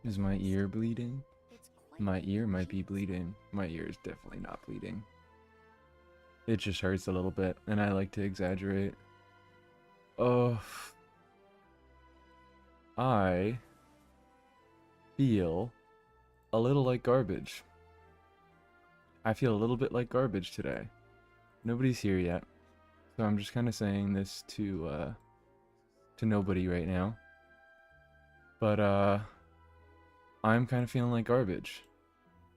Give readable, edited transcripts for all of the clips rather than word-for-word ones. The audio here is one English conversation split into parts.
Is my ear bleeding? My ear might be bleeding. My ear is definitely not bleeding. It just hurts a little bit, and I like to exaggerate. Oh, I feel a little like garbage. I feel a little bit like garbage today. Nobody's here yet, so I'm just kind of saying this to nobody right now. But I'm kind of feeling like garbage.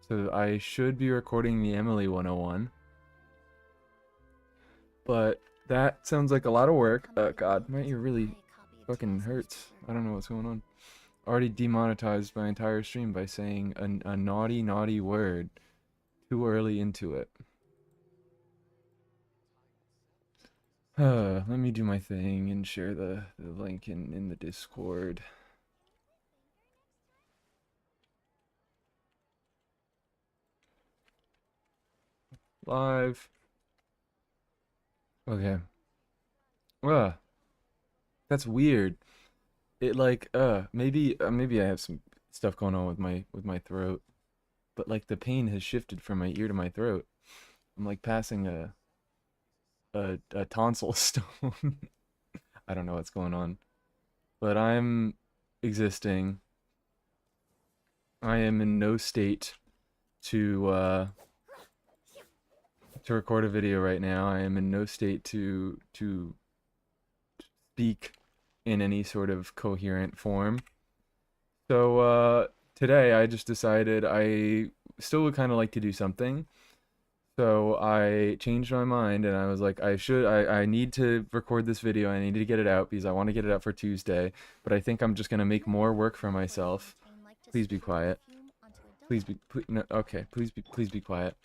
So I should be recording the Emily 101. But that sounds like a lot of work. God, my ear really fucking hurts. I don't know what's going on. Already demonetized my entire stream by saying a naughty, naughty word too early into it. Let me do my thing and share the link in the Discord. Live. Okay. That's weird. It like maybe I have some stuff going on with my throat, but like the pain has shifted from my ear to my throat. I'm like passing a tonsil stone. I don't know what's going on, but I'm existing. I am in no state to record a video right now. I am in no state to speak in any sort of coherent form. So today I just decided I still would kind of like to do something. So I changed my mind and I was like, I need to record this video. I need to get it out because I want to get it out for Tuesday. But I think I'm just gonna make more work for myself. Please be quiet. No, okay, please be quiet.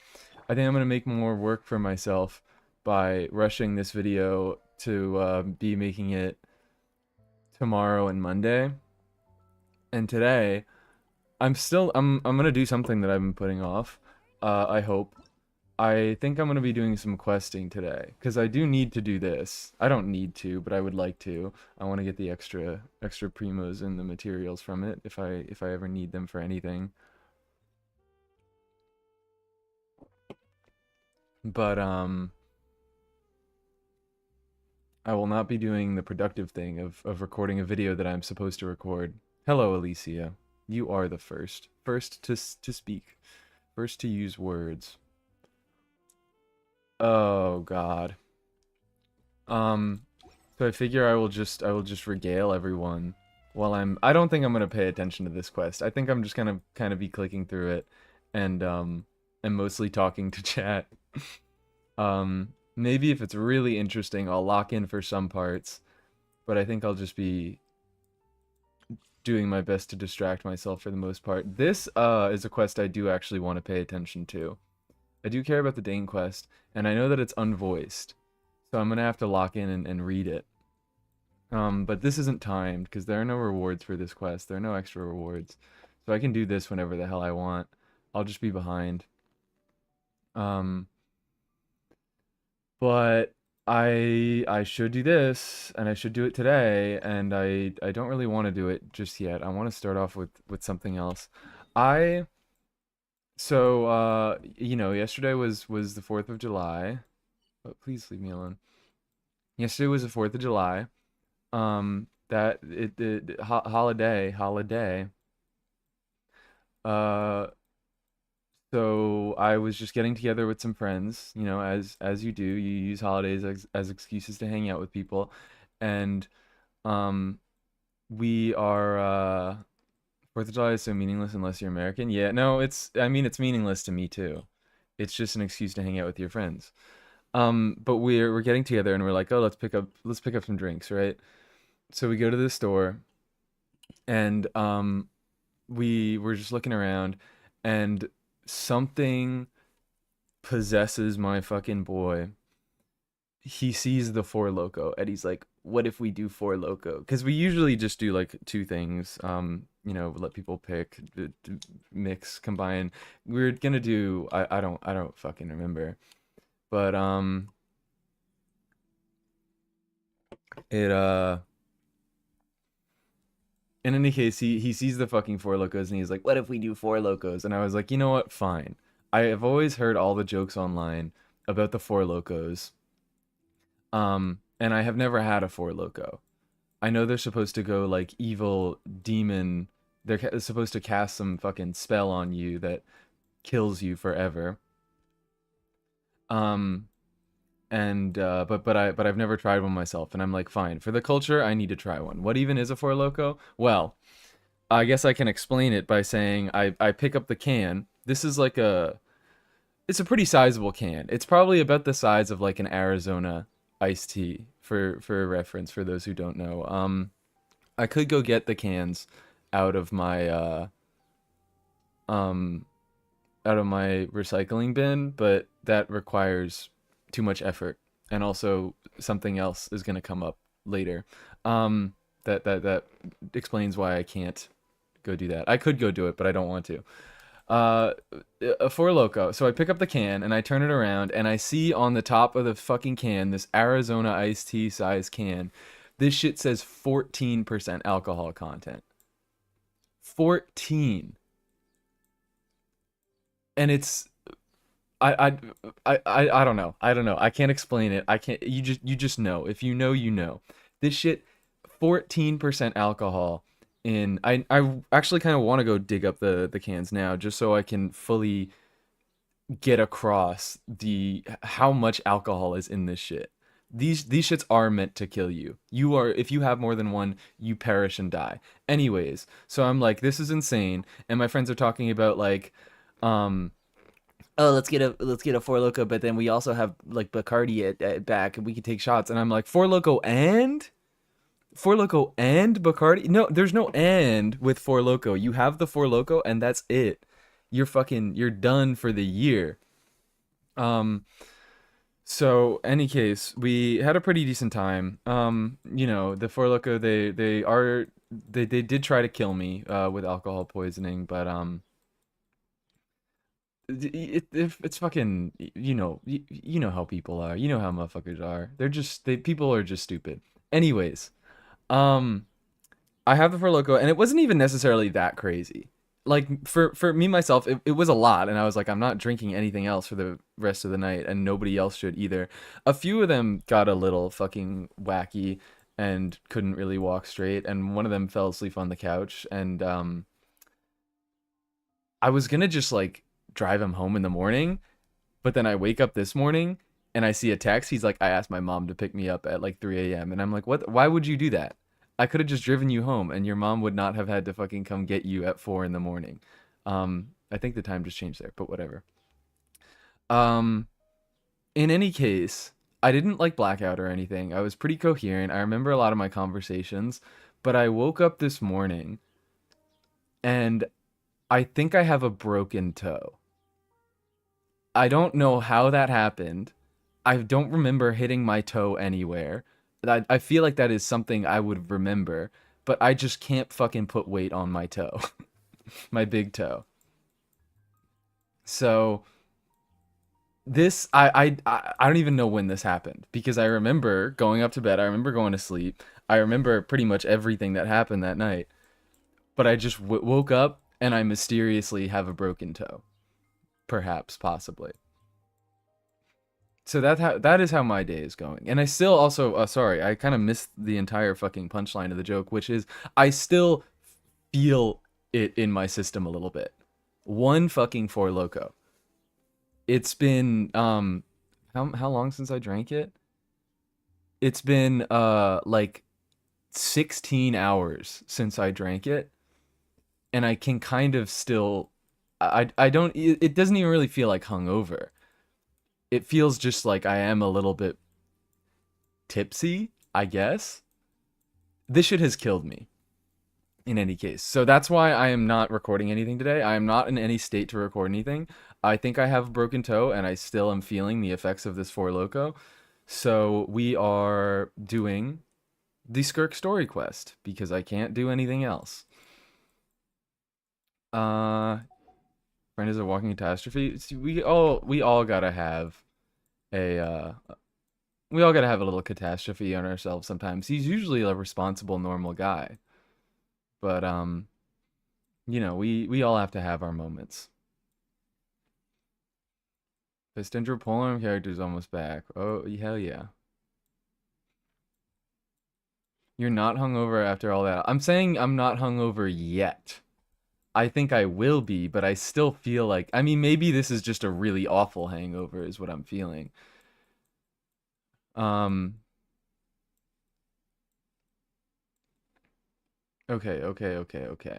I think I'm gonna make more work for myself by rushing this video to be making it tomorrow and Monday. And today, I'm gonna do something that I've been putting off. I hope. I think I'm gonna be doing some questing today because I do need to do this. I don't need to, but I would like to. I want to get the extra primos and the materials from it if I ever need them for anything. But I will not be doing the productive thing of recording a video that I'm supposed to record. Hello, Alicia. You are the first. First to speak. First to use words. Oh God. Um, so I figure I will just regale everyone while I don't think I'm gonna pay attention to this quest. I think I'm just gonna kind of be clicking through it and mostly talking to chat. Maybe if it's really interesting, I'll lock in for some parts, but I think I'll just be doing my best to distract myself for the most part. This is a quest I do actually want to pay attention to. I do care about the Dane quest, and I know that it's unvoiced, so I'm gonna have to lock in and read it. But this isn't timed because there are no rewards for this quest. There are no extra rewards, so I can do this whenever the hell I want. I'll just be behind. Um, but I should do this, and I should do it today, and I don't really want to do it just yet. I want to start off with something else. I so you know, yesterday was the 4th of July. But please leave me alone. Yesterday was the 4th of July. That it holiday. Uh, so I was just getting together with some friends, you know, as you do. You use holidays as excuses to hang out with people, and um, we are 4th of July is so meaningless unless you're American. Yeah, no, I mean it's meaningless to me too. It's just an excuse to hang out with your friends. But we're getting together and we're like, oh, let's pick up some drinks, right? So we go to the store and we were just looking around and something possesses my fucking boy. He sees the Four Loco and he's like, what if we do Four Loco? Because we usually just do like two things. You know, let people pick, mix, combine. We're gonna do I don't fucking remember. But it In any case, he sees the fucking Four Locos and he's like, "What if we do Four Locos?" And I was like, "You know what? Fine." I have always heard all the jokes online about the Four Locos, and I have never had a Four Loco. I know they're supposed to go like evil demon. They're supposed to cast some fucking spell on you that kills you forever. Um, but I've never tried one myself, and I'm like, fine, for the culture, I need to try one. What even is a Four Loco? Well, I guess I can explain it by saying I pick up the can. This is like it's a pretty sizable can. It's probably about the size of like an Arizona iced tea for reference for those who don't know. I could go get the cans out of my um out of my recycling bin, but that requires too much effort, and also something else is gonna come up later. That explains why I can't go do that. I could go do it, but I don't want to. Uh, a Four Loco. So I pick up the can and I turn it around and I see on the top of the fucking can this Arizona iced tea size can. This shit says 14% alcohol content. 14. And it's I don't know. I don't know. I can't explain it. I can't you just know. If you know, you know. This shit 14% alcohol in I actually kind of want to go dig up the cans now just so I can fully get across the how much alcohol is in this shit. These shits are meant to kill you. You are if you have more than one, you perish and die. Anyways, so I'm like this is insane and my friends are talking about like um oh let's get a Four Loco, but then we also have like Bacardi at back and we can take shots and I'm like Four Loco and Bacardi? No, there's no and with Four Loco. You have the Four Loco and that's it. You're done for the year. Um so any case, we had a pretty decent time. The Four Loco they did try to kill me with alcohol poisoning, but it's fucking you know how people are. You know how motherfuckers are. They people are just stupid. Anyways, um I have the Four Loco, and it wasn't even necessarily that crazy. Like for me myself, it was a lot, and I was like, I'm not drinking anything else for the rest of the night, and nobody else should either. A few of them got a little fucking wacky and couldn't really walk straight, and one of them fell asleep on the couch, and I was gonna just like drive him home in the morning, but then I wake up this morning and I see a text. He's like, I asked my mom to pick me up at like 3 a.m. And I'm like, what? Why would you do that? I could have just driven you home and your mom would not have had to fucking come get you at 4 in the morning. I think the time just changed there, but whatever. Um, in any case, I didn't like blackout or anything. I was pretty coherent. I remember a lot of my conversations, but I woke up this morning and I think I have a broken toe. I don't know how that happened. I don't remember hitting my toe anywhere. I feel like that is something I would remember, but I just can't fucking put weight on my toe, my big toe. So I don't even know when this happened because I remember going up to bed. I remember going to sleep. I remember pretty much everything that happened that night. But I just woke up and I mysteriously have a broken toe, perhaps, possibly. So that is how my day is going. And I still also sorry, I kind of missed the entire fucking punchline of the joke, which is I still feel it in my system a little bit. One fucking Four Loco. It's been how long since I drank it? It's been like 16 hours since I drank it, and I can kind of still I don't it doesn't even really feel like hungover. It feels just like I am a little bit tipsy, I guess. This shit has killed me in any case. So that's why I am not recording anything today. I am not in any state to record anything. I think I have a broken toe and I still am feeling the effects of this Four Loco. So we are doing the Skirk story quest because I can't do anything else. Uh Friend is a walking catastrophe. We all gotta have a we all gotta have a little catastrophe on ourselves sometimes. He's usually a responsible, normal guy, but you know, we all have to have our moments. The Stendral Polearm character's almost back. Oh, hell yeah. You're not hungover after all that. I'm saying I'm not hungover yet. I think I will be, but I still feel like, I mean, maybe this is just a really awful hangover is what I'm feeling. Um, okay.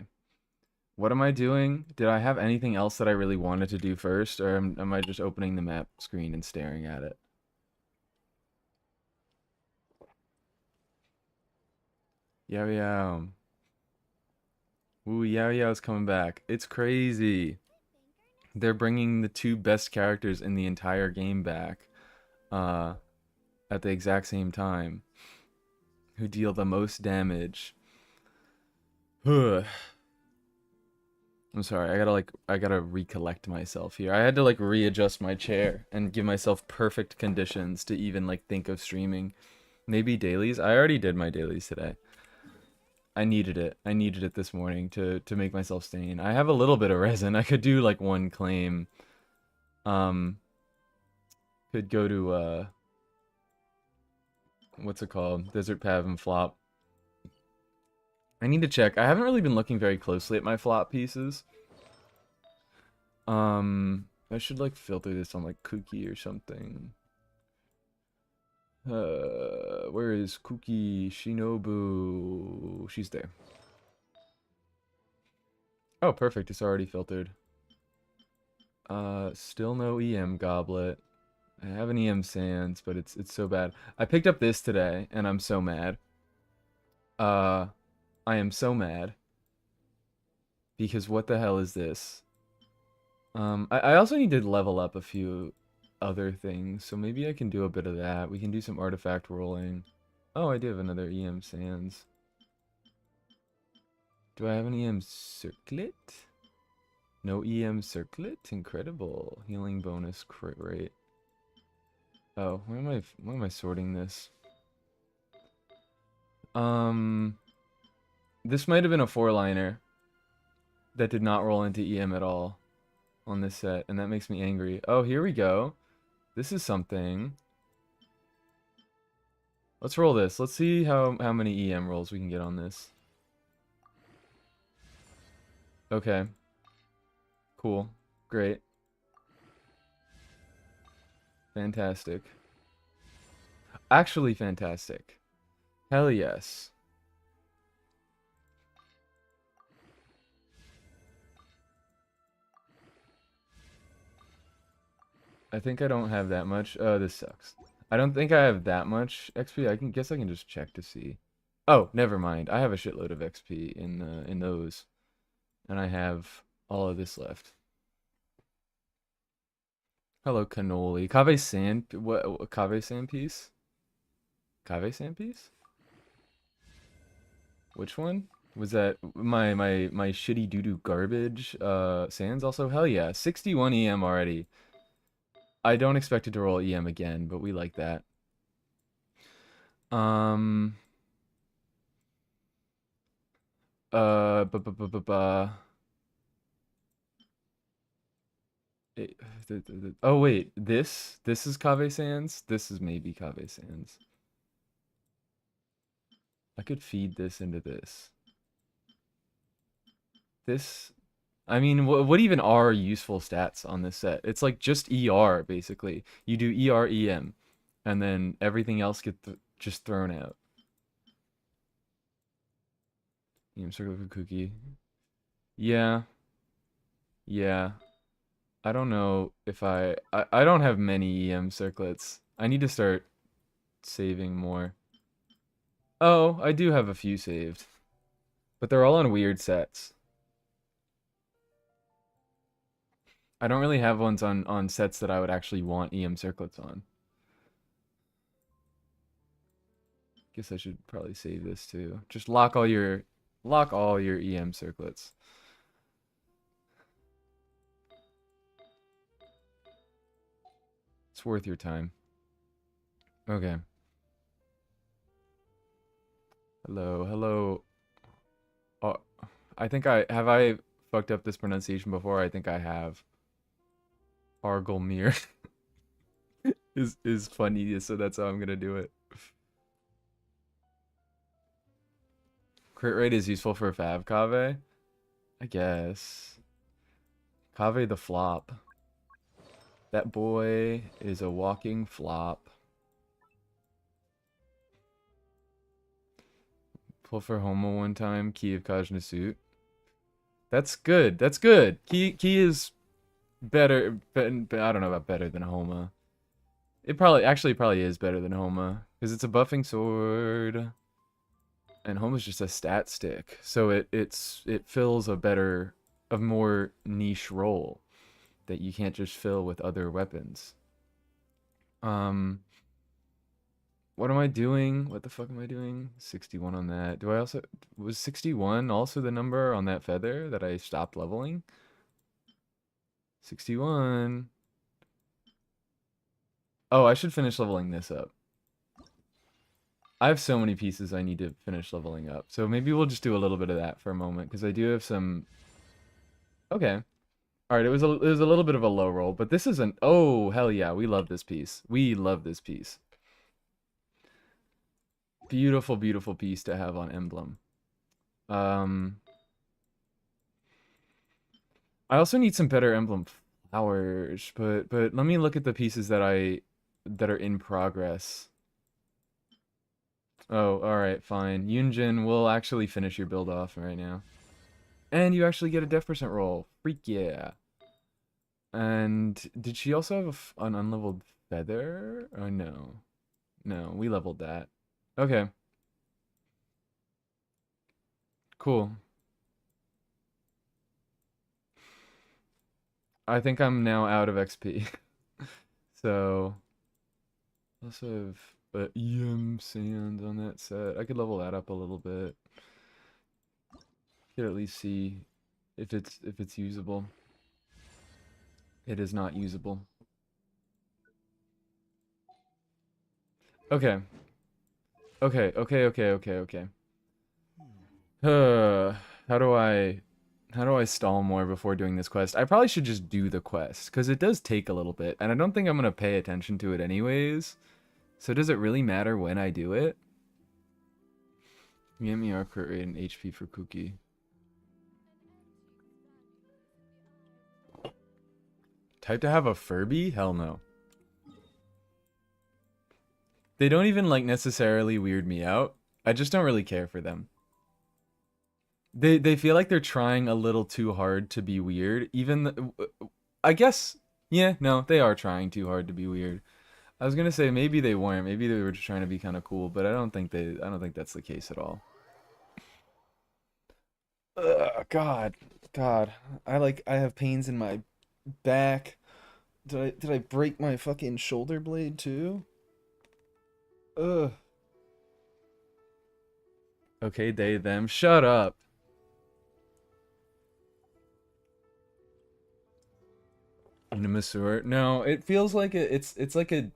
What am I doing? Did I have anything else that I really wanted to do first, or am I just opening the map screen and staring at it? Yao Yao. Ooh, Yao Yao's coming back. It's crazy. They're bringing the two best characters in the entire game back, uh, at the exact same time, who deal the most damage. I'm sorry, I gotta recollect myself here. I had to like readjust my chair and give myself perfect conditions to even like think of streaming. Maybe dailies? I already did my dailies today. I needed it. I needed it this morning to make myself sane. I have a little bit of resin. I could do like one claim. Um, could go to what's it called? Desert Pav and flop. I need to check. I haven't really been looking very closely at my flop pieces. I should like filter this on like Cookie or something. Where is Cookie Shinobu? She's there. Oh, perfect. It's already filtered. Still no EM Goblet. I have an EM Sands, but it's so bad. I picked up this today, and I'm so mad. Uh, I am so mad. Because what the hell is this? I also need to level up a few other things, so maybe I can do a bit of that. We can do some artifact rolling. Oh, I do have another EM Sands. Do I have an EM Circlet? No EM Circlet? Incredible. Healing bonus crit rate. Oh, why am I sorting this? This might have been a four-liner that did not roll into EM at all on this set, and that makes me angry. Oh, here we go. This is something. Let's roll this. Let's see how many EM rolls we can get on this. Okay. Cool. Great. Fantastic. Actually fantastic. Hell yes. I think I don't have that much. Oh, this sucks. I don't think I have that much XP. I guess I can just check to see. Oh, never mind. I have a shitload of XP in those. And I have all of this left. Hello, cannoli. Cave sand. What cave sand piece? Cave sand piece? Which one? Was that my shitty doo-doo garbage sands also? Hell yeah. 61 EM already. I don't expect it to roll EM again, but we like that. Um bu- bu- bu- bu- bu- eh, Oh wait, this is Cave Sands? This is maybe Cave Sands. I could feed this into this. This I mean, what even are useful stats on this set? It's like just ER basically. You do ER EM, and then everything else gets just thrown out. EM circle for cookie. Yeah, yeah. I don't know if I don't have many EM circlets. I need to start saving more. Oh, I do have a few saved, but they're all on weird sets. I don't really have ones on sets that I would actually want EM circlets on. Guess I should probably save this too. Just lock all your EM circlets. It's worth your time. Okay. Hello, hello. I think I fucked up this pronunciation before. I think I have. Argylmir is funny, so that's how I'm gonna do it. Crit rate is useful for Fav Cave, I guess. Cave the flop. That boy is a walking flop. Pull for Homo one time. Key of Kajnasut. That's good. That's good. Key is better. But I don't know about better than Homa. It probably is better than Homa because it's a buffing sword, and Homa's just a stat stick. So it fills a more niche role that you can't just fill with other weapons. Um, what am I doing? What the fuck am I doing? 61 on that. Was 61 also the number on that feather that I stopped leveling? 61. Oh, I should finish leveling this up. I have so many pieces I need to finish leveling up. So maybe we'll just do a little bit of that for a moment because I do have some. Okay. All right, it was a little bit of a low roll, but this isn't. Oh, hell yeah, we love this piece. We love this piece. Beautiful, beautiful piece to have on emblem. I also need some better emblem flowers, but let me look at the pieces that are in progress. Oh, all right, fine. Yunjin, we'll actually finish your build off right now. And you actually get a death percent roll. Freak yeah. And did she also have an unleveled feather? Oh, no. No, we leveled that. Okay. Cool. I think I'm now out of XP. So, also have EM sand on that set. I could level that up a little bit. Could at least see if it's usable. It is not usable. Okay. Okay. How do I stall more before doing this quest? I probably should just do the quest because it does take a little bit, and I don't think I'm gonna pay attention to it anyways. So does it really matter when I do it? Give me our crit rate and HP for Cookie. Type to have a Furby? Hell no. They don't even like necessarily weird me out. I just don't really care for them. They feel like they're trying a little too hard to be weird. I guess yeah, no, they are trying too hard to be weird. I was gonna say maybe they weren't. Maybe they were just trying to be kind of cool, but I don't think that's the case at all. Ugh, God. I have pains in my back. Did I break my fucking shoulder blade too? Ugh. Okay, they them. Shut up. Unimasur. No, it feels like it's like a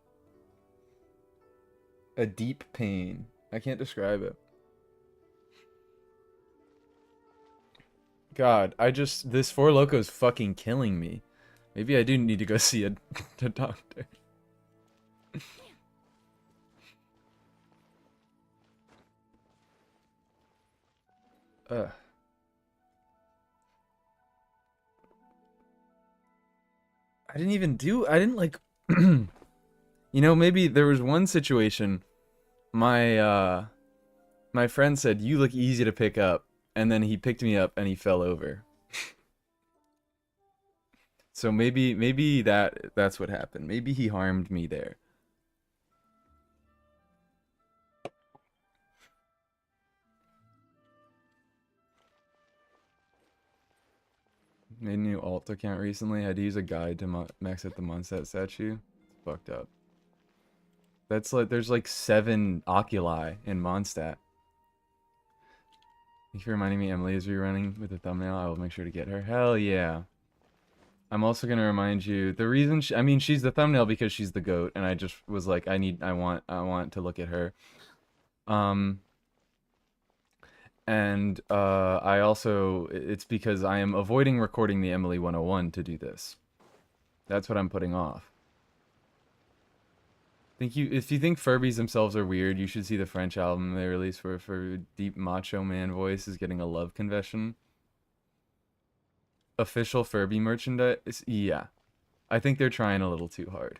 deep pain. I can't describe it. God, this Four Loko is fucking killing me. Maybe I do need to go see a doctor. Ugh. I didn't like, maybe there was one situation my friend said, "You look easy to pick up." And then he picked me up and he fell over. So maybe that's what happened. Maybe he harmed me there. Made a new alt account recently. Had to use a guide to max out the Mondstadt statue. It's fucked up. That's like there's like 7 oculi in Mondstadt. Thank you for reminding me Emily is rerunning with the thumbnail. I will make sure to get her. Hell yeah. I'm also gonna remind you the reason I mean she's the thumbnail because she's the goat, and I just was like I want to look at her. Um And I also, it's because I am avoiding recording the Emily 101 to do this. That's what I'm putting off. If you think Furbies themselves are weird, you should see the French album they released for deep macho man voice is getting a love confession. Official Furby merchandise? Yeah. I think they're trying a little too hard.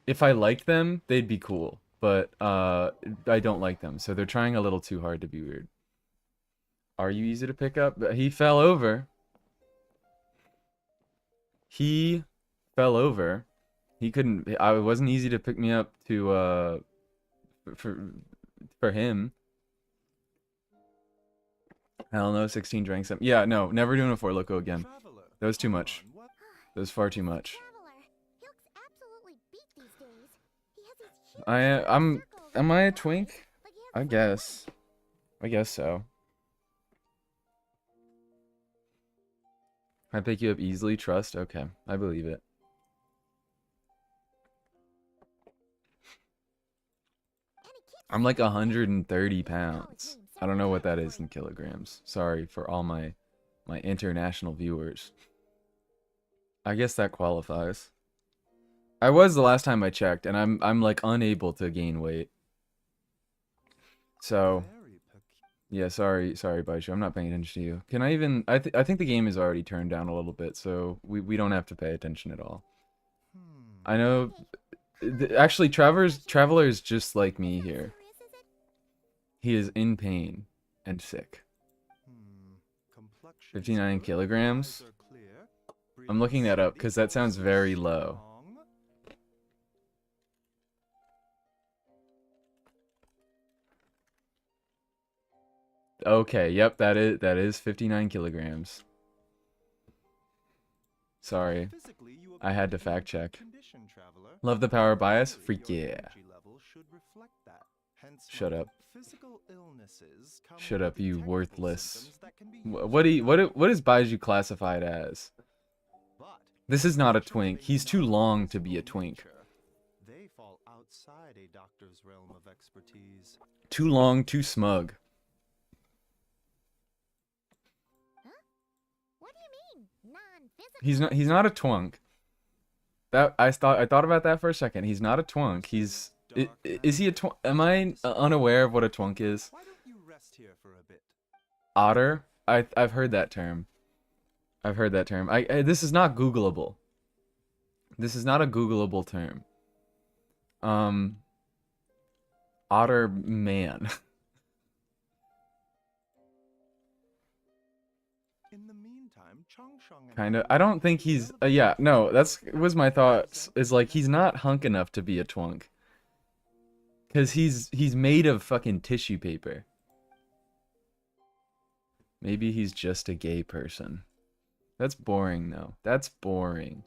If I liked them, they'd be cool. But I don't like them, so they're trying a little too hard to be weird. Are you easy to pick up? He fell over. He fell over. He couldn't. It wasn't easy to pick me up to for him. Hell no, 16 drinks. Yeah, no, never doing a Four Loko again. That was too much. That was far too much. Am I a twink? I guess. I guess so. I pick you up easily, trust? Okay, I believe it. I'm like 130 pounds. I don't know what that is in kilograms. Sorry for all my international viewers. I guess that qualifies. I was the last time I checked, and I'm like unable to gain weight. So, yeah, sorry, Baishu. I'm not paying attention to you. Can I even? I think the game is already turned down a little bit, so we don't have to pay attention at all. I know. Actually, Traveler is just like me here. He is in pain and sick. 59 kilograms. I'm looking that up because that sounds very low. Okay, yep, that is 59 kilograms. Sorry, I had to fact check. Love the power bias? Freak yeah. Shut up. Shut up, you worthless. What is Baiju classified as? This is not a twink. He's too long to be a twink. Too long, too smug. He's not a twunk. That I thought about that for a second. He's not a twunk. Is he a twunk? Am I unaware of what a twunk is? Otter? I've heard that term. I've heard that term. This is not Googleable. This is not a Googleable term. Otter man. Kind of. I don't think he's. Yeah, no. Was my thoughts. Is like he's not hunk enough to be a twunk. Cause he's made of fucking tissue paper. Maybe he's just a gay person. That's boring, though. That's boring.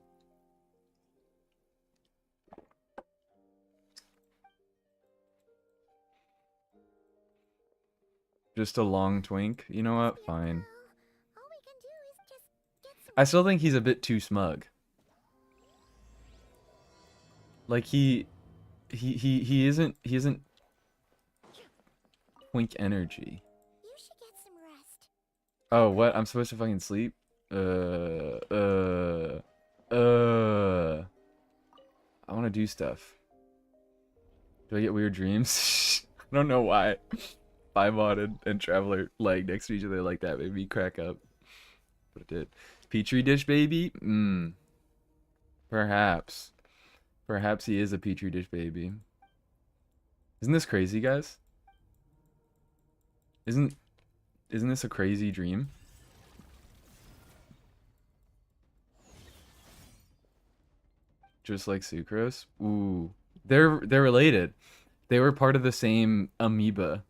Just a long twink? You know what? Fine. I still think he's a bit too smug. Like he isn't twink energy. Oh, what? I'm supposed to fucking sleep? I want to do stuff. Do I get weird dreams? I don't know why. Paimon and Traveler laying next to each other like that made me crack up. But it did. Petri dish baby? Perhaps. Perhaps he is a petri dish baby. Isn't this crazy, guys? Isn't this a crazy dream? Just like sucrose? Ooh. They're related. They were part of the same amoeba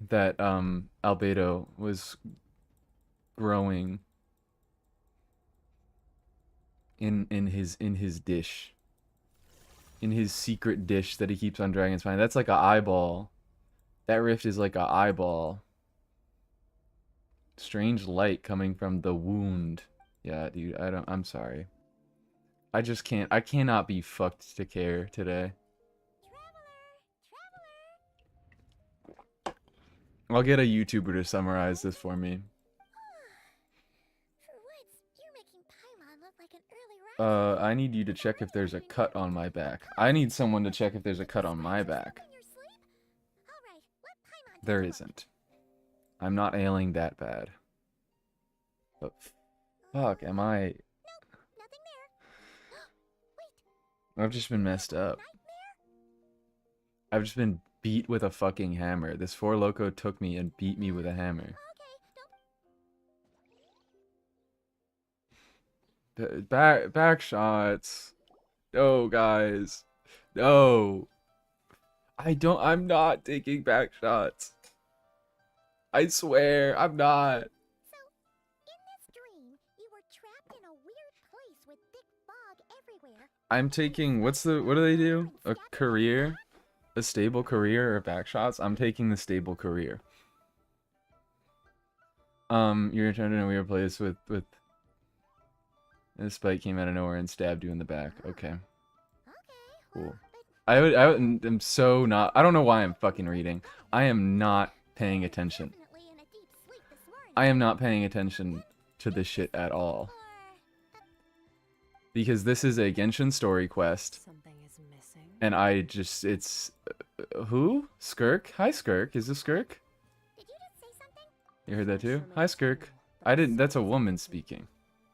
that Albedo was growing in his dish. In his secret dish that he keeps on Dragon's Spine. That's like an eyeball. That rift is like an eyeball. Strange light coming from the wound. Yeah, dude, I'm sorry. I just can't. I cannot be fucked to care today. I'll get a YouTuber to summarize this for me. For once, you're making Paimon look like an early riser. I need you to check if there's a cut on my back. I need someone to check if there's a cut on my back. Alright, let Paimon There take a look. isn't. I'm not ailing that bad. But fuck, am I... Nope, nothing there. Wait, I've just been messed up. nightmare? I've just been beat with a fucking hammer. This Four Loko took me and beat me with a hammer. Okay, don't. Back shots. No, guys. No. I'm not taking back shots. I swear, I'm not. So, in this dream, you were trapped in a weird place with thick fog everywhere. I'm taking, what do they do? A career? A stable career or back shots? I'm taking the stable career. You're trapped in a weird place with this spike came out of nowhere and stabbed you in the back. Okay. Okay, Cool. well, I'm so not, I don't know why I'm fucking reading. I am not paying attention. definitely in a deep sleep this morning. I am not paying attention to this shit at all. Because this is a Genshin story quest. Something is missing. And I just, it's... who? Skirk? Hi, Skirk. Is this Skirk? Did you just say something? You heard that too? Hi, Skirk. I didn't, that's a woman speaking.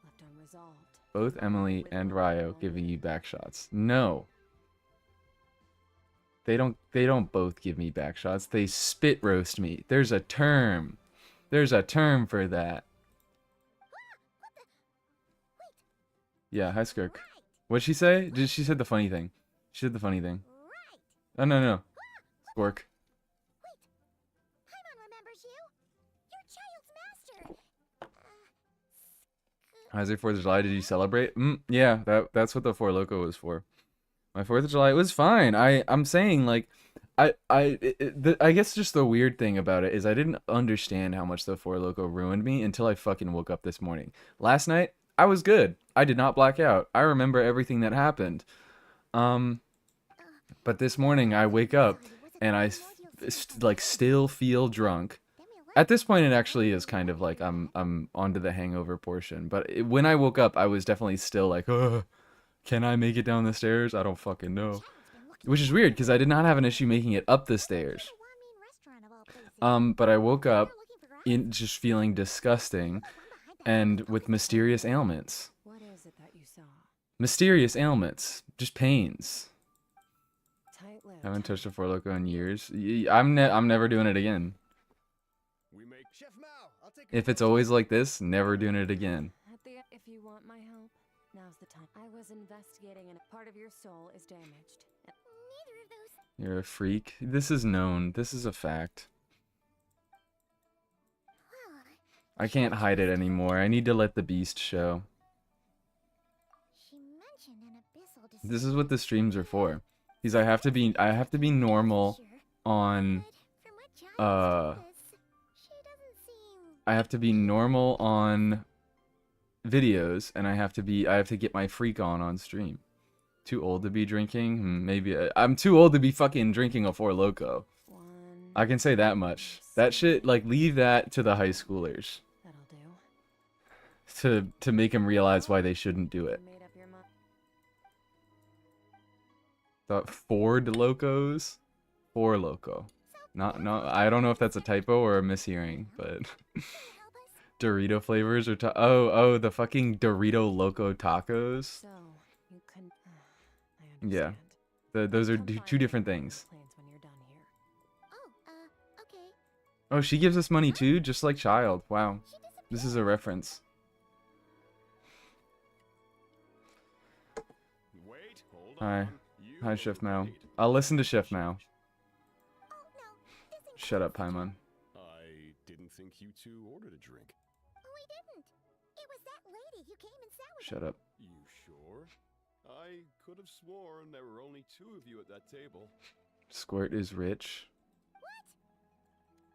Left unresolved. Both Emily and Ryo giving you back shots. No. They don't both give me back shots. They spit roast me. There's a term. There's a term for that. Yeah, hi Skirk. What'd she say? She said the funny thing. She said the funny thing. Right. Oh, no. Squirk. Paimon remembers you. Your child's master. How's your 4th of July? Did you celebrate? Yeah, that's what the Four Loko was for. My 4th of July was fine. I'm saying, like, I guess just the weird thing about it is I didn't understand how much the Four Loko ruined me until I fucking woke up this morning. Last night, I was good. I did not black out. I remember everything that happened. But this morning I wake up and I like still feel drunk. At this point, it actually is kind of like I'm onto the hangover portion. But when I woke up, I was definitely still like, ugh. Can I make it down the stairs? I don't fucking know. Which is weird, because I did not have an issue making it up the stairs. But I woke up in just feeling disgusting and with mysterious ailments. What is it that you saw? Mysterious ailments. Just pains. Tight-lipped. Haven't touched a Four Loko in years. I'm never doing it again. If it's always like this, never doing it again. If you want my help, now's the time. I was investigating and a part of your soul is damaged. Neither of those. You're a freak. This is known. This is a fact. Well, I can't hide it anymore. I need to let the beast show. she mentioned an abyssal This is what the streams are for. Because I have to be normal on I have to be normal on videos, and I have to get my freak on stream. Too old to be drinking? Maybe I'm too old to be fucking drinking a Four Loko. I can say that much. That shit, like, leave that to the high schoolers. That'll do. To make them realize why they shouldn't do it. Made up your mind. Thought Ford Locos? Four Loko. Not, I don't know if that's a typo or a mishearing, but Dorito flavors or oh, the fucking Dorito Loco tacos. So, you can I Yeah. understand. Those are Come find two me different with your things. plans when you're done here. Oh, okay. Oh, she gives us money too, just like Child. Wow. This is a reference. Wait, hold Hi. on. Hi, Chef Mao. I'll listen to Chef Mao. Oh, no. This Shut up, Paimon. I didn't think you two ordered a drink. We didn't. It was that lady who came and sat with Shut up. You sure? I could have sworn there were only 2 of you at that table. Squirt is rich.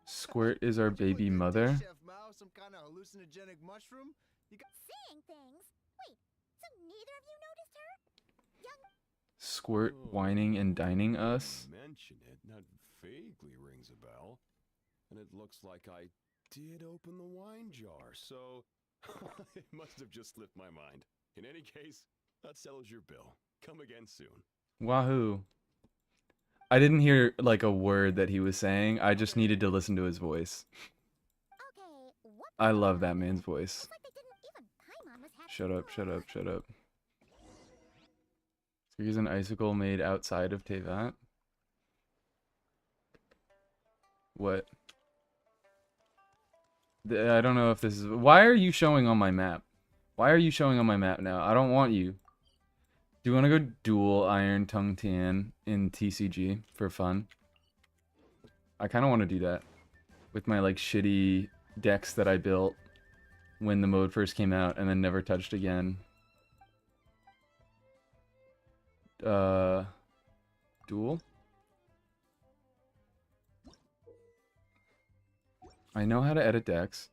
Squirt is our baby mother. Chef Mao, some kind of hallucinogenic mushroom? Seeing things. Wait, so neither of you noticed her? Squirt whining and dining us. Mention it, that vaguely rings a bell. And it looks like I did open the wine jar, so it must have just slipped my mind. In any case, that settles your bill. Come again soon. Wahoo. I didn't hear like a word that he was saying. I just needed to listen to his voice. Okay, what? I love that man's voice. Looks like they didn't even Paimon was having Shut up, shut fun. up, shut up. So here's an icicle made outside of Tevat. What? I don't know if this is... Why are you showing on my map? Why are you showing on my map now? I don't want you. Do you want to go dual Iron Tongue Tan in TCG for fun? I kind of want to do that. With my, like, shitty decks that I built when the mode first came out and then never touched again. Duel? I know how to edit decks.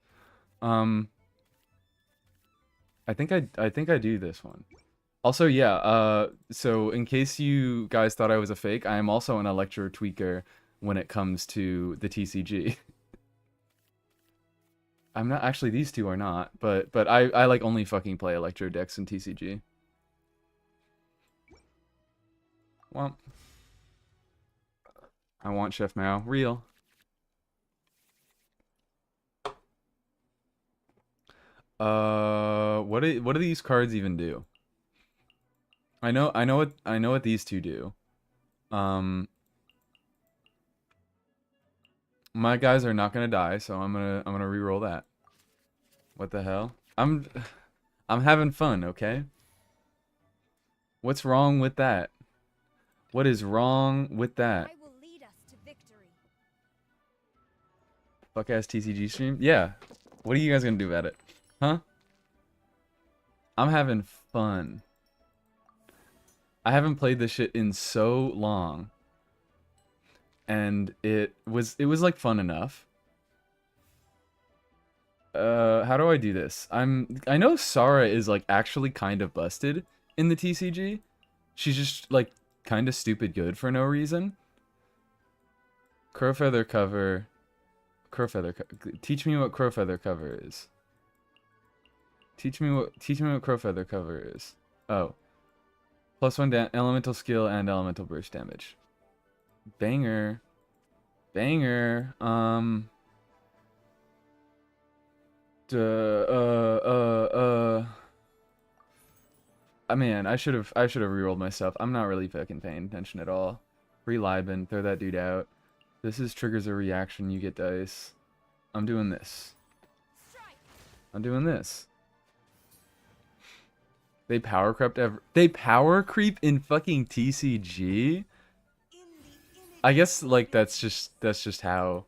I think I do this one. Also, yeah, so in case you guys thought I was a fake, I am also an Electro tweaker when it comes to the TCG. I'm not, actually these two are not, but I like only fucking play Electro decks in TCG. Well, I want Chef Mao. Real. What do these cards even do? I know what these two do. My guys are not gonna die, so I'm gonna re-roll that. What the hell? I'm having fun, okay? What's wrong with that? What is wrong with that? I will lead us to victory. Fuck ass TCG stream? Yeah. What are you guys gonna do about it? Huh? I'm having fun. I haven't played this shit in so long. And it was like fun enough. How do I do this? I know Sarah is like actually kind of busted in the TCG. She's just like kind of stupid good for no reason. Crowfeather cover. Teach me what Crowfeather cover is. Teach me what Crowfeather cover is. Oh. +1 elemental skill and elemental burst damage. Banger. Banger. Man, I should have rerolled my stuff. I'm not really fucking paying attention at all. Free Liben, throw that dude out. This is triggers a reaction, you get dice. I'm doing this. I'm doing this. They power creep in fucking TCG? I guess like that's just how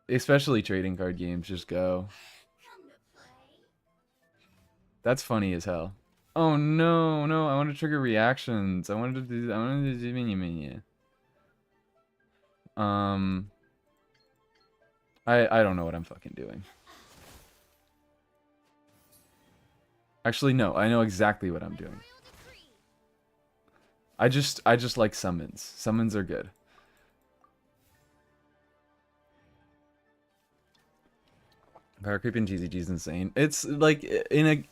especially trading card games just go. That's funny as hell. Oh no, I want to trigger reactions. I wanted to do mini. I don't know what I'm fucking doing. Actually, no, I know exactly what I'm doing. I just like summons. Summons are good. Power creep in TCG is insane. It's like in a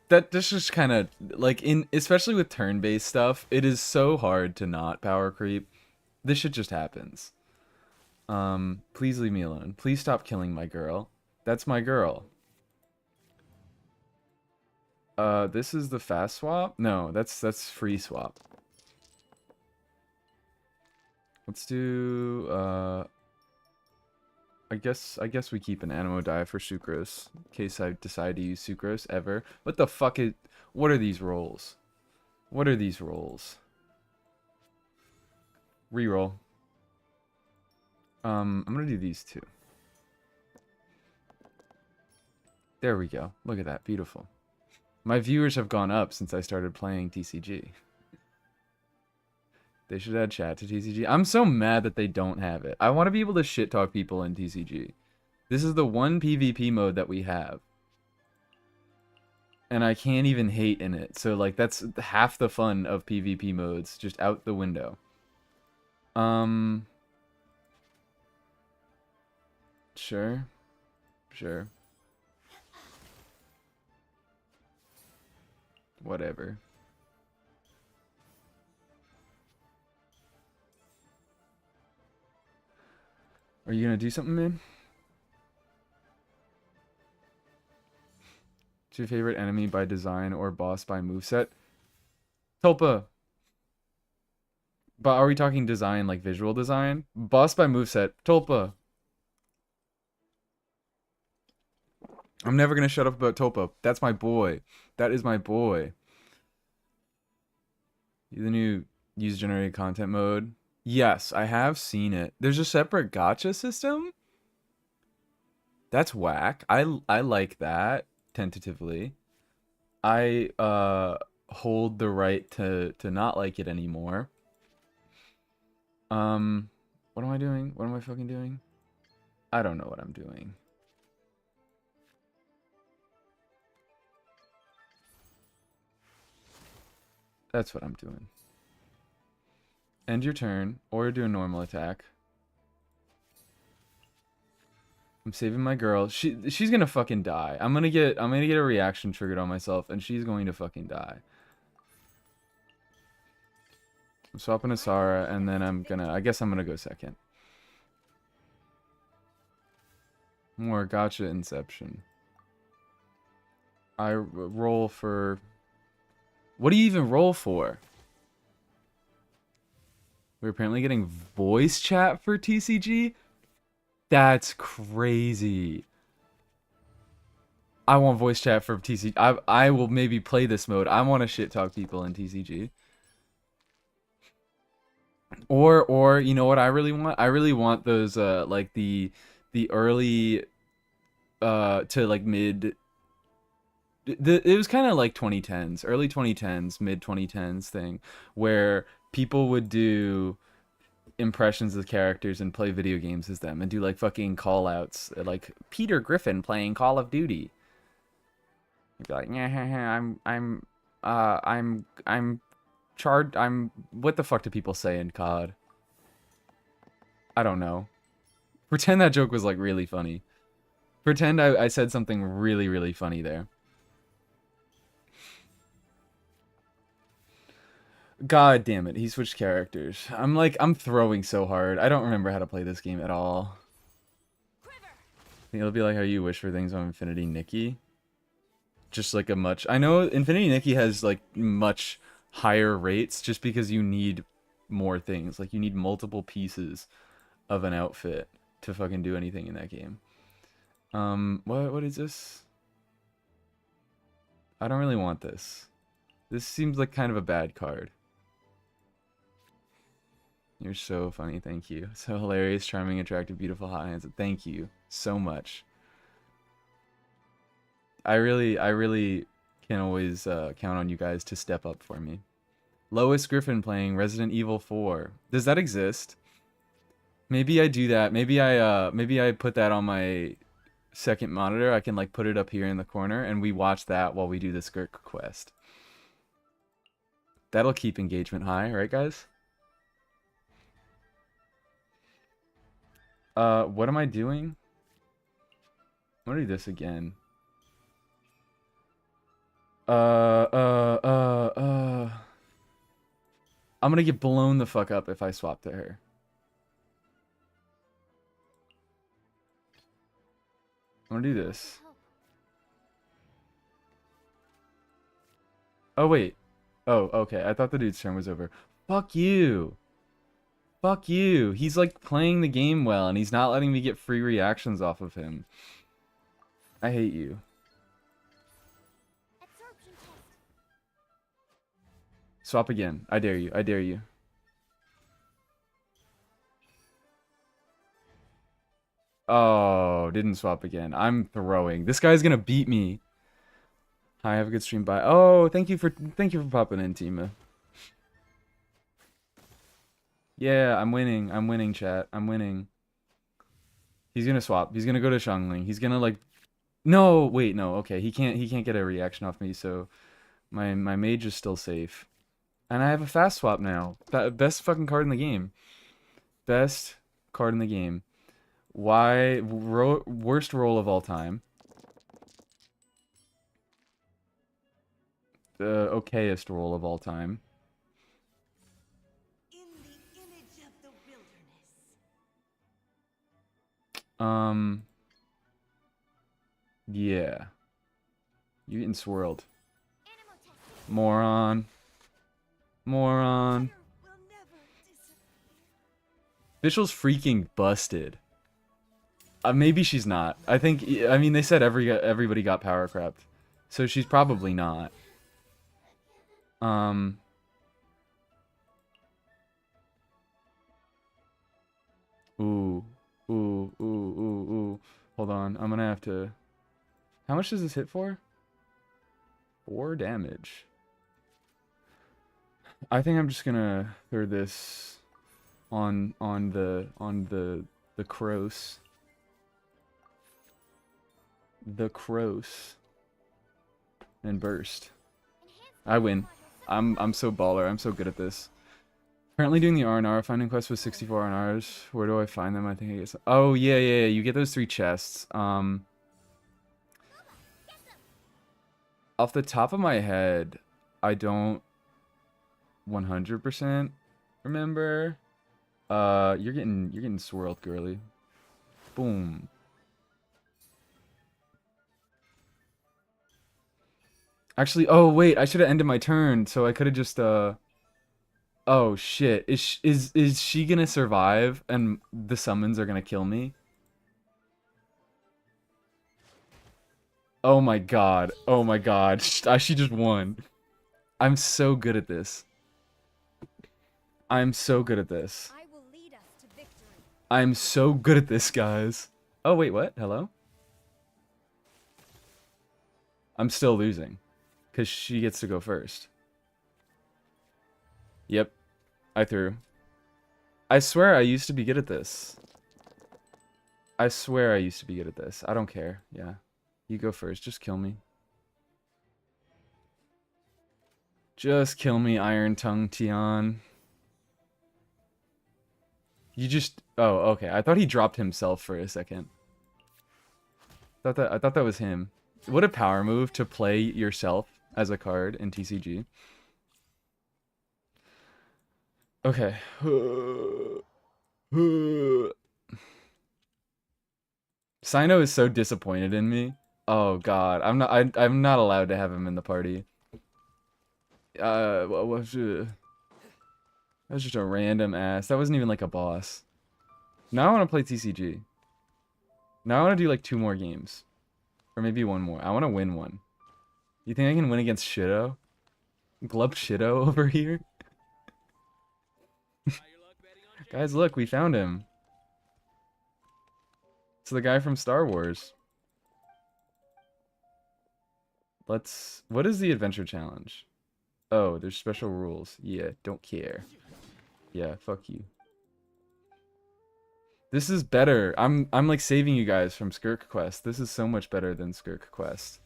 that's just kind of like especially with turn-based stuff, it is so hard to not power creep. This shit just happens. Please leave me alone. Please stop killing my girl. That's my girl. This is the fast swap? No, that's free swap. Let's do I guess we keep an Animo die for Sucrose in case I decide to use Sucrose ever. What the fuck is what are these rolls? What are these rolls? Reroll. I'm gonna do these two. There we go. Look at that. Beautiful. My viewers have gone up since I started playing TCG. They should add chat to TCG. I'm so mad that they don't have it. I want to be able to shit talk people in TCG. This is the one PvP mode that we have. And I can't even hate in it. So like that's half the fun of PvP modes just out the window. Sure. Sure. Whatever. Are you gonna do something, man? What's your favorite enemy by design or boss by moveset? Tulpa. But are we talking design, like visual design? Boss by moveset. Tulpa. I'm never gonna shut up about Tulpa. That's my boy. That is my boy. The new user-generated content mode. Yes, I have seen it. There's a separate gacha system? That's whack. I like that, tentatively. I hold the right to not like it anymore. What am I doing? What am I fucking doing? I don't know what I'm doing. That's what I'm doing. End your turn, or do a normal attack. I'm saving my girl. She's gonna fucking die. I'm gonna get a reaction triggered on myself, and she's going to fucking die. I'm swapping to Sarah, and then I guess I'm gonna go second. More gacha inception. I roll for... What do you even roll for? We're apparently getting voice chat for TCG? That's crazy. I want voice chat for TCG. I will maybe play this mode. I want to shit talk people in TCG. Or you know what I really want? I really want those like the early to like mid it was kind of like 2010s, early 2010s, mid 2010s thing where people would do impressions of characters and play video games as them and do like fucking call outs like Peter Griffin playing Call of Duty. You'd be like, yeah, I'm charged. What the fuck do people say in COD? I don't know. Pretend that joke was like really funny. Pretend I said something really, really funny there. God damn it, he switched characters. I'm throwing so hard. I don't remember how to play this game at all. I think it'll be like how you wish for things on Infinity Nikki. Just like a much... I know Infinity Nikki has like much higher rates just because you need more things. Like you need multiple pieces of an outfit to fucking do anything in that game. What is this? I don't really want this. This seems like kind of a bad card. You're so funny, thank you. So hilarious, charming, attractive, beautiful, hot, handsome. Thank you so much. I really can always count on you guys to step up for me. Lois Griffin playing Resident Evil 4. Does that exist? Maybe I do that. Maybe I put that on my second monitor. I can like put it up here in the corner and we watch that while we do the skirt quest. That'll keep engagement high, right guys? What am I doing? I'm gonna do this again. I'm gonna get blown the fuck up if I swap to her. I'm gonna do this. Oh, wait. Oh, okay. I thought the dude's turn was over. Fuck you. Fuck you. He's like playing the game well and he's not letting me get free reactions off of him. I hate you. Absorption test. Swap again. I dare you. I dare you. Oh, didn't swap again. I'm throwing. This guy's gonna beat me. Hi, have a good stream. Bye. Oh, thank you for popping in, Tima. Yeah, I'm winning. I'm winning, chat. I'm winning. He's gonna swap. He's gonna go to Xiangling. He's gonna like... No, wait, no. Okay, he can't get a reaction off me, so my mage is still safe. And I have a fast swap now. Best fucking card in the game. Best card in the game. Why worst roll of all time? The okayest roll of all time. In the image of the wilderness. Yeah. You getting swirled. Animal testing. Moron. Moron. Fire will never disappear. Official's freaking busted. Maybe she's not. I mean, they said everybody got power crept. So she's probably not. Ooh. Ooh, ooh, ooh, ooh. Hold on. I'm gonna have to... How much does this hit for? 4 damage. I think I'm just gonna throw this on the Kroos. The Kroos. And burst. I win. I'm so baller. I'm so good at this. Currently doing the R&R, finding quests with 64 R&Rs. Where do I find them? I think I guess. Oh yeah, you get those 3 chests. Off the top of my head, I don't 100% remember. You're getting swirled, girly. Boom. Actually, oh wait, I should have ended my turn, so I could have just Oh shit. Is she gonna survive and the summons are gonna kill me? Oh my god. Oh my god. She just won. I'm so good at this. I'm so good at this. I will lead us to victory. I'm so good at this, guys. Oh wait, what? Hello? I'm still losing. Because she gets to go first. Yep. I threw. I swear I used to be good at this. I swear I used to be good at this. I don't care. Yeah. You go first. Just kill me. Just kill me, Iron Tongue Tian. You just... Oh, okay. I thought he dropped himself for a second. I thought that was him. What a power move to play yourself as a card in TCG. Okay. Sino is so disappointed in me. Oh god, I'm not allowed to have him in the party. What was that was just a random ass. That wasn't even like a boss. Now I want to play TCG. Now I want to do like 2 more games. Or maybe 1 more. I want to win one. You think I can win against Shido? Glub Shido over here? Guys, look, we found him. It's the guy from Star Wars. What is the adventure challenge? Oh, there's special rules. Yeah, don't care. Yeah, fuck you. This is better. I'm like saving you guys from Skirk Quest. This is so much better than Skirk Quest.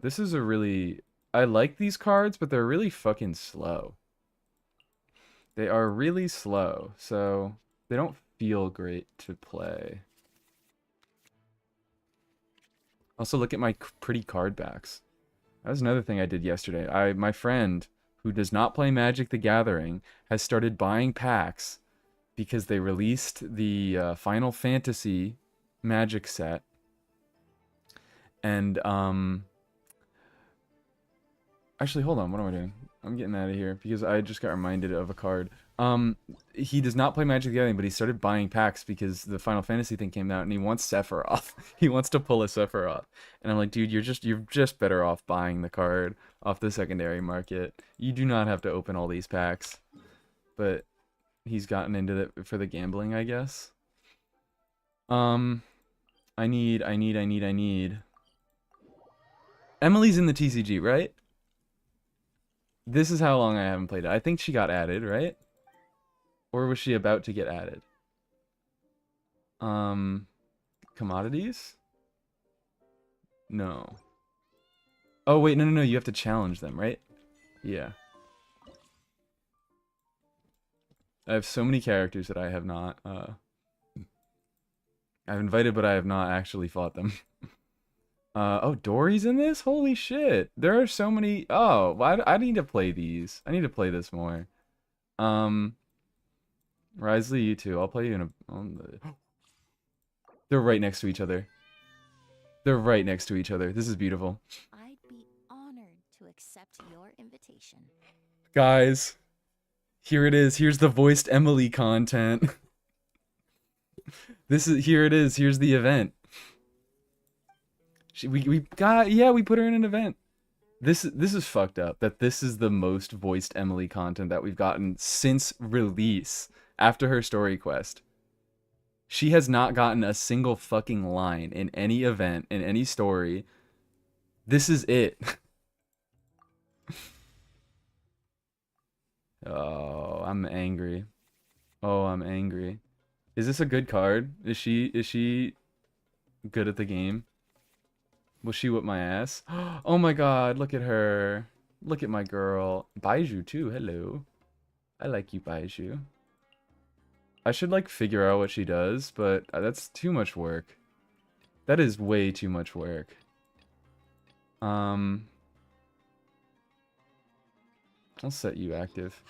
This is a really... I like these cards, but they're really fucking slow. They are really slow, so they don't feel great to play. Also, look at my pretty card backs. That was another thing I did yesterday. My friend, who does not play Magic the Gathering, has started buying packs because they released the Final Fantasy Magic set. And, actually, hold on. What am I doing? I'm getting out of here because I just got reminded of a card. He does not play Magic the Gathering, but he started buying packs because the Final Fantasy thing came out, and he wants Sephiroth. He wants to pull a Sephiroth, and I'm like, dude, you're just better off buying the card off the secondary market. You do not have to open all these packs. But he's gotten into it for the gambling, I guess. I need. Emily's in the TCG, right? This is how long I haven't played it. I think she got added, right? Or was she about to get added? Commodities? No. Oh, wait, no. You have to challenge them, right? Yeah. I have so many characters that I have not I've invited, but I have not actually fought them. Oh, Dory's in this? Holy shit. There are so many. Oh, I need to play these. I need to play this more. Risley, you too. I'll play you in a. They're right next to each other. They're right next to each other. This is beautiful. I'd be honored to accept your invitation. Guys, here it is. Here's the voiced Emily content. Here it is. Here's the event. We put her in an event. This is fucked up that this is the most voiced Emily content that we've gotten since release after her story quest. She has not gotten a single fucking line in any event, in any story. This is it. Oh, I'm angry. Oh, I'm angry. Is this a good card? Is she good at the game? Will she whip my ass? Oh my god, look at her. Look at my girl. Baiju too, hello. I like you, Baiju. I should like figure out what she does, but that's too much work. That is way too much work. I'll set you active.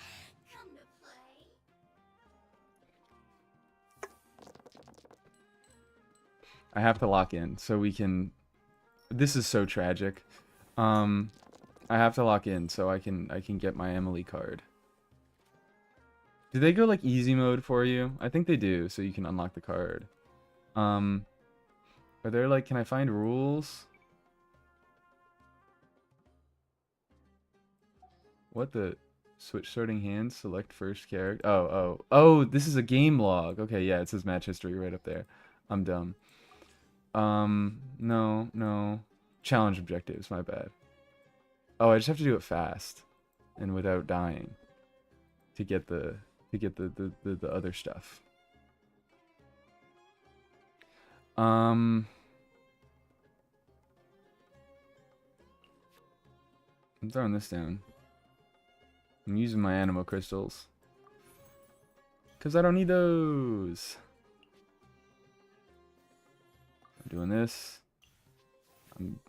I have to lock in so we can. This is so tragic. I have to lock in so I can get my Emily card. Do they go like easy mode for you? I think they do, so you can unlock the card. Are there like, can I find rules? What the? Switch starting hands, select first character. Oh, this is a game log. Okay, yeah, it says match history right up there. I'm dumb. No. Challenge objectives, my bad. Oh, I just have to do it fast and without dying to get the other stuff. I'm throwing this down. I'm using my animal crystals. 'Cause I don't need those. I'm doing this.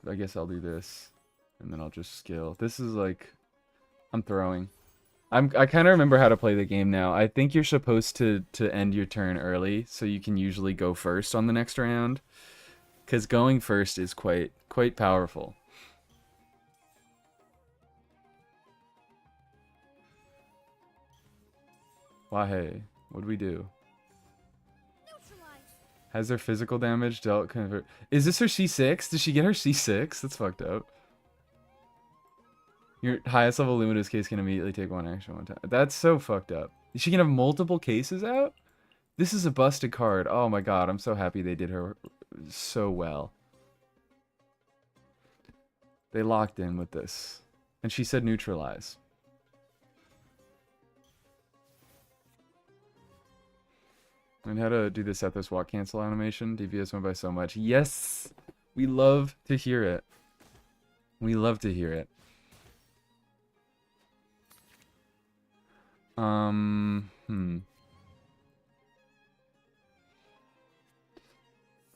I guess I'll do this. And then I'll just skill. This is like... I'm throwing. I kind of remember how to play the game now. I think you're supposed to end your turn early, so you can usually go first on the next round. Because going first is quite powerful. Why? What'd we do? Has their physical damage dealt convert? Is this her C6? Did she get her C6? That's fucked up. Your highest level Luminous case can immediately take one action one time. That's so fucked up. She can have multiple cases out? This is a busted card. Oh my god, I'm so happy they did her so well. They locked in with this. And she said neutralize. And how to do the Sethos walk cancel animation. DPS went by so much. Yes! We love to hear it. We love to hear it.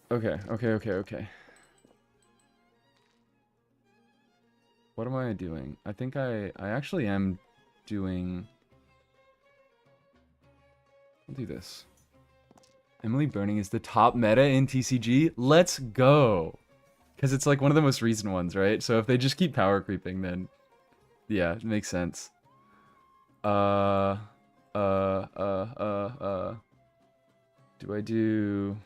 Okay. What am I doing? I think I actually am doing... I'll do this. Emily Burning is the top meta in TCG? Let's go! Because it's like one of the most recent ones, right? So if they just keep power creeping, then... Yeah, it makes sense. Do I do...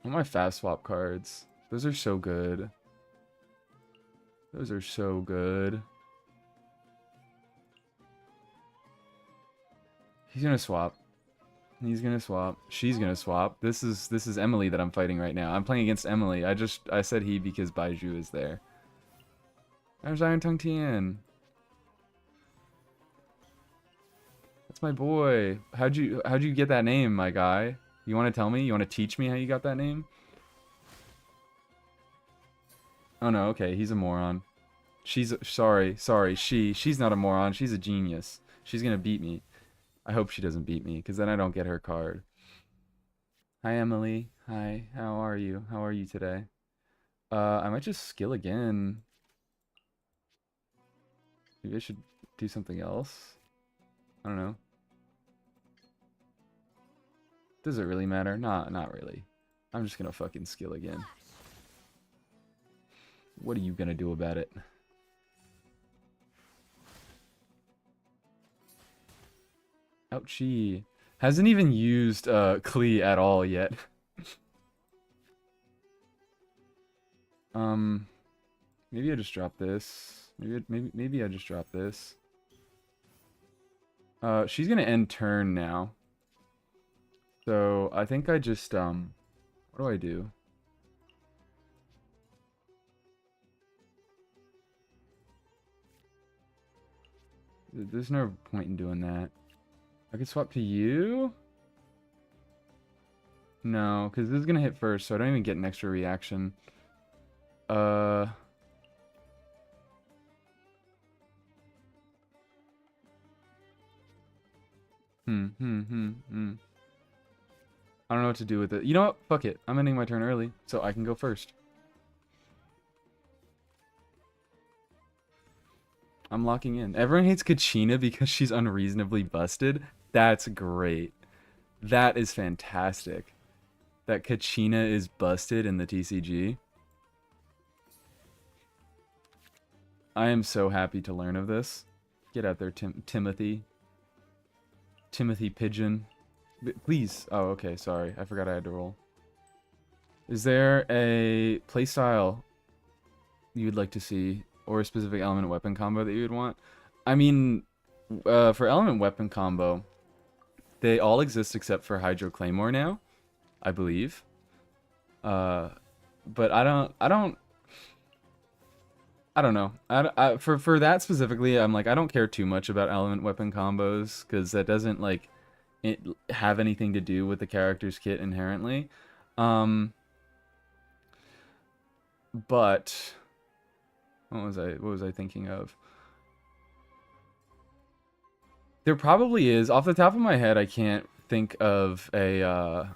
What are my fast swap cards? Those are so good. Those are so good. He's gonna swap. He's gonna swap. She's gonna swap. This is Emily that I'm fighting right now. I'm playing against Emily. I said he because Baiju is there. There's Iron Tongue Tien. That's my boy. How'd you get that name, my guy? You want to tell me? You want to teach me how you got that name? Oh no, okay, he's a moron. She's not a moron. She's a genius. She's gonna beat me. I hope she doesn't beat me, because then I don't get her card. Hi, Emily. Hi, how are you? How are you today? I might just skill again. Maybe I should do something else. I don't know. Does it really matter? Not really. I'm just gonna fucking skill again. What are you gonna do about it? Ouchie. Hasn't even used Klee at all yet. Maybe I just drop this. Maybe I just drop this. She's gonna end turn now. So I think I just what do I do? There's no point in doing that. I could swap to you? No, because this is gonna hit first, so I don't even get an extra reaction. I don't know what to do with it. You know what? Fuck it. I'm ending my turn early, so I can go first. I'm locking in. Everyone hates Kachina because she's unreasonably busted. That's great. That is fantastic. That Kachina is busted in the TCG. I am so happy to learn of this. Get out there, Timothy. Timothy Pigeon. Please. Oh, okay. Sorry. I forgot I had to roll. Is there a playstyle you would like to see, or a specific element weapon combo that you would want? I mean, for element weapon combo, they all exist except for Hydro Claymore now, I believe. But I don't know. For that specifically, I'm like, I don't care too much about element weapon combos because that doesn't like have anything to do with the character's kit inherently. But what was I thinking of? There probably is. Off the top of my head, I can't think of a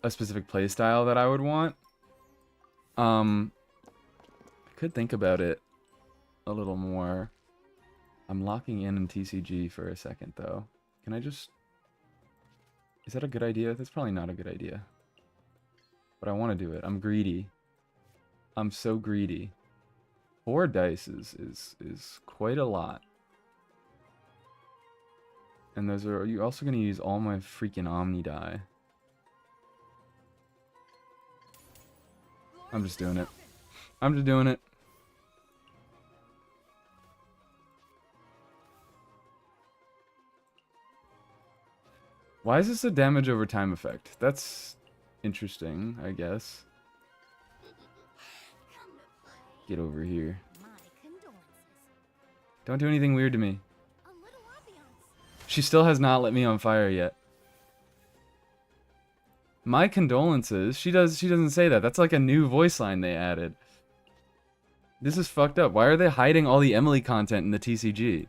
specific playstyle that I would want. I could think about it a little more. I'm locking in TCG for a second, though. Can I just... Is that a good idea? That's probably not a good idea. But I want to do it. I'm greedy. I'm so greedy. 4 dice is quite a lot. And those are... You're also going to use all my freaking Omni die. I'm just doing it. I'm just doing it. Why is this a damage over time effect? That's interesting, I guess. Get over here. My condolences. Don't do anything weird to me. A little ambiance. She still has not lit me on fire yet. My condolences? She doesn't say that. That's like a new voice line they added. This is fucked up. Why are they hiding all the Emily content in the TCG?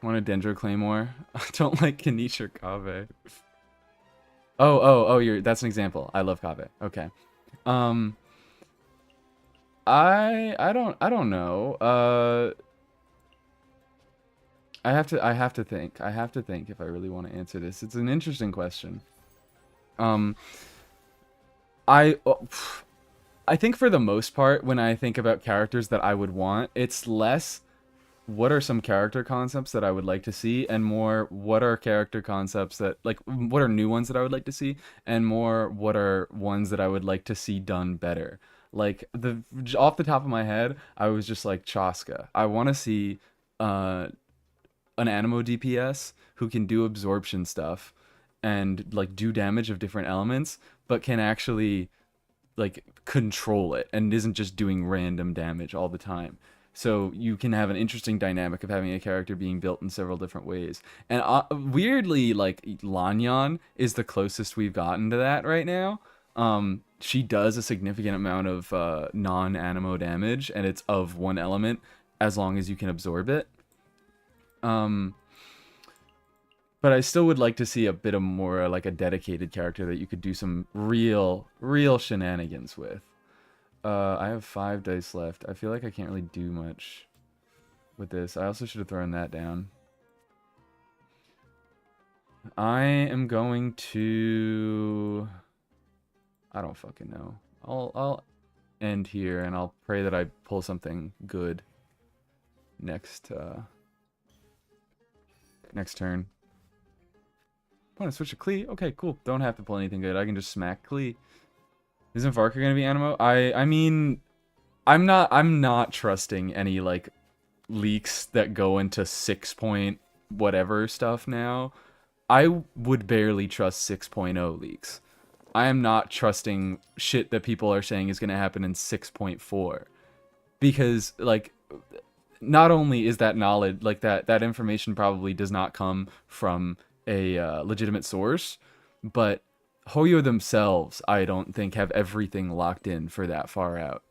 Want a Dendro Claymore? I don't like Kanish or Kave. Oh, that's an example. I love Kave. Okay. I don't know. I have to think. I have to think if I really want to answer this. It's an interesting question. I think for the most part, when I think about characters that I would want, it's less what are some character concepts that I would like to see, and more what are character concepts that, like, what are new ones that I would like to see, and more what are ones that I would like to see done better. Like, off the top of my head, I was just like Chaska. I want to see an Anemo DPS who can do absorption stuff and like do damage of different elements, but can actually like control it and isn't just doing random damage all the time. So you can have an interesting dynamic of having a character being built in several different ways. And weirdly, like, Lanyan is the closest we've gotten to that right now. She does a significant amount of non-animo damage, and it's of one element as long as you can absorb it. But I still would like to see a bit of more like a dedicated character that you could do some real shenanigans with. I have 5 dice left. I feel like I can't really do much with this. I also should have thrown that down. I am going to... I don't fucking know. I'll end here and I'll pray that I pull something good next next turn. Want to switch to Klee? Okay, cool. Don't have to pull anything good. I can just smack Klee. Isn't Varka gonna be Animo? I mean, I'm not trusting any like leaks that go into 6 point whatever stuff now. I would barely trust 6.0 leaks. I am not trusting shit that people are saying is gonna happen in 6.4 because like not only is that knowledge like that information probably does not come from a legitimate source, but Hoyo themselves, I don't think, have everything locked in for that far out.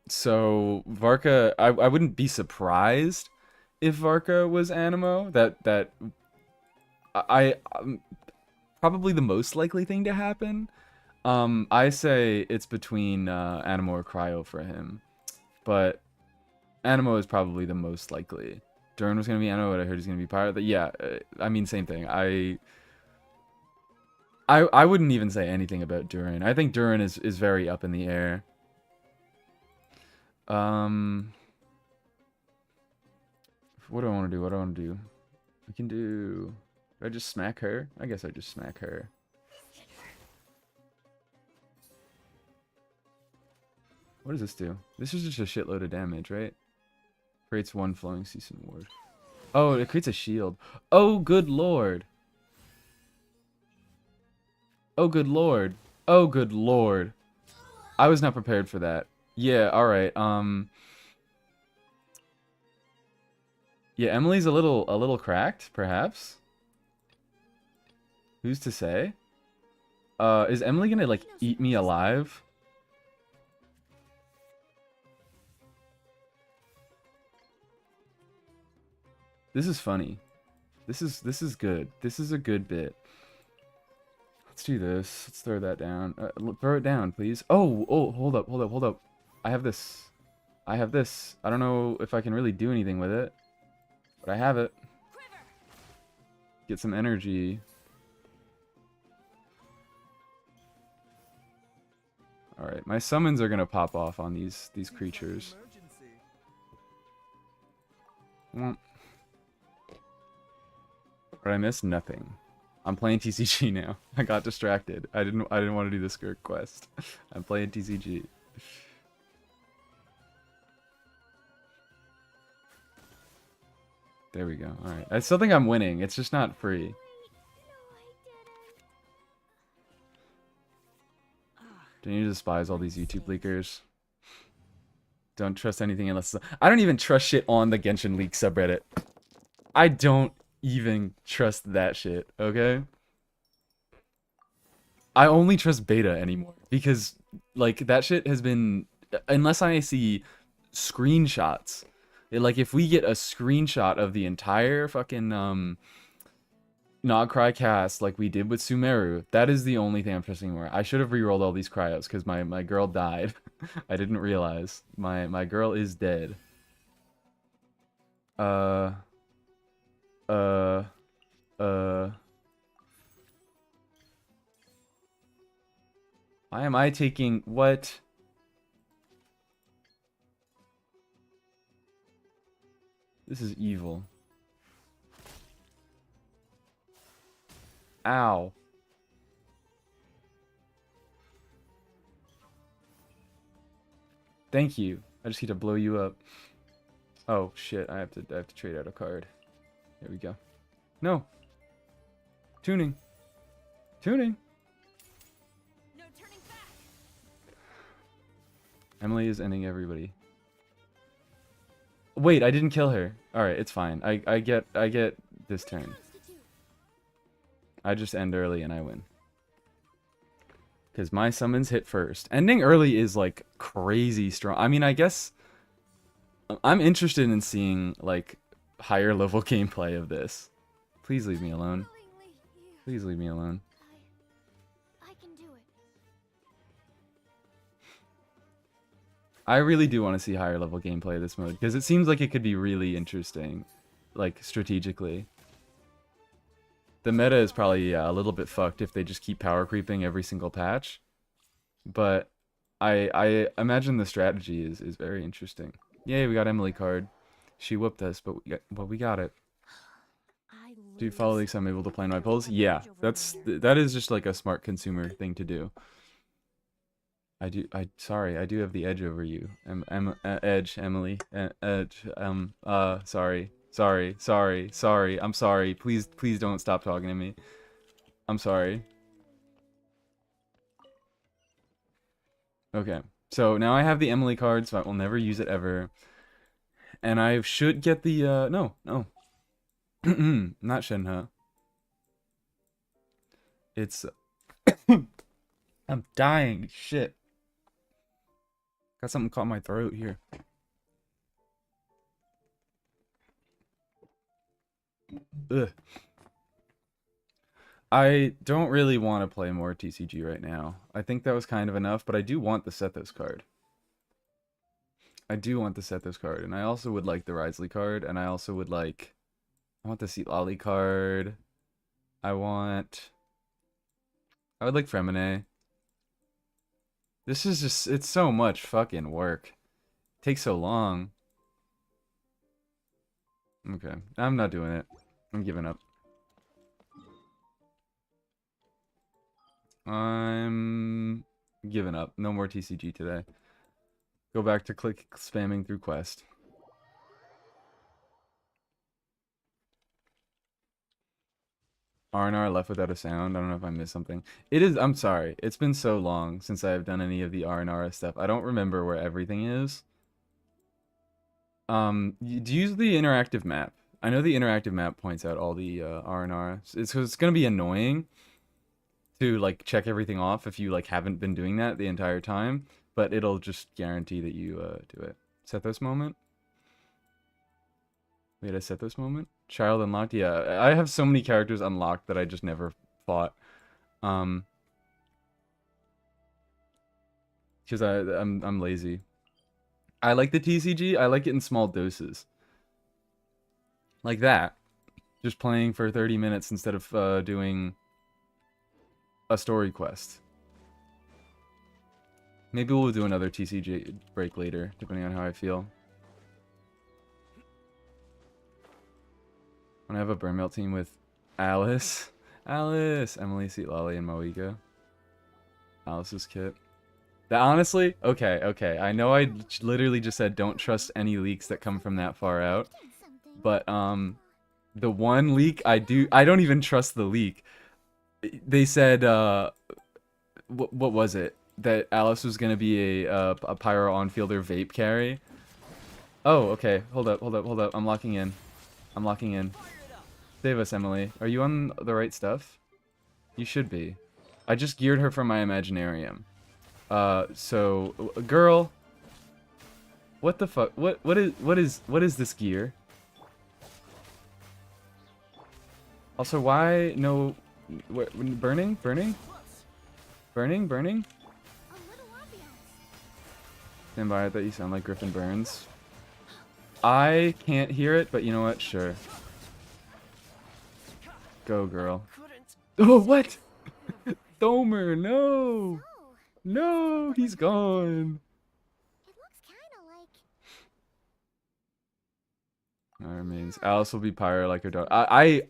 So Varka, I wouldn't be surprised if Varka was Animo. That I probably the most likely thing to happen. I say it's between Animo or Cryo for him, but Animo is probably the most likely. Durin was gonna be Animo, but I heard he's gonna be Pirate. But yeah, I mean same thing. I wouldn't even say anything about Durin. I think Durin is very up in the air. What do I want to do? What do I want to do? I can do... Do I just smack her? I guess I just smack her. What does this do? This is just a shitload of damage, right? Creates 1 flowing season ward. Oh, it creates a shield. Oh, good lord. Oh, good lord. Oh, good lord. I was not prepared for that. Yeah, alright. Yeah, Emily's a little cracked, perhaps. Who's to say? Is Emily gonna, like, eat me alive? This is funny. This is good. This is a good bit. Let's do this. Let's throw that down. Throw it down, please. Oh, hold up. I have this. I don't know if I can really do anything with it, but I have it. Get some energy. All right, my summons are gonna pop off on these creatures. What did I miss? Nothing. I'm playing TCG now. I got distracted. I didn't want to do the Skirk quest. I'm playing TCG. There we go. Alright. I still think I'm winning. It's just not free. Don't you despise all these YouTube leakers? Don't trust anything unless... I don't even trust shit on the Genshin Leak subreddit. I don't even trust that shit, okay? I only trust beta anymore because like that shit has been, unless I see screenshots, like if we get a screenshot of the entire fucking Nogcry cast like we did with Sumeru, that is the only thing I'm trusting anymore. I should have rerolled all these cryos because my girl died. I didn't realize my girl is dead. Why am I taking what? This is evil. Ow. Thank you. I just need to blow you up. Oh shit, I have to trade out a card. There we go. No. Tuning. Tuning. No turning back. Emily is ending everybody. Wait, I didn't kill her. Alright, it's fine. I get this turn. I just end early and I win. Because my summons hit first. Ending early is like crazy strong. I mean, I guess I'm interested in seeing like higher level gameplay of this. Please leave me alone. Willingly, you. Please leave me alone. I can do it. I really do want to see higher level gameplay of this mode because it seems like it could be really interesting, like strategically. The meta is probably a little bit fucked if they just keep power creeping every single patch, but I imagine the strategy is very interesting. Yay, we got Emily card. She whooped us, but we got it. I Do you follow leaks I'm able to plan my polls? Yeah, that is just like a smart consumer thing to do. Sorry, I do have the edge over you. Edge, Emily. Edge, sorry. I'm sorry. Please don't stop talking to me. I'm sorry. Okay, so now I have the Emily card, so I will never use it ever. And I should get the, no. Not Shenhe. It's, I'm dying, shit. Got something caught in my throat here. Ugh. I don't really want to play more TCG right now. I think that was kind of enough, but I do want the Sethos card. I do want the Sethos card, and I also would like the Risley card, and I also would like... I want the Seat Lolly card. I would like Fremine. This is just... It's so much fucking work. It takes so long. Okay, I'm not doing it. I'm giving up. I'm giving up. No more TCG today. Go back to click spamming through quest. R&R left without a sound. I don't know if I missed something. It is... I'm sorry. It's been so long since I've done any of the R&R stuff. I don't remember where everything is. Do you use the interactive map? I know the interactive map points out all the R&R. It's gonna be annoying to like check everything off if you like haven't been doing that the entire time, but it'll just guarantee that you do it. Sethos moment. We had a Sethos moment. Child unlocked. Yeah, I have so many characters unlocked that I just never fought. Because I'm lazy. I like the TCG. I like it in small doses. Like that. Just playing for 30 minutes instead of doing a story quest. Maybe we'll do another TCG break later, depending on how I feel. When I have a burn melt team with Alice, Emily, Seat Lolly, and Moika. Alice's kit. That honestly, okay. I know I literally just said don't trust any leaks that come from that far out, but the one leak I don't even trust the leak. They said what was it? That Alice was gonna be a pyro on fielder vape carry. Oh, okay. Hold up. I'm locking in. Save us, Emily. Are you on the right stuff? You should be. I just geared her from my Imaginarium. So girl, what the fuck? What is this gear? Also, why no burning? Stand by, I thought you sound like Griffin Burns. I can't hear it, but you know what? Sure. Go, girl. Oh, what? Thomer, no! No, he's gone. It looks kind of like... That remains. Alice will be pyro like her dog. I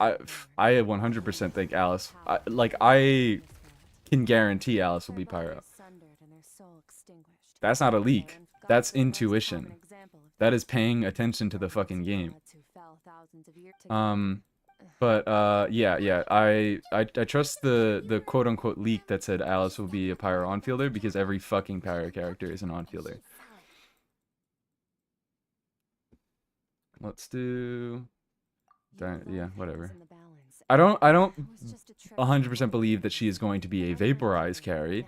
100% think Alice. I can guarantee Alice will be pyro. That's not a leak. That's intuition. That is paying attention to the fucking game. But yeah. I trust the quote unquote leak that said Alice will be a pyro on-fielder because every fucking pyro character is an on-fielder. Let's do... Yeah, whatever. I don't 100% believe that she is going to be a vaporize carry,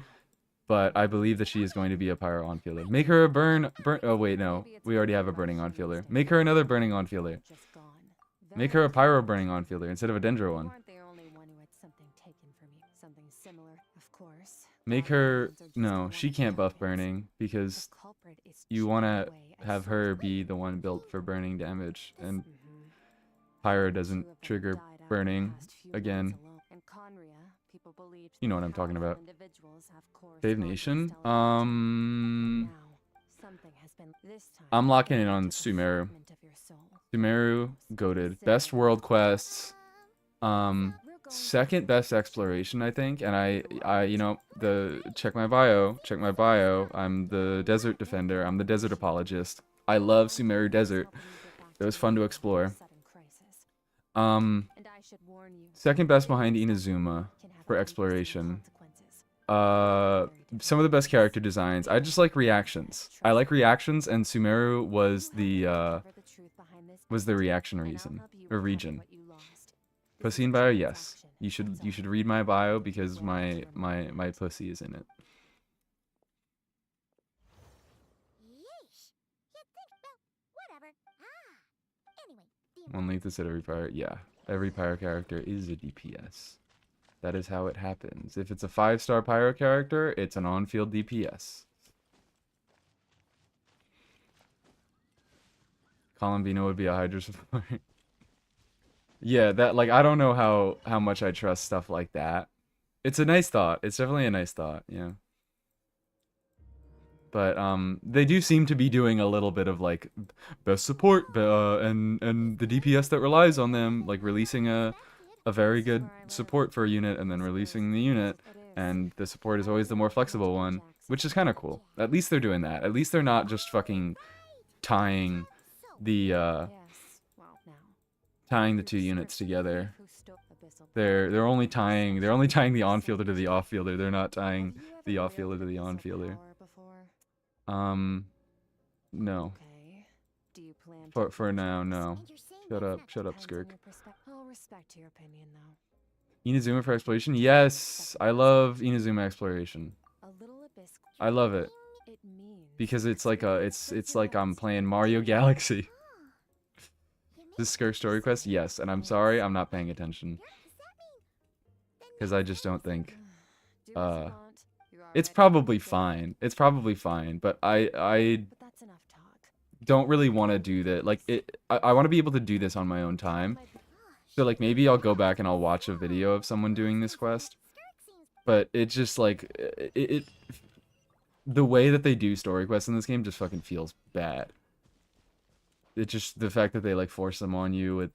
but I believe that she is going to be a pyro on fielder. Make her a burn. Oh wait, no, we already have a burning on fielder. Make her another burning on fielder. Just gone. Make her a pyro burning on fielder instead of a dendro You one. aren't the only one who had something taken from you. Something similar, of course. Make her no, she can't buff burning because you want to have her be the one built for burning damage, and pyro doesn't trigger burning again. You know what I'm talking about. Save Nation. I'm locking in on Sumeru. Sumeru, goated. Best world quests. Second best exploration, I think. And I, you know, check my bio. Check my bio. I'm the desert defender. I'm the desert apologist. I love Sumeru Desert. It was fun to explore. Second best behind Inazuma for exploration. Some of the best character designs. I just like reactions. I like reactions, and Sumeru was the reaction region. Pussy in bio, yes. You should read my bio because my pussy is in it. Yeesh. You'd think, well, whatever. Anyway, One length is at every pyro. Yeah, every pyro character is a DPS. That is how it happens. If it's a 5-star pyro character, it's an on-field DPS. Columbino would be a Hydra support. Yeah, that, like, I don't know how much I trust stuff like that. It's a nice thought. It's definitely a nice thought, yeah. But they do seem to be doing a little bit of like best support and the DPS that relies on them, like releasing a very good support for a unit and then releasing the unit, and the support is always the more flexible one, which is kind of cool. At least they're doing that. At least they're not just fucking tying the two units together. They're only tying the on-fielder to the off-fielder. They're not tying the off-fielder to the on-fielder. No. For now, no. Shut up, Skirk. I'll respect your opinion, though. Inazuma for exploration? Yes! I love Inazuma exploration. I love it. Because it's like I'm playing Mario Galaxy. This Skirk story quest? Yes, and I'm sorry, I'm not paying attention. Because I just don't think... It's probably fine. It's probably fine, but I don't really want to do that. Like, I want to be able to do this on my own time. So, like, maybe I'll go back and I'll watch a video of someone doing this quest. But it just, like, the way that they do story quests in this game just fucking feels bad. It's just the fact that they, like, force them on you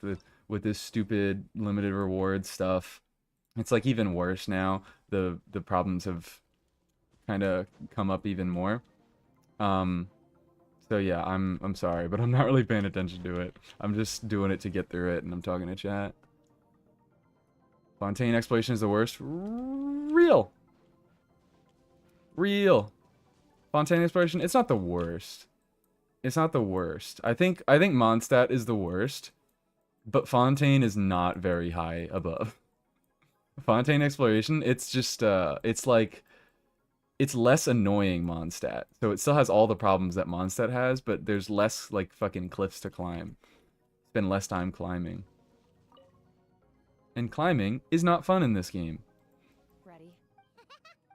with this stupid limited reward stuff. It's, like, even worse now. The problems have kind of come up even more. So yeah, I'm sorry, but I'm not really paying attention to it. I'm just doing it to get through it, and I'm talking to chat. Fontaine exploration is the worst. Real. Fontaine exploration, it's not the worst. It's not the worst. I think Mondstadt is the worst, but Fontaine is not very high above. Fontaine exploration, it's just it's like, it's less annoying Mondstadt. So it still has all the problems that Mondstadt has, but there's less, like, fucking cliffs to climb. Spend less time climbing. And climbing is not fun in this game. Ready?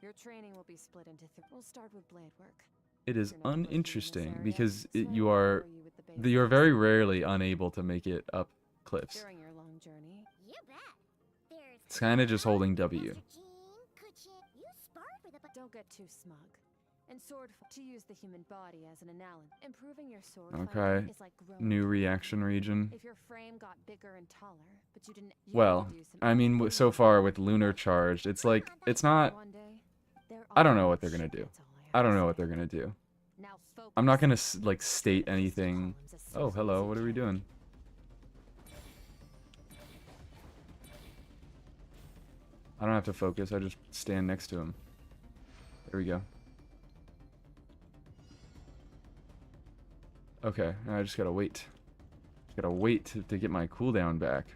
Your training will be split into we'll start with blade work. It is uninteresting because you are very rarely unable to make it up cliffs. During your long journey. You bet. It's kind of just holding W. Don't get too smug. And sword to use the human body as an analogy. Improving your sword Okay. is like growing New reaction region. If your frame got bigger and taller, but you didn't Well, I mean, so far with Lunar Charged, it's like, it's not... I don't know what they're gonna do. I don't know what they're gonna do. I'm not gonna, like, state anything. Oh, hello, what are we doing? I don't have to focus, I just stand next to him. There we go. Okay, I just gotta wait. Just gotta wait to get my cooldown back.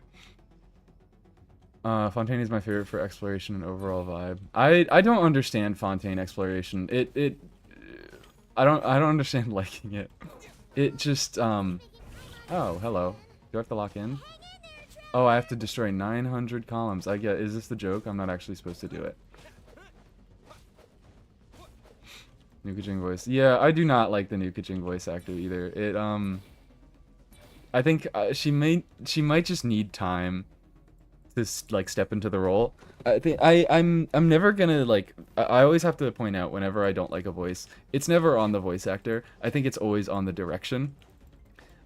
Fontaine is my favorite for exploration and overall vibe. I don't understand Fontaine exploration. I don't understand liking it. It just oh, hello. Do I have to lock in? Oh, I have to destroy 900 columns. I get, is this the joke? I'm not actually supposed to do it. New Kajing voice. Yeah, I do not like the New Kajing voice actor either. It I think she might just need time to like step into the role. I think I'm never gonna like I always have to point out whenever I don't like a voice, it's never on the voice actor. I think it's always on the direction.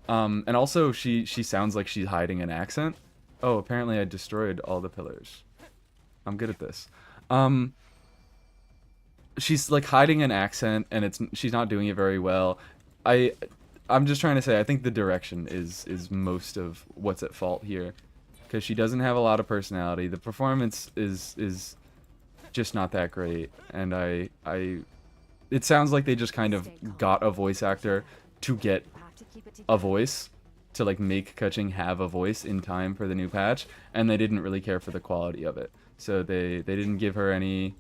And also she sounds like she's hiding an accent. Oh, apparently I destroyed all the pillars. I'm good at this. She's like hiding an accent and she's not doing it very well. I'm just trying to say I think the direction is most of what's at fault here, because she doesn't have a lot of personality. The performance is just not that great, and it sounds like they just kind of got a voice actor to get a voice, to like make Kaching have a voice in time for the new patch, and they didn't really care for the quality of it. So they didn't give her any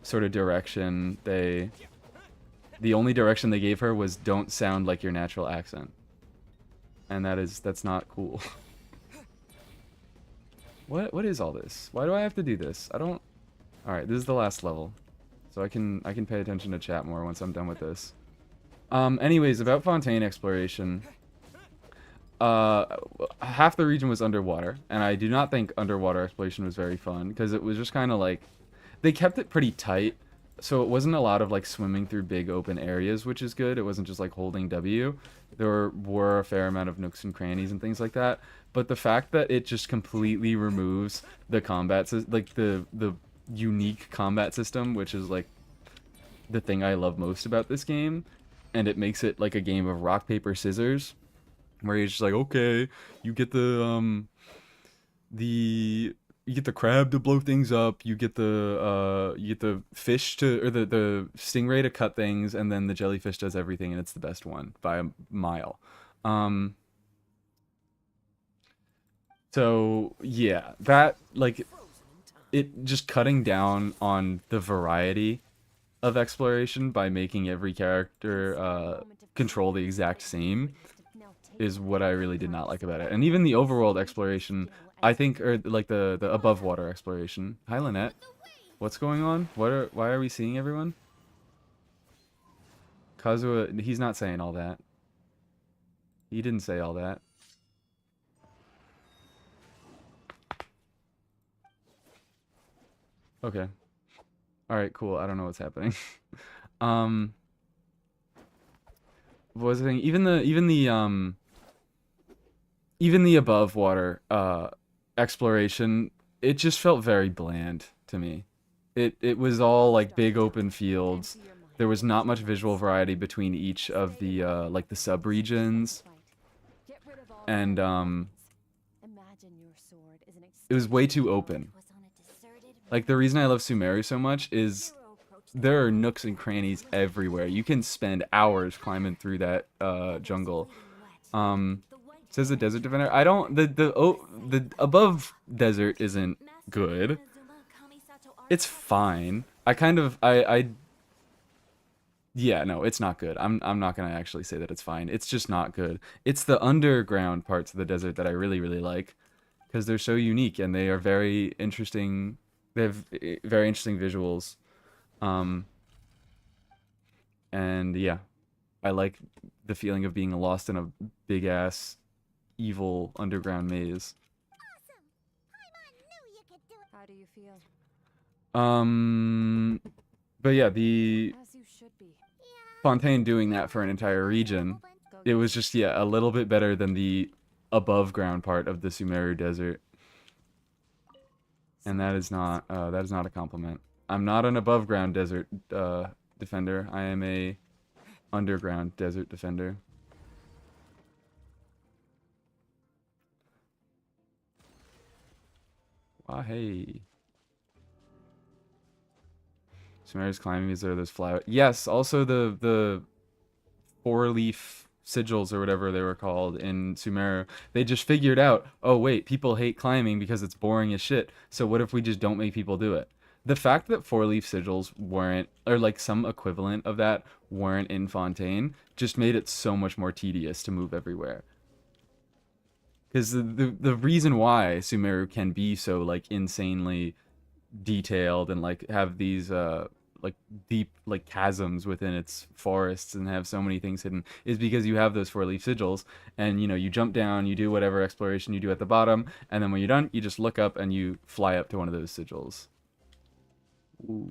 sort of direction. The only direction they gave her was don't sound like your natural accent. And that's not cool. What is all this? Why do I have to do this? I don't. All right, this is the last level. So I can pay attention to chat more once I'm done with this. Anyways, about Fontaine exploration. Half the region was underwater, and I do not think underwater exploration was very fun, because it was just kind of like they kept it pretty tight, so it wasn't a lot of like swimming through big open areas, which is good. It wasn't just like holding W. There were a fair amount of nooks and crannies and things like that, but the fact that it just completely removes the combat like the unique combat system, which is like the thing I love most about this game, and it makes it like a game of rock paper scissors, where you're just like, okay, you get you get the crab to blow things up, you get the fish to, or the stingray to cut things, and then the jellyfish does everything, and it's the best one by a mile. So yeah, that like it just cutting down on the variety of exploration by making every character control the exact same is what I really did not like about it. And even the overworld exploration, I think, or like the above water exploration. Hi, Lynette. What's going on? Why are we seeing everyone? Kazuha, he's not saying all that. He didn't say all that. Okay. All right, cool. I don't know what's happening. What was I saying? Even the above water exploration, it just felt very bland to me. It was all like big open fields. There was not much visual variety between each of the like the sub-regions. And it was way too open. Like the reason I love Sumeru so much is there are nooks and crannies everywhere. You can spend hours climbing through that jungle. Says the desert defender. I don't the above desert isn't good. It's fine. Yeah, no, it's not good. I'm not gonna actually say that it's fine. It's just not good. It's the underground parts of the desert that I really, really like, because they're so unique and they are very interesting. They have very interesting visuals. And yeah, I like the feeling of being lost in a big ass evil underground maze. How do you feel? But yeah, the As you should be. Fontaine doing that for an entire region, it was just, yeah, a little bit better than the above ground part of the Sumeru desert. And that is not a compliment. I'm not an above ground desert defender. I am a underground desert defender. Wow, hey. Sumeru's climbing, is there those flowers? Yes, also the four-leaf sigils or whatever they were called in Sumeru, they just figured out, oh wait, people hate climbing because it's boring as shit. So what if we just don't make people do it? The fact that four-leaf sigils weren't, or like some equivalent of that, weren't in Fontaine just made it so much more tedious to move everywhere. Because the reason why Sumeru can be so like insanely detailed and like have these like deep like chasms within its forests and have so many things hidden is because you have those four-leaf sigils, and you know, you jump down, you do whatever exploration you do at the bottom, and then when you're done, you just look up and you fly up to one of those sigils. Ooh.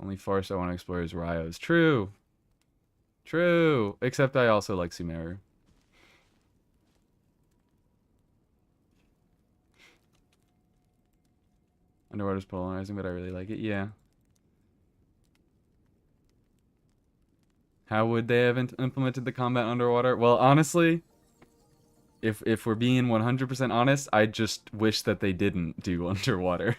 Only forest I want to explore is Ryo's. True. True. Except I also like Sumeru. Underwater's polarizing, but I really like it. Yeah. How would they have implemented the combat underwater? Well, honestly, if we're being 100% honest, I just wish that they didn't do underwater.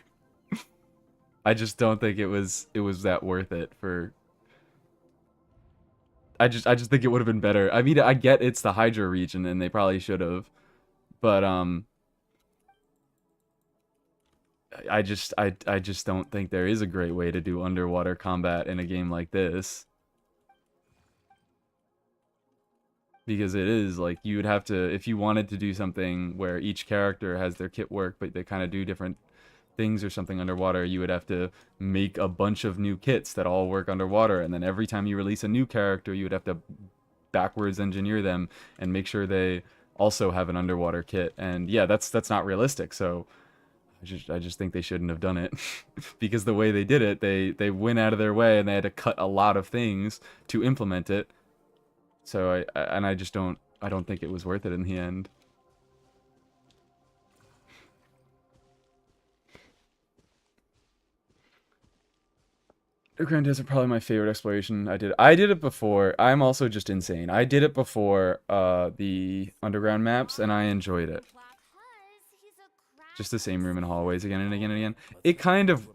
I just don't think it was that worth it for. I just think it would have been better. I mean, I get it's the Hydra region and they probably should have, but I just don't think there is a great way to do underwater combat in a game like this. Because it is like you would have to, if you wanted to do something where each character has their kit work but they kind of do different things or something underwater, you would have to make a bunch of new kits that all work underwater, and then every time you release a new character you would have to backwards engineer them and make sure they also have an underwater kit. And yeah, that's not realistic. So I just think they shouldn't have done it. Because the way they did it, they went out of their way and they had to cut a lot of things to implement it. So I just don't think it was worth it in the end. Grand Desert probably my favorite exploration. I did it before. I'm also just insane. I did it before the underground maps and I enjoyed it. Just the same room and hallways again and again and again. It kind of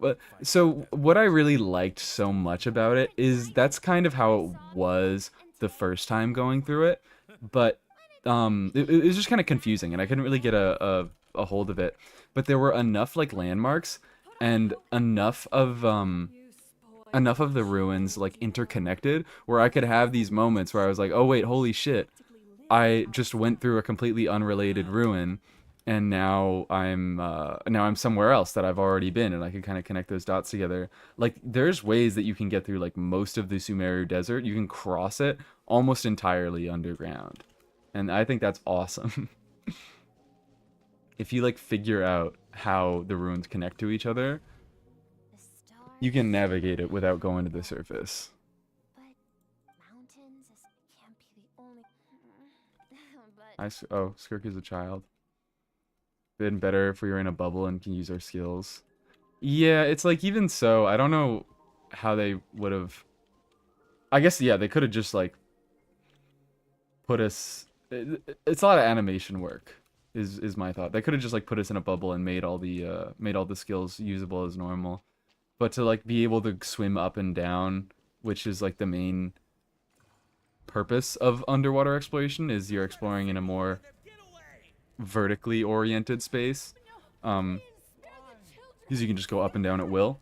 so what I really liked so much about it is that's kind of how it was the first time going through it, but it was just kind of confusing and I couldn't really get a hold of it. But there were enough like landmarks and enough of the ruins like interconnected where I could have these moments where I was like, oh wait, holy shit, I just went through a completely unrelated ruin and now I'm somewhere else that I've already been, and I can kind of connect those dots together. Like there's ways that you can get through like most of the Sumeru Desert. You can cross it almost entirely underground, and I think that's awesome. If you like figure out how the ruins connect to each other, you can navigate it without going to the surface. Oh, Skirk is a child. Been better if we were in a bubble and can use our skills. Yeah, it's like even so, I don't know how they would have. I guess yeah, they could have just like put us. It's a lot of animation work. Is my thought. They could have just like put us in a bubble and made all the skills usable as normal. But to like be able to swim up and down, which is like the main purpose of underwater exploration, is you're exploring in a more vertically oriented space, because you can just go up and down at will.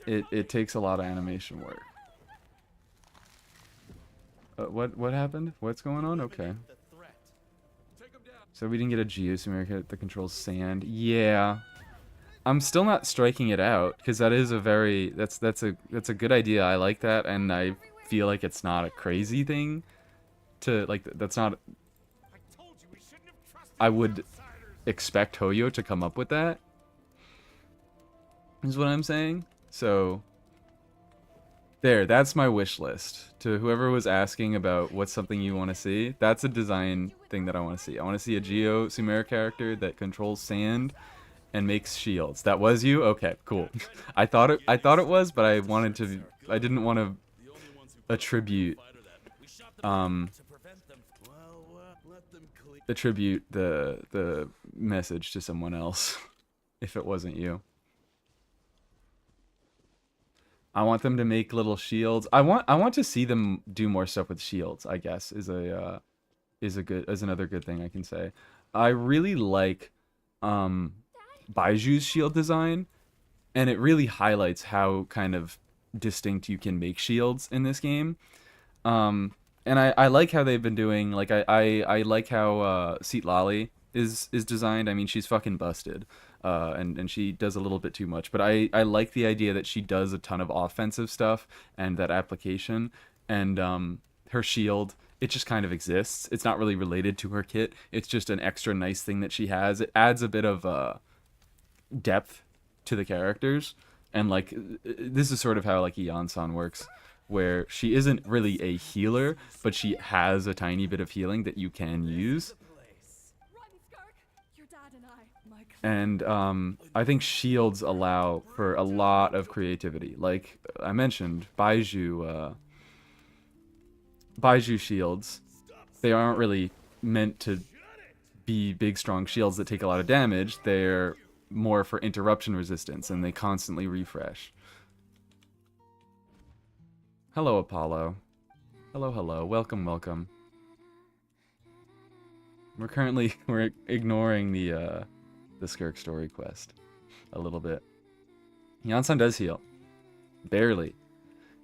It takes a lot of animation work. What happened? What's going on? Okay. So we didn't get a geosumeric that controls sand. Yeah. I'm still not striking it out because that is that's a good idea. I like that, and I feel like it's not a crazy thing to like. That's not. I would expect Hoyo to come up with that. Is what I'm saying. So there, that's my wish list. To whoever was asking about what's something you want to see, that's a design thing that I want to see. I want to see a Geo Sumeru character that controls sand and makes shields. That was you? Okay, cool. I thought it was, but I didn't want to attribute the message to someone else if it wasn't you. I want them to make little shields. I want to see them do more stuff with shields, I guess, is another good thing I can say. I really like um Baiju's shield design, and it really highlights how kind of distinct you can make shields in this game. And I like how they've been doing, like I like how Seat Lolly is designed. I mean, she's fucking busted. And she does a little bit too much, but I like the idea that she does a ton of offensive stuff and that application, and her shield, it just kind of exists. It's not really related to her kit. It's just an extra nice thing that she has. It adds a bit of depth to the characters, and like this is sort of how like Iansan works, where she isn't really a healer, but she has a tiny bit of healing that you can use. Run, Skark! Your dad and I, my And I think shields allow for a lot of creativity. Like I mentioned, Baiju shields, they aren't really meant to be big, strong shields that take a lot of damage. They're more for interruption resistance, and they constantly refresh. Hello, Apollo. Hello, hello. Welcome, welcome. We're ignoring the Skirk story quest a little bit. Yansan does heal. Barely.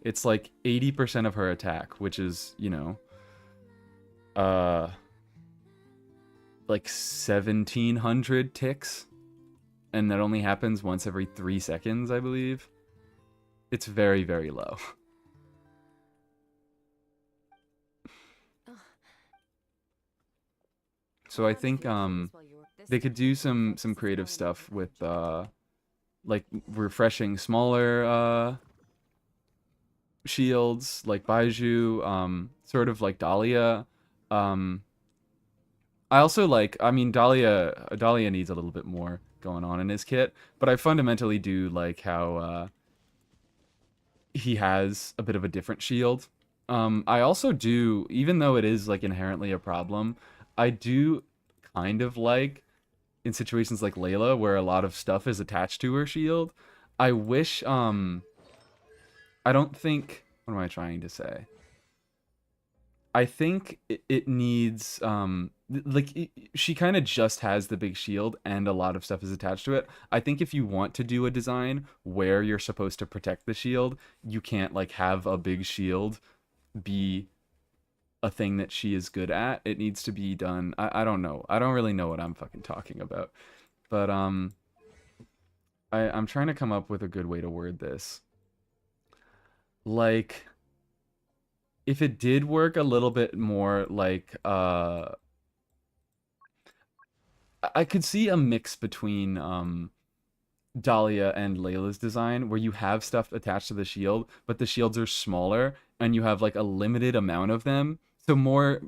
It's like 80% of her attack, which is, you know, like 1,700 ticks. And that only happens once every 3 seconds, I believe. It's very, very low. So I think they could do some creative stuff with like refreshing smaller shields like Baiju, sort of like Dahlia. I also like, I mean, Dahlia needs a little bit more going on in his kit, but I fundamentally do like how he has a bit of a different shield. I also do, even though it is like inherently a problem, I do kind of like in situations like Layla where a lot of stuff is attached to her shield. I wish I don't think, what am I trying to say? I think it needs she kind of just has the big shield and a lot of stuff is attached to it. I think if you want to do a design where you're supposed to protect the shield, you can't like have a big shield be a thing that she is good at. It needs to be done. I don't know. I don't really know what I'm fucking talking about. But I'm trying to come up with a good way to word this. Like if it did work a little bit more like I could see a mix between Dahlia and Layla's design where you have stuff attached to the shield, but the shields are smaller and you have like a limited amount of them. So more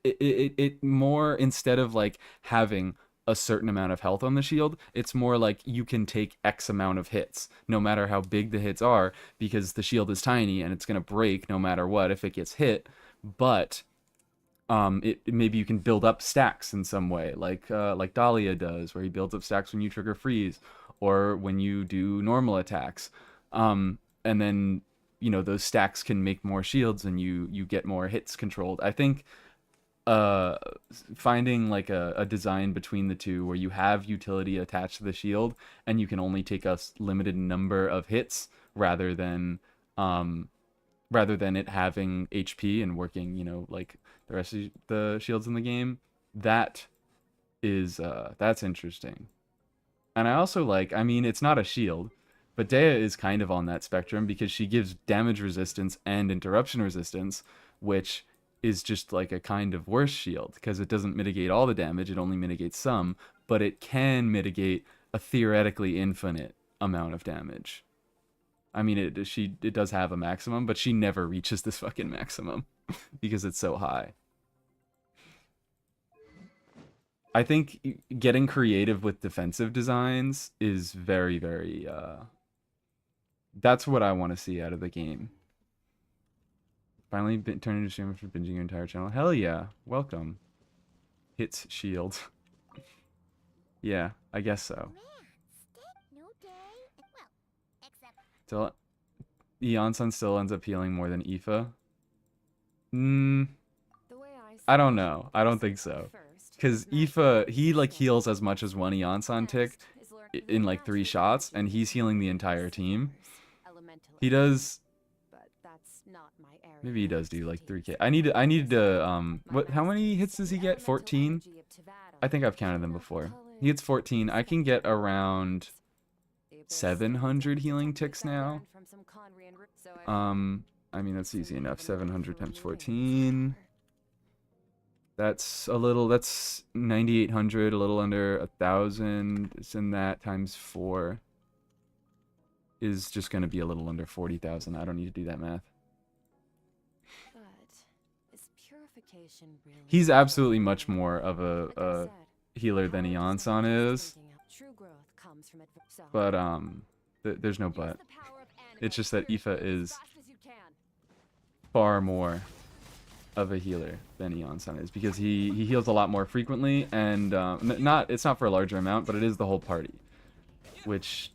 it more, instead of like having a certain amount of health on the shield, it's more like you can take X amount of hits, no matter how big the hits are, because the shield is tiny and it's gonna break no matter what if it gets hit. But maybe you can build up stacks in some way, like Dahlia does, where he builds up stacks when you trigger freeze or when you do normal attacks. And then you know those stacks can make more shields and you get more hits controlled. I think finding like a design between the two where you have utility attached to the shield and you can only take a limited number of hits rather than it having HP and working, you know, like the rest of the shields in the game. That is that's interesting. And I also like, I mean, it's not a shield, but Dea is kind of on that spectrum because she gives damage resistance and interruption resistance, which is just like a kind of worse shield because it doesn't mitigate all the damage, it only mitigates some, but it can mitigate a theoretically infinite amount of damage. I mean, it does have a maximum, but she never reaches this fucking maximum because it's so high. I think getting creative with defensive designs is very, very, that's what I want to see out of the game. Finally turn into streamer for binging your entire channel. Hell yeah. Welcome. Hits shield. Yeah, I guess so. Man, stick, no day. Well, except So Eonsun still ends up healing more than Aoife. The way I I see don't it, know. I don't so think so. first, Because match Aoife, the he like system. heals as much as one Eonsun tick Next is learn in the like 3 natural shots, and energy he's healing the of entire team. flowers, elemental He energy. does. But that's not my area Maybe he of does do like expertise. 3K. I needed to My what? How many masters, hits does he the get? elemental 14. energy of Tivado, I think I've counted shown them up before. colored He gets 14. I can get around the abyss 700 stands out. healing Techniques ticks I now. learned from some Conrian so I I mean that's easy soon enough. have a motive 700 for times remaining in this 14. tower. That's a little. That's 9,800. A little under 1,000. It's in that times 4 is just going to be a little under 40,000. I don't need to do that math. But is purification really He's worth absolutely the much wait? more of Like I a said, healer than power does not Eonsun exist is, thinking out. True growth comes from so but there's no use but. the power of It's Anecdotes. just that Aoife Purify as is fast as you can. far more of a healer than Eonsun is because he heals a lot more frequently, and it's not for a larger amount, but it is the whole party, which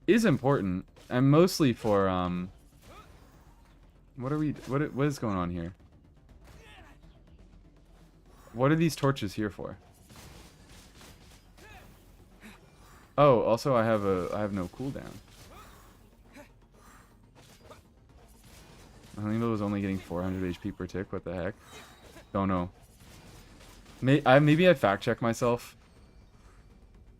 is important, and mostly for what is going on here? What are these torches here for? Oh, also I have no cooldown. Helena was only getting 400 HP per tick. What the heck? Don't know. Maybe I fact check myself.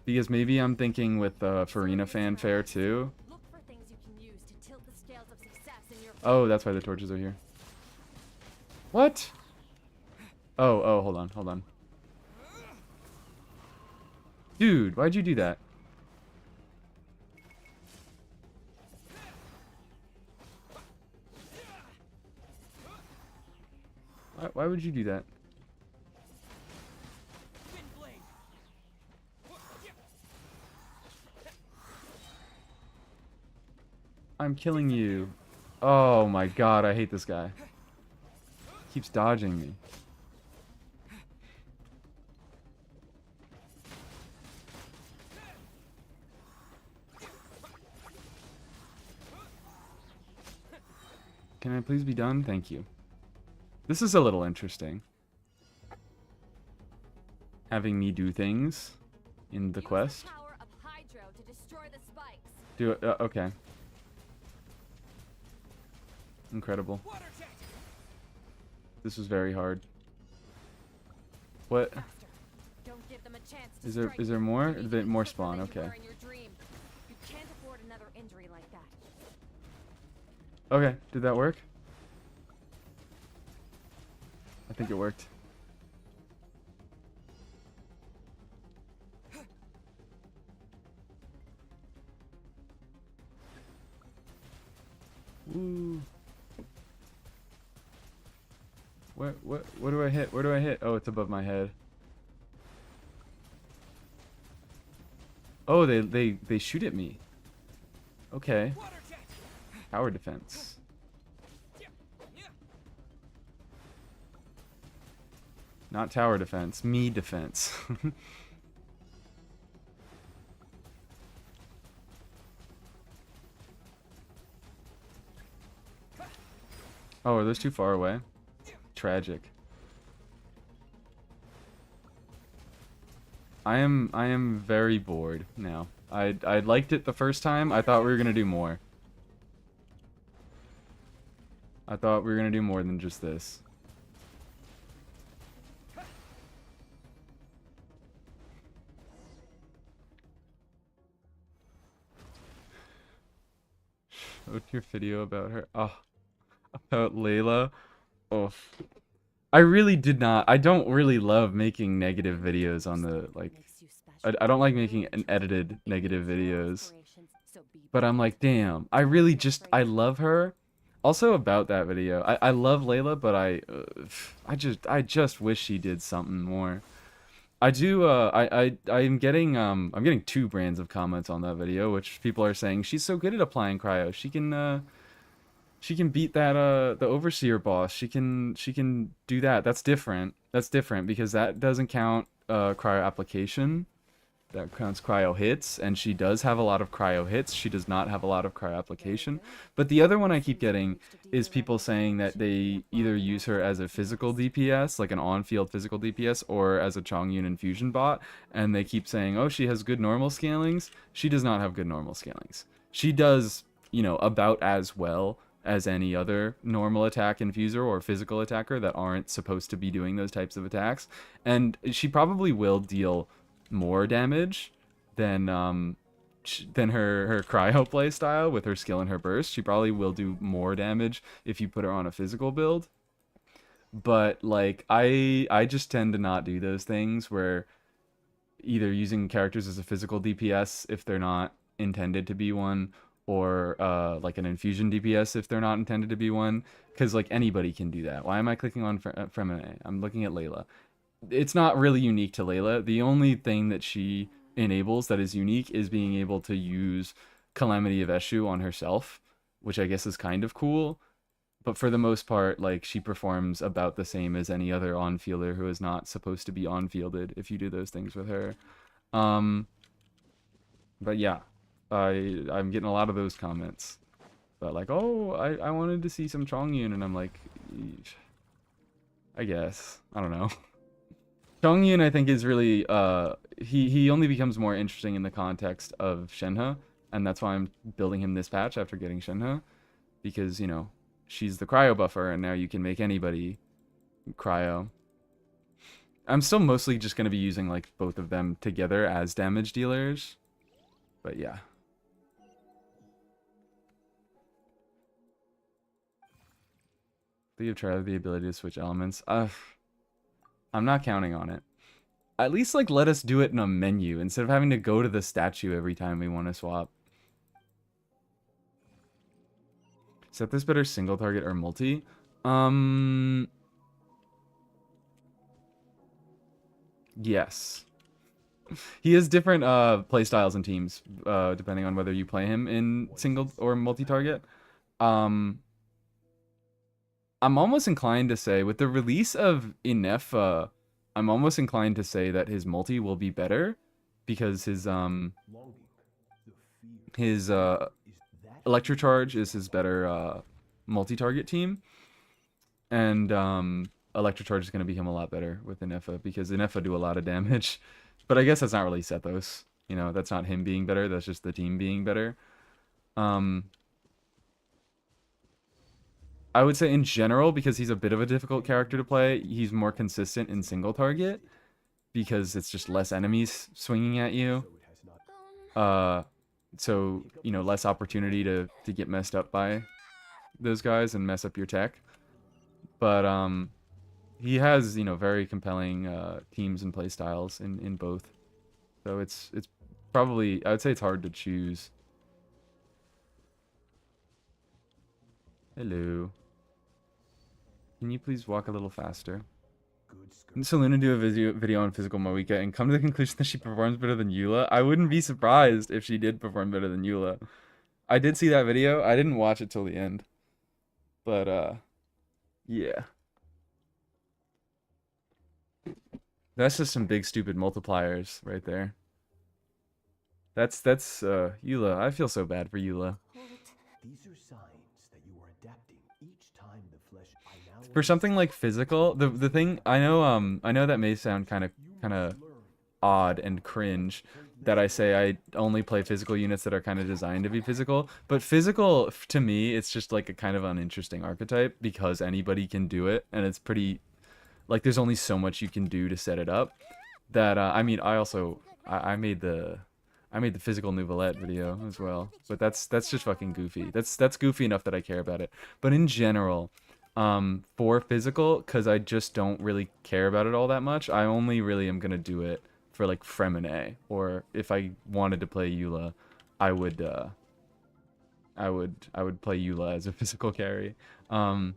Because maybe I'm thinking with Farina fanfare too. Look for things you can use to tilt the scales of success in your Oh, that's why the torches are here. What? Oh, hold on. Dude, why'd you do that? Why would you do that? I'm killing you. Oh my god, I hate this guy. Keeps dodging me. Can I please be done? Thank you. This is a little interesting. Having me do things in the quest. Use the power of Hydro to destroy the spikes. Do it. Okay. Incredible. This was very hard. What? Faster. Don't give them a chance to Is strike. there more? You need to There be more quicker spawn. than you Okay. were in your dream. You can't afford another injury like that. Okay. Did that work? I think it worked. Woo. What do I hit? Where do I hit? Oh, it's above my head. Oh, they shoot at me. Okay. Tower defense. Not tower defense, me defense. Oh, are those too far away? Tragic. I am very bored now. I liked it the first time. I thought we were gonna do more. I thought we were gonna do more than just this. Showed your video about her. Oh, about Layla. Oh, I really did not. I don't really love making negative videos on the like. I don't like making an edited negative videos. But I'm like, damn. I really just I love her. Also about that video, I love Layla, but I just wish she did something more. I do. I'm getting 2 brands of comments on that video, which people are saying she's so good at applying cryo. She can beat that the overseer boss. She can do that. That's different. That's different because that doesn't count cryo application. counts cryo hits, and she does have a lot of cryo hits. She does not have a lot of cryo application. But the other one I keep getting is people saying that they either use her as a physical DPS, like an on-field physical DPS, or as a Chongyun infusion bot, and they keep saying, oh, she has good normal scalings. She does not have good normal scalings. She does, you know, about as well as any other normal attack infuser or physical attacker that aren't supposed to be doing those types of attacks. And she probably will deal more damage than her cryo play style with her skill and her burst. She probably will do more damage if you put her on a physical build. But like I just tend to not do those things where either using characters as a physical DPS if they're not intended to be one, or like an infusion DPS if they're not intended to be one, because like anybody can do that. Why am I clicking on Femine? I'm looking at Layla. It's not really unique to Layla. The only thing that she enables that is unique is being able to use Calamity of Eshu on herself, which I guess is kind of cool. But for the most part, like, she performs about the same as any other on-fielder who is not supposed to be on-fielded if you do those things with her. But yeah, I'm getting a lot of those comments. But like, oh, I wanted to see some Chongyun, and I'm like, I guess. I don't know. Chongyun, I think, is really, he only becomes more interesting in the context of Shenhe, and that's why I'm building him this patch after getting Shenhe, because, you know, she's the cryo buffer, and now you can make anybody cryo. I'm still mostly just going to be using, like, both of them together as damage dealers, but yeah. Do you try the ability to switch elements? I'm not counting on it. At least, like, let us do it in a menu instead of having to go to the statue every time we want to swap. Is that this better single target or multi? Yes. He has different playstyles and teams, depending on whether you play him in single or multi-target. I'm almost inclined to say, with the release of Inefa, I'm almost inclined to say that his multi will be better, because his Electrocharge is his better multi-target team, and Electrocharge is going to become a lot better with Inefa, because Inefa do a lot of damage. But I guess that's not really Sethos. You know, that's not him being better, that's just the team being better. I would say in general, because he's a bit of a difficult character to play, he's more consistent in single target, because it's just less enemies swinging at you. So, you know, less opportunity to get messed up by those guys and mess up your tech. But he has, you know, very compelling teams and playstyles in both. So it's probably, I would say it's hard to choose. Hello. Can you please walk a little faster? So Luna do a video on physical Moika and come to the conclusion that she performs better than Eula. I wouldn't be surprised if she did perform better than Eula. I did see that video. I didn't watch it till the end. But, yeah. That's just some big stupid multipliers right there. That's Eula. I feel so bad for Eula. These are signs that you are adapting each time the flesh. For something like physical, the thing I know that may sound kind of odd and cringe that I say I only play physical units that are kind of designed to be physical, but physical to me it's just like a kind of uninteresting archetype because anybody can do it, and it's pretty like there's only so much you can do to set it up. That I mean, I made the physical Nouvelette video as well, but that's just fucking goofy. That's goofy enough that I care about it. But in general, for physical, because I just don't really care about it all that much, I only really am gonna do it for like Fremine, or if I wanted to play Eula, I would play Eula as a physical carry, because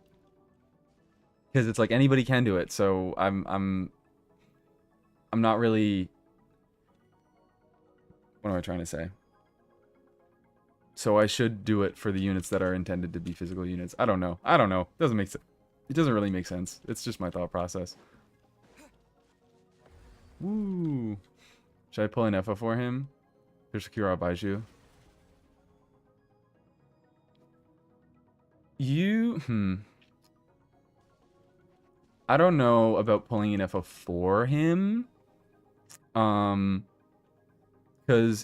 it's like anybody can do it. So I'm not really. What am I trying to say? So I should do it for the units that are intended to be physical units. I don't know. Doesn't make sense. It doesn't really make sense. It's just my thought process. Woo. Should I pull an Effa for him? There's a Kira Baiju. I don't know about pulling an Effa for him. Because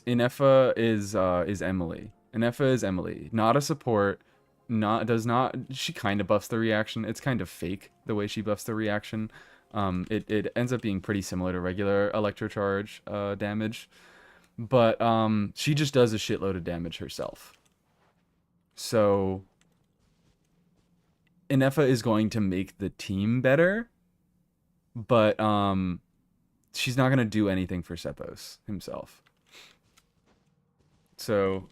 Inefa is Emily. Inefa is Emily, not a support. She kind of buffs the reaction. It's kind of fake the way she buffs the reaction. It ends up being pretty similar to regular electrocharge damage, but she just does a shitload of damage herself. So Inefa is going to make the team better, but she's not gonna do anything for Sepos himself. So,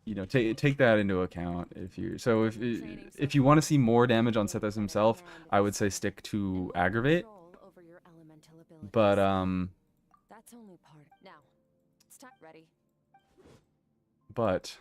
you know, take that into account if you want to see more damage on Sethos himself, I would say stick to aggravate. But that's only part. Now, start ready. But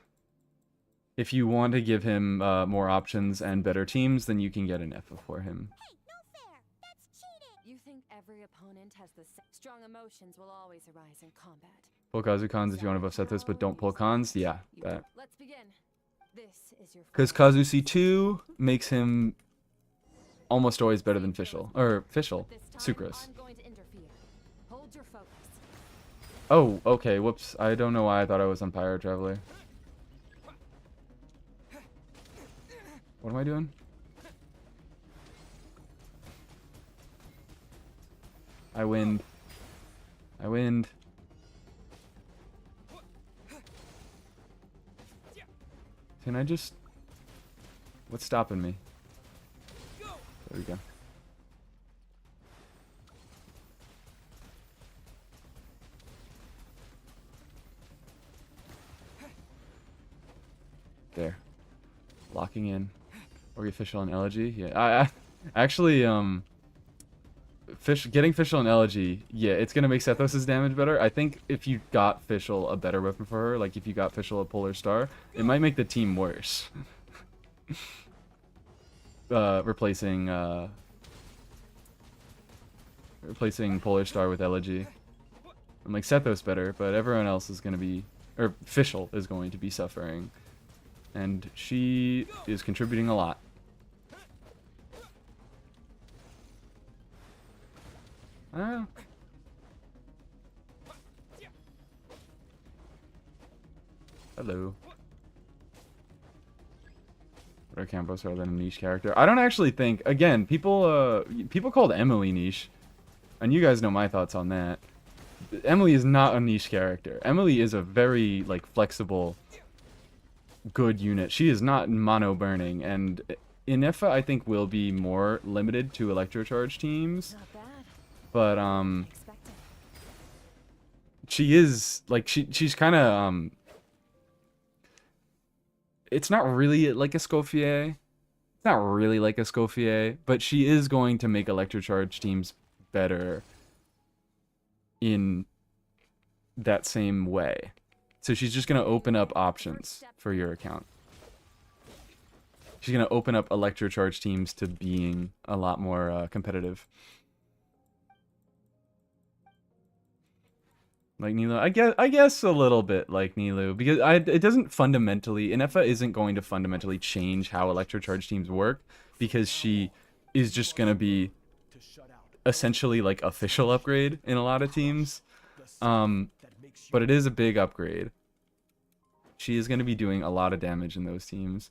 if you want to give him more options and better teams, then you can get an Effa for him. Hey, no fair! That's cheating! You think every opponent has the same strong emotions will always arise in combat. Pull Kazukans if you want to buff Sethos, but don't pull Cons. Yeah, that. Let's begin. This is your Because Kazusi 2 makes him almost always better than Fischl. Or Fischl. Sucrose. I'm going to interfere. Hold your focus. Oh, okay. Whoops. I don't know why I thought I was on Pyro Traveler. What am I doing? I win. I win. Can I just... What's stopping me? There we go. There. Locking in. Or official and elegy? Yeah. I actually, getting Fischl and Elegy, yeah, it's gonna make Sethos' damage better. I think if you got Fischl a better weapon for her, like if you got Fischl a Polar Star, it might make the team worse. Replacing Polar Star with Elegy. I'm like, Sethos better, but everyone else is gonna be, or Fischl is going to be suffering. And she is contributing a lot. Ah. Hello. Rare Campos rather than a niche character. I don't actually think, again, people called Emily niche. And you guys know my thoughts on that. Emily is not a niche character. Emily is a very, like, flexible, good unit. She is not mono burning, and Inefa I think will be more limited to electrocharge teams. Not bad. But Expected. she is like she's kind of it's not really like a Scoffier. It's not really like a Scoffier, but she is going to make electrocharge teams better in that same way. So she's just going to open up options for your account. She's going to open up electrocharge teams to being a lot more competitive. Like Nilo, I guess a little bit like Nilo, because it doesn't fundamentally, Inefa isn't going to fundamentally change how electrocharge teams work, because she is just going to be essentially like official upgrade in a lot of teams. But it is a big upgrade. She is going to be doing a lot of damage in those teams.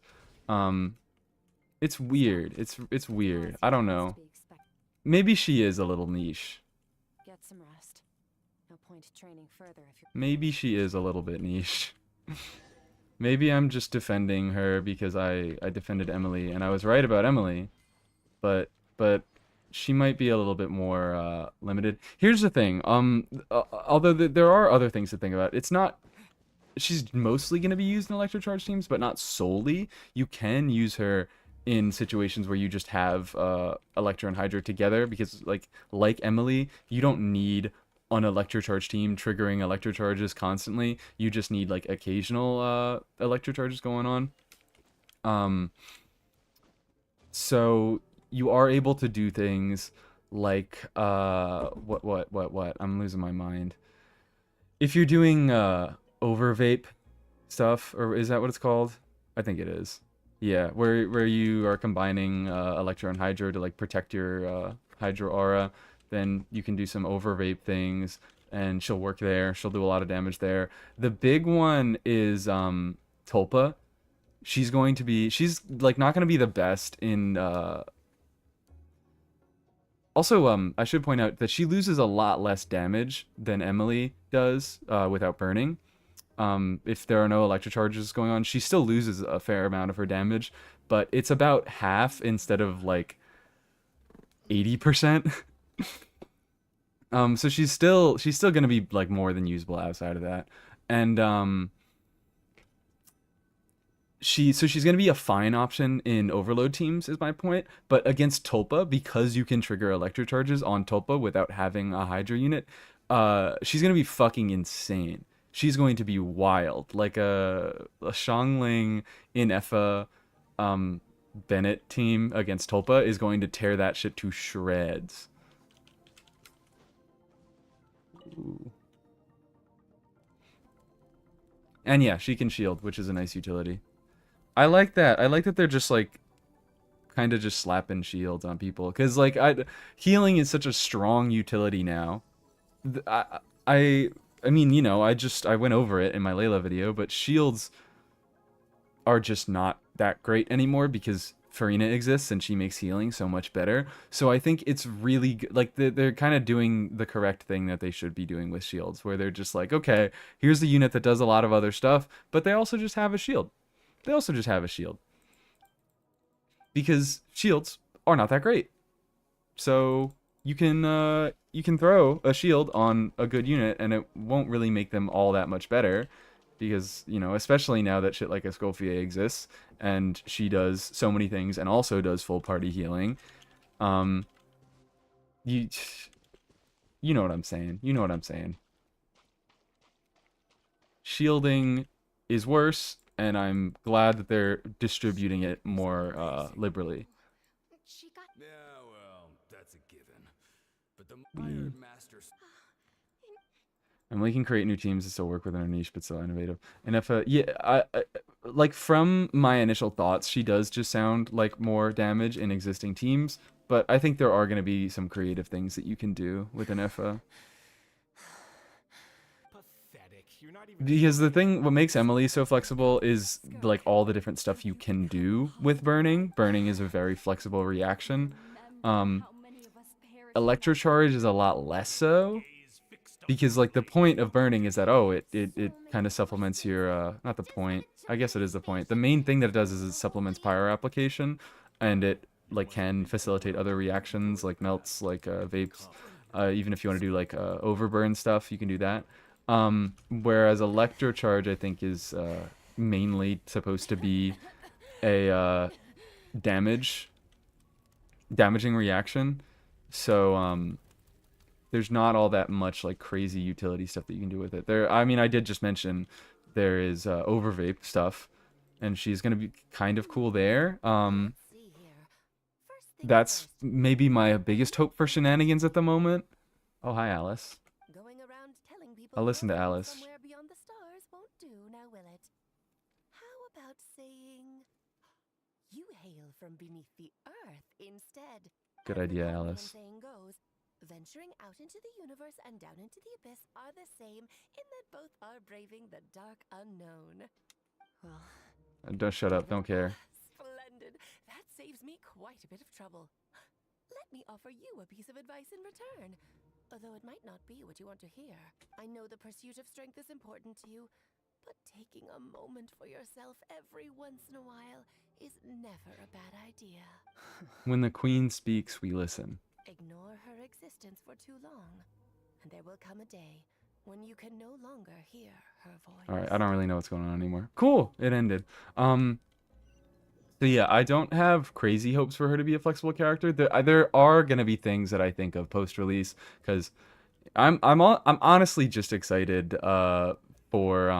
It's weird. It's weird. I don't know. Maybe she is a little niche. Get some rest. No point training further if you're... Maybe she is a little bit niche. Maybe I'm just defending her because I defended Emily, and I was right about Emily. But she might be a little bit more limited. Here's the thing. Although there are other things to think about. It's not... She's mostly going to be used in electrocharge teams, but not solely. You can use her in situations where you just have Electro and Hydra together, because like Emily, you don't need an electrocharge team triggering electrocharges constantly. You just need like occasional electrocharges going on. So you are able to do things like what I'm losing my mind. if you're doing over vape stuff, or is that what it's called? I think it is. Yeah, where you are combining Electro and Hydro to like protect your Hydro aura, then you can do some over vape things, and she'll work there. She'll do a lot of damage there. The big one is Tulpa. She's like not gonna be the best in also, I should point out that she loses a lot less damage than Emily does without burning. If there are no electrocharges going on, she still loses a fair amount of her damage, but it's about half instead of like 80%. So she's still gonna be like more than usable outside of that, and she's going to be a fine option in overload teams is my point, but against Tulpa, because you can trigger electro charges on Tulpa without having a Hydra unit, she's going to be fucking insane. She's going to be wild, like a Xiangling in Effa Bennett team against Tulpa is going to tear that shit to shreds. Ooh. And yeah, she can shield, which is a nice utility. I like that. I like that they're just like kind of just slapping shields on people, because like healing is such a strong utility now. I mean, you know, I went over it in my Layla video, but shields are just not that great anymore because Farina exists and she makes healing so much better. So I think it's really good. Like they're kind of doing the correct thing that they should be doing with shields, where they're just like, okay, here's a unit that does a lot of other stuff, but they also just have a shield. Because shields are not that great. So you can throw a shield on a good unit and it won't really make them all that much better, because, you know, especially now that shit like Escoffier exists and she does so many things and also does full party healing. You know what I'm saying. Shielding is worse, and I'm glad that they're distributing it more liberally. She got Yeah, well, that's a given. But the Iron Masters. Emily can create new teams that still work within her niche, but still innovative. And if yeah, I like from my initial thoughts, she does just sound like more damage in existing teams. But I think there are going to be some creative things that you can do with an Effa. Pathetic. You're not even. Because the thing, what makes Emily so flexible is like all the different stuff you can do with burning. Burning is a very flexible reaction. Electrocharge is a lot less so. Because like the point of burning is that, oh, it kind of supplements your not the point. I guess it is the point. The main thing that it does is it supplements pyro application, and it like can facilitate other reactions like melts, like vapes. Even if you want to do like overburn stuff, you can do that. Whereas electrocharge, I think, is mainly supposed to be a damaging reaction. So there's not all that much like crazy utility stuff that you can do with it. I mean, I did just mention there is overvape stuff, and she's gonna be kind of cool there. That's maybe my biggest hope for shenanigans at the moment. Oh, hi, Alice. Going around telling people I'll listen to you're from Alice. somewhere beyond the stars won't do, now will it? How about saying you hail from beneath the earth instead? Good As the idea, common Alice. saying goes, venturing out into the universe and down into the abyss are the same in that both are braving the dark unknown. Well, Don't shut up. Don't care. splendid. That saves me quite a bit of trouble. Let me offer you a piece of advice in return. Although it might not be what you want to hear. I know the pursuit of strength is important to you, but taking a moment for yourself every once in a while is never a bad idea. When the queen speaks, we listen. Ignore her existence for too long, and there will come a day when you can no longer hear her voice. All right, I don't really know what's going on anymore. Cool, it ended. So yeah, I don't have crazy hopes for her to be a flexible character. There are gonna be things that I think of post-release, because I'm honestly just excited for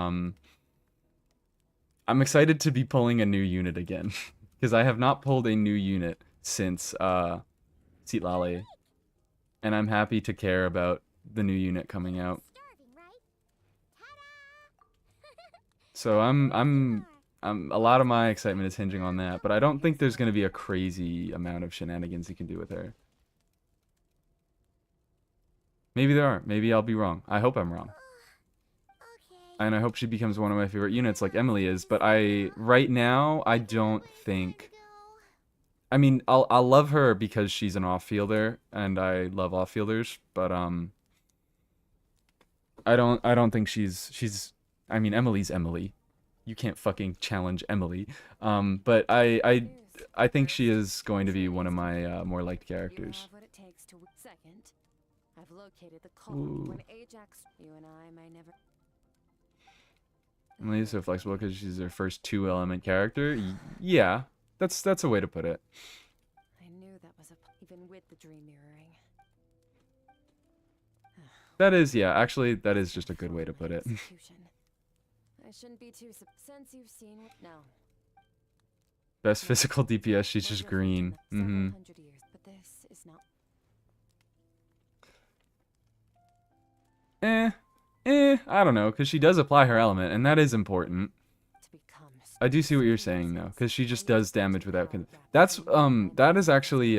I'm excited to be pulling a new unit again, because I have not pulled a new unit since Citlali, and I'm happy to care about the new unit coming out. starving, right? So I'm a lot of my excitement is hinging on that, but I don't think there's gonna be a crazy amount of shenanigans you can do with her. Maybe there are. Maybe I'll be wrong. I hope I'm wrong. Okay. And I hope she becomes one of my favorite units like Emily is, but right now I don't think. I mean, I'll love her because she's an off-fielder and I love off-fielders, but I don't think she's I mean, Emily's Emily. You can't fucking challenge Emily. But I think she is going to be one of my more liked characters. What it takes to second. I've located the call Ooh. when Ajax. You and I may never. Emily's so flexible because she's her first two-element character. Yeah, that's a way to put it. I knew that was even with the dream mirroring. That is, yeah, actually, that is just a good way to put it. Execution. I shouldn't be too since you've seen no. Best physical DPS, she's just We're different in green. several Mm-hmm. hundred years, but this is not. I don't know, because she does apply her element, and that is important. To become. I do see what you're saying, though, because she just does damage without... that is actually,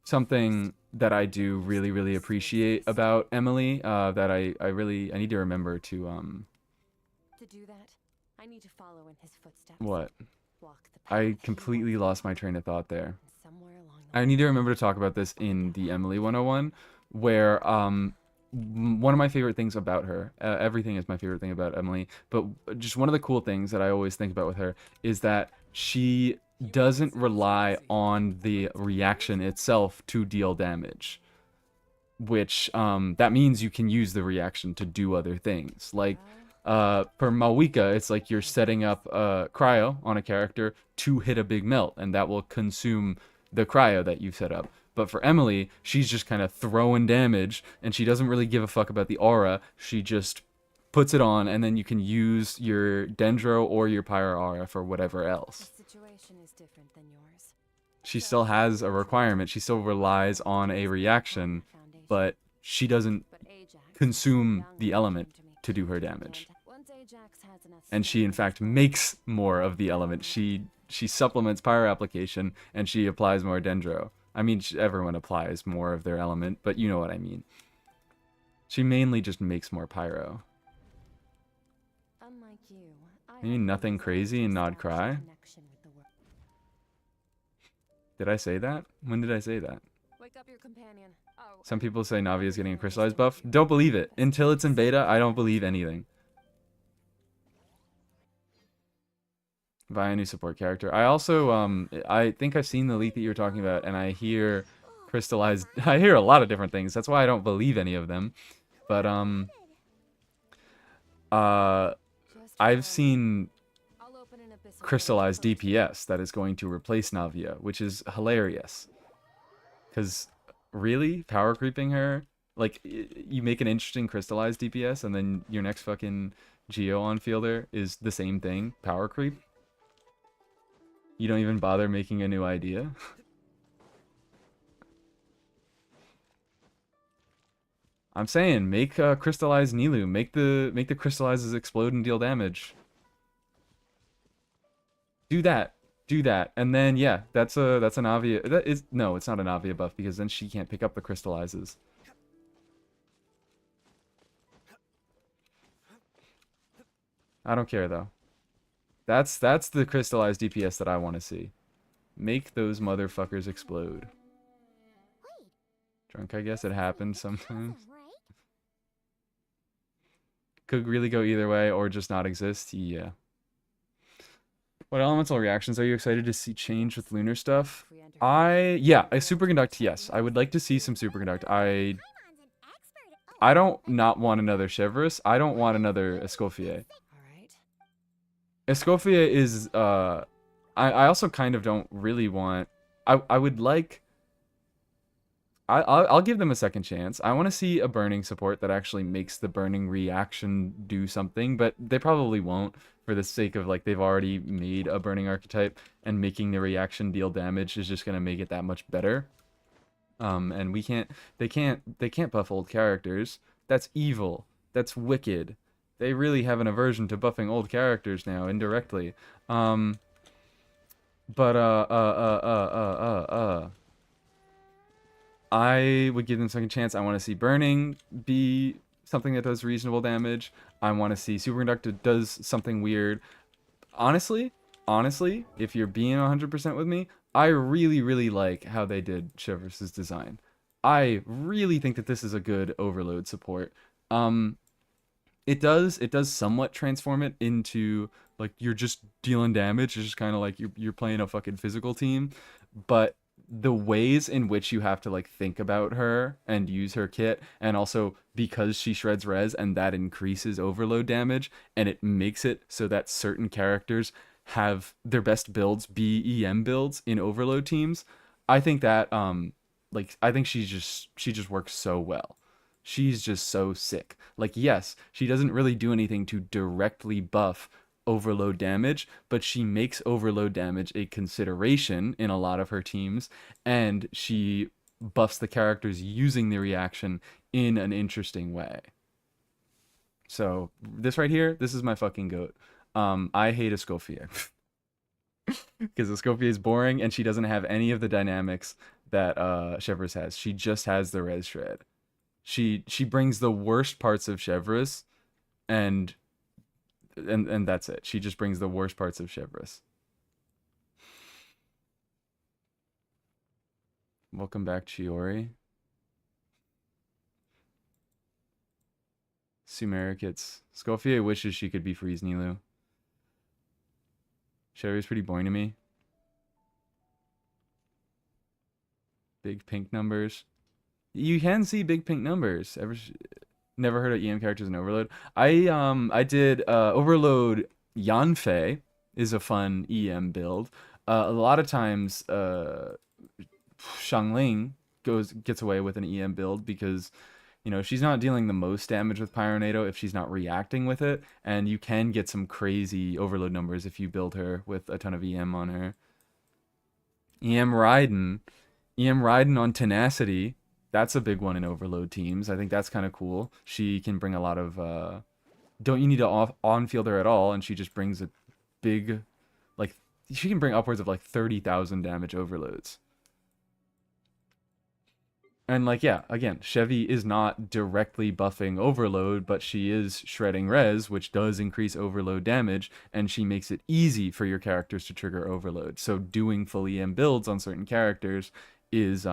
something that I do really, really appreciate about Emily, that I need to remember to, To do that, I need to follow in his footsteps. what? Walk the path I he completely walked, lost my train of thought there. and somewhere along the I need to remember to talk about this in the Emily 101, where one of my favorite things about her, everything is my favorite thing about Emily, but just one of the cool things that I always think about with her is that she doesn't rely on the reaction itself to deal damage, which that means you can use the reaction to do other things. Like for Malwika, it's like you're setting up cryo on a character to hit a big melt, and that will consume the cryo that you've set up. But for Emily, she's just kind of throwing damage, and she doesn't really give a fuck about the aura. She just puts it on, and then you can use your Dendro or your Pyro aura for whatever else. The situation is different than yours. She still has a requirement. She still relies on a reaction, but she doesn't But Ajax, consume young the came element me. to do her damage. Once Ajax has enough And she, in fact, makes more of the element. She supplements Pyro application, and she applies more Dendro. I mean, everyone applies more of their element, but you know what I mean. She mainly just makes more Pyro. Unlike you, I You mean have nothing always crazy wanted and to not establish a cry? connection with the world. Did I say that? When did I say that? Wake up your companion. Oh, Some people say Navi is getting a crystallized buff. Don't believe it. Until it's in beta, I don't believe anything. Buy a new support character. I also, I think I've seen the leak that you were talking about, and I hear crystallized... I hear a lot of different things. That's why I don't believe any of them. But, just I've follow. seen I'll open an abyssal crystallized portal first. DPS that is going to replace Navia, which is hilarious. Because, really? Power creeping her? Like, you make an interesting crystallized DPS, and then your next fucking Geo on fielder is the same thing, power creep? You don't even bother making a new idea? I'm saying, make crystallized Nilu. Make the crystallizes explode and deal damage. Do that. Do that. And then yeah, that's an Avia. No, it's not an Avia buff because then she can't pick up the crystallizes. I don't care though. That's the crystallized DPS that I want to see. Make those motherfuckers explode. Wait, Drunk, I guess it happens sometimes. awesome, right? Could really go either way or just not exist. Yeah. What elemental reactions are you excited to see change with lunar stuff? If we enter- Yeah, a superconduct, yes. I would like to see some superconduct. Paimon's an expert. Oh, I don't not want another Chivalrous. I don't want another Escoffier. All right. Escoffier is I also kind of don't really want I would like I'll give them a second chance. I want to see a burning support that actually makes the burning reaction do something, but they probably won't for the sake of like they've already made a burning archetype and making the reaction deal damage is just going to make it that much better. And they can't buff old characters. That's evil. That's wicked. They really have an aversion to buffing old characters now, indirectly. But I would give them a second chance. I want to see Burning be something that does reasonable damage. I want to see Superconductor does something weird. Honestly, if you're being 100% with me, I really, really like how they did Chevrolet's design. I really think that this is a good overload support. It does somewhat transform it into like you're just dealing damage. It's just kind of like you're playing a fucking physical team, but the ways in which you have to like think about her and use her kit, and also because she shreds res and that increases overload damage, and it makes it so that certain characters have their best builds be EM builds in overload teams. I think that I think she just works so well. She's just so sick. Like, yes, she doesn't really do anything to directly buff overload damage, but she makes overload damage a consideration in a lot of her teams, and she buffs the characters using the reaction in an interesting way. So this right here, this is my fucking goat. I hate Escoffier because Escoffier is boring and she doesn't have any of the dynamics that Chevreuse has. She just has the res shred. She brings the worst parts of Chevreuse, and that's it. She just brings the worst parts of Chevreuse. Welcome back, Chiori. Sumericits. Scoffier wishes she could be Freeze Nilu. Chevreuse pretty boring to me. Big pink numbers. You can see big pink numbers. Never heard of EM characters in Overload. I did Overload Yanfei is a fun EM build. A lot of times Xiangling gets away with an EM build because she's not dealing the most damage with Pyronado if she's not reacting with it, and you can get some crazy overload numbers if you build her with a ton of EM on her. EM Raiden on Tenacity. That's a big one in overload teams. I think that's kind of cool. She can bring a lot of don't you need to on-field her at all, and she just brings a big, like, she can bring upwards of like 30,000 damage overloads. And like, yeah, again, Chevy is not directly buffing overload, but she is shredding res, which does increase overload damage, and she makes it easy for your characters to trigger overload. So doing full EM builds on certain characters is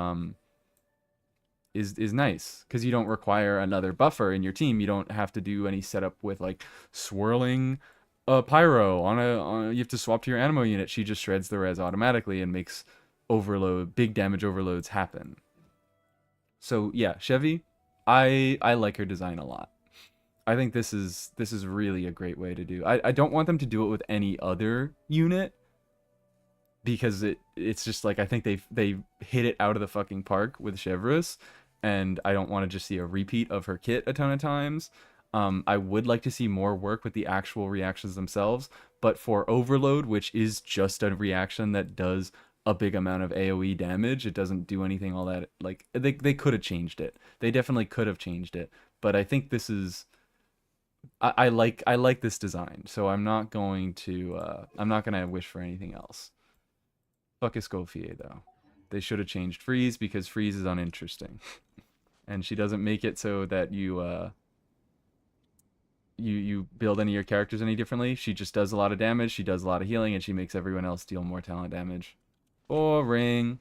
nice, because you don't require another buffer in your team. You don't have to do any setup with like swirling a pyro on you have to swap to your animo unit. She just shreds the res automatically and makes big damage overloads happen. So yeah, Chevy, I like her design a lot. I think this is really a great way to do. I don't want them to do it with any other unit, because it's just like, I think they hit it out of the fucking park with Chevreuse, and I don't want to just see a repeat of her kit a ton of times. I would like to see more work with the actual reactions themselves, but for Overload, which is just a reaction that does a big amount of AoE damage, it doesn't do anything all that, like, they could have changed it. They definitely could have changed it, but I think this is, I like this design, so I'm not going to wish for anything else. Fuck Escoffier, though. They should have changed Freeze, because Freeze is uninteresting. And she doesn't make it so that you build any of your characters any differently. She just does a lot of damage, she does a lot of healing, and she makes everyone else deal more talent damage. Boring.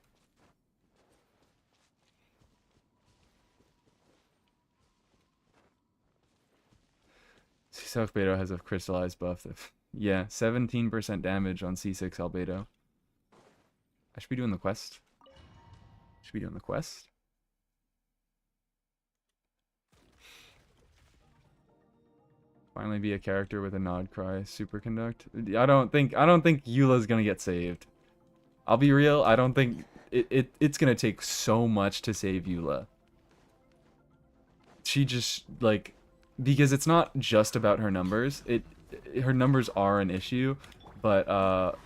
C6 Albedo has a crystallized buff. Yeah, 17% damage on C6 Albedo. I should be doing the quest. Finally be a character with a nod cry. Superconduct. I don't think Eula's gonna get saved. I'll be real, I don't think it's gonna take so much to save Eula. She just, like, because it's not just about her numbers. Her numbers are an issue, but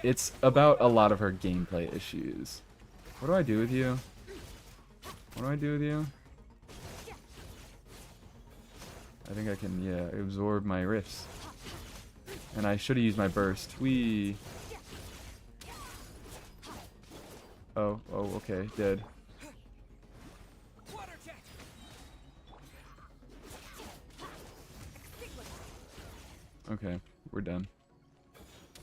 it's about a lot of her gameplay issues. What do I do with you? I think I can, yeah, absorb my rifts. And I should have used my burst. Whee! Oh, okay, dead. Okay, we're done.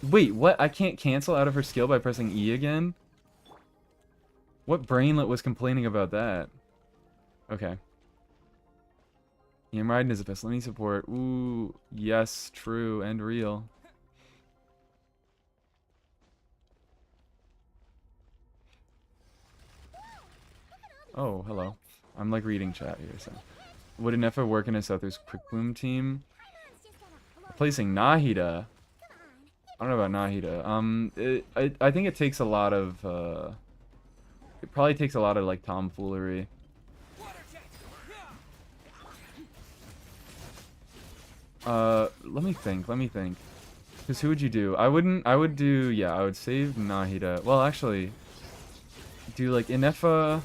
Wait, what? I can't cancel out of her skill by pressing E again? What brainlet was complaining about that? Okay. Ian Raiden is the best laning support. Ooh, yes, true and real. Oh, hello. I'm like reading chat here, so. Would Inefa work in a Southers Quick Bloom team? Replacing Nahida? I don't know about Nahida. I think it takes a lot of, it probably takes a lot of, like, tomfoolery. Let me think. Because who would you do? I would do, yeah, I would save Nahida. Well, actually, do, like, Inefa,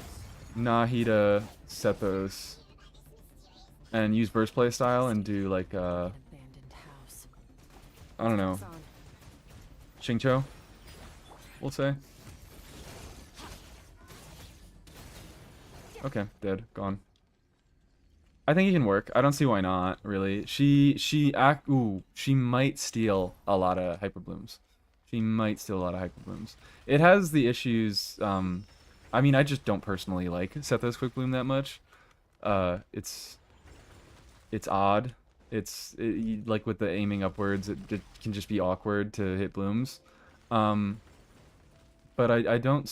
Nahida, Sethos, and use burst play style and do, like, I don't know, Xingqiu, we'll say. Okay, dead, gone. I think it can work. I don't see why not, really. She might steal a lot of Hyperblooms. It has the issues, I mean, I just don't personally like Sethos Quick Bloom that much. It's odd. Like with the aiming upwards, it can just be awkward to hit blooms. But I don't.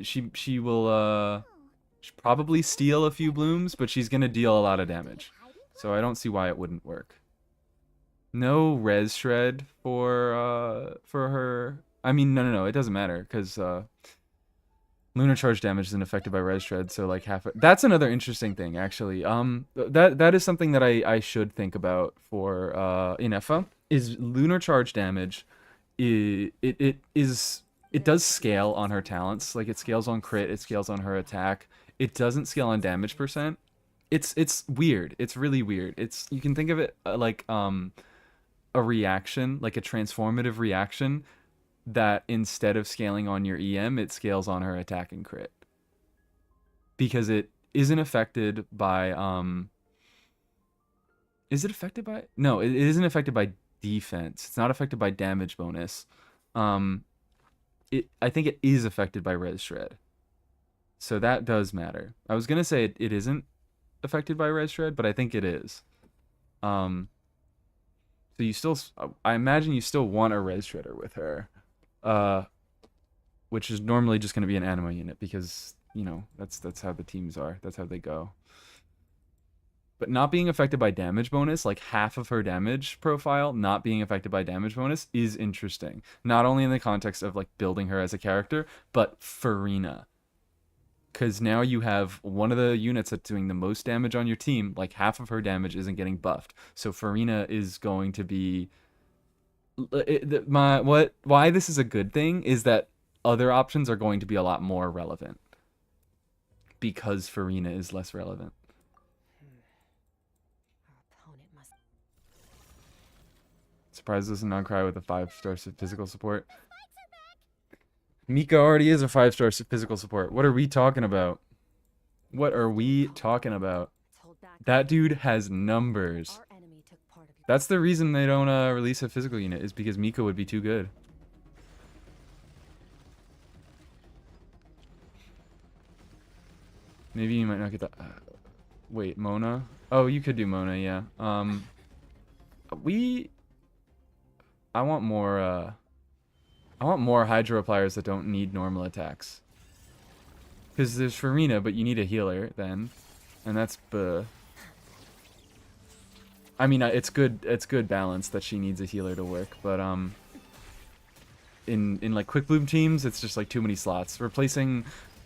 She will probably steal a few blooms, but she's gonna deal a lot of damage. So I don't see why it wouldn't work. No res shred for her. I mean, no, it doesn't matter because lunar charge damage isn't affected by res shred, so like half. That's another interesting thing, actually. That is something that I should think about for Inefa. Is lunar charge damage? It does scale on her talents. Like it scales on crit, it scales on her attack. It doesn't scale on damage percent. It's weird. It's really weird. You can think of it like a reaction, like a transformative reaction, that instead of scaling on your EM, it scales on her attack and crit. Because it isn't affected by is it affected by? No, it isn't affected by defense. It's not affected by damage bonus. I think it is affected by res shred. So that does matter. I was gonna say it isn't affected by res shred, but I think it is. So you still, I imagine you still want a res shredder with her, which is normally just gonna be an anima unit because you know that's how the teams are. That's how they go. But not being affected by damage bonus, like half of her damage profile not being affected by damage bonus is interesting. Not only in the context of like building her as a character, but Farina. Because now you have one of the units that's doing the most damage on your team, like half of her damage isn't getting buffed. So Farina is going to be... Why this is a good thing is that other options are going to be a lot more relevant. Because Farina is less relevant. Surprised doesn't not cry with a 5-star physical support. Mika already is a 5-star physical support. What are we talking about? That dude has numbers. That's the reason they don't release a physical unit, is because Mika would be too good. Maybe you might not get that. Wait, Mona? Oh, you could do Mona, yeah. I want more Hydro Pliers that don't need normal attacks. Because there's Farina, but you need a healer then. And that's I mean, it's good balance that she needs a healer to work, but in like Quick Bloom teams, it's just like too many slots. Replacing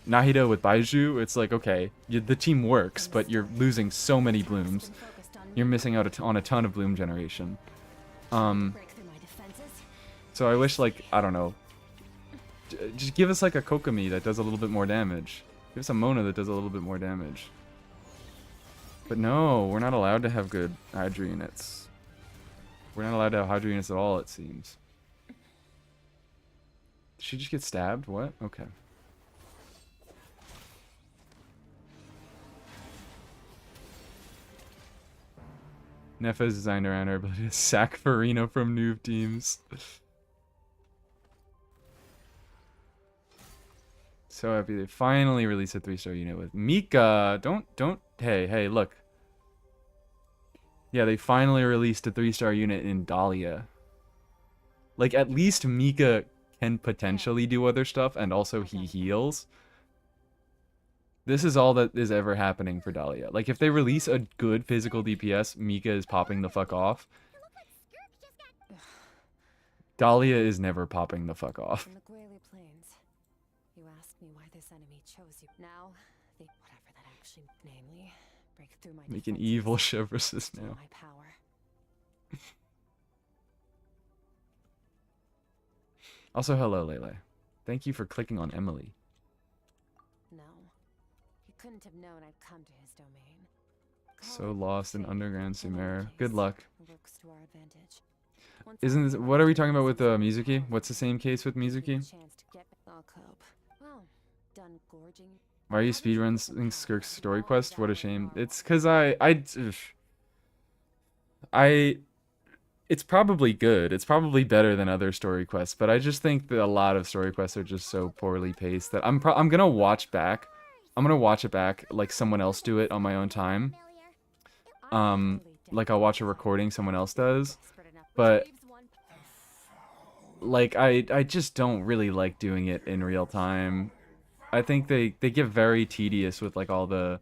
Nahida with Baiju, it's like, okay, the team works, but you're losing so many blooms. You're missing out on a ton of bloom generation. So I wish, like, I don't know, just give us like a Kokomi that does a little bit more damage. Give us a Mona that does a little bit more damage. But no, we're not allowed to have good Hydra units. We're not allowed to have Hydra units at all, it seems. Did she just get stabbed? What? Okay. Nefa is designed around her ability to sack Farina from noob teams. So happy they finally released a 3-star unit with Mika. Hey, look. Yeah, they finally released a 3-star unit in Dahlia. Like, at least Mika can potentially do other stuff, and also he heals. This is all that is ever happening for Dahlia. Like, if they release a good physical DPS, Mika is popping the fuck off. Dahlia is never popping the fuck off. In the Gwale Plains, you asked me why this enemy chose you. Now, they whatever that actually, namely, break through my Make an defenses, evil Chevrosis steal now. my power. Also, hello, Lele. Thank you for clicking on Emily. No, he couldn't have known I'd come to his domain. So lost in underground Sumeria. Good luck. Works to our advantage. Once Isn't this, I what are we talking about with Mizuki? What's the same case with Mizuki? chance to get I'll cope. Well, done gorging. Why are you speedrunning Skirk's story quest? What a shame. It's because it's probably good. It's probably better than other story quests, but I just think that a lot of story quests are just so poorly paced that I'm gonna watch back. I'm gonna watch it back like someone else do it on my own time. Like I'll watch a recording someone else does, but like I just don't really like doing it in real time. I think they get very tedious with like all the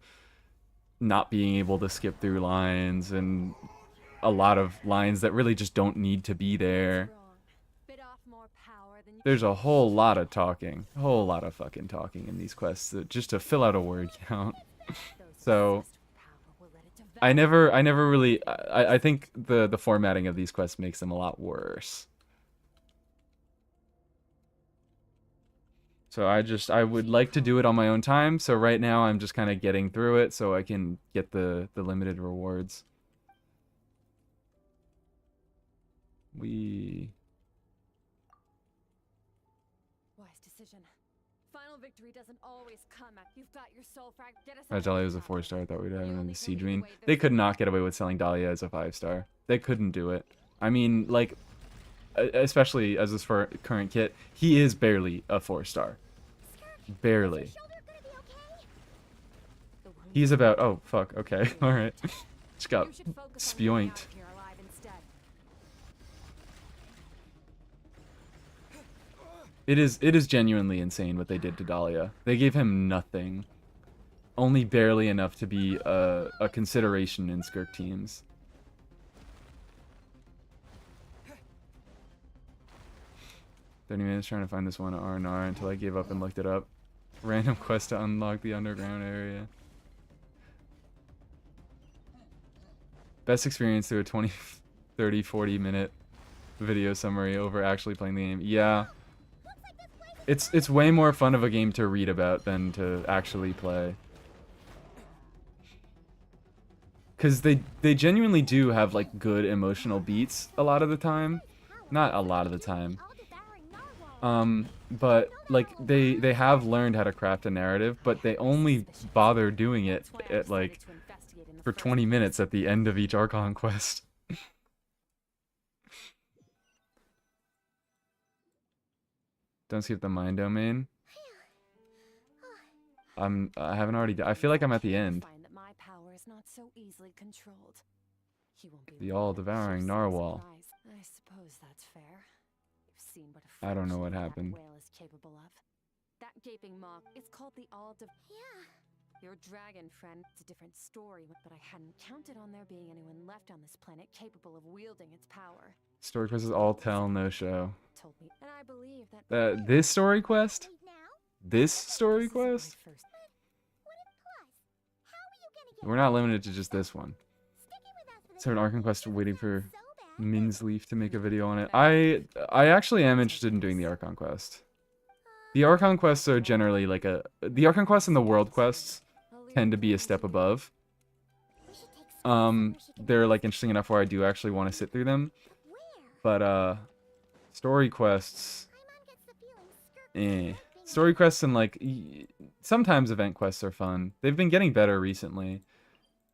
not being able to skip through lines and a lot of lines that really just don't need to be there. There's a whole lot of talking, a whole lot of fucking talking in these quests just to fill out a word count. So I never really I think the formatting of these quests makes them a lot worse. So I would like to do it on my own time. So right now I'm just kind of getting through it so I can get the limited rewards. Wise decision. Final victory doesn't always come at. You've got your soul frag. Get us. Dahlia was a 4-star. I thought we'd have him in the Siege Marine. They could not get away with selling Dahlia as a 5-star. They couldn't do it. I mean, like, especially as this for current kit, he is barely a 4-star. Barely. He's about. Oh fuck. Okay. All right. Just got spoinked. It is genuinely insane what they did to Dahlia. They gave him nothing. Only barely enough to be a consideration in Skirk teams. 30 minutes trying to find this one R&R until I gave up and looked it up. Random quest to unlock the underground area. Best experience through a 20, 30, 40 minute video summary over actually playing the game. Yeah. It's way more fun of a game to read about than to actually play. Because they genuinely do have like good emotional beats a lot of the time. Not a lot of the time. But like they have learned how to craft a narrative, but they only bother doing it at like for 20 minutes at the end of each Archon quest. Don't skip the mine domain. I haven't already. I feel like I'm at the end. The all-devouring narwhal. I suppose that's fair. You've seen what I don't know what happened. whale is capable of. That gaping maw, it's called the Yeah. Your dragon friend, it's a different story, but I hadn't counted on there being anyone left on this planet capable of wielding its power. Story quest is all tell, no show. Told me, and I believe that. This story quest? Wait now. This story This is my quest? first- What if plus? How are you gonna get We're not limited to just this one. sticking with us for the So an Archon quest waiting for so bad? Minsleaf to make a video on it. I actually am interested in doing the Archon quest. The Archon quests are generally like the Archon quests and the world quests I'll leave tend to it be a to step you. above. We should they're like interesting enough where I do actually want to sit through them. Where? But story quests, Paimon gets the feeling Skirk story quests and like sometimes event quests are fun. They've been getting better recently,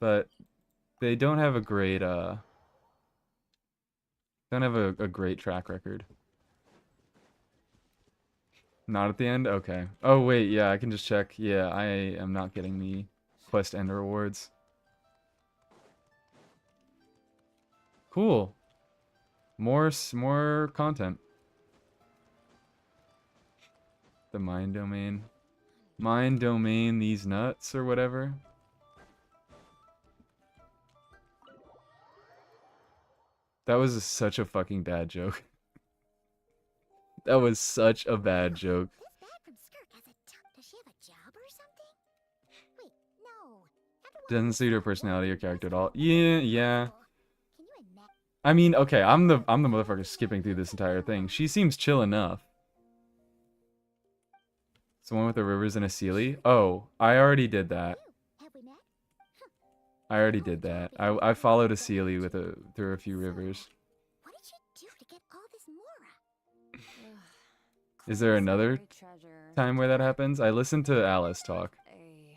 but they don't have a great a great track record. Not at the end? Okay. Oh wait, yeah, I can just check. Yeah, I am not getting the quest end rewards. Cool. More content. The mind domain. Mind domain these nuts or whatever. That was such a fucking bad joke. That was such a bad joke. This bag from Skirk has a does she have a job or something? Wait, no. Doesn't suit her personality or character at all. Yeah. Can you imagine? I mean, okay, I'm the motherfucker skipping through this entire thing. She seems chill enough. It's the one with the rivers and a Sealy? Oh, I already did that. Have we met? I already did that. I followed a Sealy with through a few rivers. What did she do to get all this Mora? Is there another time where that happens? I listened to Alice talk. A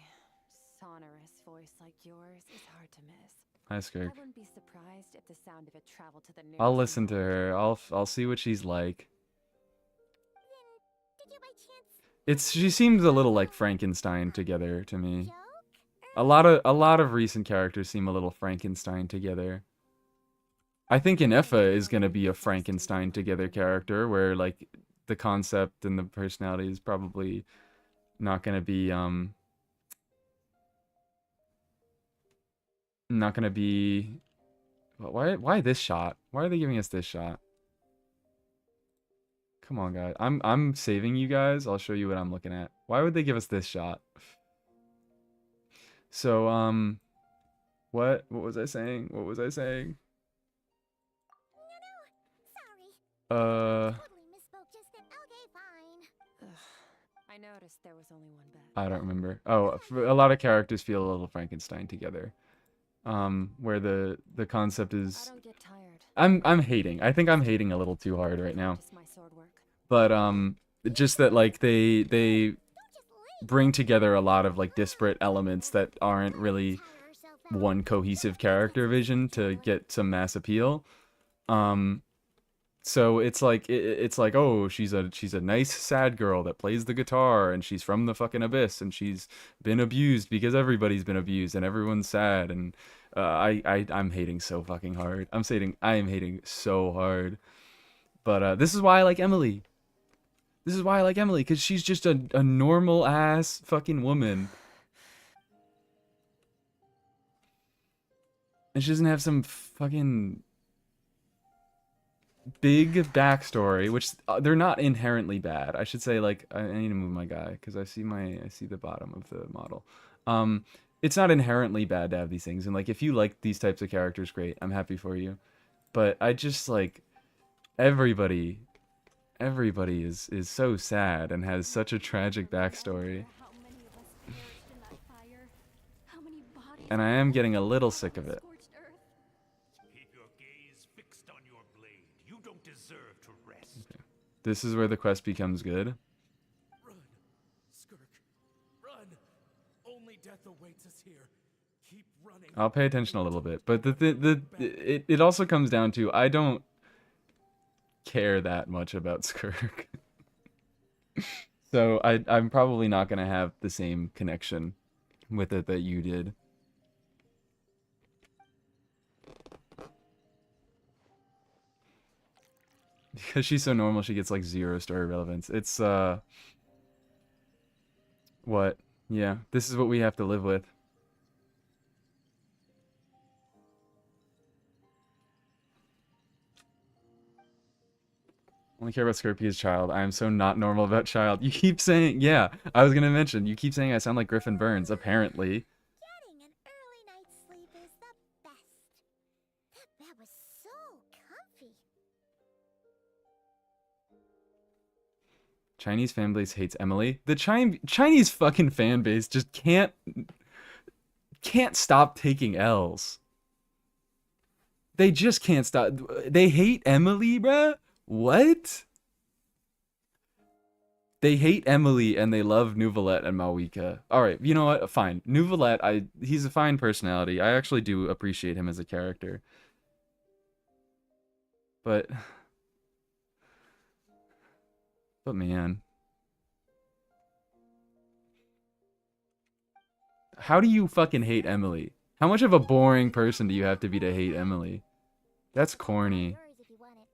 sonorous voice like yours is hard to miss. Hi, I Skirk. wouldn't be surprised if the sound of it traveled to the nearest. I'll listen to her. I'll see what she's like. Did you by chance She seems a little like Frankenstein together to me. joke? A lot of recent characters seem a little Frankenstein together. I think Inefa is gonna be a Frankenstein together character where like the concept and the personality is probably not gonna be not gonna be why this shot? Why are they giving us this shot? Come on, guys. I'm saving you guys. I'll show you what I'm looking at. Why would they give us this shot? So what was I saying? What was I saying? Sorry. Uh Totally misspoke just then. Okay, fine. I noticed there was only one bed. I don't remember. Oh, a lot of characters feel a little Frankenstein together. Where the concept I is don't get tired. I'm hating. I think I'm hating a little too hard right now. Practice my sword work. But just that like they Don't just leave. bring together a lot of like disparate elements that aren't really Tire herself out. one cohesive character vision to get some mass appeal. So it's like it's like, oh, she's a nice sad girl that plays the guitar and she's from the fucking abyss and she's been abused because everybody's been abused and everyone's sad and I'm hating so fucking hard. I am hating so hard. But this is why I like Emily. This is why I like Emily, because she's just a normal ass fucking woman. And she doesn't have some fucking big backstory, which they're not inherently bad. I should say, like, I need to move my guy because I see the bottom of the model. It's not inherently bad to have these things, and like if you like these types of characters, great. I'm happy for you. But I just like everybody is so sad and has such a tragic backstory. How many of us perished in that fire? How many bodies And I am getting a little sick of it. scorched earth? Keep your gaze fixed on your blade. You don't deserve to rest. This is where the quest becomes good. Run, Skirk. Run. Only death awaits us here. Keep running. I'll pay attention a little bit, but it also comes down to I don't care that much about Skirk. So I'm probably not gonna have the same connection with it that you did. Because she's so normal, she gets like 0 story relevance. It's what? Yeah, this is what we have to live with. Only care about Scorpia's child. I am so not normal about child. You keep saying, yeah, I was gonna mention, you keep saying I sound like Griffin Burns, apparently. Getting an early night's sleep is the best. That bed was so comfy. Chinese fan base hates Emily. The Chinese fucking fan base just can't stop taking L's. They just can't stop. They hate Emily, bruh? What? They hate Emily and they love Nouvelette and Malwika. All right, you know what? Fine. Nouvelette, he's a fine personality. I actually do appreciate him as a character. But man, how do you fucking hate Emily? How much of a boring person do you have to be to hate Emily? That's corny. Yours if you want it.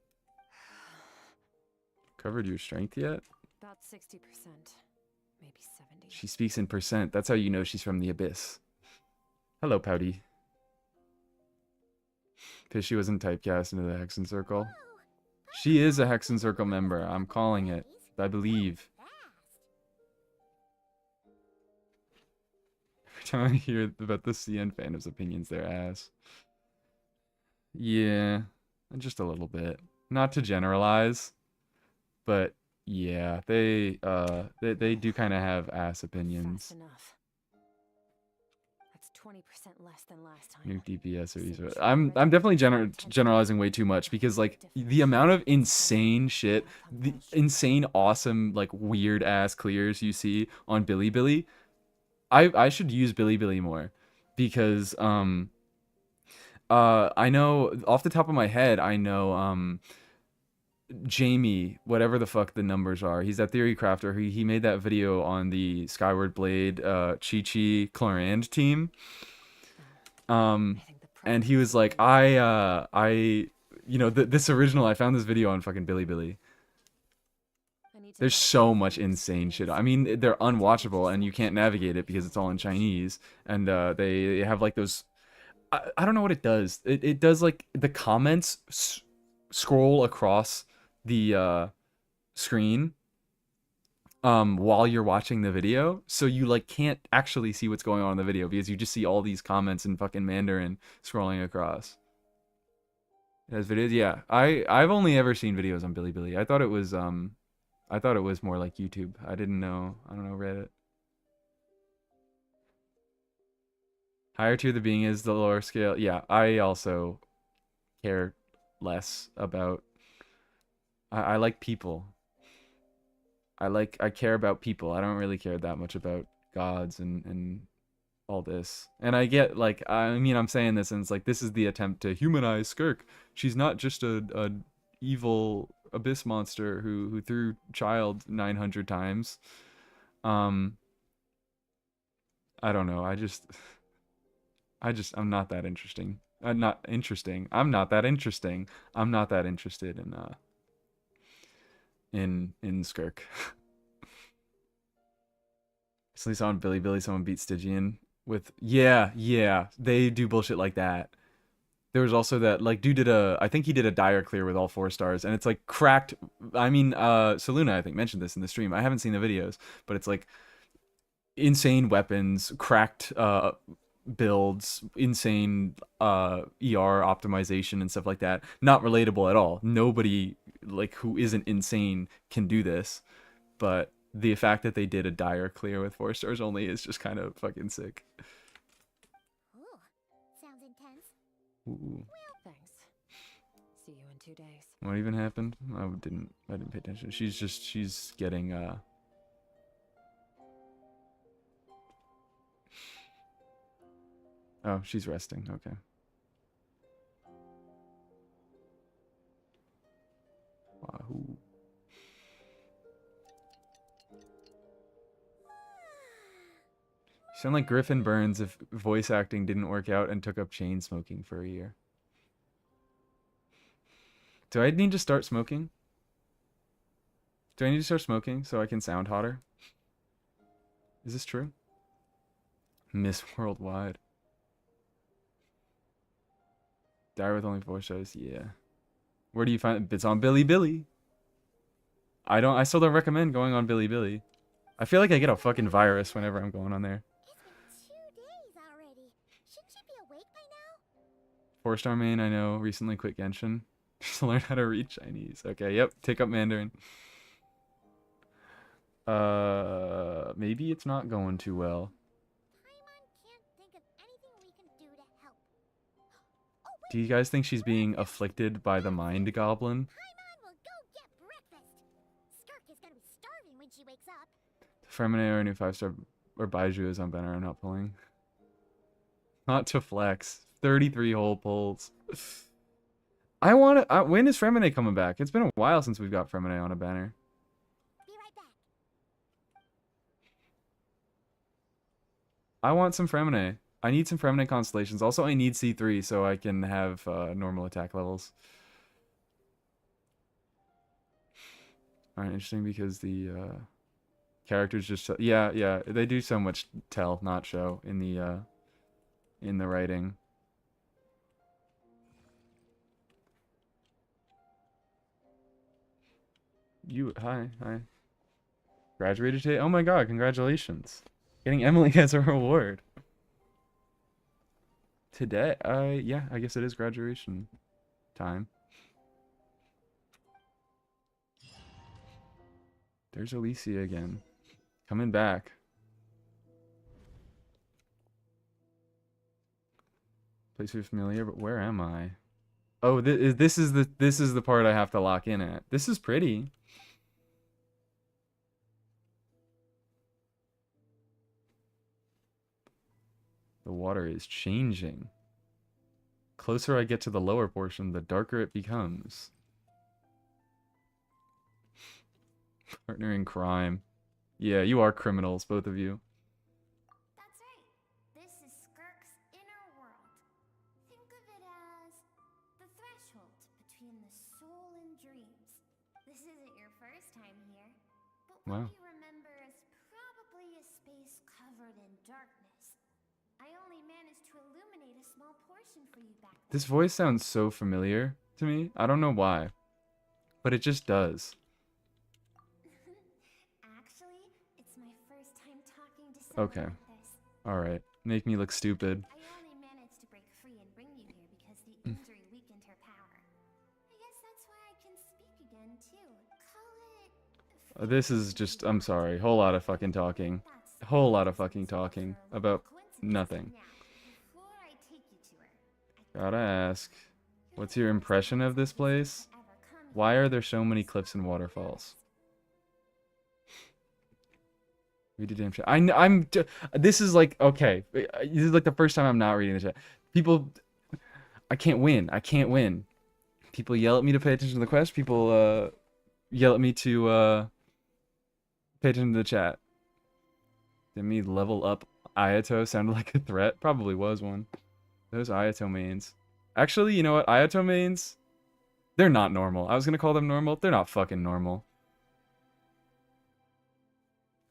Covered your strength yet? About 60%. Maybe 70. She speaks in percent. That's how you know she's from the abyss. Hello, Pouty. Fishy wasn't typecast into the Hexen Circle. She is a Hexen Circle member. I'm calling it. I believe. Every time I hear about the CN fandom's opinions, they're ass. Yeah, just a little bit. Not to generalize, but yeah, they do kind of have ass opinions. Fast enough. That's 20% less than last time. New DPS or easier. I'm definitely generalizing way too much because like the amount of insane shit, the insane awesome like weird ass clears you see on Bilibili. I should use Bilibili more because I know off the top of my head I know Jamie, whatever the fuck the numbers are, he's that theory crafter. He made that video on the Skyward Blade Chi-Chi Clorand team. And he was like, you know, this original, I found this video on fucking Bilibili. There's so much insane shit. I mean, they're unwatchable and you can't navigate it because it's all in Chinese. And they have like those, I don't know what it does. It does like the comments scroll across the screen while you're watching the video, so you like can't actually see what's going on in the video because you just see all these comments in fucking Mandarin scrolling across. It has videos. Yeah, I've only ever seen videos on Bilibili. I thought it was more like YouTube. I don't know Reddit. Higher tier the being is, the lower scale. Yeah, I also care less about. I like people. I care about people. I don't really care that much about gods and all this. And I get like, I mean, I'm saying this and it's like, this is the attempt to humanize Skirk. She's not just a evil abyss monster who threw child 900 times. I don't know. I'm not that interesting. Not interesting. I'm not that interesting. I'm not that interested in Skirk. Recently saw on Bilibili someone beat Stygian with yeah, they do bullshit like that. There was also that like dude I think he did a dire clear with all 4 stars and it's like cracked. I mean Saluna I think mentioned this in the stream. I haven't seen the videos, but it's like insane weapons, cracked builds, insane ER optimization and stuff like that. Not relatable at all. Nobody like who isn't insane can do this, but the fact that they did a dire clear with 4 stars only is just kind of fucking sick. Ooh, sounds intense. Ooh. Thanks. See you in 2 days. What even happened? I didn't pay attention. She's getting oh, she's resting. Okay. Wahoo. You sound like Griffin Burns if voice acting didn't work out and took up chain smoking for a year. Do I need to start smoking? Do I need to start smoking so I can sound hotter? Is this true? Miss Worldwide. Die with only 4 stars, yeah. Where do you find it? It's on Bilibili. I still don't recommend going on Bilibili. I feel like I get a fucking virus whenever I'm going on there. It's been 2 days already. Shouldn't you be awake by now? 4-star main, I know, recently quit Genshin. Just to learn how to read Chinese. Okay, yep, take up Mandarin. Maybe it's not going too well. Paimon can't think of anything we can do to help. Oh, Do you guys think she's being afflicted by the mind goblin? Paimon will go get breakfast. Skirk is gonna be starving when she wakes up. Fremine or a new 5-star or Baiju is on banner. I'm not pulling. Not to flex. 33 whole pulls. I want to. When is Fremine coming back? It's been a while since we've got Fremine on a banner. Be right back. I want some Fremine. I need some Fremine constellations. Also, I need C3 so I can have normal attack levels. Alright, interesting because the characters just... Yeah, they do so much tell, not show, in the writing. Hi. Graduated today? Oh my god, congratulations. Getting Emily as a reward. Today? Yeah, I guess it is graduation time. There's Alicia again. Coming back. Place very familiar, but where am I? Oh, this is the part I have to lock in at. This is pretty. The water is changing. Closer I get to the lower portion, the darker it becomes. Partner in crime. Yeah, you are criminals, both of you. That's right. This is Skirk's inner world. Think of it as the threshold between the soul and dreams. This isn't your first time here, but what Wow. you remember is probably a space covered in darkness. I only managed to illuminate a small portion for you back then. This voice sounds so familiar to me. I don't know why, but it just does. Actually, it's my first time talking to someone Okay. like this. Alright. Make me look stupid. I only managed to break free and bring you here because the injury weakened her power. I guess that's why I can speak again, too. Call it... This is just, I'm sorry, whole lot of fucking talking. Whole lot of fucking talking about nothing. Now, before I take you to her, Gotta ask, what's your impression of this place? Why are there so many cliffs and waterfalls? Read the damn chat. This is like, okay. This is like the first time I'm not reading the chat. People, I can't win. People yell at me to pay attention to the quest. People yell at me to pay attention to the chat. Did me level up Ayato sounded like a threat? Probably was one. Those Ayato mains. Actually, you know what? Ayato mains, they're not normal. I was gonna call them normal. They're not fucking normal.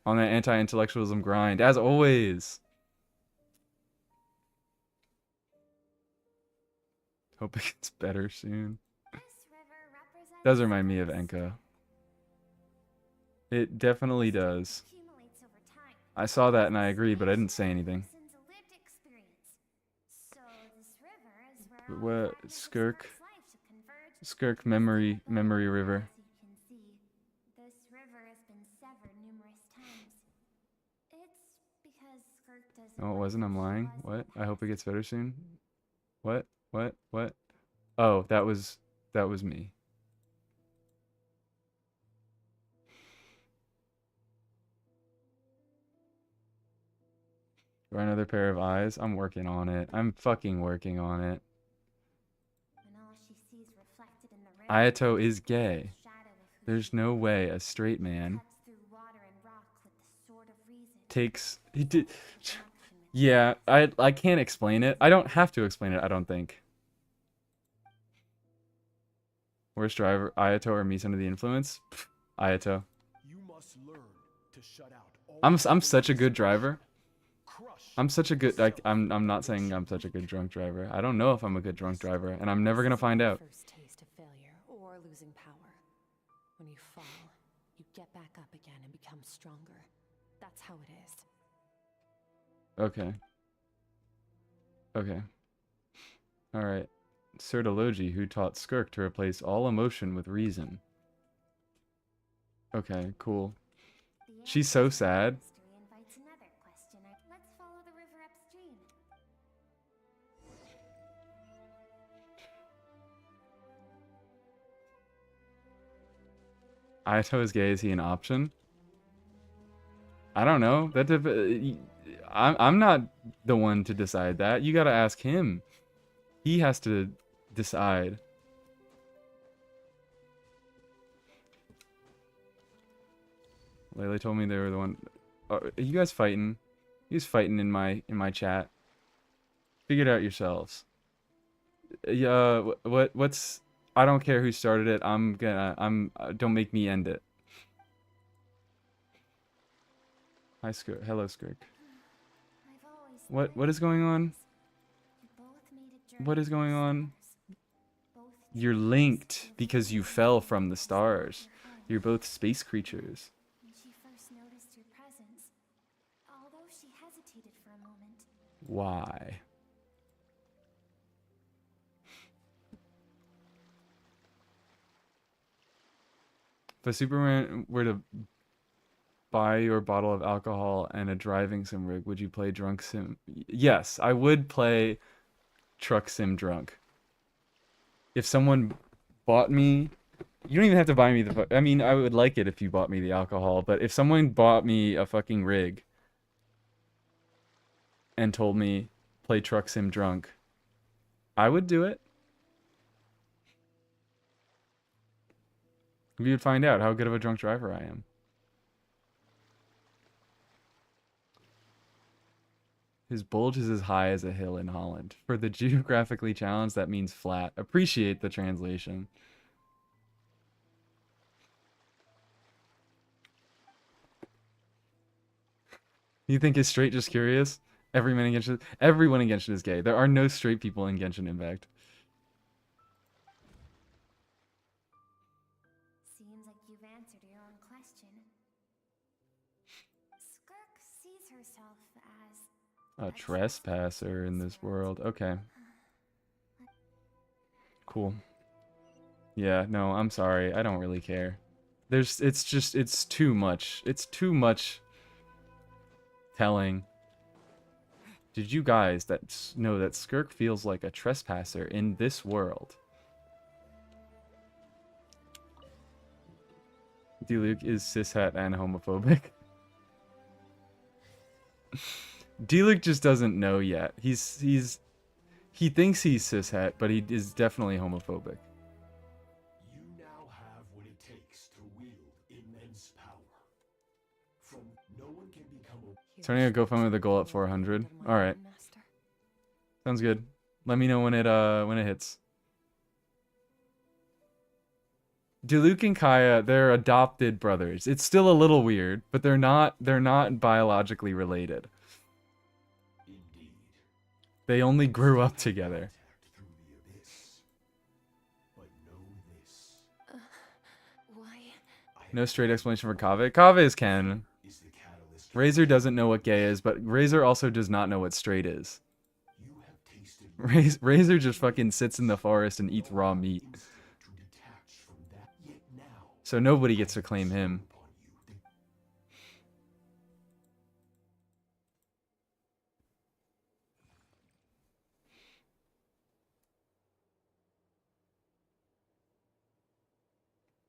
On that anti-intellectualism grind, as always. Hope it gets better soon. Does remind me of Enka. It definitely does. I saw that and I agreed, but I didn't say anything. What? Skirk memory river. This river has been severed numerous times. It's because Skirk doesn't... No, it wasn't. I'm lying. What? I hope it gets better soon. What? Oh, that was me. Do I have another pair of eyes? I'm working on it. I'm fucking working on it. When all she sees reflected in the river Ayato is gay. the shadow of who There's no way a straight man cuts through water and rock with the sword of reason. takes... He did... Yeah, I can't explain it. I don't have to explain it, I don't think. Worst driver, Ayato or Misa under the influence? Pff, Ayato. You must learn to shut out all I'm such a good driver. crush. I'm such a good, like, I'm not saying I'm such a good drunk driver. I don't know if I'm a good drunk driver, and I'm never gonna find out. First taste of failure or losing power. When you fall, you get back up again and become stronger. That's how it is. Okay. Alright. Sertology, who taught Skirk to replace all emotion with reason. Okay, cool. The She's so answer to sad. the mystery invites another question. Let's follow the river upstream. Ayato is gay. Is he an option? I don't know. I'm not the one to decide that. You gotta ask him. He has to decide. Layla told me they were the one. Are you guys fighting? You guys fighting in my chat? Figure it out yourselves. Yeah. What's? I don't care who started it. Don't make me end it. Hi, Skirk. Hello, Skirk. I've always What is going on? you both made a journey What is through going the on? stars. Both You're dreams linked lived because you in fell one from the as stars. your home. You're both space creatures. When she first noticed your presence, although she hesitated for a moment, Why? If a Superman were to buy your bottle of alcohol and a driving sim rig, would you play drunk sim? Yes, I would play truck sim drunk. If someone bought me, you don't even have to buy me I mean, I would like it if you bought me the alcohol, but if someone bought me a fucking rig and told me play truck sim drunk, I would do it. We would find out how good of a drunk driver I am. His bulge is as high as a hill in Holland. For the geographically challenged, that means flat. Appreciate the translation. You think is straight just curious? Everyone in Genshin is gay. There are no straight people in Genshin Impact. seems like you've answered your own question. Skirk sees herself as A trespasser in this world. Okay. Cool. Yeah, no, I'm sorry. I don't really care. It's too much. It's too much telling. Did you guys know that Skirk feels like a trespasser in this world? D-Luke is cishet and homophobic. D-Luke just doesn't know yet. He thinks he's cishet, but he is definitely homophobic. You now have what it takes to wield immense power. From no one can become a Turning a GoFundMe with a goal at 400. All right. Sounds good. Let me know when it hits. Diluc and Kaya, they're adopted brothers. It's still a little weird, but they're not biologically related. indeed. They only grew up together. Contact through the abyss. But know this. Why? No straight explanation for Kaveh. Kaveh is canon. Is the catalyst. Razor doesn't know what gay is, but Razor also does not know what straight is. You have tasted Razor just fucking sits in the forest and eats raw meat. instinct to detach from that. Yet now So nobody gets to claim him. upon you the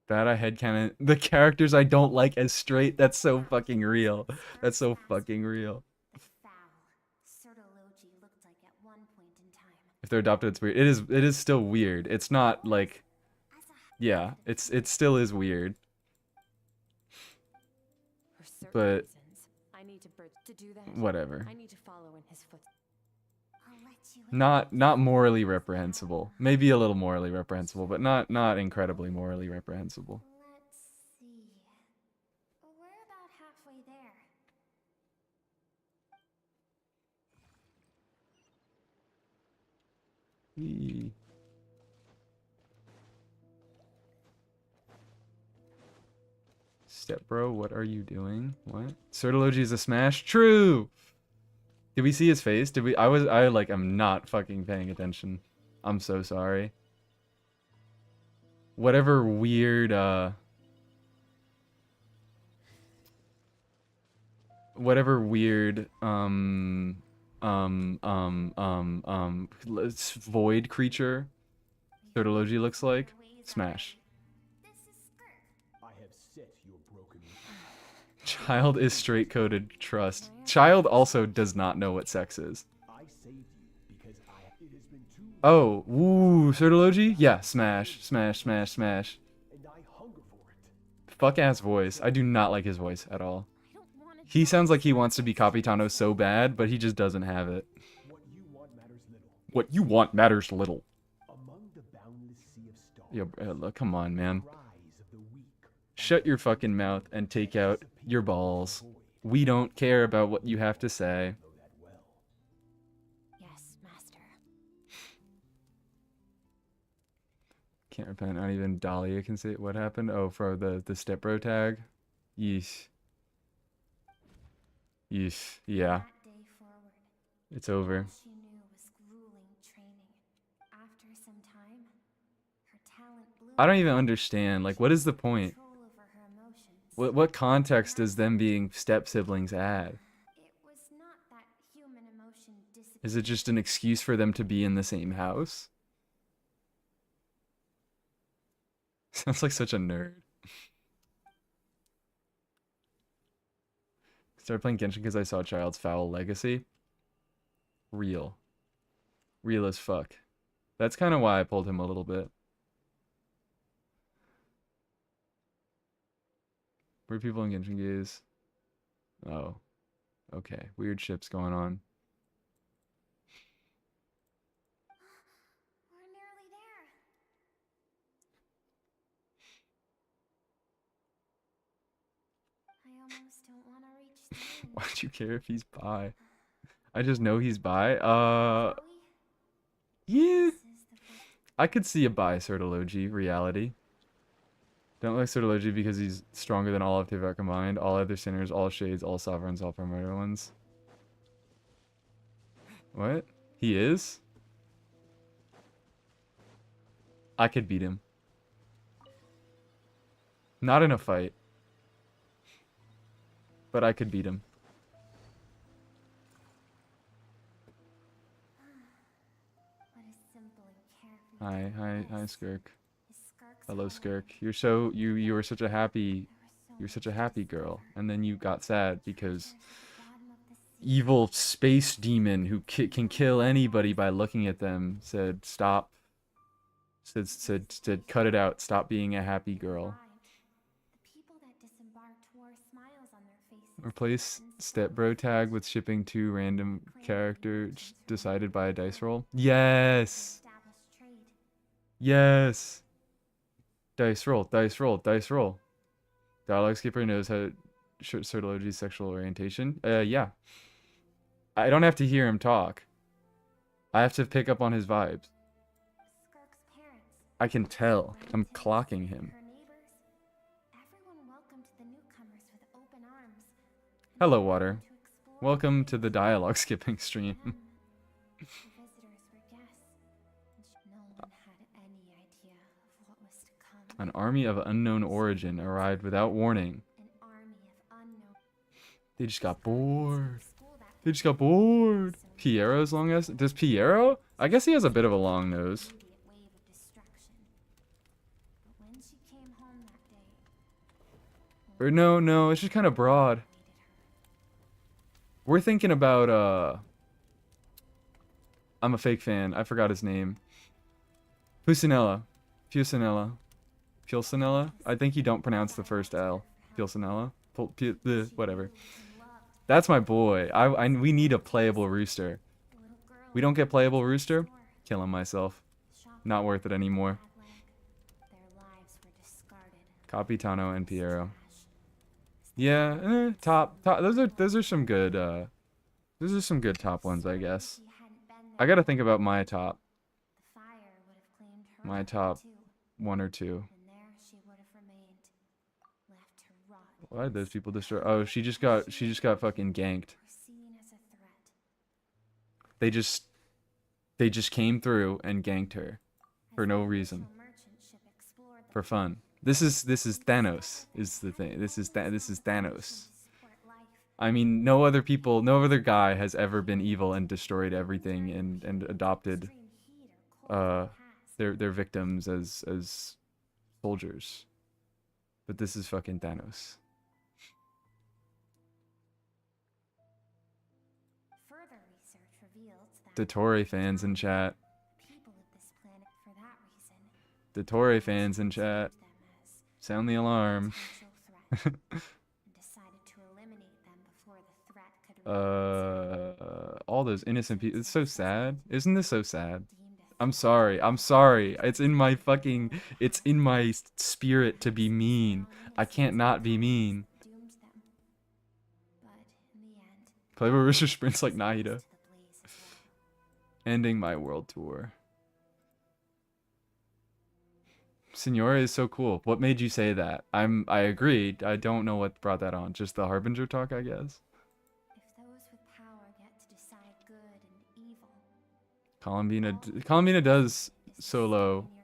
That I headcanon. The characters I don't like as straight, that's so fucking real. That's so fucking real. the foul Sertology looked like at one point in time. If they're adopted, it's weird. It is still weird. It's not like, As a yeah, it still is weird. For certain But- reasons, I need to bridge to do that. Whatever. I need to follow in his footsteps. I'll let you in. Not morally reprehensible. Maybe a little morally reprehensible, but not incredibly morally reprehensible. Let's see. We're about halfway there. Eee. Step bro, what are you doing? What? Sertology is a smash? True! Did we see his face? Did we? I'm not fucking paying attention. I'm so sorry. Whatever weird, whatever weird, void creature Sertology looks like, Ways smash. already. This is Skirk. I have Child is straight coded trust. Child also does not know what sex is. I saved you because it has been too Oh, woo, Certology? Yeah, smash, smash, smash, smash. and I hunger for it. Fuck ass voice. I do not like his voice at all. I don't want to. He sounds like he wants to be Capitano so bad, but he just doesn't have it. What you want matters little. What you want matters little. Among the boundless sea of stars, Yo, look, come on, man. rise of the weak. Shut your fucking mouth and take out your balls. We don't care about what you have to say. Know that well. Yes, master. Can't repent. Not even Dahlia can say what happened. Oh, for the stepbro tag. Yeesh. Yeesh. Yeah, That day forward, it's over. all she knew was grueling training. After some time, her talent blew. I don't even understand. Like, what is the point? Control over her emotions. What context does them being step siblings add? It was not that human emotion disappeared. Is it just an excuse for them to be in the same house? Sounds like such a nerd. Started playing Genshin because I saw Child's Foul Legacy. Real. Real as fuck. That's kind of why I pulled him a little bit. Where people in Genshin gaze? Oh. Okay. Weird ships going on. We're nearly there. I almost don't want to reach the end. Why'd you care if he's bi? I just know he's bi. Shall we? Yeah. This is the first. I could see a bi Certology reality. Don't like Certology because he's stronger than all of Teyvat combined. All other sinners, all shades, all sovereigns, all primordial ones. What? He is? I could beat him. Not in a fight. But I could beat him. What a simple and carefree Hi, life. Skirk. Is Skirk's Hello, home. Skirk. You were such a happy, There were so you're such a much happy to girl, discover. and then you got sad because Treasures at the bottom of the sea. evil space demon who can kill anybody by looking at them said stop. Said cut it out. Stop being a happy girl. Arrived. The people that disembarked wore smiles on their faces. Replace and stepbro tag with shipping two random claimed characters merchants from decided by a Anecdotes dice roll. and Yes. established trade. Yes. Dice roll. Dice roll. Dice roll. Dialogue skipper knows how Certology's sexual orientation. Yeah. I don't have to hear him talk. I have to pick up on his vibes. Skirk's parents. I can tell. I'm relatives, clocking him. Her neighbors. Everyone welcomed the newcomers with open arms. and Hello, allowed Water. them to explore the Welcome to the place. dialogue skipping To stream. them, the visitors were guests, and no one had any idea of what was to come. An army of unknown origin arrived without warning. An army of unknown. They just got Skirk went to bored. school that They day. just got bored. So Piero's long ass. Does Piero? I guess he has a bit of a long nose. immediate wave of destruction. But when she came home that day, Or no, it's just kind of broad. awaited her. We're thinking about I'm a fake fan. I forgot his name. Pusinella. Pulcinella. I think you don't pronounce the first L. Pulcinella. Whatever. That's my boy. We need a playable rooster. The little girl We don't get playable rooster. store, Killing myself. shop, Not worth it anymore. bad leg. Their lives were discarded. Capitano and Piero. Trash. Yeah, top. Those are some good. Those are some good top ones, I guess. She hadn't been I there. gotta think about my top The fire would have claimed her My alive top. too, one or two. and there she would have remained, left to rot. Why did those people destroy? Oh, she just got fucking ganked. Were seen as a threat. They just came through and ganked her for As no the reason, initial merchant ship explored the for fun. This is Thanos is the thing. This is Thanos. support life. I mean, no other guy has ever been evil and destroyed everything and adopted Extreme heat or cold passed. their victims as soldiers. But this is fucking Thanos. revealed that The Tory fans in chat. the people of this planet, for that reason, The Tory fans in chat. viewed them as Sound the alarm. potential threat and decided to eliminate them before the threat could reach All those innocent people. It's so sad. Isn't this so sad? deemed a I'm threat. sorry. I'm sorry. It's in my fucking. It's in my spirit to be mean. I can't not be mean. Doomed them. But in the end, Playable Rooster sprints like Nahida. to the blaze as well. Ending my world tour. Senora is so cool. What made you say that? I agreed. I don't know what brought that on. Just the Harbinger talk, I guess. If those with power get to decide good and evil, Columbina does is solo. in your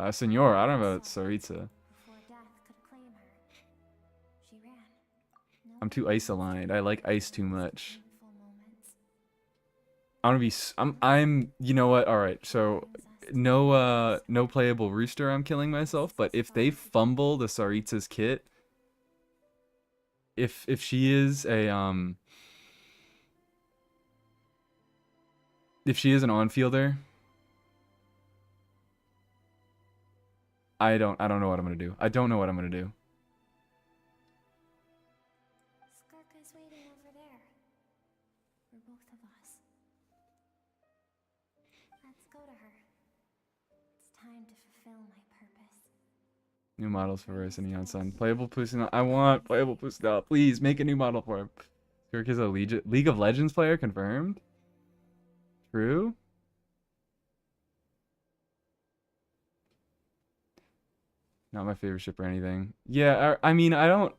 hand. So, Senora, I don't know about Saritsa. Before death could claim her, she ran. No I'm too one ice aligned. I like ice too much. painful moments. I want to be. I'm. You know what? All right. So, no playable Rooster. I'm killing myself. But if they fumble the Saritsa's kit, if she is a if she is an on-fielder, I don't know what I'm gonna do. I don't know what I'm gonna do. Skirk is waiting over there. For both of us. Let's go to her. It's time to fulfill my purpose. New models for Rose and Neon Sun. Playable Pusino. I want playable Pusino. Please make a new model for him. Kirk is a League of Legends player confirmed. True. Not my favorite ship or anything. Yeah, I mean, I don't.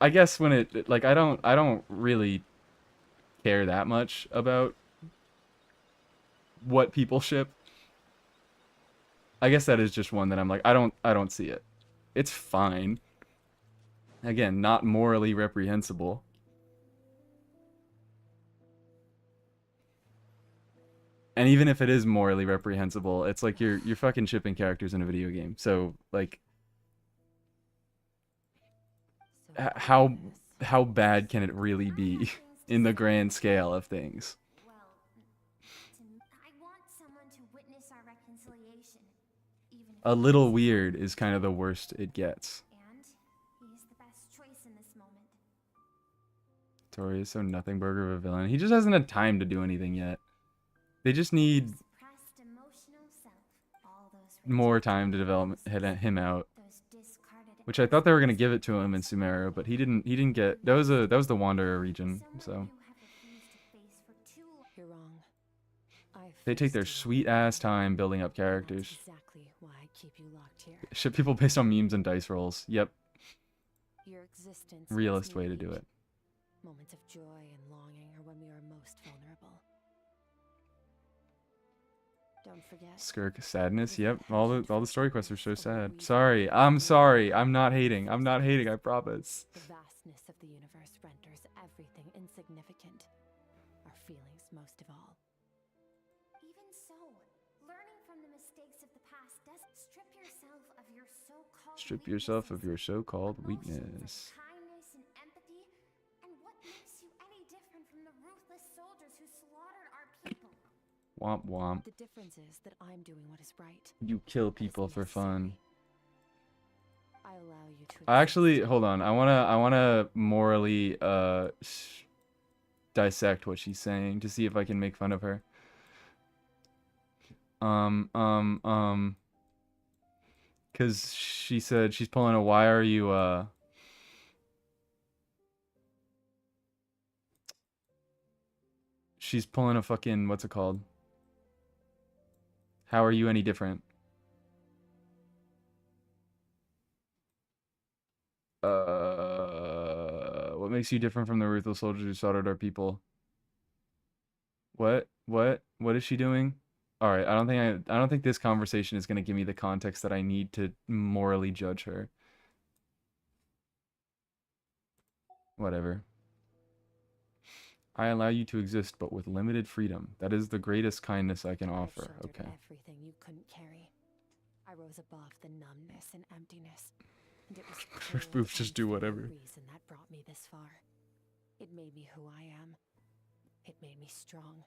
I guess when it like I don't really care that much about what people ship. I guess that is just one that I'm like I don't see it. It's fine. Again, not morally reprehensible. And even if it is morally reprehensible, it's like you're fucking shipping characters in a video game. So like how bad can it really be in the grand scale of things? Well, I want someone to witness our reconciliation. Even if A little weird is kind of the worst it gets. And he is the best choice in this moment. Tori is so nothing burger of a villain. He just hasn't had time to do anything yet. They just need Suppressed emotional self. All those more time to develop him out. those discarded Which I thought they were gonna give it to him in Sumeru, but he didn't get that was the Wanderer region, someone so you have refused to face for too long. You're wrong. they take their sweet ass time building up characters. Exactly why I keep you locked here. Ship people based on memes and dice rolls. Yep, Your existence. realist makes me way to do weak. it. Moments of joy and longing are when we are most vulnerable. Don't forget. Skirk sadness. Yep, all the story quests are so sad. Sorry, I'm sorry. I'm not hating. I'm not hating. I promise. The vastness of the universe renders everything insignificant. Our feelings most of all. Even so, learning from the mistakes of the past does strip yourself of your so-called Strip yourself of your weaknesses, so-called emotions of weakness. kindness and empathy, and what makes you any different from the ruthless soldiers who slaughtered our people? Womp womp. The difference is that I'm doing what is right. You kill What is people for fun. necessary. I allow you to. I actually exist. hold on. I wanna morally dissect what she's saying to see if I can make fun of her. Cause she said she's pulling a why are you she's pulling a fucking what's it called? How are you any different? What makes you different from the ruthless soldiers who slaughtered our people? What is she doing? All right, I don't think this conversation is going to give me the context that I need to morally judge her. Whatever. I allow you to exist, but with limited freedom. That is the greatest kindness I can I've offer. shouldered Okay. Everything you couldn't carry. I rose above the numbness and emptiness. And it was First cold, moves just do unfettered whatever. reason that brought me this far. It made me who I am. made me strong.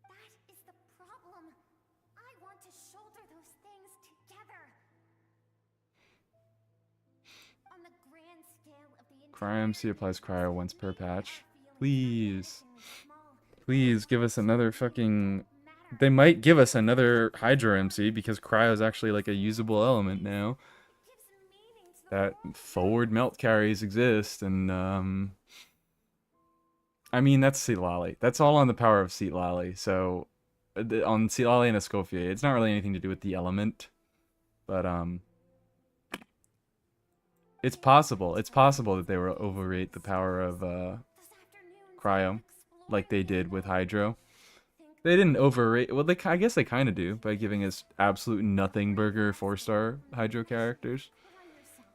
That is the problem. I want to shoulder those things together. On the grand scale of the Cryo MC applies cryo entire once per universe, patch. we are feeling Please. embarrassingly small. Please give us another fucking... They might give us another Hydro MC because cryo is actually like a usable element now. It gives meaning to the That world. forward melt carries exist, and I mean that's Seat Lolly. That's all on the power of Seat Lolly. So on Seat Lolly and Escoffier, it's not really anything to do with the element, but it's possible. It's possible that they will overrate the power of Those afternoons cryo, exploring like they the did with world. Hydro. Think They didn't overrate. Well, I guess they kind of do by giving us absolute nothing burger 4-star Hydro characters. put on yourself.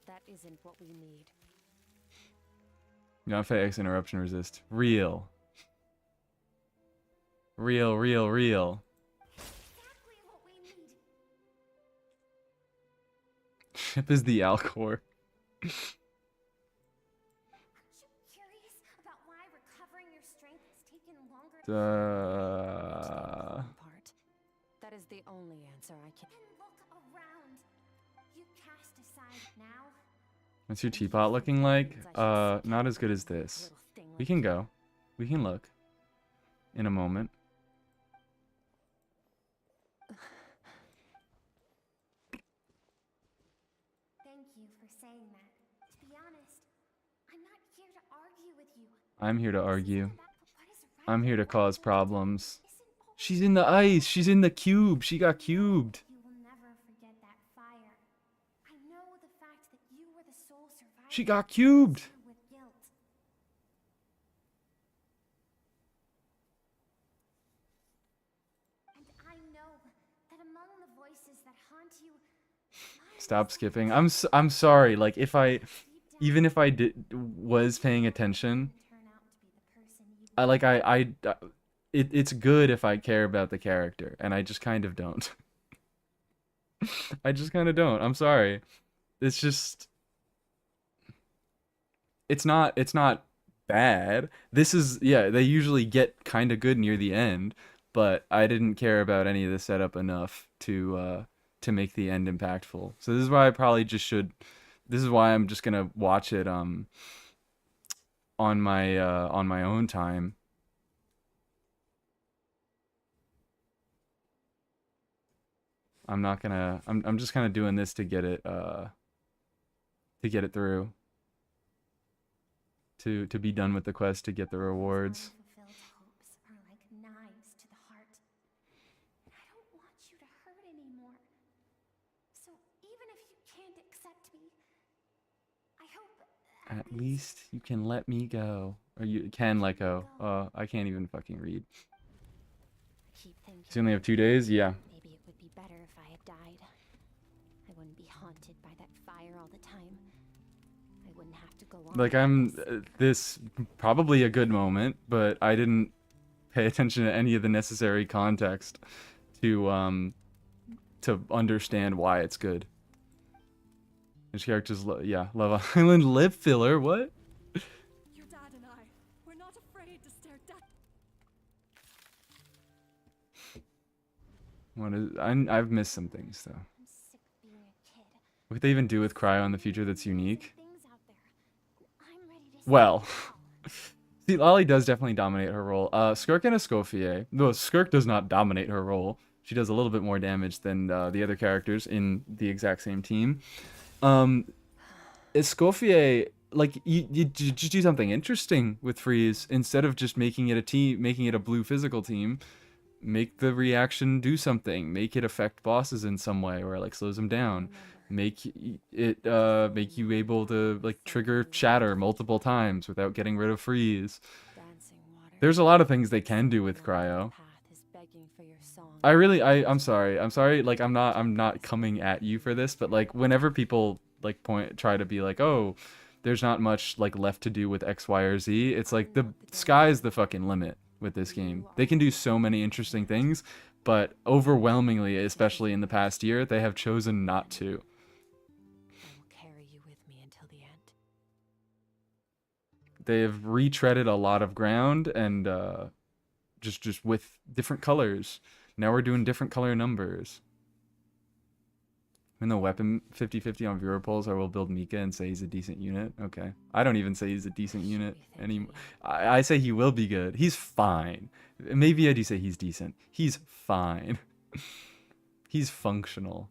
That isn't what we need. Yonfei X interruption resist. Real. Real, real, real. Exactly what we need. Ship is the Alcor. Aren't you curious about why recovering your strength has taken longer Part. That is the only answer I can. And look around. You cast aside now. What's your teapot looking like? Not as good as this. Little thing We like can go. We can look. In a moment. Thank you for saying that. To be honest, I'm not here to argue with you. I'm here to This isn't argue. about what is right I'm here to or cause what problems. isn't always She's in the ice. She's in the cube. She got cubed. You will never forget that fire. I know the fact that you were the sole survivor. She got cubed. fills you with guilt. And I know that among the voices that haunt you, mine Stop is the skipping. voice I'm sorry. Like if I deep down even if I was paying attention, turn out to be the person you I like it's good if I care about the character, and I just kind of don't. I just kind of don't. I'm sorry. It's just it's not bad. This is yeah, they usually get kind of good near the end, but I didn't care about any of the setup enough to make the end impactful. So this is why I probably just should this is why I'm just going to watch it on my own time. I'm not gonna. I'm just kind of doing this to get it through. To be done with the quest to get the rewards. Unfulfilled hopes are like knives to the heart. And I don't want you to hurt anymore. So even if you can't accept me, I hope At least you can let me go, or you can let go. I can't even fucking read. Keep thinking. So you only have 2 days. Yeah. Maybe it would be better if I had died. I wouldn't be haunted by that fire all the time. I wouldn't have to go on. Like this probably a good moment, but I didn't pay attention to any of the necessary context to understand why it's good. Which characters? Love Island lip filler. What? Your dad and I, we're not afraid to stare death. What is? I've missed some things though. I'm sick of being a kid. What could they even do with Cryo in the future that's unique? Things out there. I'm ready to Well, see see, Lolly does definitely dominate her role. Skirk and Escoffier, though Skirk does not dominate her role. She does a little bit more damage than the other characters in the exact same team. Escoffier, like you just do something interesting with Freeze instead of just making it a team, making it a blue physical team. Make the reaction do something. Make it affect bosses in some way, or like slows them down. Make it make you able to like trigger Shatter multiple times without getting rid of Freeze. Dancing water. There's a lot of things they can do with Cryo. Path is begging for your song. I'm sorry. Like I'm not coming at you for this, but like whenever people like try to be like, oh, there's not much like left to do with X, Y, or Z. It's like the sky's the fucking limit with this game. They can do so many interesting things, but overwhelmingly, especially in the past year, they have chosen not to. they have retreaded a lot of ground and just with different colors. Now we're doing different color numbers. In the weapon 50-50 on viewer polls, I will build Mika and say he's a decent unit. Okay. I don't even say he's a decent unit anymore. I say he will be good. He's fine. Maybe I do say he's decent. He's fine. He's functional.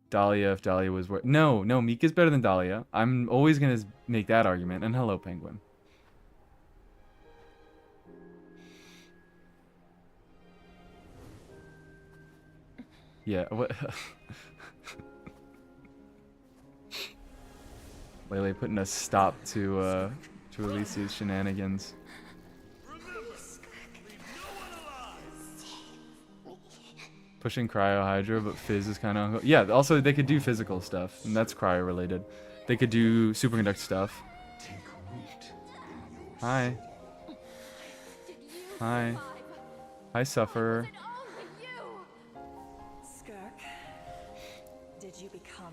Dahlia, if Dahlia was worth... No, Mika's better than Dahlia. I'm always going to make that argument. And hello, Penguin. Yeah, what... Lele putting a stop to Elise's shenanigans. Pushing Cryo Hydra, but Fizz is kind of... Yeah, also they could do physical stuff, and that's Cryo related. They could do superconduct stuff. Hi. Hi. Hi, Sufferer.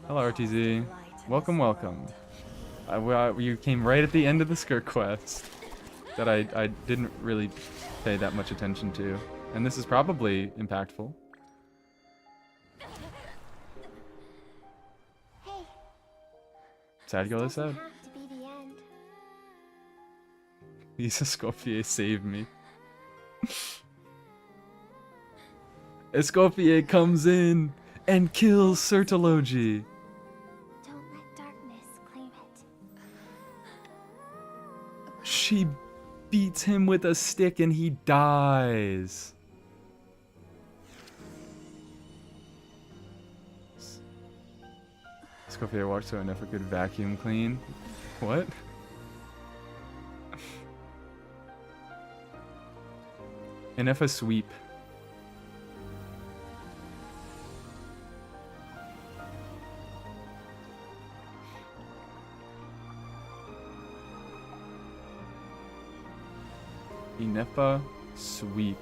Hello, RTZ. Welcome, welcome. You came right at the end of the Skirk quest that I didn't really pay that much attention to. And this is probably impactful. Sad girl is sad. Lisa Escoffier saved me. Escoffier comes in and kills Sertology. Don't let darkness claim it. She beats him with a stick and he dies. Escoffier walks so enough a good vacuum clean. What? Enough a sweep. Inepa sweep.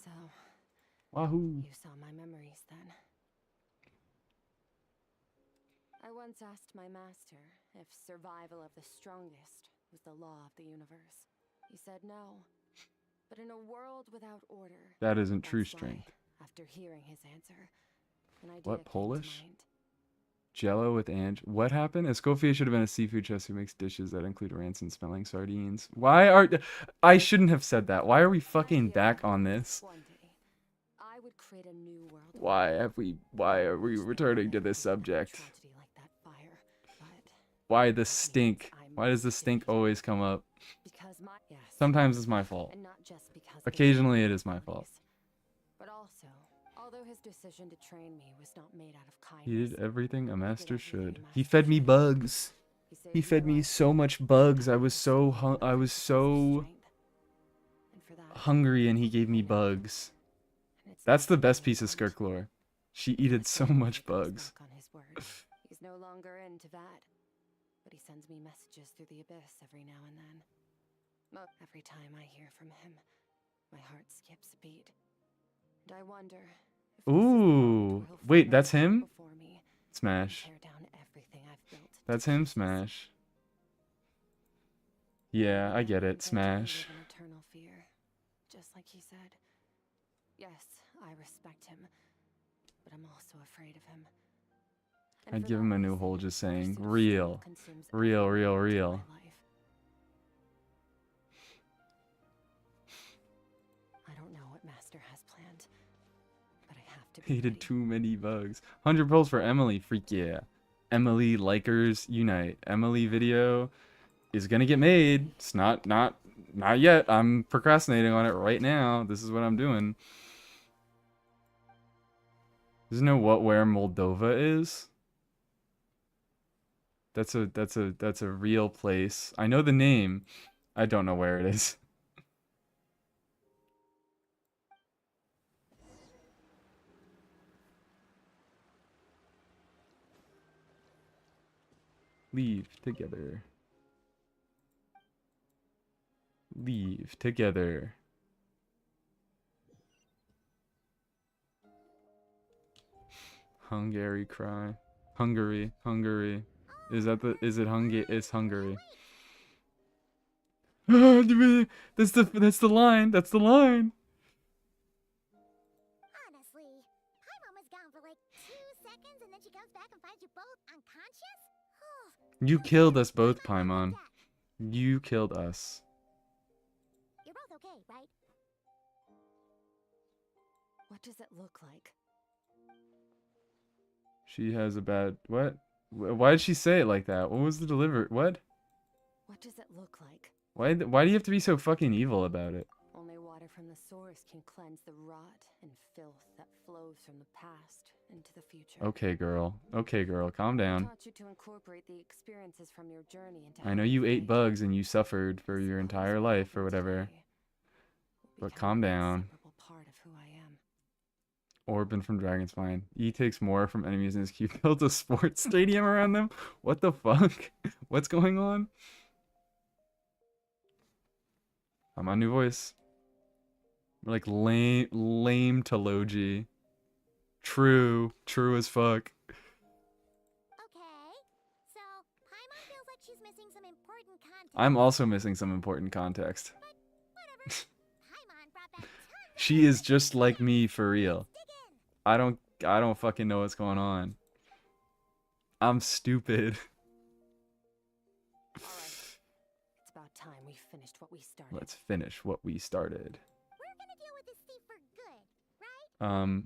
So, Wahoo. you saw my memories then. I once asked my master if survival of the strongest was the law of the universe. He said no. But in a world without order, That isn't true that's why, strength. after hearing his answer, an idea What, came to Polish? mind. Jello with What happened? Escoffier should have been a seafood chef who makes dishes that include rancid smelling sardines. Why are... I shouldn't have said that. Why are we fucking back on this? One day, I would create a new world. Why are we returning to this subject? Tragedy like that fire, but Why the stink? Why does the stink always come up? because yes, Sometimes it's my fault. and not just because Occasionally it is my fault. But also, although his decision to train me was not made out of kindness, He did everything a master everything a should. master He fed me should. bugs. saved He fed my me life so much bugs. I was so because of his strength. And for that, hungry and he gave me bugs. and it's That's not the best something I piece of want. Skirk lore. She eated so much bugs. On his word. He's no longer into that, but he sends me messages through the abyss every now and then. Every time I hear from him, my heart skips a beat. And I wonder if this is the moment Ooh. where he'll Wait, finally that's step him? before me and Smash. tear down everything I've built. That's him, Smash. Yeah, I get it, I'm going to Smash. live in eternal fear, just like he said. Yes, I respect him, but I'm also afraid of him. And I'd for give that him a new reason, hole just the saying, pursuit of real. strength consumes Real, every real, moment of real. my life. I don't know what Master has planned, but I have to be He ready. did too many bugs. 100 pearls for Emily. Freak yeah. Emily likers unite. Emily video is gonna get made. It's not yet. I'm procrastinating on it right now. This is what I'm doing. Doesn't know where Moldova is? That's a real place. I know the name. I don't know where it is. Leave together. Leave together. Hungary cry. Hungary. Hungary. Is that the is it Hungary? It's Hungary. That's the line. That's the line. Honestly, Paimon was gone for like 2 seconds and then she comes back and finds you both unconscious? You killed us both, Paimon. You killed us. You're both okay, right? What does it look like? She has a bad what? Why did she say it like that? What was the delivery? What? What does it look like? Why do you have to be so fucking evil about it? Only water from the source can cleanse the rot and filth that flows from the past into the future. Okay, girl. Okay, girl. Calm I down. taught you to incorporate the experiences from your journey into I know how you ate fight. bugs and you suffered for I your suppose entire what life or happened whatever. today will But become calm an down. inseparable part of who I am. Orban from Dragon's Spine. E takes more from enemies in his queue. Builds a sports stadium around them? What the fuck? What's going on? I'm on new voice. Like lame Tology. True as fuck. Okay. So, Paimon feels like she's missing some important context. I'm also missing some important context. Whatever. Paimon brought back tons of She is evidence. just like me for real. Dig in. I don't fucking know what's going on. I'm stupid. All right. It's about time we finished what we started. Let's finish what we started. We're gonna deal with this thief for good, right?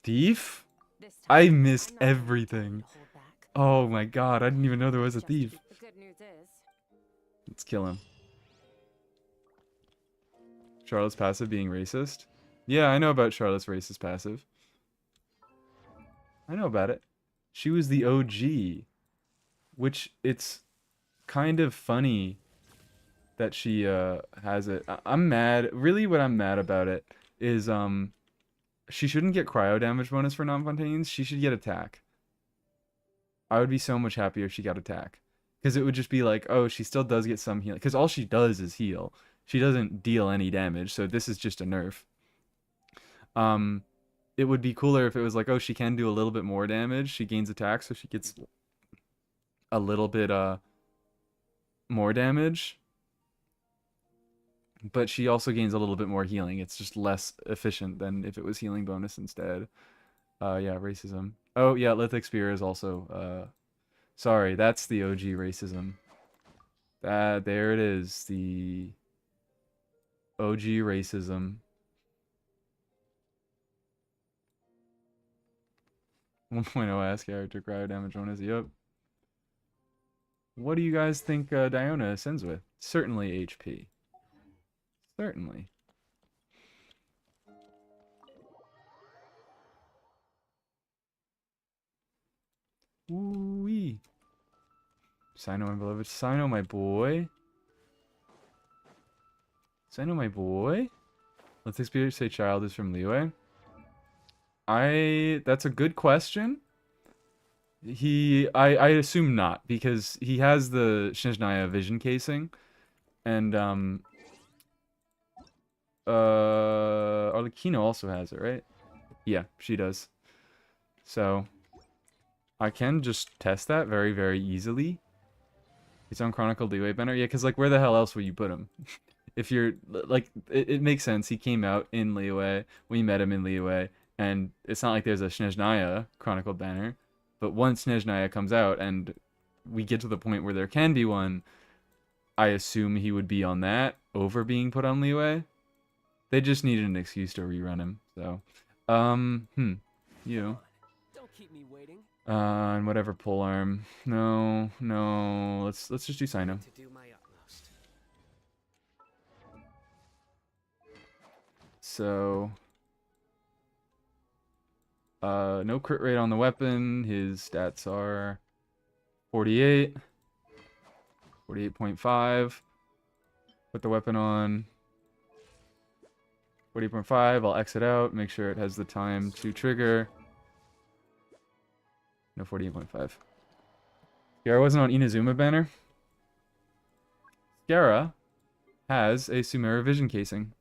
Thief? This time, I missed I'm not gonna tell you everything. to hold back. Oh my god, I didn't even know there was a Just thief. the good news is, Let's kill him. Charlotte's passive being racist? Yeah, I know about Charlotte's racist passive. I know about it. She was the OG. Which, it's kind of funny that she has it. I'm mad. Really what I'm mad about it is she shouldn't get cryo damage bonus for non-Fontaines. She should get attack. I would be so much happier if she got attack. Because it would just be like, oh, she still does get some healing. Because all she does is heal. She doesn't deal any damage, so this is just a nerf. It would be cooler if it was like, oh, she can do a little bit more damage. She gains attack, so she gets a little bit more damage. But she also gains a little bit more healing. It's just less efficient than if it was healing bonus instead. Yeah, racism. Oh, yeah, Lithic Spear is also... sorry, that's the OG racism. There it is. The OG racism. 1.0 ass character, cryo damage bonus. Yep. What do you guys think Diona ascends with? Certainly HP. Certainly. Ooh-wee. Sino, my beloved. Sino, my boy. Sino, my boy. Let's experience say child is from Liyue. That's a good question. I assume not, because he has the Snezhnaya vision casing. And, Arlecchino also has it, right? Yeah, she does. So, I can just test that very, very easily. He's on Chronicle Liyue banner. Yeah, because, like, where the hell else would you put him? If you're, like, it makes sense. He came out in Liyue. We met him in Liyue. And it's not like there's a Snezhnaya Chronicle banner. But once Snezhnaya comes out and we get to the point where there can be one, I assume he would be on that over being put on Liyue. They just needed an excuse to rerun him. So, you. Don't keep me waiting. And whatever pole arm. No. Let's just do Sino. To do my utmost. So, no crit rate on the weapon. His stats are 48, 48.5. Put the weapon on 48.5. I'll exit out. Make sure it has the time to trigger. No, 48.5. Scara wasn't on Inazuma banner. Scara has a Sumeru vision casing.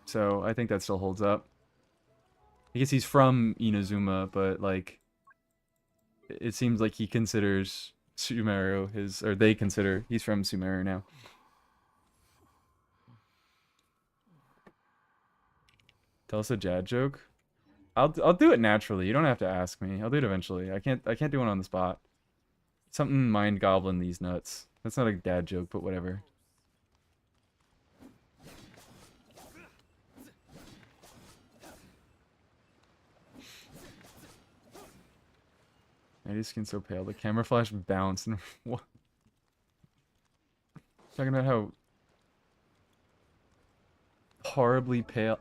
So I think that still holds up. I guess he's from Inazuma, but like it seems like he considers Sumeru his, or they consider he's from Sumeru now. Tell us a dad joke. I'll do it naturally. You don't have to ask me. I'll do it eventually. I can't do one on the spot. Something mind goblin these nuts. That's not a dad joke, but whatever. Eddie's skin so pale. The camera flash bounced and what? Talking about how horribly pale.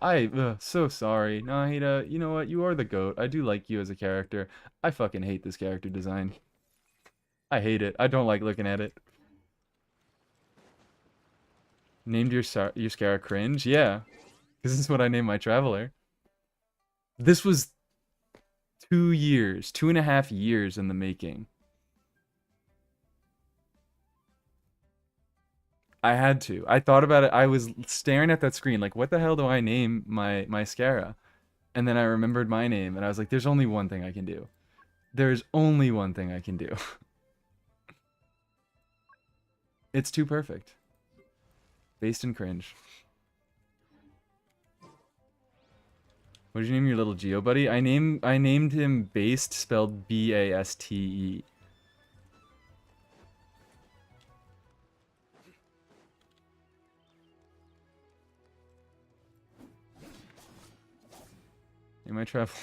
So sorry. Nahida, you know what? You are the GOAT. I do like you as a character. I fucking hate this character design. I hate it. I don't like looking at it. Named your Scara cringe? Yeah. This is what I named my traveler. This was 2 years, 2.5 years in the making. I had to. I thought about it. I was staring at that screen like, what the hell do I name my Scara? And then I remembered my name and I was like, there's only one thing I can do. There's only one thing I can do. It's too perfect. Based in cringe. What did you name your little Geo buddy? I named him Based, spelled B-A-S-T-E. Am I traveler?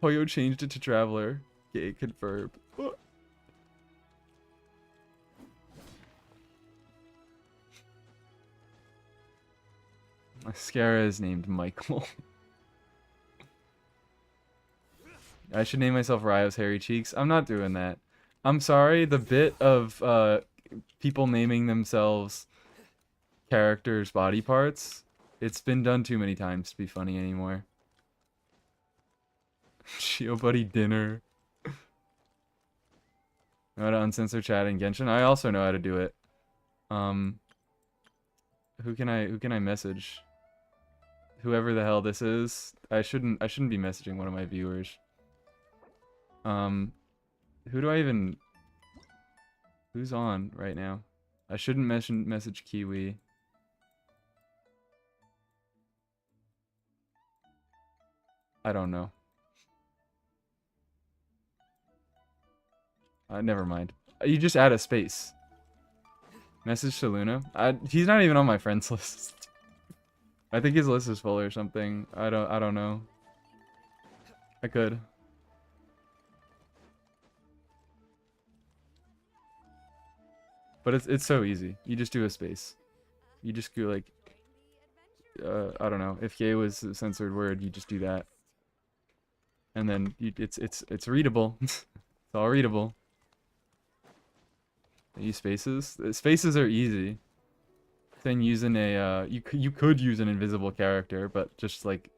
Poyo changed it to traveler. Gay confirmed. Mascara is named Michael. I should name myself Ryo's Hairy Cheeks. I'm not doing that. I'm sorry, the bit of people naming themselves characters' body parts, it's been done too many times to be funny anymore. Geo Buddy dinner. Know how to uncensor chat in Genshin? I also know how to do it. Who can I message? Whoever the hell this is. I shouldn't be messaging one of my viewers. Who do I even... Who's on right now? I shouldn't message Kiwi. I don't know. Never mind. You just add a space. Message to Luna. He's not even on my friends list. I think his list is full or something. I don't know. I could. But it's so easy. You just do a space. You just go like I don't know. If gay was a censored word, you just do that. And then it's readable. It's all readable. Use spaces. Spaces are easy. Then using a you could use an invisible character, but just like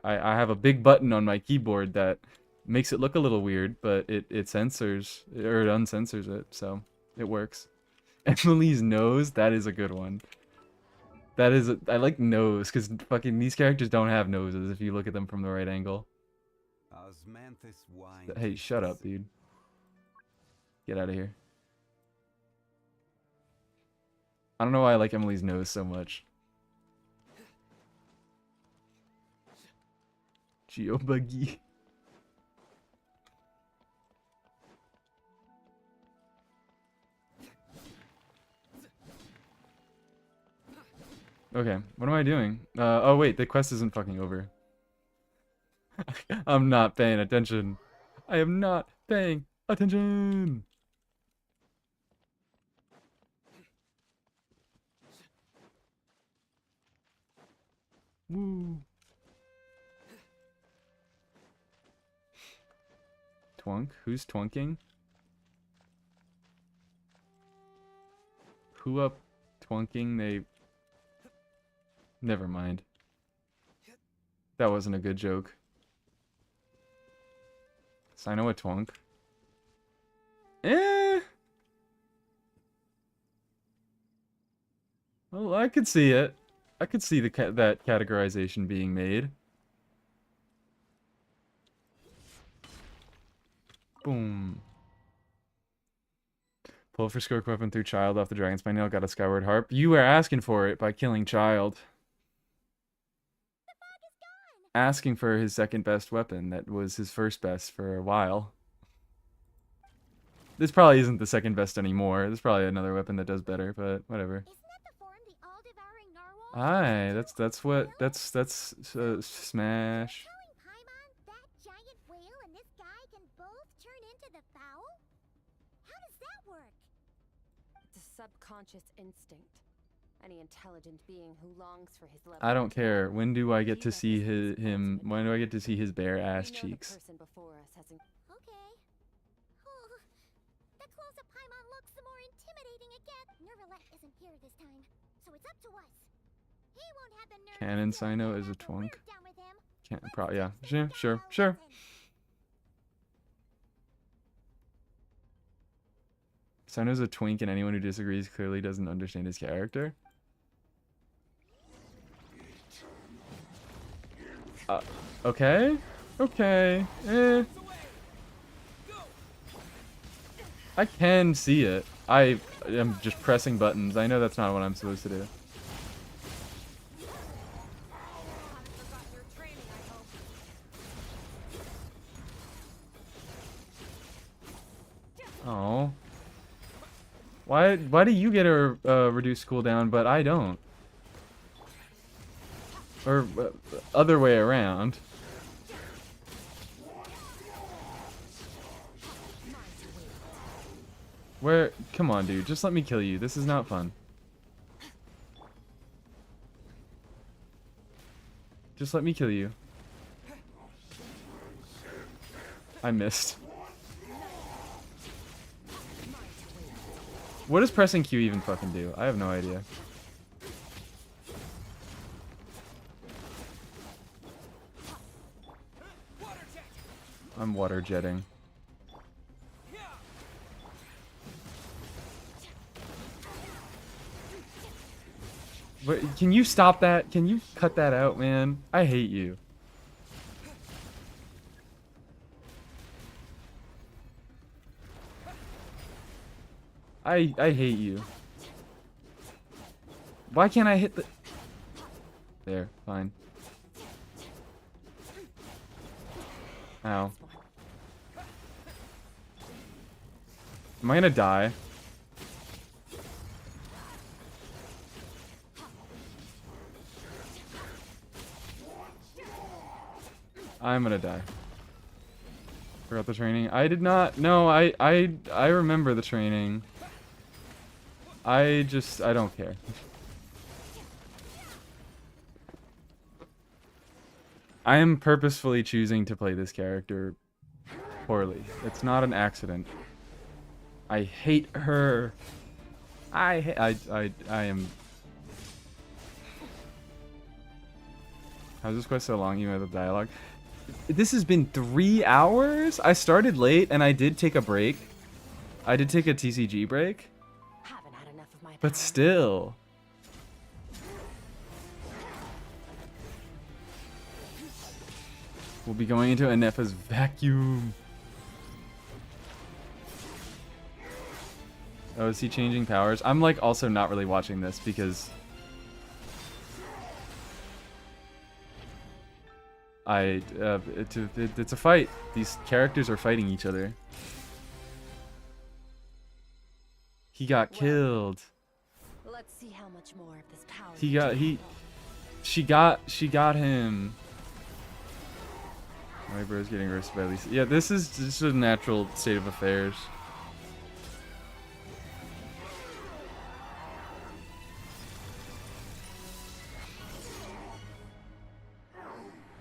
I have a big button on my keyboard that makes it look a little weird, but it censors or it uncensors it, so it works. Emily's nose, that is a good one. That is I like nose because fucking these characters don't have noses if you look at them from the right angle. Hey, shut up, dude. Get out of here. I don't know why I like Emily's nose so much. Geobuggy. Okay, what am I doing? Oh wait, the quest isn't fucking over. I'm not paying attention. I am not paying attention. Woo. Twunk? Who's twunking? Who up twunking? They... Never mind. That wasn't a good joke. So I know a twunk. I could see it. I could see that categorization being made. Boom. Pull for Skirk weapon through Child off the Dragon's Spine Nail. Got a Skyward Harp. You were asking for it by killing Child. Asking for his second best weapon that was his first best for a while. This probably isn't the second best anymore. There's probably another weapon that does better, but whatever. Isn't that the form the all-devouring narwhal? Aye, that's smash. Telling Paimon that giant whale and this guy can both turn into the fowl? How does that work? It's a subconscious instinct. Any intelligent being who longs for his level. I don't care. When do I get to see him? When do I get to see his bare ass We know cheeks? The person before us hasn't. Okay. Oh, the closer Paimon looks, the more intimidating it gets. Nervalette isn't here this time, so it's up to us. He won't have the nerve. Canon to stand Sino there is a after we're twunk. done with him. Can't Let's probably yeah. teach this Sure, guy a sure. lesson. Sino's a twink, and anyone who disagrees clearly doesn't understand his character. Okay. Okay. I can see it. I am just pressing buttons. I know that's not what I'm supposed to do. Oh. Why do you get a reduced cooldown, but I don't? Or other way around. Where? Come on, dude. Just let me kill you. This is not fun. Just let me kill you. I missed. What does pressing Q even fucking do? I have no idea. I'm water jetting. Wait, can you stop that? Can you cut that out, man? I hate you. I hate you. Why can't I hit the... There, fine. Ow. Am I gonna die? I'm gonna die. Forgot the training. I did not. No, I remember the training. I don't care. I am purposefully choosing to play this character poorly. It's not an accident. I hate her. I am. How's this quest so long? You know the dialogue. This has been 3 hours? I started late and I did take a break. I did take a TCG break. Haven't had enough of my But power. still. We'll be going into Anepa's vacuum. Oh, is he changing powers? I'm like also not really watching this because it's a fight. These characters are fighting each other. He got killed. Let's see how much more of this power. She got him. My bro's getting roasted by Lisa. Yeah, this is just a natural state of affairs.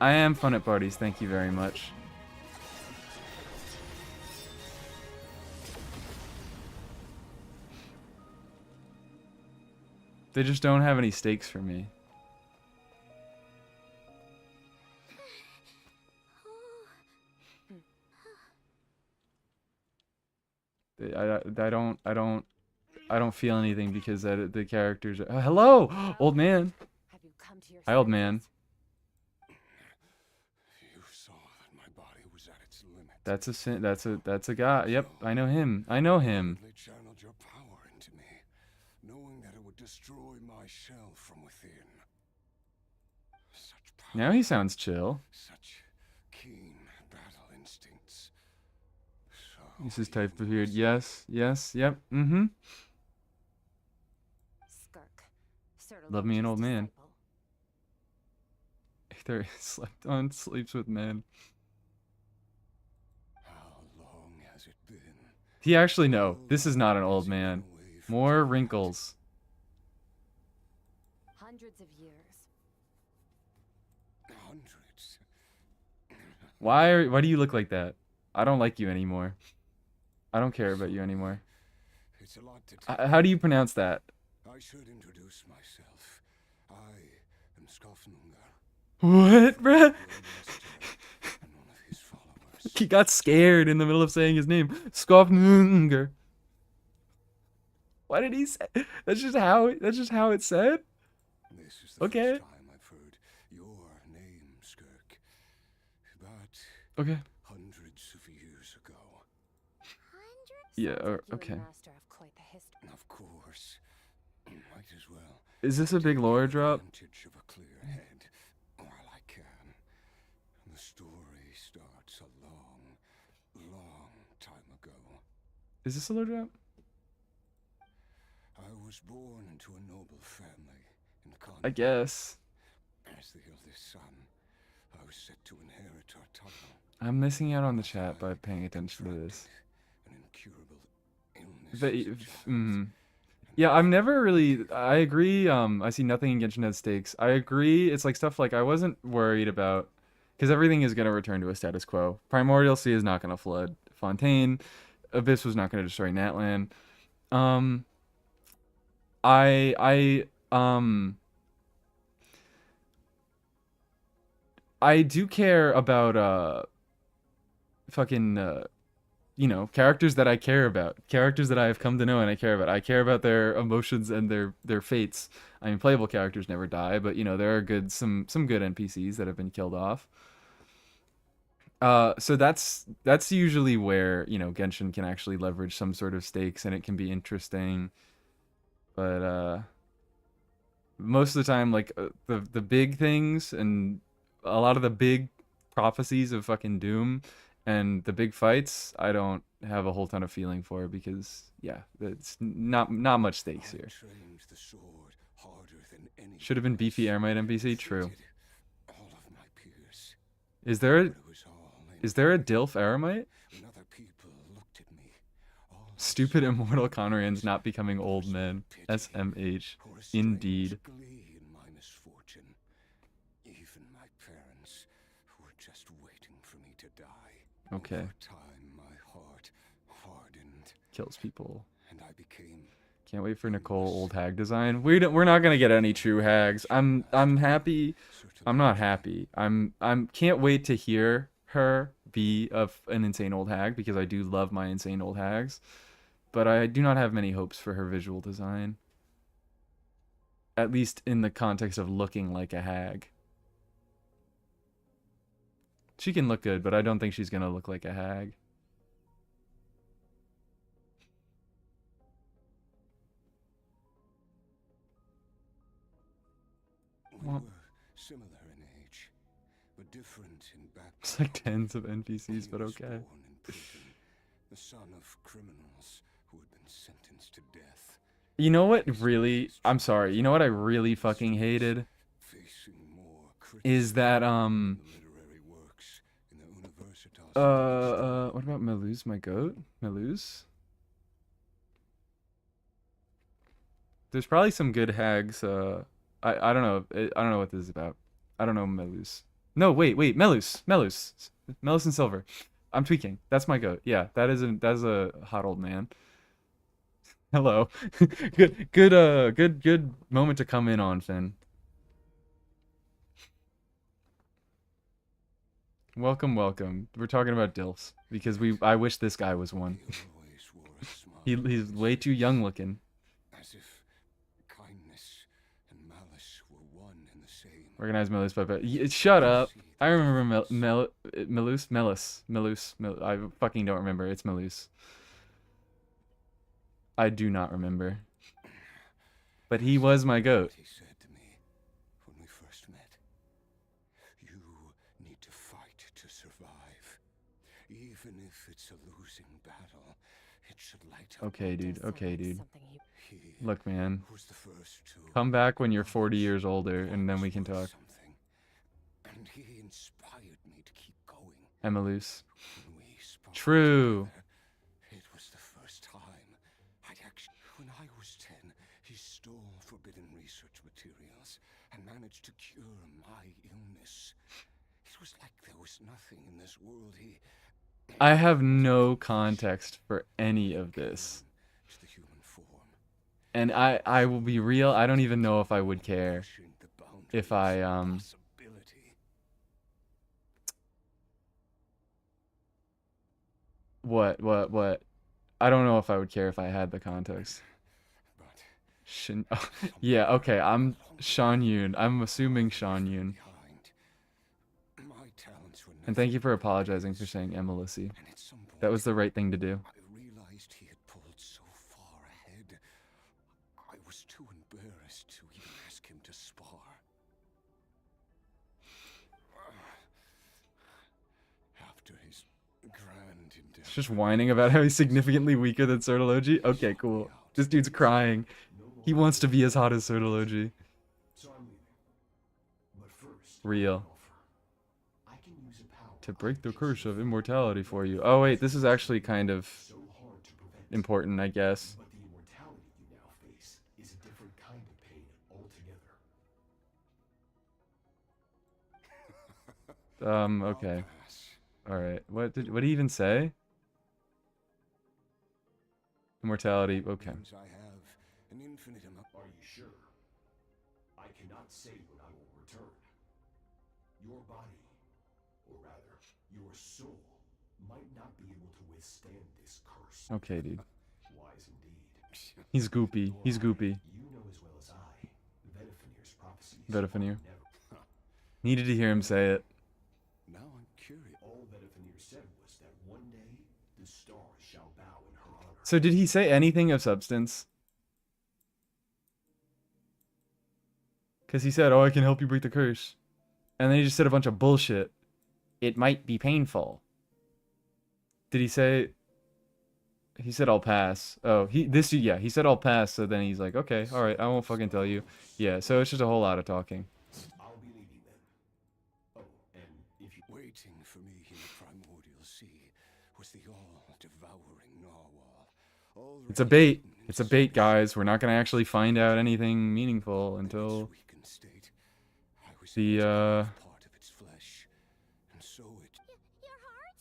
I am fun at parties, thank you very much. They just don't have any stakes for me. I don't I don't feel anything because the characters are. Hello, old man. Have you come to your Hi, old man. You saw that my body was at its limit. That's a sin. That's a guy. Yep, I know him. I know him. They channeled your power into me, knowing that it would destroy my shell from within. Such power, Now he sounds chill. such keen battle instincts. So This is type of beard. Yes, yes, yep. Mm-hmm. Skirk, Sir Love me an Lynch's old man. disciple. There, slept on, sleeps with men. how long has it been? He actually no. This is not an old man. Away from More Tibet. wrinkles. Hundreds of years. Hundreds. Why do you look like that? I don't like you anymore. I don't care about you anymore. It's a lot to take. How do you pronounce that? I should introduce myself. I am Skofnungar, What, bruh? and one of his followers. He got scared in the middle of saying his name. Skofnunger. Why did he say? That's just how it's said. This is the Okay. first time I've heard your name, Skirk. But Okay. hundreds of years ago, Hundreds? Yeah. Sounds like you Okay. and Master have quite the history. of course, might as well. Is this a big lore drop? Advantage of a clear head while I can. The story starts a long, long time ago. Is this a lore drop? I was born into a noble family in the I continent. guess. As the eldest son, I was set to inherit our title. I'm missing out on the chat by paying attention to this. An incurable illness. But, as a child, and yeah, I'm never really. I agree. I see nothing in Genshin has stakes. I agree. It's like stuff like I wasn't worried about because everything is gonna return to a status quo. Primordial Sea is not gonna flood Fontaine. Abyss was not gonna destroy Natlan. Um, I do care about fucking you know, characters that I care about, characters that I have come to know and I care about. I care about their emotions and their fates. I mean, playable characters never die, but you know, there are some good NPCs that have been killed off. So that's usually where, you know, Genshin can actually leverage some sort of stakes and it can be interesting. But most of the time, like the big things and a lot of the big prophecies of fucking doom and the big fights, I don't have a whole ton of feeling for because yeah, it's not much stakes I here. trained the sword harder than any. Should have been beefy Ermite NPC. True. Defeated all of my peers. Is there But it was all in is there a Dilf Eremite? when other people looked at me. All I Stupid saw immortal was Conorians not becoming old men. pity SMH. or a strange Indeed. glee in my misfortune. Even my parents were just waiting for me to die. Okay. Over time, my heart hardened, Kills people. and I became Can't wait for Nicole old hag design. We're not gonna get any true hags. I'm happy. I'm not happy. I'm can't wait to hear her be an insane old hag because I do love my insane old hags. But I do not have many hopes for her visual design. At least in the context of looking like a hag. She can look good, but I don't think she's gonna look like a hag. We Well- were similar in age, but different in background. It's like tens of NPCs, He but was okay. born in prison, the son of criminals who had been sentenced to death, You know what really, I'm sorry, you know what I really fucking hated? facing more Is that, criticism than the literary works in the Universitas. what about Meluz, my goat? Meluz? There's probably some good hags, I don't know, I don't know what this is about. I don't know Meluz. No, wait, Meluz, Meluz and Silver. I'm tweaking. That's my goat. Yeah, that's a hot old man. Hello. Good moment to come in on, Finn. Welcome. We're talking about DILFs because I wish this guy was one. He always wore a smile. He's way too young looking. As if kindness and malice were one and the same. Organized Melus Puppet. Shut up. I remember Melus. I fucking don't remember. It's Melus. I do not remember. But he was my goat. He said to me when we first met, you need to fight to survive. Even if it's a losing battle, it should light up. Okay, dude. Okay, dude. He Look, man. was the first to Come back when you're 40 years older, and then we can talk. something. And he inspired me to keep going. Emelus. When we spoke True. together, it was the first time I'd actually. When I was 10, he stole forbidden research materials and managed to cure my illness. It was like there was nothing in this world he. I have no context for any of this. To the human form. And I will be real, I don't even know if I would care Pushing the if boundaries I of possibility. what? I don't know if I would care if I had the context. But Yeah, okay, I'm Sean Yoon. I'm assuming Sean Yoon. behind, my talents were And thank you for apologizing for saying Emelissy. And at some point, That was the right thing to do. I realized he had pulled so far ahead. I was too embarrassed to even ask him to spar. After his grand endeavor, It's just whining about how he's significantly weaker than Sortology? Okay, cool. This dude's crying. He wants to be as hot as Sortology. So I'm leaving. But first, Real. offer. I can use a power To break the curse of immortality for you. Oh wait, this is actually kind of so hard to prevent. important, I guess. But the immortality you now face is a different kind of pain altogether. Okay. pass. Alright. What did he even say? Immortality, okay. Means I have an infinite amount. Are you sure? I cannot say when I will return. Your body, or rather, your soul, might not be able to withstand this curse. Okay, dude. Wise indeed. He's goopy. He's goopy. You know as well as I, Vedifenir's prophecies. Vedifenir. Never. Needed to hear him say it. Now I'm curious. All Vedifenir said was that one day the stars shall bow in her honor. So did he say anything of substance? Because he said, oh, I can help you break the curse. And then he just said a bunch of bullshit. It might be painful. Did he say... He said, I'll pass. Oh, he said I'll pass, so then he's like, okay, alright, I won't fucking tell you. Yeah, so it's just a whole lot of talking. I'll be leaving then. Oh, and if you Waiting for me in the primordial sea was the all-devouring narwhal. It's a bait. It's a bait, guys. We're not gonna actually find out anything meaningful until State, I was the, part of its flesh, and so it. Your heart?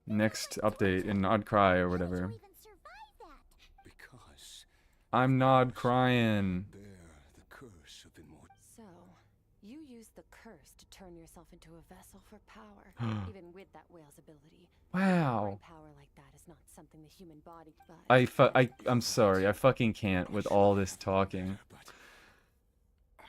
next update in Nod Cry or whatever. Even survive that. Because I'm Nod crying. bear the curse of immortality. So, you used the curse to turn yourself into a vessel for power, even with that whale's ability. Wow. Power like that is not something the human body. But I'm sorry. I fucking can't with all this talking. But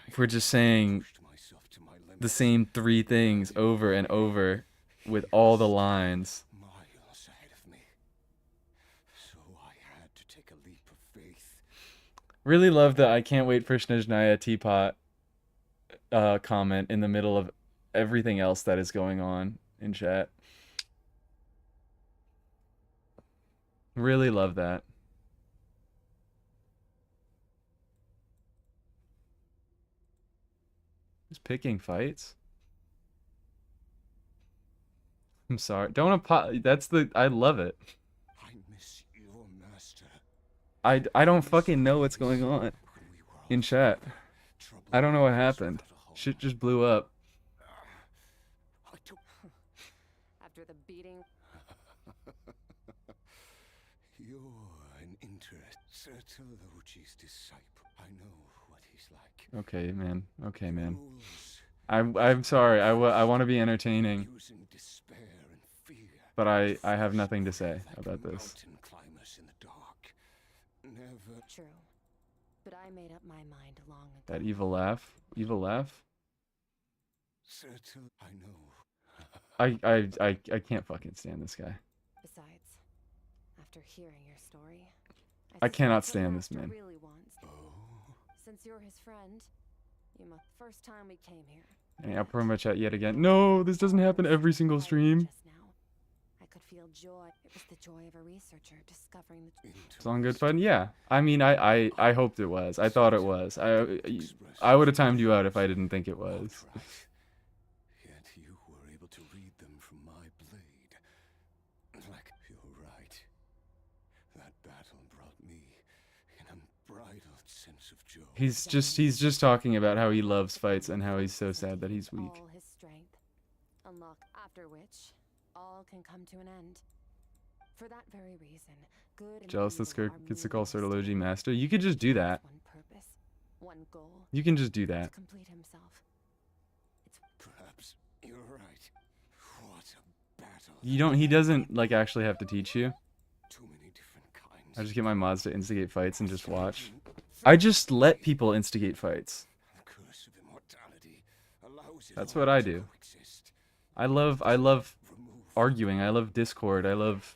If we're just saying pushed myself to my limit. the same three things over and over with all the lines. Miles ahead of me. So I had to take a leap of faith. Really love the I can't wait for Snezhnaya teapot comment in the middle of everything else that is going on in chat. Really love that. Just picking fights. I'm sorry. Don't I love it. I miss your master. I don't fucking know what's going on When we were all in chat. troubled I don't know what waters happened. without a home. Shit just blew up. I don't. after the beating, You're an interest. Sertologi's disciple. I know what he's like. Okay, man. Okay, man. Rules I'm sorry. I want to be entertaining, using despair and fear. but I have nothing to say Like about this. mountain climbers in the dark. Never. true. But I made up my mind long ago. That evil laugh. Evil laugh. Certain, I know. I can't fucking stand this guy. Besides, after hearing your story, I cannot suspect what stand this Master man. really wants. Since you're his friend, you must. First time we came here. Hey, I'll promote my chat yet again. No, this doesn't happen every single stream. Just now, I could feel joy. It was the joy of a researcher discovering the. It's all in good fun. Yeah. I mean, I hoped it was. I thought it was. I would have timed you out if I didn't think it was. Right. Yet you were able to read them from my blade. Like, you're right. That battle brought me an unbridled sense of joy. He's just talking about how he loves fights and how he's so sad that he's weak. All his strength, unlock after which all can come to an end. For that very reason, good and Jealous that evil Skirk are gets to call mutually Sortology distinct. Master. You could just do that. One purpose, one goal, You can just do to that. complete himself. It's Perhaps you're right. What a battle. You don't. He doesn't like actually have to teach you. Too many different kinds. I just get my mods to instigate fights and just watch. I just let people instigate fights. The curse of immortality allows it That's all what I to do. coexist. I love Remove arguing. I love discord. I love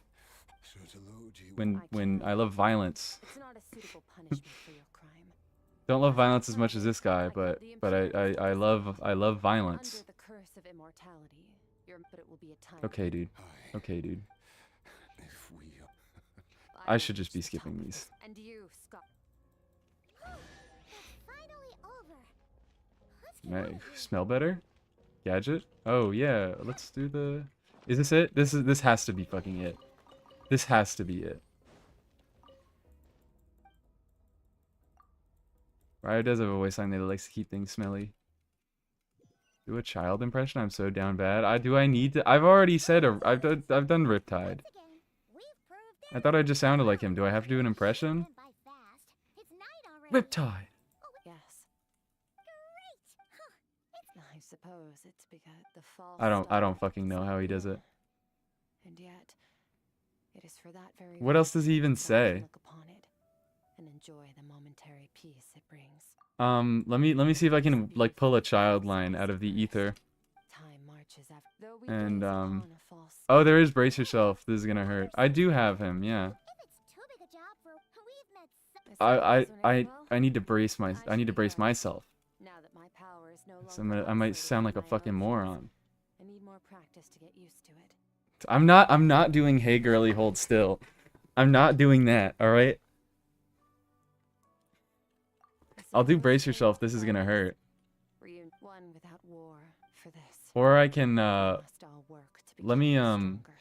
Certology when I love violence. It's not a suitable punishment for your crime. Don't love violence as much as this guy, but I love violence. Under the curse of immortality, but it will be a time. Okay, dude. I- Okay, dude. If we I should just be skipping these. And you, Scott. It's finally over. Let's get out May of here. smell better? Gadget? Oh yeah, let's do the. Is this it? This has to be fucking it. This has to be it. Ryo does have a voice line that likes to keep things smelly. Do a child impression? I'm so down bad. I need to. I've already said I've done Riptide. Once again, we've proved I thought I just sounded like him. Do I have to do an impression? Went by fast. It's night already. Riptide. Yes. Great. Huh. I suppose it's because the false. I don't start fucking know how he does it. And yet, it is for that very. What else does he even reason that I say? Look upon it and enjoy the momentary peace it brings. Let me see if I can like pull a child line out of the ether. Time marches after. Though we And, gaze upon a false Oh, there is brace yourself. This is gonna hurt. I do have him, yeah. If it's too big a job for, we've met some. I need to brace myself. Now that my power is no So longer I might isolated sound like in a my fucking own moron. I need more practice to get used to it. I'm not doing hey girly hold still. I'm not doing that, alright? I'll do brace yourself, this is gonna hurt. One without war for this. Or I can Must all work to let me, become stronger.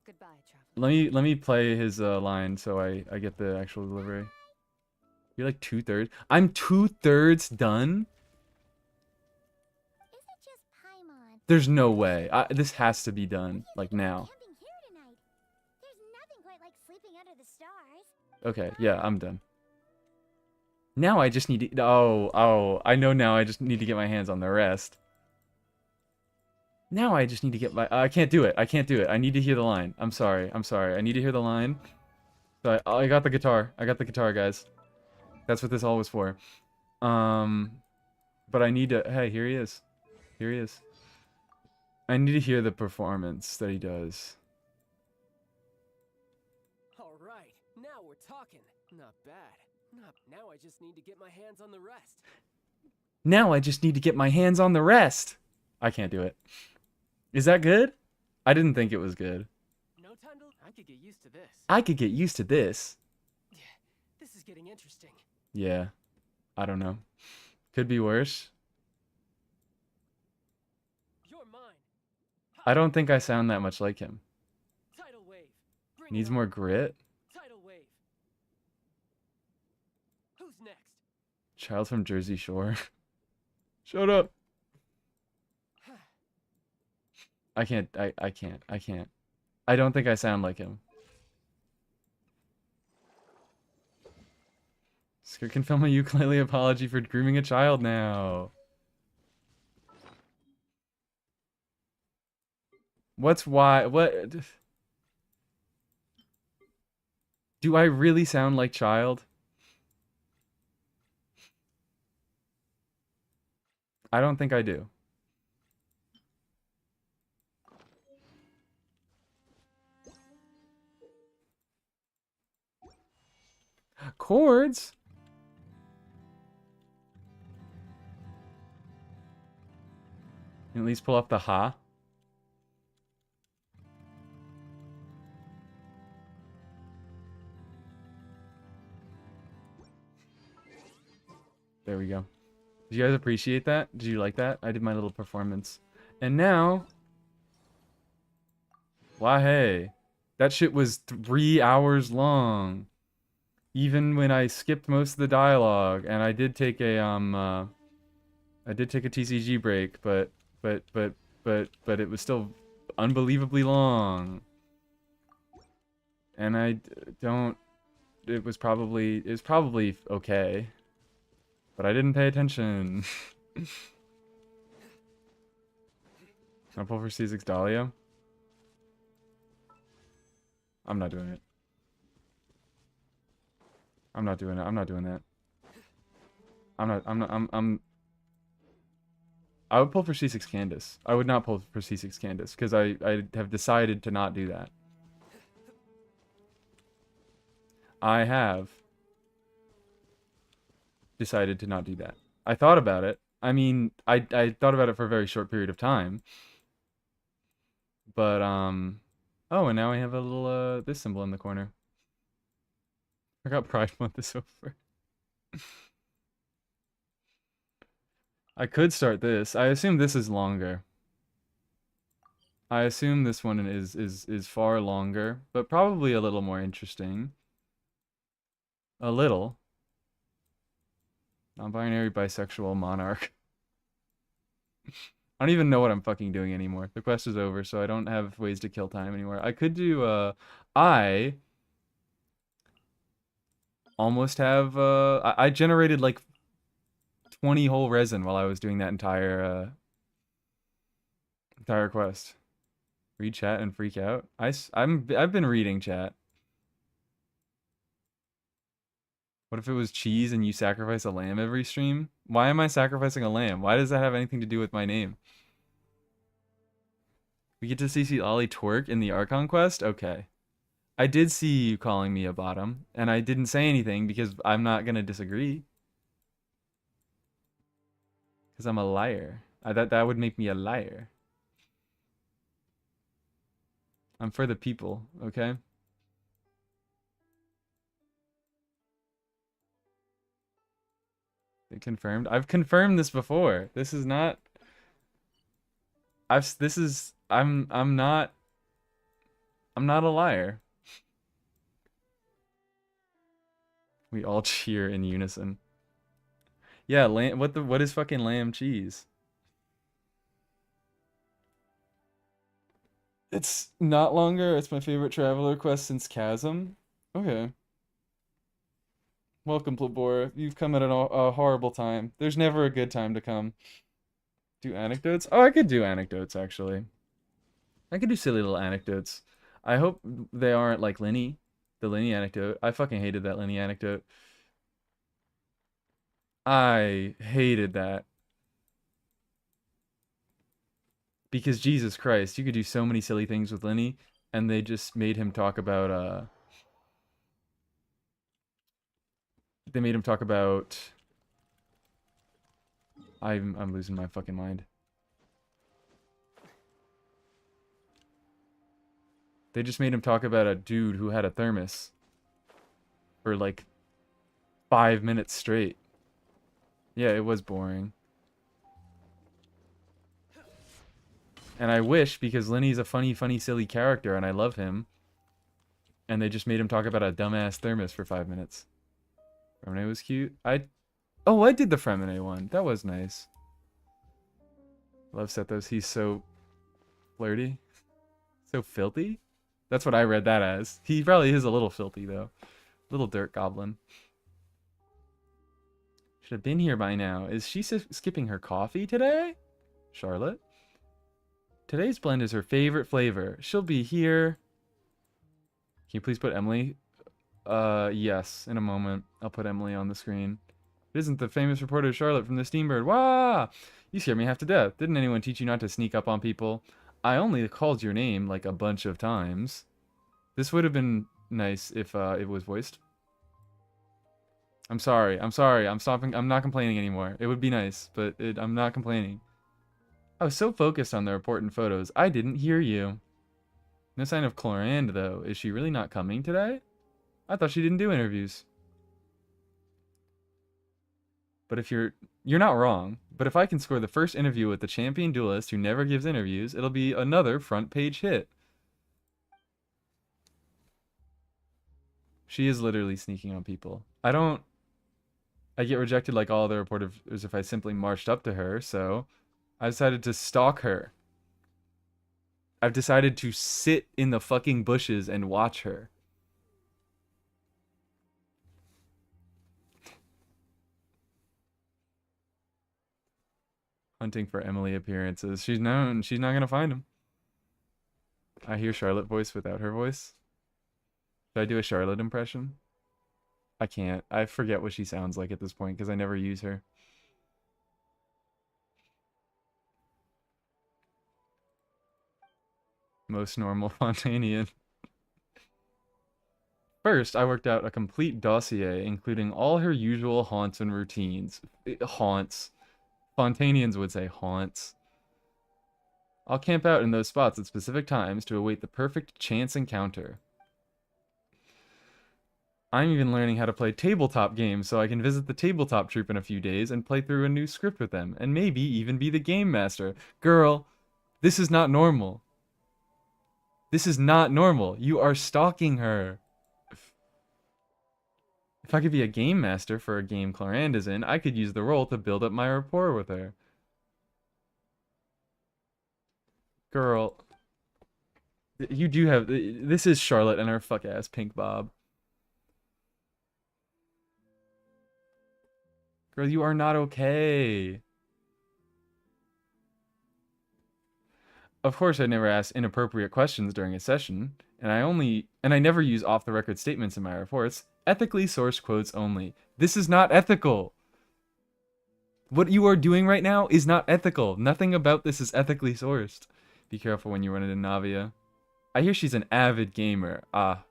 Goodbye, traveler. let me play his line so I get the actual delivery. You're like 2/3. I'm 2/3 done? Is it just Paimon? There's no way. This has to be done like now. Camping here tonight. There's nothing quite like sleeping under the stars. Okay, yeah, I'm done. Now I just need to... Oh, I know now I just need to get my hands on the rest. Now I just need to get my... I can't do it. I can't do it. I need to hear the line. I'm sorry. I need to hear the line. So I got the guitar. I got the guitar, guys. That's what this all was for. But I need to... Hey, here he is. Here he is. I need to hear the performance that he does. All right, now we're talking. Not bad. Now I just need to get my hands on the rest. Now I just need to get my hands on the rest. I can't do it. Is that good? I didn't think it was good. No time to... I could get used to this. I could get used to this. This is getting interesting. Yeah. I don't know. Could be worse. You're mine. I don't think I sound that much like him. Tidal wave. Bring Needs it more on. grit. Tidal wave. Who's next? Child from Jersey Shore. Shut up. I can't. I can't. I don't think I sound like him. Skirt can film a ukulele apology for grooming a child now. What's why? What? Do I really sound like child? I don't think I do. Chords? At least pull off the ha. There we go. Did you guys appreciate that? Did you like that? I did my little performance. And now... Why, hey. That shit was 3 hours long. Even when I skipped most of the dialogue. And I did take a, I did take a TCG break, but it was still unbelievably long. And I don't... It was probably okay. But I didn't pay attention. I'll pull for C6 Dahlia. I'm not doing it. I'm not doing it. I'm not doing that. I would pull for C6 Candace. I would not pull for C6 Candace, because I have decided to not do that. I have decided to not do that. I thought about it. I mean, I thought about it for a very short period of time. But, oh, and now I have a little, this symbol in the corner. I forgot Pride Month is over. I could start this. I assume this is longer. I assume this one is far longer, but probably a little more interesting. A little. Non-binary bisexual monarch. I don't even know what I'm fucking doing anymore. The quest is over, so I don't have ways to kill time anymore. I could do, I almost have, I generated like 20 whole resin while I was doing that entire quest. Read chat and freak out. I've been reading chat. What if it was cheese and you sacrifice a lamb every stream? Why am I sacrificing a lamb? Why does that have anything to do with my name? We get to see Ollie twerk in the Archon quest? Okay. I did see you calling me a bottom, and I didn't say anything because I'm not gonna disagree. Because I'm a liar. That would make me a liar. I'm for the people, okay? They confirmed. I've confirmed this before. This is not... I'm not a liar. We all cheer in unison. Yeah, what is fucking lamb cheese? It's not longer. It's my favorite traveler quest since Chasm. Okay. Welcome, Plebora. You've come at a horrible time. There's never a good time to come. Do anecdotes? Oh, I could do anecdotes, actually. I could do silly little anecdotes. I hope they aren't like Linny. The Linny anecdote. I fucking hated that Linny anecdote. I hated that. Because Jesus Christ, you could do so many silly things with Linny, and they just made him talk about, They made him talk about... I'm losing my fucking mind. They just made him talk about a dude who had a thermos for like 5 minutes straight. Yeah, it was boring. And I wish, because Linny's a funny, silly character, and I love him. And they just made him talk about a dumbass thermos for 5 minutes. Fremine was cute. Oh, I did the Fremine one. That was nice. Love Sethos. He's so flirty. So filthy? That's what I read that as. He probably is a little filthy, though. Little dirt goblin. Should have been here by now. Is she skipping her coffee today? Charlotte? Today's blend is her favorite flavor. She'll be here. Can you please put Emily? Yes, in a moment. I'll put Emily on the screen. It isn't the famous reporter Charlotte from the Steambird. Wah! You scared me half to death. Didn't anyone teach you not to sneak up on people? I only called your name like a bunch of times. This would have been nice if it was voiced. I'm sorry. I'm sorry. I'm stopping. I'm not complaining anymore. It would be nice, but I'm not complaining. I was so focused on the report and photos, I didn't hear you. No sign of Clorand, though. Is she really not coming today? I thought she didn't do interviews. But if you're not wrong. But if I can score the first interview with the champion duelist who never gives interviews, it'll be another front page hit. She is literally sneaking on people. I get rejected like all other reporters if I simply marched up to her, so I decided to stalk her. I've decided to sit in the fucking bushes and watch her. Hunting for Emily appearances. She's known. She's not gonna find him. I hear Charlotte voice without her voice. Should I do a Charlotte impression? I can't. I forget what she sounds like at this point because I never use her. Most normal Fontanian. First, I worked out a complete dossier, including all her usual haunts and routines. Haunts. Fontanians would say haunts. I'll camp out in those spots at specific times to await the perfect chance encounter. I'm even learning how to play tabletop games so I can visit the tabletop troupe in a few days and play through a new script with them, and maybe even be the game master. Girl, this is not normal. This is not normal. You are stalking her. If I could be a game master for a game Clorand is in, I could use the role to build up my rapport with her. Girl, you do have... This is Charlotte and her fuck-ass pink bob. Girl, you are not okay. Of course, I never ask inappropriate questions during a session, and I never use off-the-record statements in my reports. Ethically sourced quotes only. This is not ethical. What you are doing right now is not ethical. Nothing about this is ethically sourced. Be careful when you run into Navia. I hear she's an avid gamer. Ah,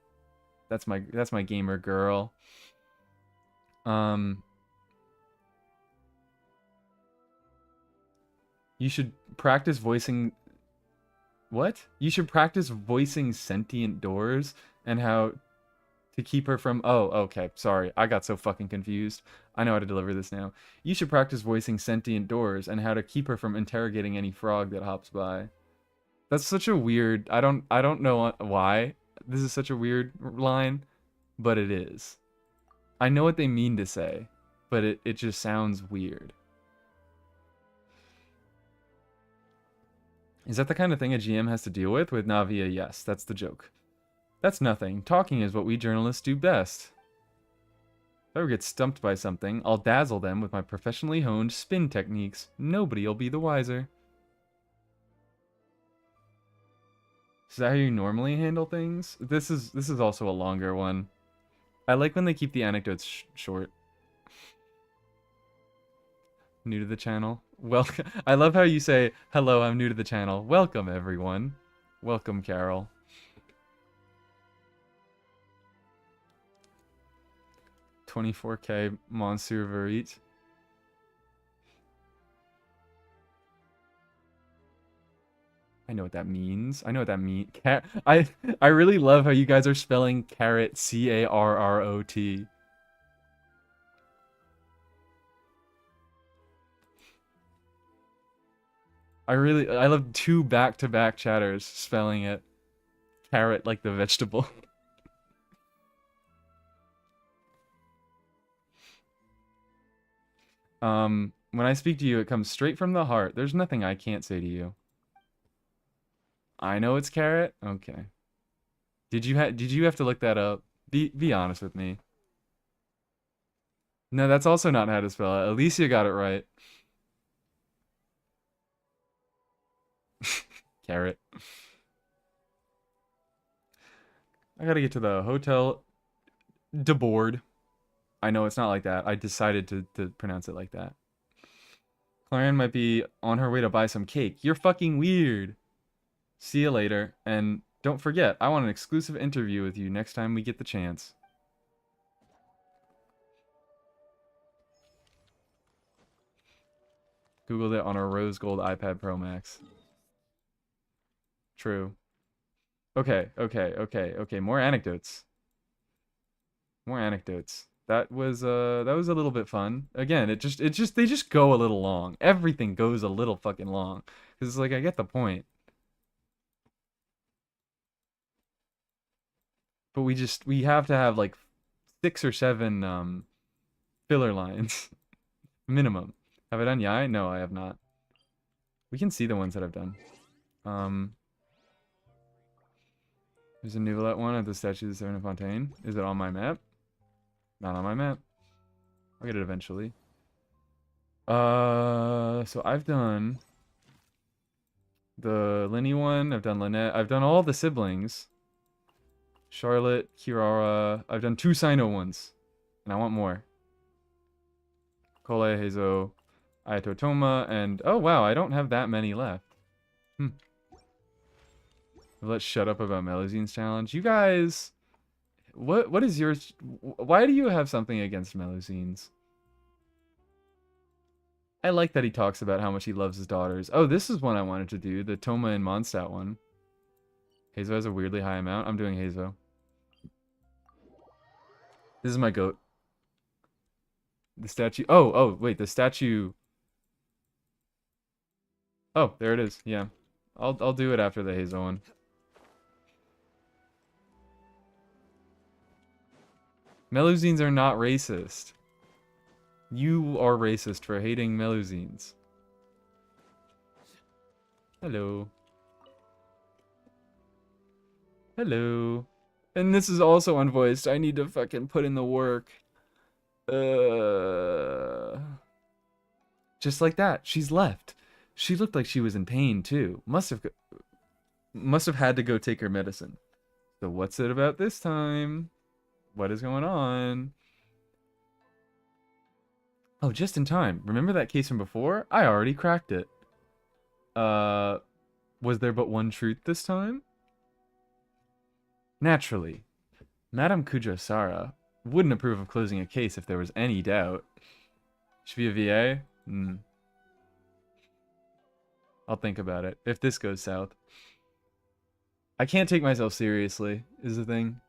that's my gamer girl. You should practice voicing... What? You should practice voicing sentient doors and how to keep her from... Oh, okay. Sorry. I got so fucking confused. I know how to deliver this now. You should practice voicing sentient doors and how to keep her from interrogating any frog that hops by. That's such a weird... I don't know why this is such a weird line, but it is. I know what they mean to say, but it just sounds weird. Is that the kind of thing a GM has to deal with? With Navia, yes. That's the joke. That's nothing. Talking is what we journalists do best. If I ever get stumped by something, I'll dazzle them with my professionally honed spin techniques. Nobody'll be the wiser. Is that how you normally handle things? This is also a longer one. I like when they keep the anecdotes short. New to the channel? Welcome. I love how you say, hello, I'm new to the channel. Welcome, everyone. Welcome, Carol. $24K Monsieur Verit. I know what that means. I know what that means. I really love how you guys are spelling carrot C-A-R-R-O-T. I love two back-to-back chatters spelling it. Carrot like the vegetable. When I speak to you, it comes straight from the heart. There's nothing I can't say to you. I know it's carrot? Okay. Did you have to look that up? Be honest with me. No, that's also not how to spell it. Alicia got it right. Carrot. I gotta get to the hotel de board. I know it's not like that. I decided to pronounce it like that. Clarion might be on her way to buy some cake. You're fucking weird. See you later. And don't forget, I want an exclusive interview with you next time we get the chance. Googled it on a rose gold iPad Pro Max. True. Okay. More anecdotes. More anecdotes. That was a little bit fun. Again, they just go a little long. Everything goes a little fucking long. Cause it's like I get the point. But we have to have like 6 or 7 filler lines minimum. Have I done Yai? No, I have not. We can see the ones that I've done. There's a Nouvelette one at the Statue of the Seven Fontaine. Is it on my map? Not on my map. I'll get it eventually. So I've done the Linny one. I've done Lynette. I've done all the siblings. Charlotte, Kirara. I've done 2 Sino ones. And I want more. Kole, Heizo, Ayatotoma, and... Oh, wow, I don't have that many left. Let's shut up about Meluzine's challenge. You guys... What is yours? Why do you have something against Meluzines? I like that he talks about how much he loves his daughters. Oh, this is one I wanted to do. The Toma and Mondstadt one. Heizo has a weirdly high amount. I'm doing Heizo. This is my goat. The statue. Oh, wait. The statue. Oh, there it is. Yeah. I'll do it after the Heizo one. Meluzines are not racist. You are racist for hating Meluzines. Hello. Hello. And this is also unvoiced. I need to fucking put in the work. Just like that. She's left. She looked like she was in pain too. Must have had to go take her medicine. So what's it about this time? What is going on? Oh, just in time. Remember that case from before? I already cracked it. Was there but one truth this time? Naturally. Madame Kujosara wouldn't approve of closing a case if there was any doubt. Should be a VA? I'll think about it. If this goes south. I can't take myself seriously, is the thing.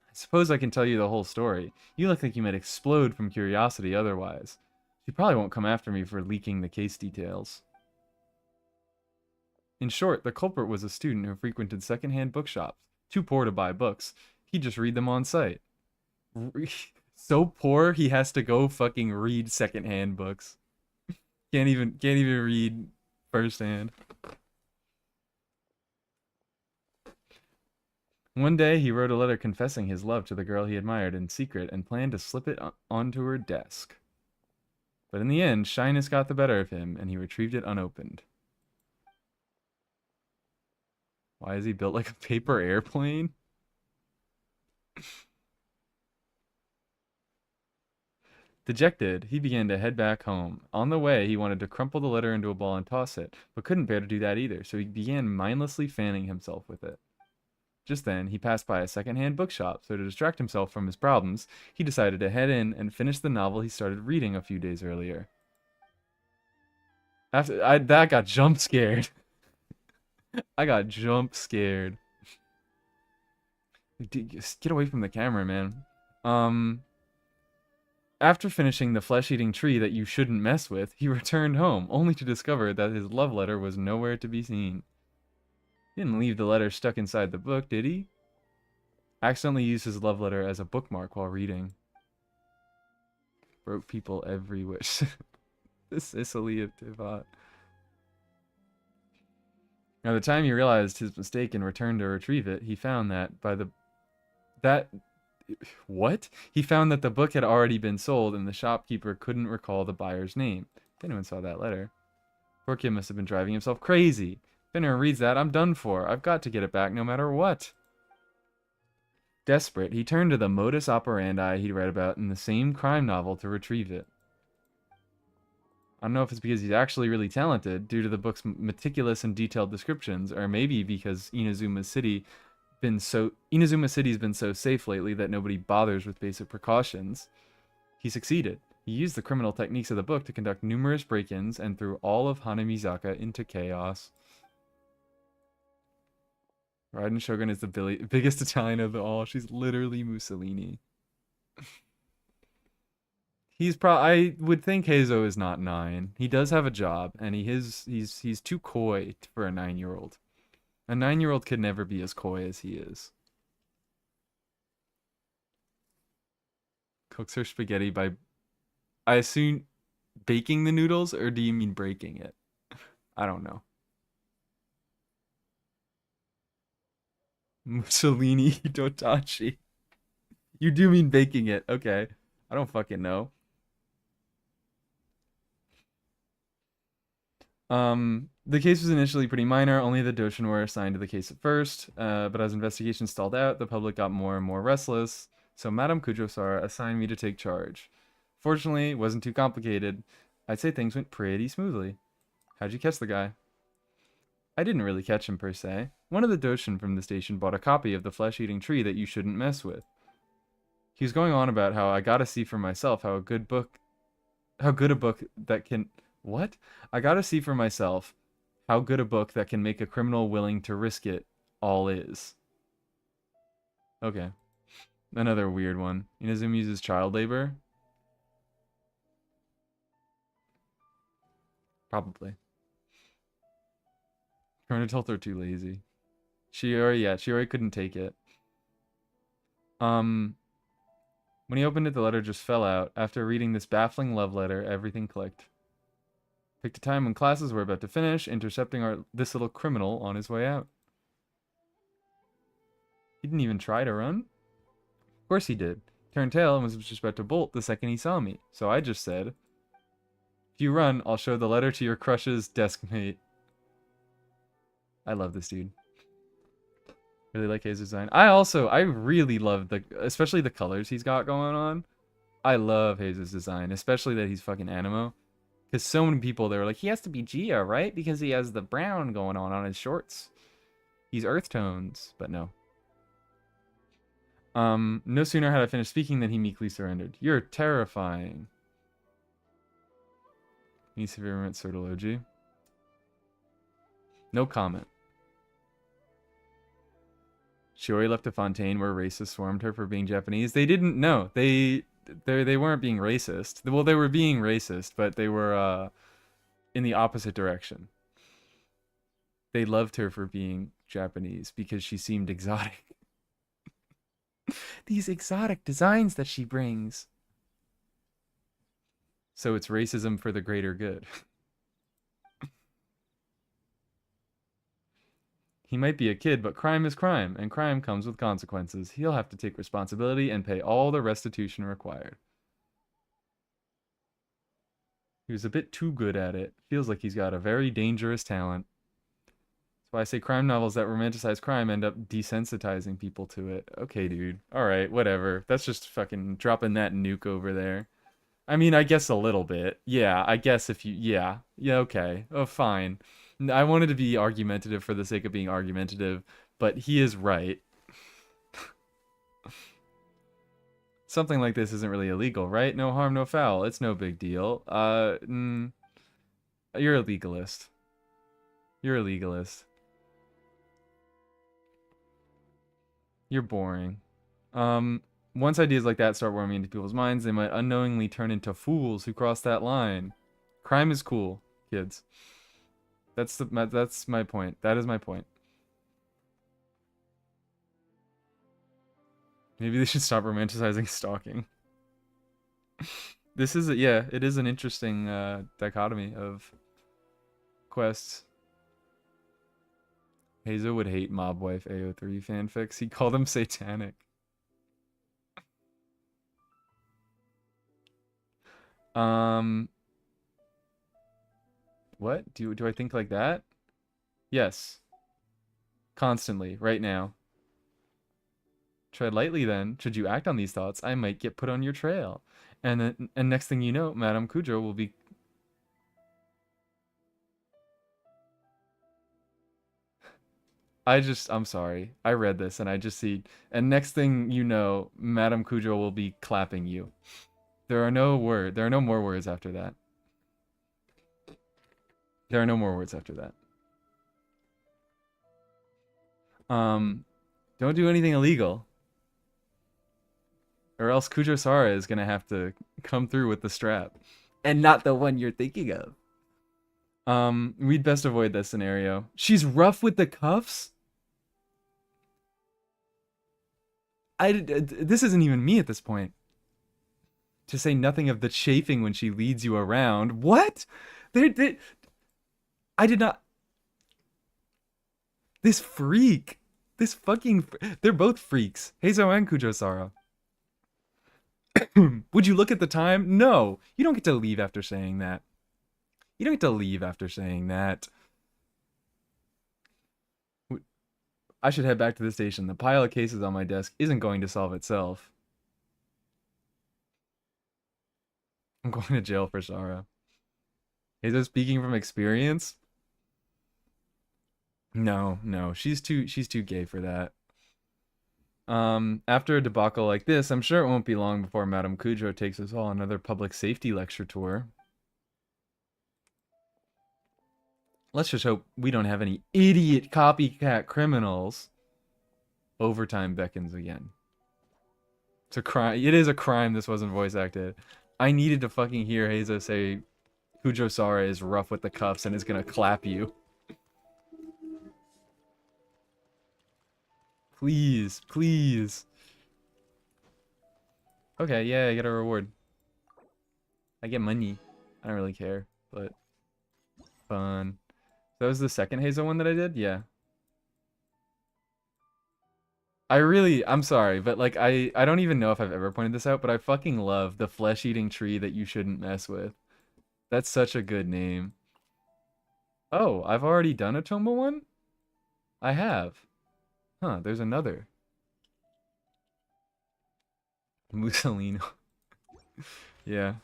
I suppose I can tell you the whole story. You look like you might explode from curiosity otherwise. She probably won't come after me for leaking the case details. In short, the culprit was a student who frequented secondhand bookshops. Too poor to buy books. He'd just read them on site. So poor, he has to go fucking read secondhand books. Can't even read firsthand. One day, he wrote a letter confessing his love to the girl he admired in secret and planned to slip it onto her desk. But in the end, shyness got the better of him, and he retrieved it unopened. Why is he built like a paper airplane? Dejected, he began to head back home. On the way, he wanted to crumple the letter into a ball and toss it, but couldn't bear to do that either, so he began mindlessly fanning himself with it. Just then, he passed by a second-hand bookshop, so to distract himself from his problems, he decided to head in and finish the novel he started reading a few days earlier. That got jump scared. I got jump scared. Get away from the camera, man. After finishing The Flesh-Eating Tree That You Shouldn't Mess With, he returned home, only to discover that his love letter was nowhere to be seen. He didn't leave the letter stuck inside the book, did he? Accidentally used his love letter as a bookmark while reading. Broke people every wish. The Sicily of Tivat. By the time he realized his mistake and returned to retrieve it, he found that He found that the book had already been sold and the shopkeeper couldn't recall the buyer's name. If anyone saw that letter. Poor kid must have been driving himself crazy. If anyone reads that, I'm done for. I've got to get it back no matter what. Desperate, he turned to the modus operandi he'd read about in the same crime novel to retrieve it. I don't know if it's because he's actually really talented due to the book's meticulous and detailed descriptions, or maybe because Inazuma City's been so safe lately that nobody bothers with basic precautions. He succeeded. He used the criminal techniques of the book to conduct numerous break-ins and threw all of Hanamizaka into chaos. Raiden Shogun is the biggest Italian of them all. She's literally Mussolini. I would think Heizo is not 9. He does have a job, and he's too coy for a 9-year-old. A 9-year-old could never be as coy as he is. Cooks her spaghetti by, I assume, baking the noodles, or do you mean breaking it? I don't know. Mussolini Dotachi. You do mean baking it. Okay. I don't fucking know. The case was initially pretty minor. Only the Doshin were assigned to the case at first. But as investigations stalled out, the public got more and more restless. So Madame Kujosara assigned me to take charge. Fortunately, it wasn't too complicated. I'd say things went pretty smoothly. How'd you catch the guy? I didn't really catch him per se. One of the Doshin from the station bought a copy of the flesh-eating tree that you shouldn't mess with. He was going on about how I gotta see for myself how good a book that can... What? I gotta see for myself how good a book that can make a criminal willing to risk it all is. Okay. Another weird one. Inazuma uses child labor? Probably. Trying to tell her too lazy. She already couldn't take it. When he opened it, the letter just fell out. After reading this baffling love letter, everything clicked. Picked a time when classes were about to finish, intercepting this little criminal on his way out. He didn't even try to run? Of course he did. Turned tail and was just about to bolt the second he saw me. So I just said, if you run, I'll show the letter to your crush's desk mate. I love this dude. Really like his design. I really love especially the colors he's got going on. I love Haze's design, especially that he's fucking animo. Because so many people, they were like, he has to be Gia, right? Because he has the brown going on his shorts. He's earth tones, but no. No sooner had I finished speaking than he meekly surrendered. You're terrifying. Any severe Sortology? No comment. Shiori left a fontaine where racists swarmed her for being Japanese. They didn't know. They weren't being racist. Well, they were being racist, but they were in the opposite direction. They loved her for being Japanese because she seemed exotic. These exotic designs that she brings. So it's racism for the greater good. He might be a kid, but crime is crime, and crime comes with consequences. He'll have to take responsibility and pay all the restitution required. He was a bit too good at it. Feels like he's got a very dangerous talent. That's why I say crime novels that romanticize crime end up desensitizing people to it. Okay, dude. Alright, whatever. That's just fucking dropping that nuke over there. I mean, I guess a little bit. Yeah, I guess if you... Yeah. Yeah, okay. Oh, fine. I wanted to be argumentative for the sake of being argumentative, but he is right. Something like this isn't really illegal, right? No harm, no foul. It's no big deal. You're a legalist. You're a legalist. You're boring. Once ideas like that start warming into people's minds, they might unknowingly turn into fools who cross that line. Crime is cool, kids. That's my point. That is my point. Maybe they should stop romanticizing stalking. This is it is an interesting dichotomy of quests. Hazel would hate Mob Wife AO3 fanfics. He called them satanic. What? Do I think like that? Yes. Constantly, right now. Tread lightly then. Should you act on these thoughts, I might get put on your trail. And next thing you know, Madame Cujo will be... I'm sorry. I read this and I just see... And next thing you know, Madame Cujo will be clapping you. There are no more words after that. There are no more words after that. Don't do anything illegal. Or else Cujo Sara is gonna have to come through with the strap. And not the one you're thinking of. We'd best avoid this scenario. She's rough with the cuffs? This isn't even me at this point. To say nothing of the chafing when she leads you around. What? I did not... This freak. This fucking... They're both freaks. Heizo and Cujo Sara. Would you look at the time? No. You don't get to leave after saying that. You don't get to leave after saying that. I should head back to the station. The pile of cases on my desk isn't going to solve itself. I'm going to jail for Sara. Is it speaking from experience? No. She's too gay for that. After a debacle like this, I'm sure it won't be long before Madame Cujo takes us all on another public safety lecture tour. Let's just hope we don't have any idiot copycat criminals. Overtime beckons again. It's a crime. It is a crime this wasn't voice acted. I needed to fucking hear Heizo say Cujo Sara is rough with the cuffs and is gonna clap you. Please, please. Okay, yeah, I get a reward. I get money. I don't really care, but fun. That was the second Heizo one that I did? Yeah. I'm sorry, but like I don't even know if I've ever pointed this out, but I fucking love the flesh-eating tree that you shouldn't mess with. That's such a good name. Oh, I've already done a Tomba one? I have. Huh, there's another. Mussolini. Yeah.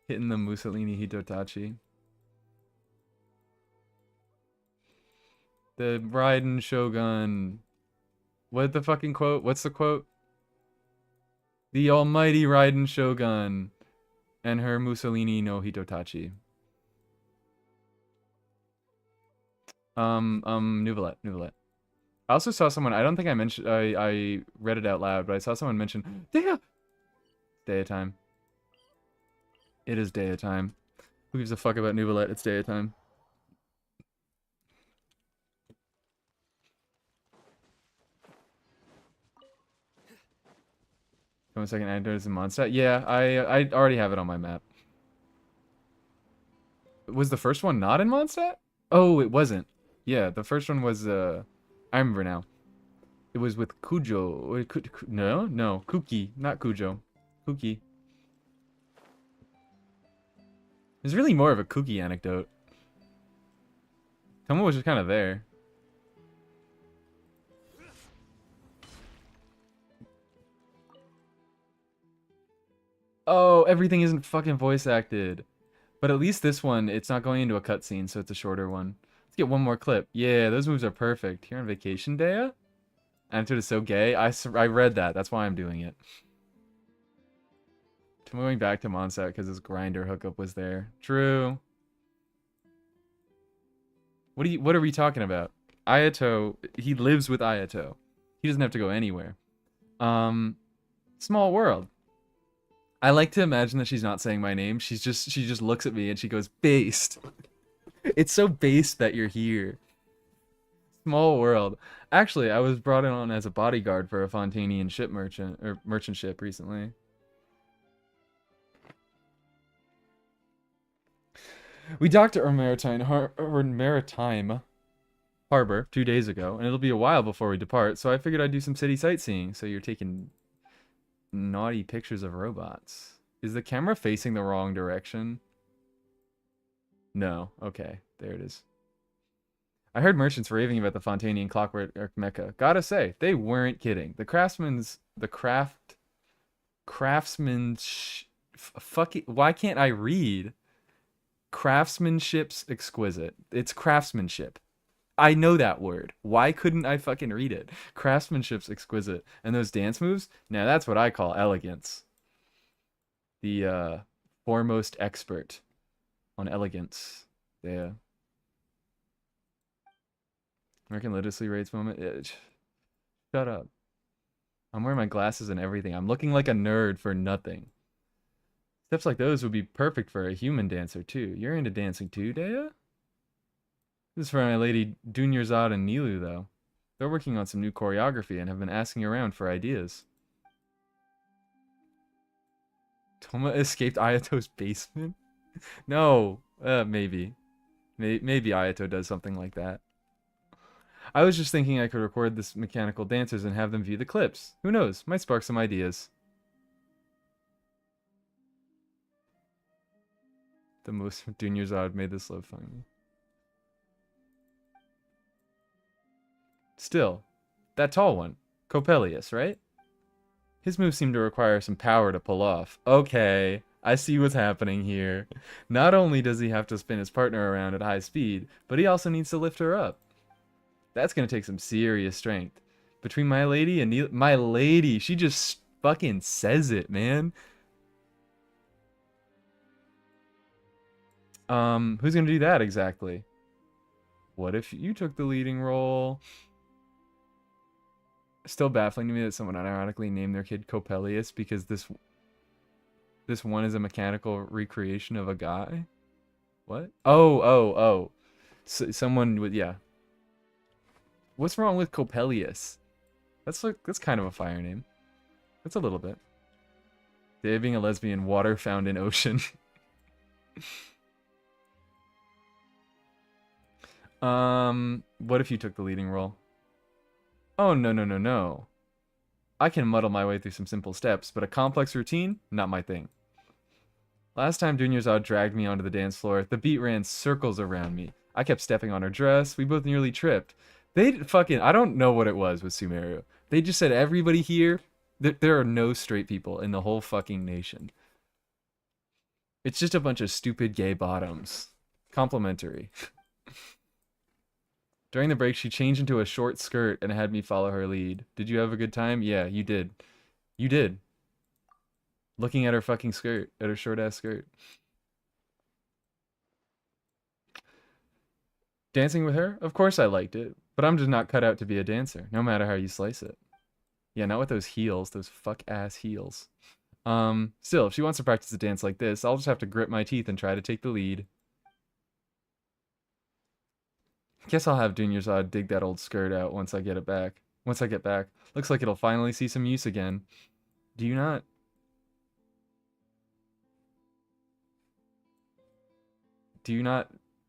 Hitting the Mussolini Hitotachi. The Raiden Shogun. What the fucking quote? What's the quote? The almighty Raiden Shogun and her Mussolini no Hitotachi. Nuvalet. I also saw someone, I don't think I mentioned, I read it out loud, but I saw someone mention, Dea! Dea time. It is Dea time. Who gives a fuck about Nuvalet? It's Dea time. One second, Anecdotes in Mondstadt. Yeah, I already have it on my map. Was the first one not in Mondstadt? Oh, it wasn't. Yeah, the first one was, I remember now. It was with Cujo. No, Kuki, not Cujo. Kuki. It's really more of a Kuki anecdote. Tomo was just kind of there. Oh, everything isn't fucking voice acted. But at least this one, it's not going into a cutscene, so it's a shorter one. Let's get one more clip. Yeah, those moves are perfect. Here on vacation, Dea? Attitude is so gay. I read that. That's why I'm doing it. Going back to Mondstadt because his grinder hookup was there. True. What are we talking about? Ayato, he lives with Ayato. He doesn't have to go anywhere. Small world. I like to imagine that she's not saying my name. She just looks at me and she goes, based. It's so based that you're here. Small world. Actually, I was brought in on as a bodyguard for a Fontanian ship merchant ship recently. We docked at our maritime harbor 2 days ago, and it'll be a while before we depart, so I figured I'd do some city sightseeing. So you're taking naughty pictures of robots. Is the camera facing the wrong direction? No. Okay, there it is. I heard merchants raving about the Fontanian clockwork mecha. Gotta say, they weren't kidding. Craftsman, fuck it. Why can't I read? Craftsmanship's exquisite. It's craftsmanship. I know that word. Why couldn't I fucking read it? Craftsmanship's exquisite. And those dance moves? Now that's what I call elegance. The foremost expert on elegance. Yeah. American literacy rates moment. Shut up. I'm wearing my glasses and everything. I'm looking like a nerd for nothing. Steps like those would be perfect for a human dancer too. You're into dancing too, Dea? This is for my lady Dunyarzad and Nilu though. They're working on some new choreography and have been asking around for ideas. Toma escaped Ayato's basement? No, maybe. Maybe Ayato does something like that. I was just thinking I could record this mechanical dancers and have them view the clips. Who knows? Might spark some ideas. The most Dunyarzad made this love funny. Still, that tall one. Coppelius, right? His moves seem to require some power to pull off. Okay, I see what's happening here. Not only does he have to spin his partner around at high speed, but he also needs to lift her up. That's gonna take some serious strength. Between my lady and my lady, she just fucking says it, man. Who's gonna do that exactly? What if you took the leading role? Still baffling to me that someone unironically named their kid Coppelius because this one is a mechanical recreation of a guy. What? Oh. Someone with, yeah. What's wrong with Coppelius? That's kind of a fire name. That's a little bit. They being a lesbian, water found in ocean. What if you took the leading role? Oh, no. I can muddle my way through some simple steps, but a complex routine? Not my thing. Last time Dunyarzad dragged me onto the dance floor, the beat ran circles around me. I kept stepping on her dress, we both nearly tripped. I don't know what it was with Sumeru. They just said everybody here, there are no straight people in the whole fucking nation. It's just a bunch of stupid gay bottoms. Complimentary. During the break, she changed into a short skirt and had me follow her lead. Did you have a good time? Yeah, you did. You did. Looking at her fucking skirt, at her short-ass skirt. Dancing with her? Of course I liked it, but I'm just not cut out to be a dancer, no matter how you slice it. Yeah, not with those heels, those fuck-ass heels. Still, if she wants to practice a dance like this, I'll just have to grit my teeth and try to take the lead. Guess I'll have Dunyarzad dig that old skirt out once I get back. Looks like it'll finally see some use again. Do you not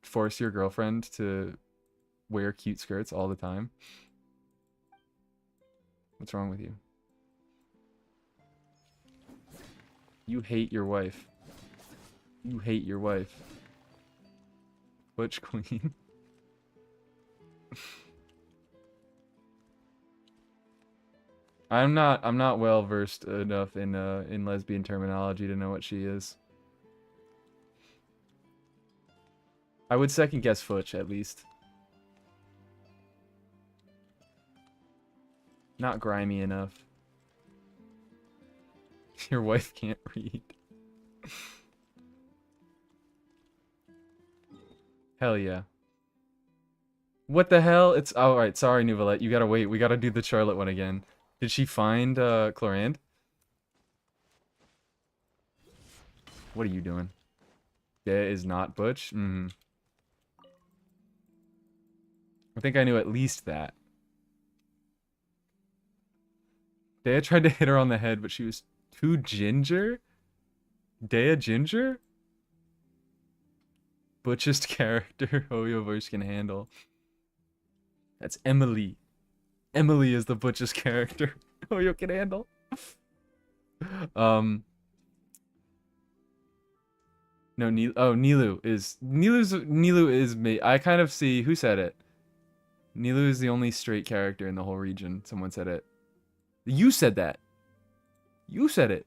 force your girlfriend to wear cute skirts all the time? What's wrong with you? You hate your wife. You hate your wife. Butch queen. I'm not well versed enough in lesbian terminology to know what she is. I would second guess Futch at least. Not grimy enough. Your wife can't read. Hell yeah. What the hell? It's all right. Sorry, Nouvelette. You gotta wait. We gotta do the Charlotte one again. Did she find Clorand? What are you doing? That is not Butch. I think I knew at least that. Dea tried to hit her on the head, but she was too ginger? Dea ginger? Butchest character Oyoverse can handle. That's Emily. Emily is the butchest character Oyo can handle. No, Nilu is me. I kind of see who said it. Nilu is the only straight character in the whole region. Someone said it. You said that. You said it.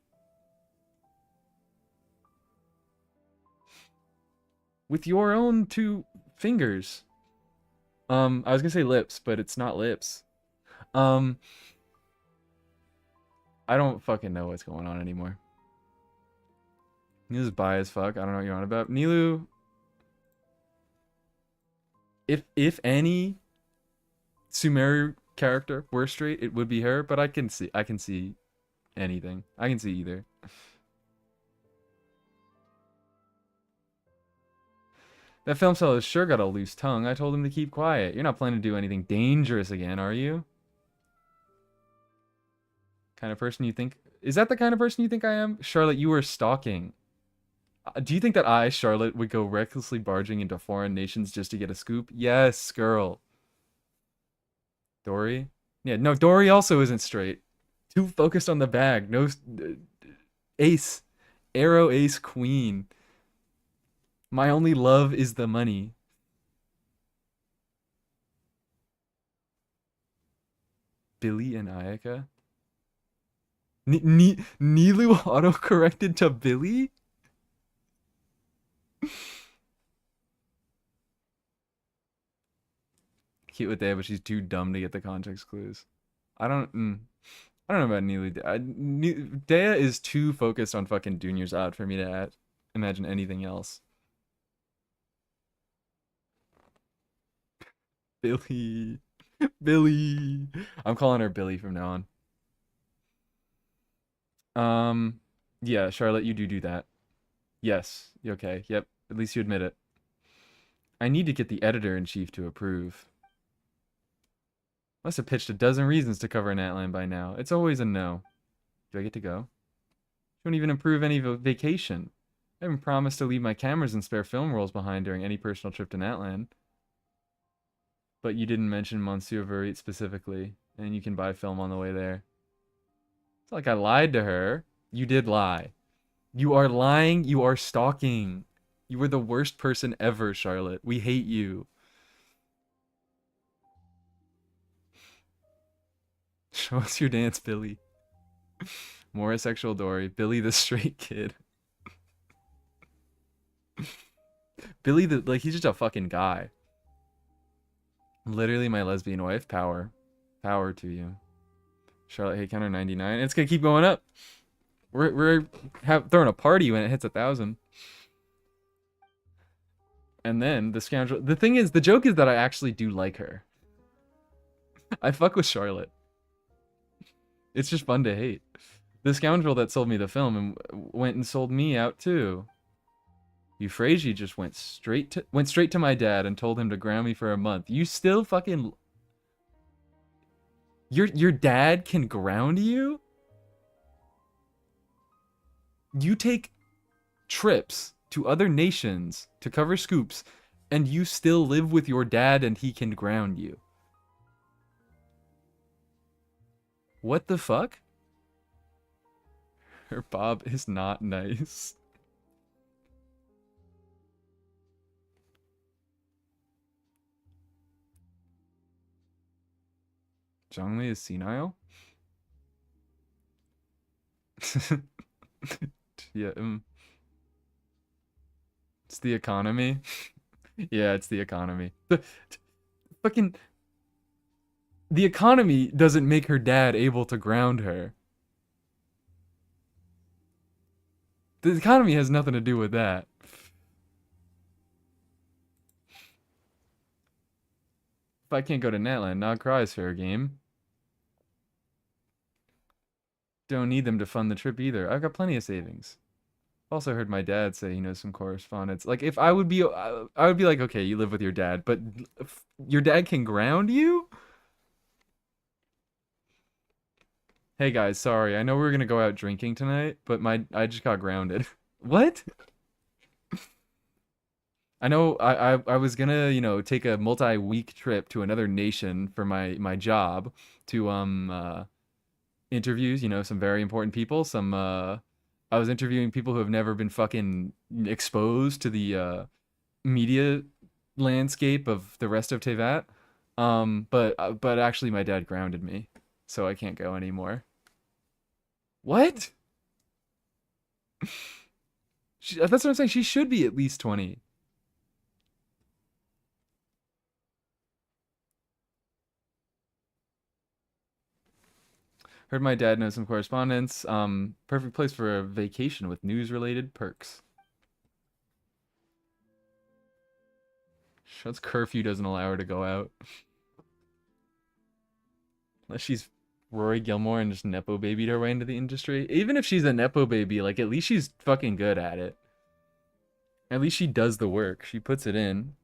With your own 2 fingers. I was gonna say lips, but it's not lips. I don't fucking know what's going on anymore. Nilu's bi as fuck. I don't know what you're on about. Nilu, if any Sumeru character were straight, it would be her, but I can see anything. I can see either. That film seller sure got a loose tongue. I told him to keep quiet. You're not planning to do anything dangerous again, are you? Kind of person you think... Is that the kind of person you think I am? Charlotte, you were stalking. Do you think that I, Charlotte, would go recklessly barging into foreign nations just to get a scoop? Yes, girl. Dory? Yeah, no, Dory also isn't straight. Too focused on the bag. No... ace. Arrow ace queen. My only love is the money. Billy and Ayaka? Nilu auto-corrected to Billy? Cute with Dea, but she's too dumb to get the context clues. I don't know about Nilu. Dea is too focused on fucking Junior's out for me to imagine anything else. Billy. Billy. I'm calling her Billy from now on. Yeah, Charlotte, you do that. Yes. Okay. Yep. At least you admit it. I need to get the editor-in-chief to approve. Must have pitched a dozen reasons to cover an outline by now. It's always a no. Do I get to go? You won't even approve any vacation. I haven't promised to leave my cameras and spare film rolls behind during any personal trip to Natlan. But you didn't mention Monsieur Verit specifically, and you can buy film on the way there. It's not like I lied to her. You did lie. You are lying. You are stalking. You were the worst person ever, Charlotte. We hate you. Show us your dance, Billy. More asexual Dory. Billy the straight kid. Billy he's just a fucking guy. Literally my lesbian wife. Power. Power to you. Charlotte hate counter 99. It's gonna keep going up. We're throwing a party when it hits 1,000. And then the scoundrel. The thing is, the joke is that I actually do like her. I fuck with Charlotte. It's just fun to hate. The scoundrel that sold me the film and went and sold me out too. Euphrasia just went straight to my dad and told him to ground me for a month. You still fucking... Your dad can ground you? You take trips to other nations to cover scoops, and you still live with your dad and he can ground you. What the fuck? Her bob is not nice. Zhongli is senile? Yeah, it's the economy. Yeah, it's the economy. Fucking... The economy doesn't make her dad able to ground her. The economy has nothing to do with that. If I can't go to Natlan, Nog cries fair game. Don't need them to fund the trip either. I've got plenty of savings. Also heard my dad say he knows some correspondence. Like, if I would be like, okay, you live with your dad, but your dad can ground you? Hey guys, sorry. I know we were gonna go out drinking tonight, but I just got grounded. What? I know I was gonna, you know, take a multi-week trip to another nation for my job to interviews, you know, some very important people. I was interviewing people who have never been fucking exposed to the media landscape of the rest of Tevat. But actually my dad grounded me, so I can't go anymore. What? That's what I'm saying. She should be at least 20. Heard my dad knows some correspondence. Perfect place for a vacation with news-related perks. Shut's curfew doesn't allow her to go out. Unless she's Rory Gilmore and just Nepo babied her way into the industry. Even if she's a Nepo baby, like, at least she's fucking good at it. At least she does the work. She puts it in.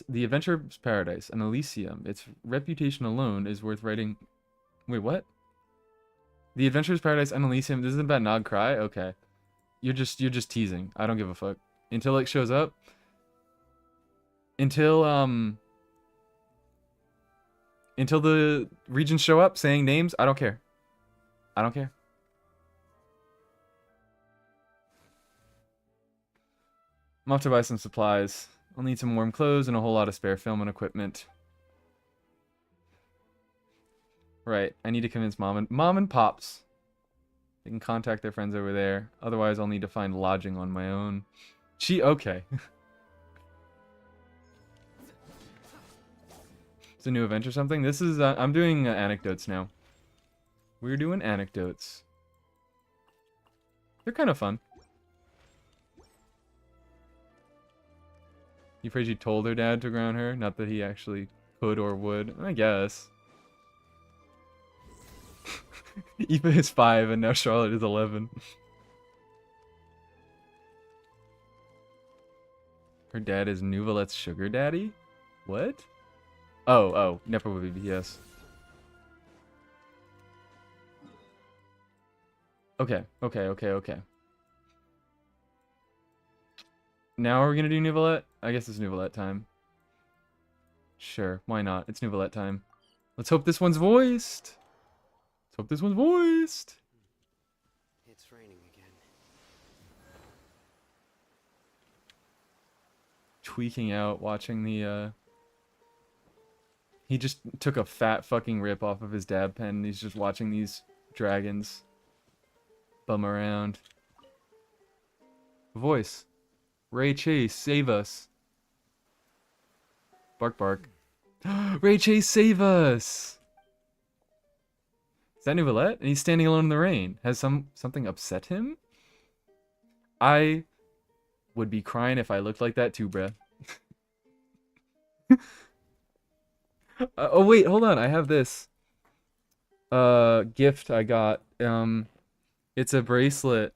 The Adventurer's Paradise, an Elysium. Its reputation alone is worth writing. Wait, what? The Adventurer's Paradise, an Elysium. This isn't about Nog Cry? Okay. You're just teasing. I don't give a fuck. Until it shows up. Until the regions show up saying names, I don't care. I don't care. I'm off to buy some supplies. I'll need some warm clothes and a whole lot of spare film and equipment. Right, I need to convince mom and pops. They can contact their friends over there. Otherwise, I'll need to find lodging on my own. Okay. It's a new event or something. This is I'm doing anecdotes now. We're doing anecdotes. They're kind of fun. You afraid you told her dad to ground her? Not that he actually could or would. I guess. Eva is 5 and now Charlotte is 11. Her dad is Nouvelette's sugar daddy? What? Oh, Nepo baby, yes. Okay. Now are we gonna do Nouvelette? I guess it's Nouvelette time. Sure, why not? It's Nouvelette time. Let's hope this one's voiced. It's raining again. Tweaking out, watching the, He just took a fat fucking rip off of his dab pen, and he's just watching these dragons bum around. Voice. Ray Chase, save us. Bark, bark. Ray Chase, save us! Is that Nouvelette? And he's standing alone in the rain. Has something upset him? I would be crying if I looked like that too, bruh. Oh wait, hold on. I have this gift I got. It's a bracelet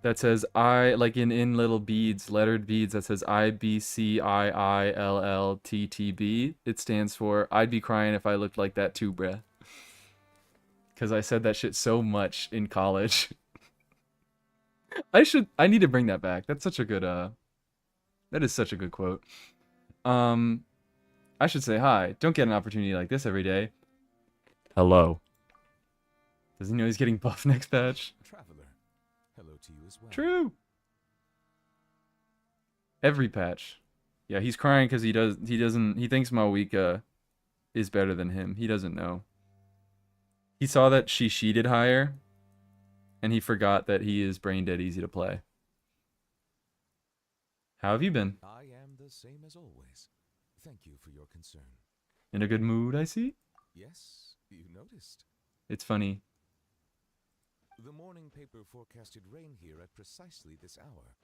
that says like in little beads, lettered beads, that says IBCIILLTTB. It stands for I'd be crying if I looked like that too, bruh. Because I said that shit so much in college. I need to bring that back. That's such a good that is such a good quote. I should say hi. Don't get an opportunity like this every day. Hello. Does he know he's getting buff next patch? Traveler, hello to you as well. True. Every patch. Yeah, he's crying because he thinks Malwika is better than him. He doesn't know. He saw that she sheeted higher, and he forgot that he is brain dead easy to play. How have you been? I am the same as always. Thank you for your concern. In a good mood, I see? Yes, you noticed. It's funny. The morning paper forecasted rain here at precisely this hour.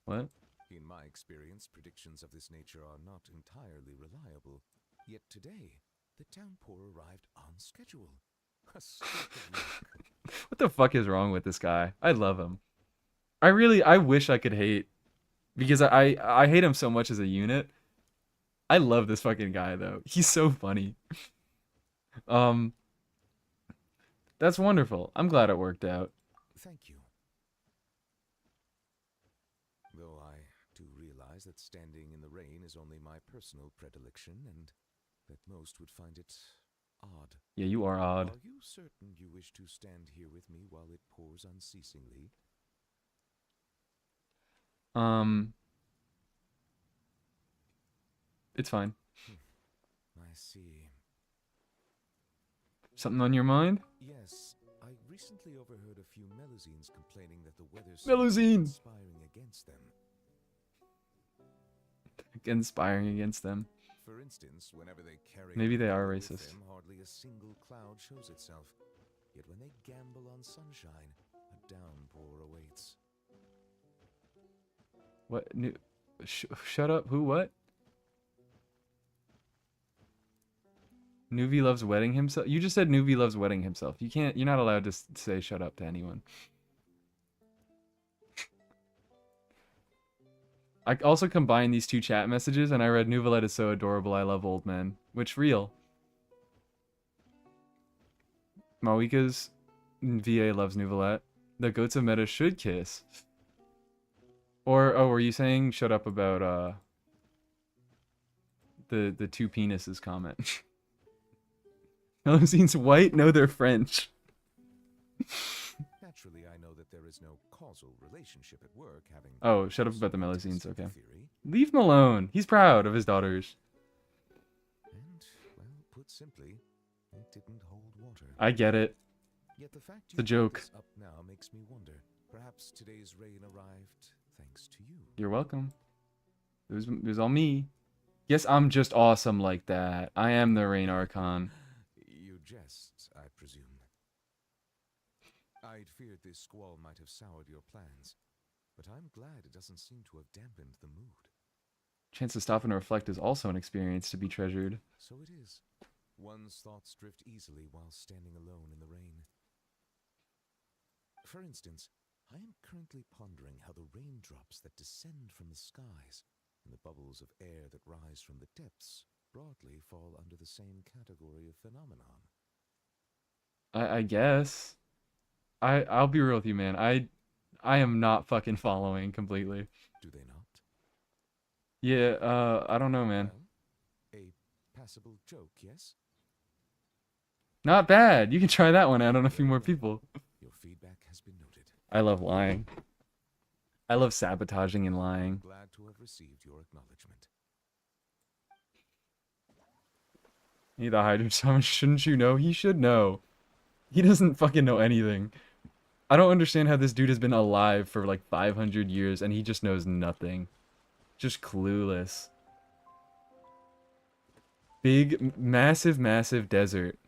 What? In my experience, predictions of this nature are not entirely reliable. Yet today, the downpour arrived on schedule. A stroke of luck. What the fuck is wrong with this guy? I love him. I wish I could hate. Because I hate him so much as a unit. I love this fucking guy, though. He's so funny. That's wonderful. I'm glad it worked out. Thank you. Though I do realize that standing in the rain is only my personal predilection, and that most would find it odd. Yeah, you are odd. Are you certain you wish to stand here with me while it pours unceasingly? It's fine. I see. Something on your mind? Yes, I recently overheard a few Melusines complaining that the weather Melusine! conspiring against them. Conspiring against them. For instance, whenever they carry Maybe they are with racist. them, hardly a single cloud shows itself. Yet when they gamble on sunshine, a downpour awaits. What? Shut up. Who? What? Nuvi loves wetting himself. You just said Nuvi loves wetting himself. You can't. You're not allowed to say shut up to anyone. I also combined these two chat messages, and I read Nuvolette is so adorable. I love old men. Which real? Mawika's VA loves Nuvolette. The goats of Meta should kiss. Or were you saying shut up about the two penises comment? Melusine's white? No, they're French. Naturally, I know that there is no causal relationship at work having. Oh, shut up about the Melusines, okay. Theory. Leave him alone. He's proud of his daughters. And, well, put simply, it didn't hold water. I get it. Yet the fact It's a joke. This up now makes me wonder. Perhaps today's rain arrived thanks to you. You're welcome. It was all me. Yes, I'm just awesome like that. I am the Rain Archon. You jest, I presume. I'd feared this squall might have soured your plans, but I'm glad it doesn't seem to have dampened the mood. Chance to stop and reflect is also an experience to be treasured. So it is. One's thoughts drift easily while standing alone in the rain. For instance, I am currently pondering how the raindrops that descend from the skies and the bubbles of air that rise from the depths broadly fall under the same category of phenomenon. I guess. I'll be real with you, man. I am not fucking following completely. Do they not? Yeah, I don't know, man. Well, a passable joke, yes? Not bad. You can try that one out on a few more people. Your feedback has been noted. I love lying. I love sabotaging and lying. Glad to have received your acknowledgement. He the Hydra Summon, shouldn't you know? He should know. He doesn't fucking know anything. I don't understand how this dude has been alive for like 500 years and he just knows nothing. Just clueless. Big, massive desert.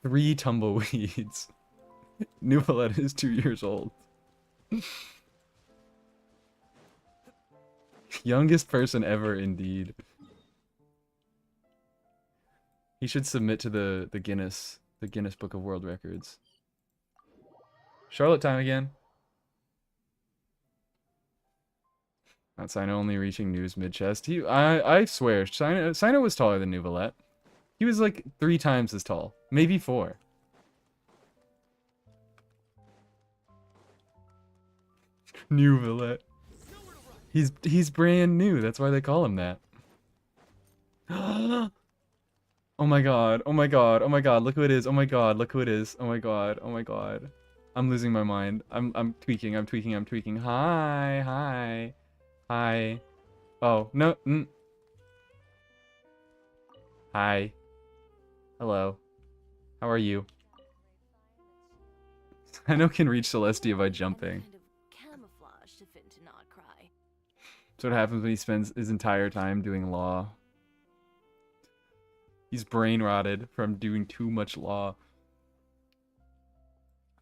3 tumbleweeds. Nuvolette is 2 years old. Youngest person ever, indeed. He should submit to the Guinness Book of World Records. Charlotte time again. Not Sino only reaching news mid-chest. I swear, Sino was taller than Nuvolette. He was like 3 times as tall. Maybe 4. Nuvolette. He's brand new. That's why they call him that. Oh my god. Oh my god. Oh my god. Look who it is. Oh my god. Look who it is. Oh my god. Oh my god. I'm losing my mind. I'm tweaking. I'm tweaking. I'm tweaking. Hi. Hi. Hi. Oh, no. Hi. Hello. How are you? I know can reach Celestia by jumping. Camouflage to fit to not cry. That's what happens when he spends his entire time doing law. He's brain rotted from doing too much law.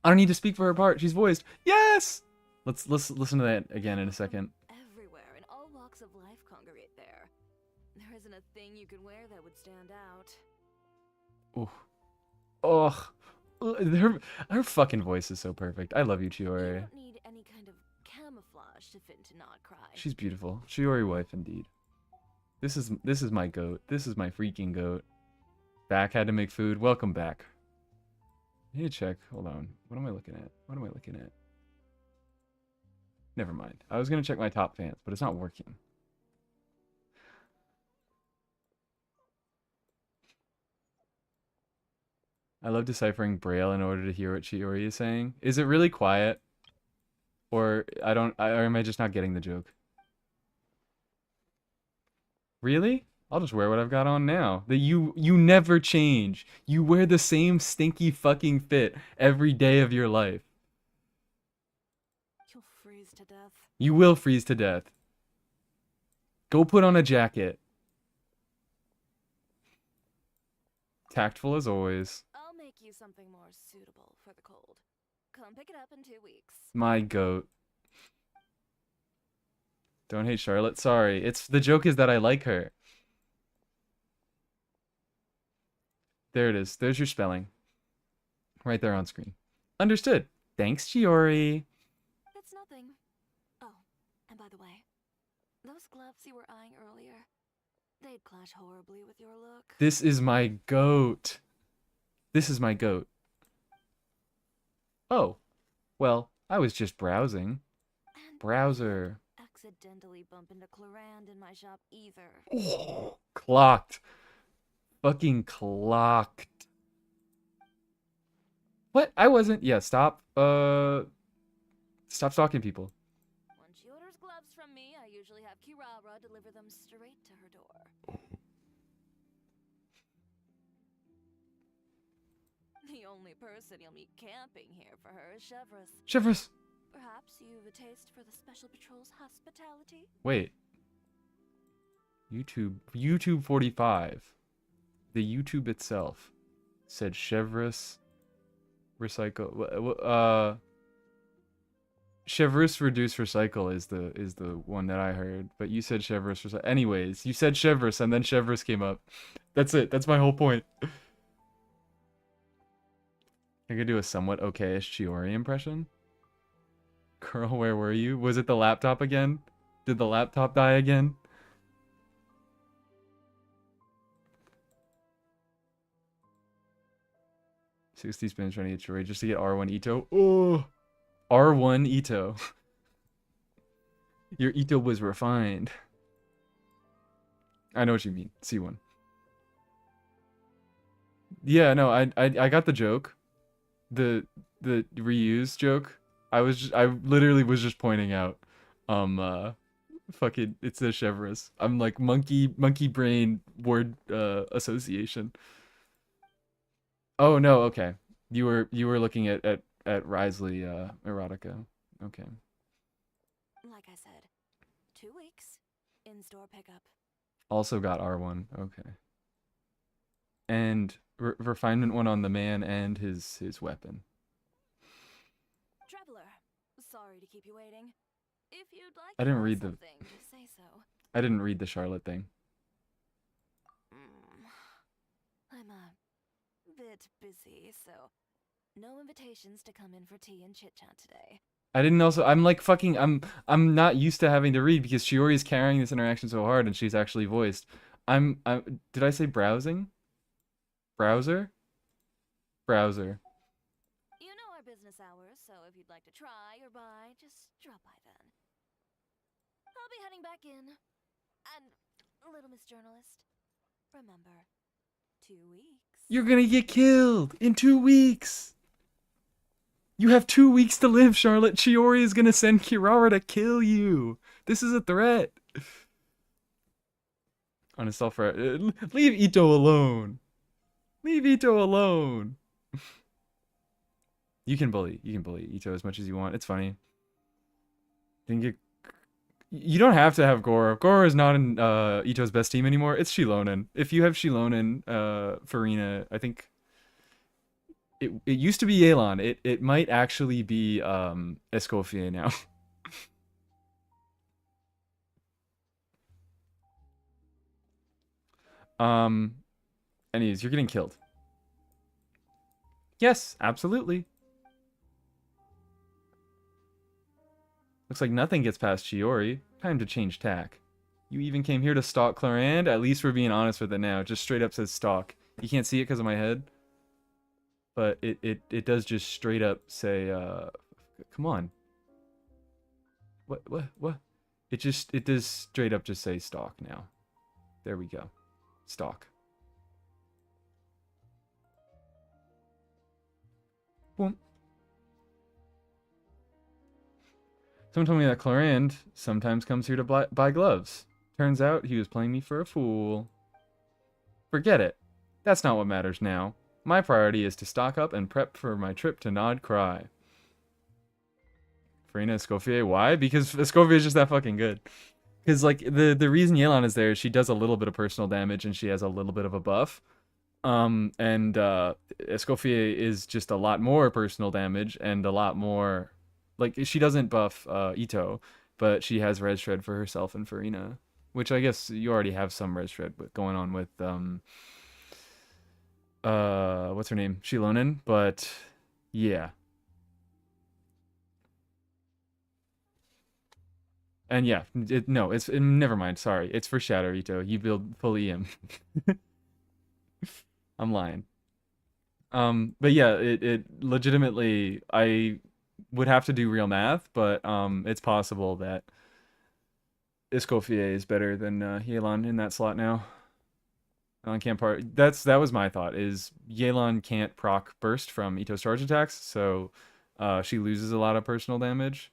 I don't need to speak for her part. She's voiced. Yes! Let's listen to that again in a second. Everywhere in all walks of life congregate there. There isn't a thing you can wear that would stand out. Oh. Ugh. Her fucking voice is so perfect. I love you, You Chiori. don't need any kind of camouflage to fit to not cry. She's beautiful. Chiori wife indeed. This is my goat. This is my freaking goat. Back had to make food. Welcome back. I need to check. Hold on. What am I looking at? What am I looking at? Never mind. I was gonna check my top fans, but it's not working. I love deciphering Braille in order to hear what Chiori is saying. Is it really quiet? Or or am I just not getting the joke? Really? I'll just wear what I've got on now. You never change. You wear the same stinky fucking fit every day of your life. You'll freeze to death. You will freeze to death. Go put on a jacket. Tactful as always. I'll make you something more suitable for the cold. Come pick it up in 2 weeks. My goat. Don't hate Charlotte. Sorry. It's the joke is that I like her. There it is. There's your spelling. Right there on screen. Understood. Thanks, Chiori. It's nothing. Oh, and by the way, those gloves you were eyeing earlier, they'd clash horribly with your look. This is my goat. This is my goat. Oh. Well, I was just browsing. And Browser. accidentally bump into Clarand in my shop either. Oh, clocked. Fucking clocked. What? I wasn't. Yeah, stop. Stop stalking people. When she orders gloves from me, I usually have Kirara deliver them straight to her door. The only person you'll meet camping here for her is Chevreuse. Chevreuse. Perhaps you've a taste for the Special Patrol's hospitality? Wait. YouTube 45. The YouTube itself said Chevreuse recycle. Chevreuse reduce recycle is the one that I heard, but you said Chevreuse recycle. Anyways, you said Chevreuse and then Chevreuse came up. That's it. That's my whole point. I could do a somewhat okay-ish Chiori impression. Girl, where were you? Was it the laptop again? Did the laptop die again? $60 spins trying to get Chiori just to get R1 Ito. Oh, R1 Ito. Your Ito was refined. I know what you mean. C1. Yeah, no, I got the joke. The reuse joke. I literally was just pointing out fucking it's a Chevreuse. I'm like monkey brain word association. Oh no, okay. You were looking at Risley erotica. Okay. Like I said, 2 weeks, in-store pickup. Also got R1. Okay. And refinement one on the man and his weapon. Traveler, sorry to keep you waiting. If you'd like I to didn't buy read the something, just say so. I didn't read the Charlotte thing. I'm a bit busy, so no invitations to come in for tea and chit-chat today. I didn't also I'm like fucking I'm not used to having to read because Shiori is carrying this interaction so hard and she's actually voiced. Did I say browsing? Browser? Browser. You know our business hours, so if you'd like to try or buy, just drop by then. I'll be heading back in. And, little Miss Journalist, remember, 2 weeks. You're gonna get killed in 2 weeks. You have 2 weeks to live, Charlotte. Chiori is gonna send Kirara to kill you. This is a threat. Uninstall for leave Ito alone. Leave Ito alone. You can bully Ito as much as you want. It's funny. You don't have to have Goro. Goro is not in Ito's best team anymore. It's Shilonen. If you have Shilonen, Farina, I think it used to be Yelan. It might actually be Escoffier now. Anyways, you're getting killed. Yes, absolutely. Looks like nothing gets past Chiori. Time to change tack. You even came here to stalk Clarand? At least we're being honest with it now. It just straight up says stalk. You can't see it because of my head. But it does just straight up say, come on. What? It does straight up just say stalk now. There we go. Stalk. Boom. Someone told me that Clarand sometimes comes here to buy gloves. Turns out he was playing me for a fool. Forget it. That's not what matters now. My priority is to stock up and prep for my trip to Nod Cry. Farina Escoffier, why? Because Escoffier is just that fucking good. Because, like, the reason Yelan is there is she does a little bit of personal damage and she has a little bit of a buff. Escoffier is just a lot more personal damage and a lot more... Like, she doesn't buff Ito, but she has Res Shred for herself and Farina. Which I guess you already have some Res Shred going on with, what's her name? Shilonen, but yeah. And yeah, never mind. Sorry, it's for Shadow Ito. You build full EM. I'm lying. But yeah, it legitimately, I would have to do real math, but it's possible that Escoffier is better than Yelan in that slot now. Yelan can't that was my thought, is Yelan can't proc burst from Ito's charge attacks, so she loses a lot of personal damage.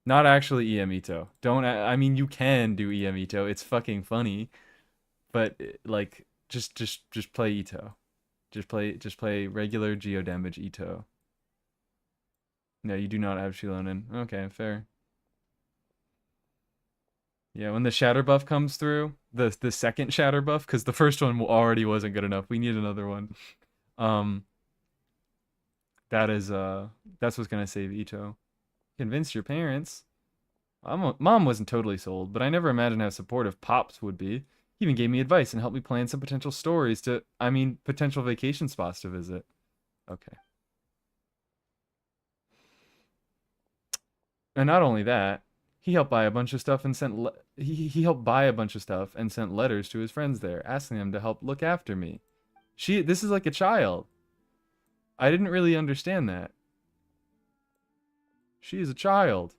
Not actually EM Ito. I mean, you can do EM Ito. It's fucking funny. But like just play Ito. Just play regular geo damage Ito. No, you do not have Shilonen. Okay, fair. Yeah, when the shatter buff comes through, the second shatter buff, because the first one already wasn't good enough. We need another one. That's what's gonna save Ito. Convince your parents. Mom wasn't totally sold, but I never imagined how supportive Pops would be. He even gave me advice and helped me plan some potential potential vacation spots to visit. Okay. And not only that, he helped buy a bunch of stuff and he helped buy a bunch of stuff and sent letters to his friends there, asking them to help look after me. This is like a child. I didn't really understand that. She is a child.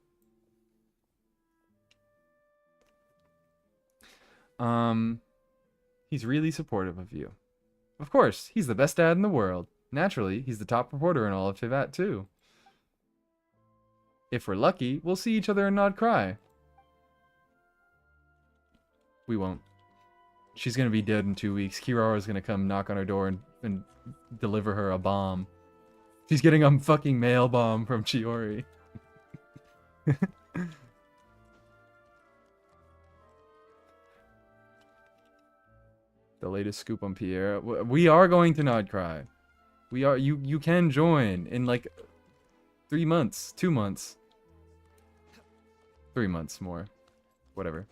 He's really supportive of you. Of course, he's the best dad in the world. Naturally, he's the top reporter in all of Tivat, too. If we're lucky, we'll see each other and not cry. We won't. She's gonna be dead in 2 weeks. Kirara's gonna come knock on her door and deliver her a bomb. She's getting a fucking mail bomb from Chiori. The latest scoop on Pierre. We are going to Nod Cry. We are. You can join in like 3 months, 2 months, 3 months more, whatever.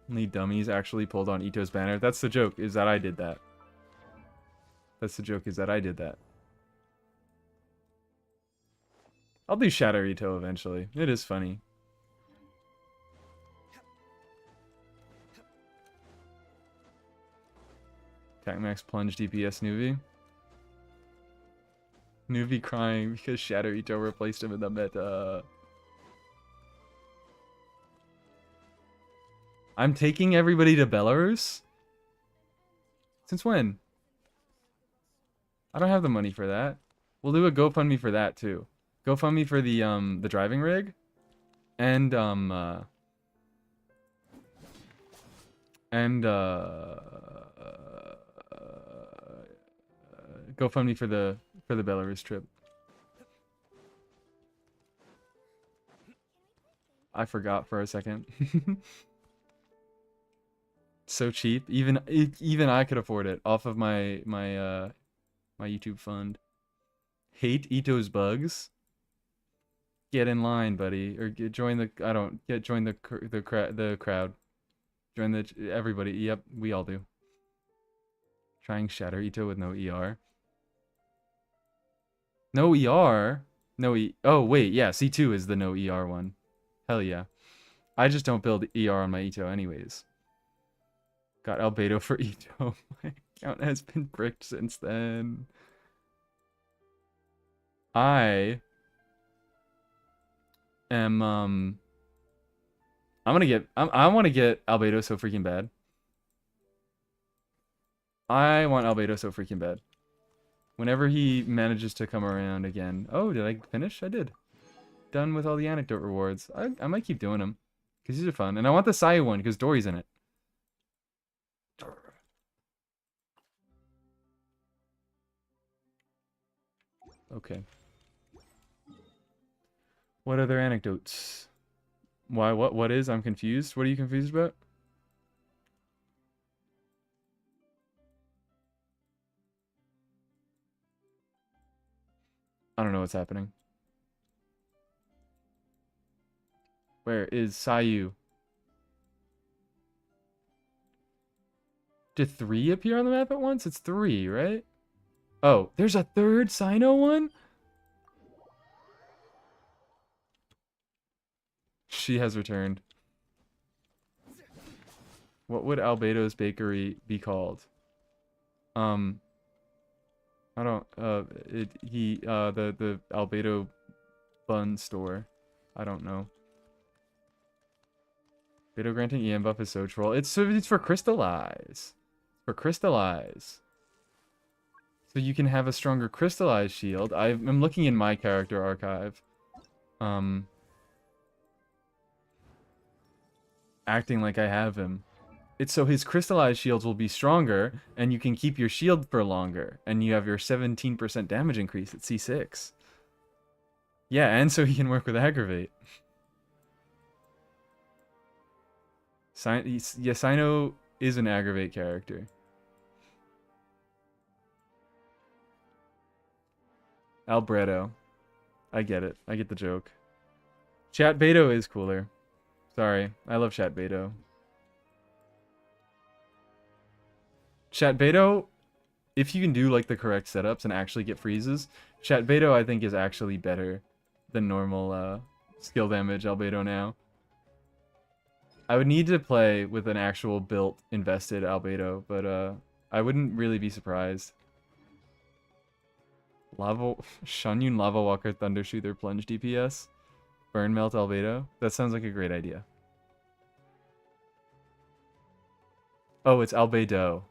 Only dummies actually pulled on Ito's banner. That's the joke. Is that I did that. That's the joke. Is that I did that. I'll do Shadow Ito eventually. It is funny. Attack Max Plunge DPS Nuvi. Nuvi crying because Shadow Ito replaced him in the meta. I'm taking everybody to Belarus? Since when? I don't have the money for that. We'll do a GoFundMe for that too. GoFundMe for the driving rig. And GoFundMe for the Belarus trip. I forgot for a second. So cheap. Even I could afford it off of my YouTube fund. Hate Ito's bugs. Get in line, buddy, or join the join the crowd. Join everybody. Yep, we all do. Trying Shatter Ito with no ER. No ER? No Oh, wait, yeah, C2 is the no ER one. Hell yeah. I just don't build ER on my Ito anyways. Got Albedo for Ito. My account has been bricked since then. I am, I want to get Albedo so freaking bad. I want Albedo so freaking bad. Whenever he manages to come around again. Oh, did I finish? I did. Done with all the anecdote rewards. I might keep doing them. because these are fun. And I want the Sayu one because Dory's in it. Okay. What other anecdotes? Why? What is? I'm confused. What are you confused about? I don't know what's happening. Where is Sayu? Did 3 appear on the map at once? It's 3, right? Oh, there's a third Sino one? She has returned. What would Albedo's Bakery be called? I don't, the Albedo bun store. I don't know. Beto granting EM buff is so troll. It's for crystallize. For crystallize. So you can have a stronger crystallized shield. I'm looking in my character archive. Acting like I have him. It's so his crystallized shields will be stronger, and you can keep your shield for longer, and you have your 17% damage increase at C6. Yeah, and so he can work with aggravate. Yeah, Sino is an aggravate character. Albredo. I get it. I get the joke. Chat Beto is cooler. Sorry. I love Chat Beto. Chat Beto, if you can do like the correct setups and actually get freezes, Chat Beto I think is actually better than normal skill damage Albedo now. I would need to play with an actual built invested Albedo, but I wouldn't really be surprised. Shunyun Lava Walker Thundershooter Plunge DPS. Burn Melt Albedo. That sounds like a great idea. Oh, it's Albedo.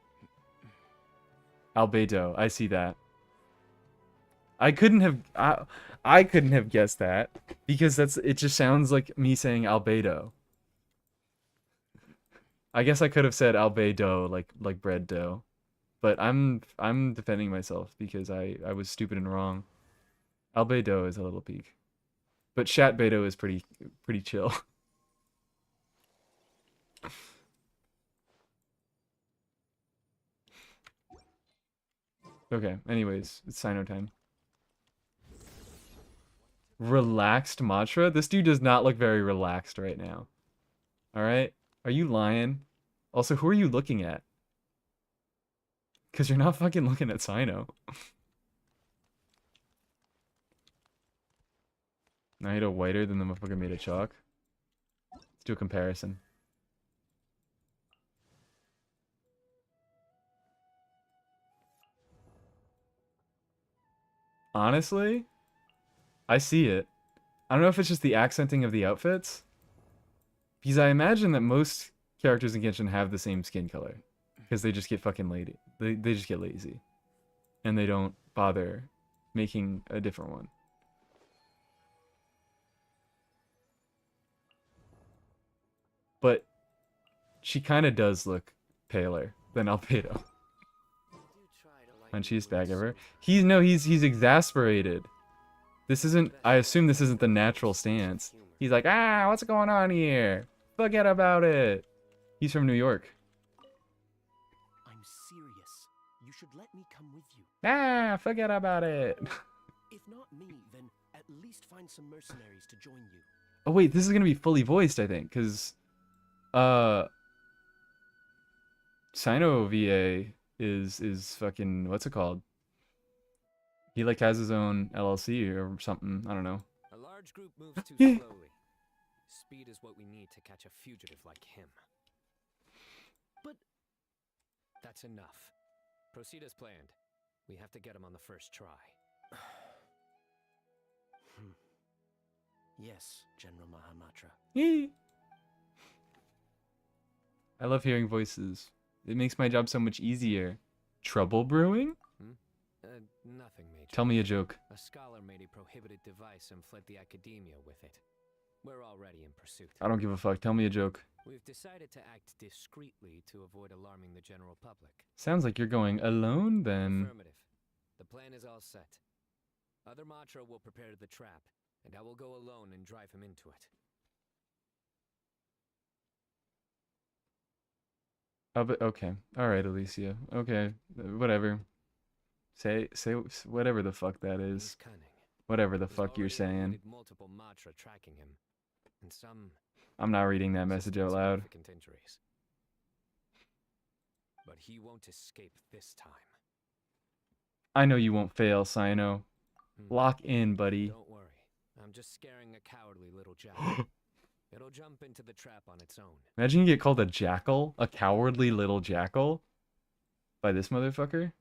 Albedo. I see that. I couldn't have guessed that because it just sounds like me saying Albedo. I guess I could have said Albedo like bread dough. But I'm defending myself because I was stupid and wrong. Albedo is a little peak. But Chat Beto is pretty chill. Okay, anyways, it's Sino time. Relaxed Matra? This dude does not look very relaxed right now. Alright? Are you lying? Also, who are you looking at? Because you're not fucking looking at Sino. Naito whiter than the motherfucker made of chalk. Let's do a comparison. Honestly, I see it. I don't know if it's just the accenting of the outfits. Because I imagine that most characters in Genshin have the same skin color. Because they just get fucking lazy. They just get lazy. And they don't bother making a different one. But she kind of does look paler than Albedo. Punchiest bag ever. He's exasperated. This isn't, I assume this isn't the natural stance. He's like, what's going on here? Forget about it. He's from New York. I'm serious. You should let me come with you. Forget about it. If not me, then at least find some mercenaries to join you. Oh wait, this is gonna be fully voiced, I think, because Sino VA is fucking, what's it called? He like has his own LLC or something. I don't know. A large group moves too slowly. Speed is what we need to catch a fugitive like him. But that's enough. Proceed as planned. We have to get him on the first try. Yes, General Mahamatra. I love hearing voices. It makes my job so much easier. Trouble brewing? Nothing major. Tell me a joke. A scholar made a prohibited device and fled the academia with it. We're already in pursuit. I don't give a fuck. Tell me a joke. We've decided to act discreetly to avoid alarming the general public. Sounds like you're going alone then. Affirmative. The plan is all set. Other Matra will prepare the trap, and I will go alone and drive him into it. Oh, but okay. All right, Alicia. Okay, whatever. Say whatever the fuck that He's is. cunning. Whatever the He's fuck you're already saying. avoided multiple Matra tracking him, and some I'm not reading that message out loud. significant injuries. But he won't escape this time. I know you won't fail, Sino. Hmm. Lock in, buddy. Don't worry. I'm just scaring a cowardly little jackal. It'll jump into the trap on its own. Imagine you get called a jackal, a cowardly little jackal, by this motherfucker.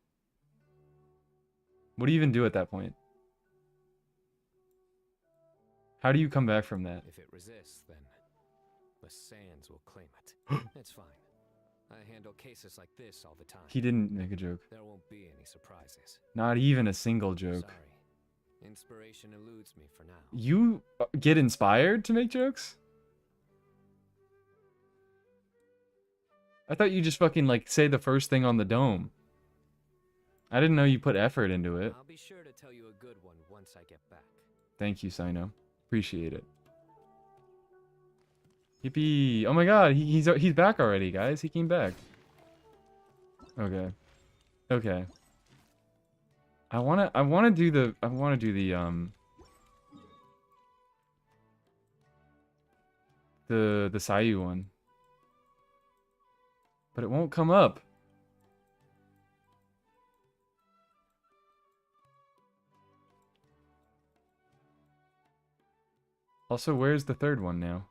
What do you even do at that point? How do you come back from that? If it resists, then the sands will claim it. It's fine. I handle cases like this all the time. He didn't make a joke. There won't be any surprises. Not even a single joke. Sorry. Inspiration eludes me for now. You get inspired to make jokes? I thought you just fucking like say the first thing on the dome. I didn't know you put effort into it. I'll be sure to tell you a good one once I get back. Thank you, Sino. Appreciate it. Yippee! Oh my god, he's back already, guys. He came back. Okay. Okay. I wanna do the the Sayu one. But it won't come up. Also, where's the third one now?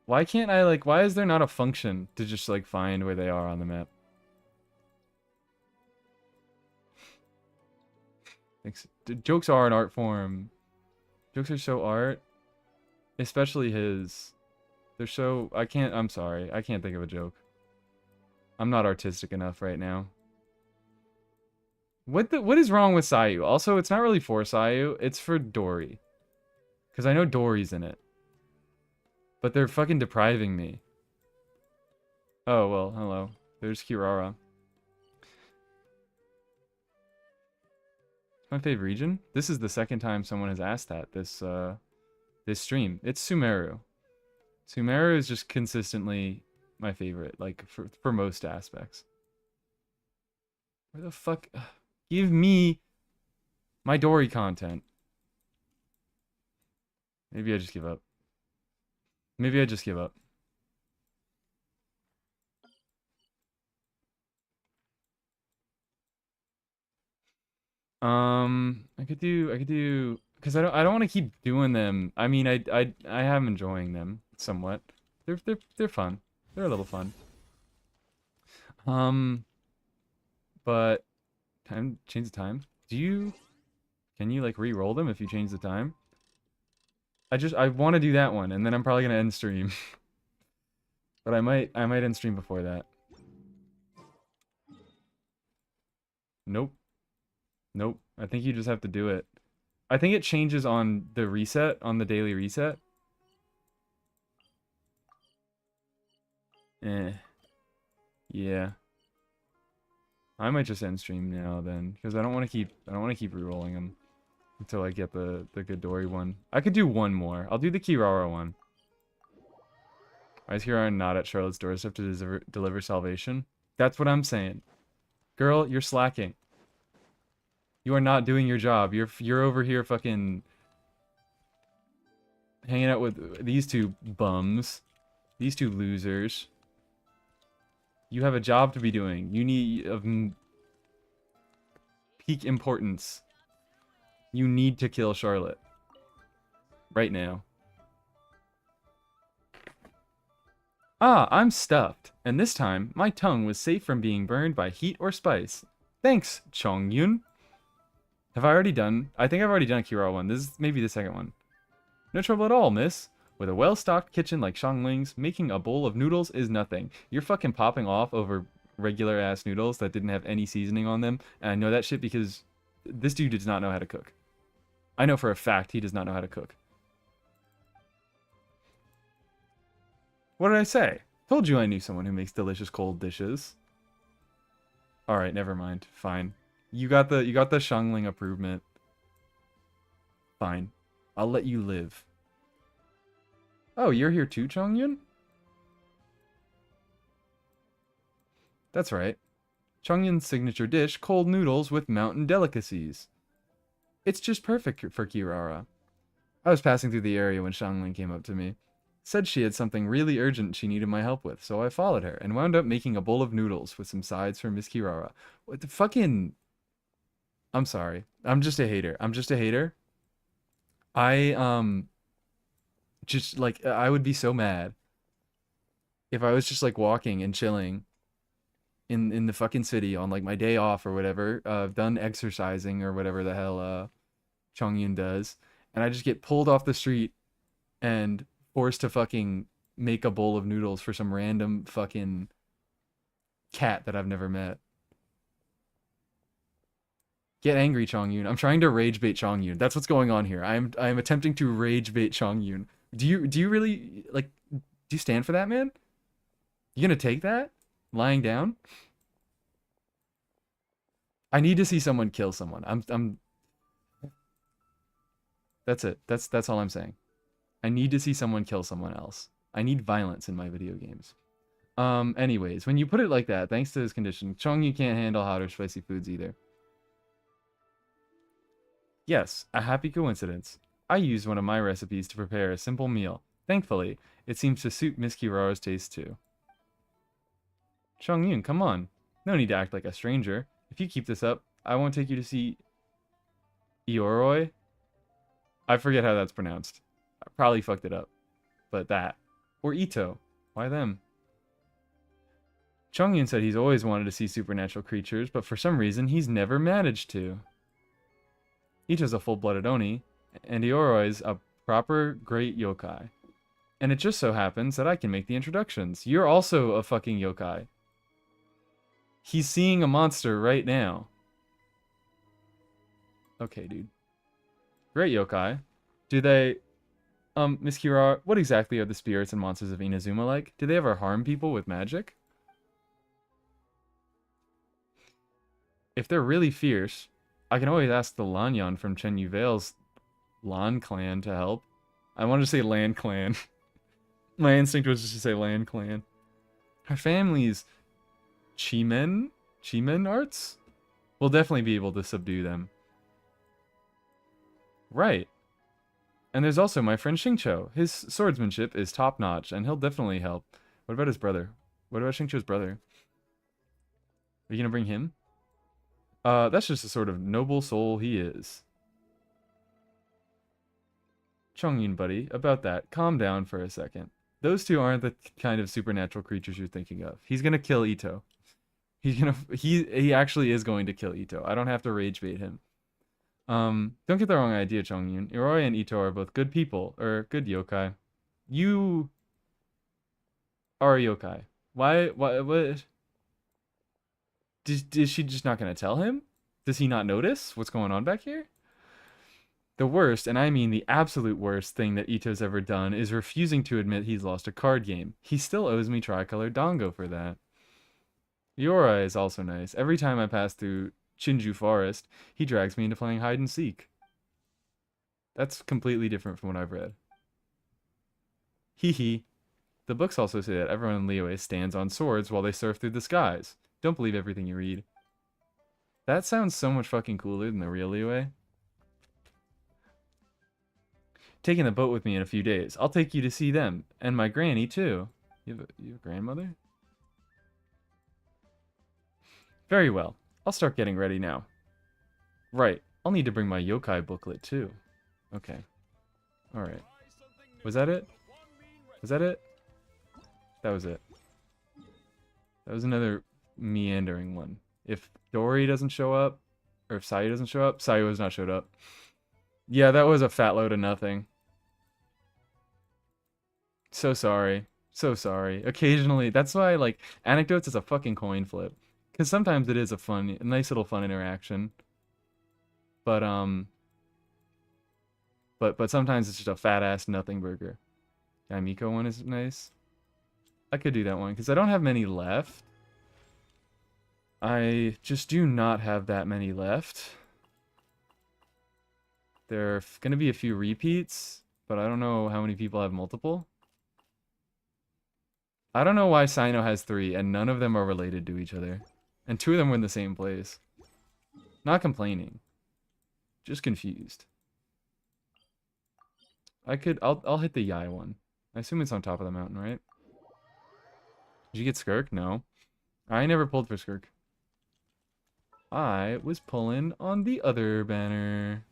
Why can't I, like, why is there not a function to just, like, find where they are on the map? Thanks. Jokes are an art form. Jokes are so art. Especially his. They're so, I'm sorry. I can't think of a joke. I'm not artistic enough right now. What is wrong with Sayu? Also, it's not really for Sayu. It's for Dory. Because I know Dory's in it. But they're fucking depriving me. Oh, well, hello. There's Kirara. My favorite region? This is the second time someone has asked that this stream. It's Sumeru. Sumeru is just consistently my favorite, like, for most aspects. Where the fuck? Give me my Dory content. Maybe I just give up. Maybe I just give up. I could do, because I don't want to keep doing them. I mean, I am enjoying them somewhat. They're fun. They're a little fun. But change the time. Can you like re-roll them if you change the time? I want to do that one, and then I'm probably gonna end stream. But I might end stream before that. Nope. Nope. I think you just have to do it. I think it changes on the reset, on the daily reset. Yeah. I might just end stream now then, because I don't want to keep re-rolling them until I get the good Dory one. I could do one more. I'll do the Kirara one. Why is Kirara not at Charlotte's doorstep to deliver salvation? That's what I'm saying. Girl, you're slacking. You are not doing your job. You're over here fucking hanging out with these two bums. These two losers. You have a job to be doing. You need of peak importance. You need to kill Charlotte. Right now. Ah, I'm stuffed. And this time, my tongue was safe from being burned by heat or spice. Thanks, Chongyun. Have I already done? I think I've already done a Kirara one. This is maybe the second one. No trouble at all, miss. With a well-stocked kitchen like Xiangling's, making a bowl of noodles is nothing. You're fucking popping off over regular-ass noodles that didn't have any seasoning on them. And I know that shit because this dude does not know how to cook. I know for a fact he does not know how to cook. What did I say? Told you I knew someone who makes delicious cold dishes. All right, never mind. Fine. You got the Xiangling improvement. Fine. I'll let you live. Oh, you're here too, Chongyun? That's right. Chongyun's signature dish, cold noodles with mountain delicacies. It's just perfect for Kirara. I was passing through the area when Xiangling came up to me. Said she had something really urgent she needed my help with, so I followed her and wound up making a bowl of noodles with some sides for Miss Kirara. What the fucking... I'm sorry. I'm just a hater. I'm just a hater. I, just, like, I would be so mad if I was just, like, walking and chilling in the fucking city on, like, my day off or whatever, done exercising or whatever the hell, Chongyun does, and I just get pulled off the street and forced to fucking make a bowl of noodles for some random fucking cat that I've never met. Get angry, Chongyun. I'm trying to rage bait Chongyun. That's what's going on here. I'm attempting to rage bait Chongyun. Do you really like do you stand for that, man? You gonna take that? Lying down? I need to see someone kill someone. I'm That's it. That's all I'm saying. I need to see someone kill someone else. I need violence in my video games. Anyways, when you put it like that, thanks to his condition, Chongyun can't handle hot or spicy foods either. Yes, a happy coincidence. I used one of my recipes to prepare a simple meal. Thankfully, it seems to suit Miss Kirara's taste too. Chongyun, come on. No need to act like a stranger. If you keep this up, I won't take you to see Ioroi. I forget how that's pronounced. I probably fucked it up. But that. Or Ito. Why them? Chongyun said he's always wanted to see supernatural creatures, but for some reason he's never managed to. Ito's a full-blooded Oni, and Ioroi's a proper great yokai. And it just so happens that I can make the introductions. You're also a fucking yokai. He's seeing a monster right now. Okay, dude. Great yokai. Do they... Miss Kirara, what exactly are the spirits and monsters of Inazuma like? Do they ever harm people with magic? If they're really fierce, I can always ask the Lanyan from Chen Yuvale's Lan clan to help. I wanted to say Land clan. My instinct was just to say Land clan. Her family's Chimen arts? We'll definitely be able to subdue them. Right. And there's also my friend Xingqiu. His swordsmanship is top-notch, and he'll definitely help. What about his brother? What about Xingqiu's brother? Are you gonna bring him? That's just the sort of noble soul he is. Chongyun, buddy, about that, calm down for a second. Those two aren't the kind of supernatural creatures you're thinking of. He's gonna kill Ito. He actually is going to kill Ito. I don't have to rage bait him. Don't get the wrong idea, Chongyun. Iroi and Ito are both good people, or good yokai. You are a yokai. What? Is she just not going to tell him? Does he not notice what's going on back here? The worst, and I mean the absolute worst thing that Ito's ever done is refusing to admit he's lost a card game. He still owes me Tricolor Dango for that. Yora is also nice. Every time I pass through Chinju Forest, he drags me into playing hide and seek. That's completely different from what I've read. Hee hee. The books also say that everyone in Liyue stands on swords while they surf through the skies. Don't believe everything you read. That sounds so much fucking cooler than the real Liyue. Taking the boat with me in a few days. I'll take you to see them. And my granny, too. You have a grandmother? Very well. I'll start getting ready now. Right. I'll need to bring my yokai booklet, too. Okay. Alright. Was that it? Was that it? That was it. That was another meandering one. If Dory doesn't show up, or if Sayu doesn't show up, Sayu has not showed up. Yeah, that was a fat load of nothing. So sorry. So sorry. Occasionally, that's why, like, Anecdotes is a fucking coin flip. Because sometimes it is a nice little fun interaction. But sometimes it's just a fat-ass nothing burger. Yeah, Miko one is nice. I could do that one because I don't have many left. I just do not have that many left. There are going to be a few repeats, but I don't know how many people have multiple. I don't know why Sino has 3, and none of them are related to each other. And 2 of them were in the same place. Not complaining. Just confused. I'll hit the Yai one. I assume it's on top of the mountain, right? Did you get Skirk? No. I never pulled for Skirk. I was pulling on the other banner.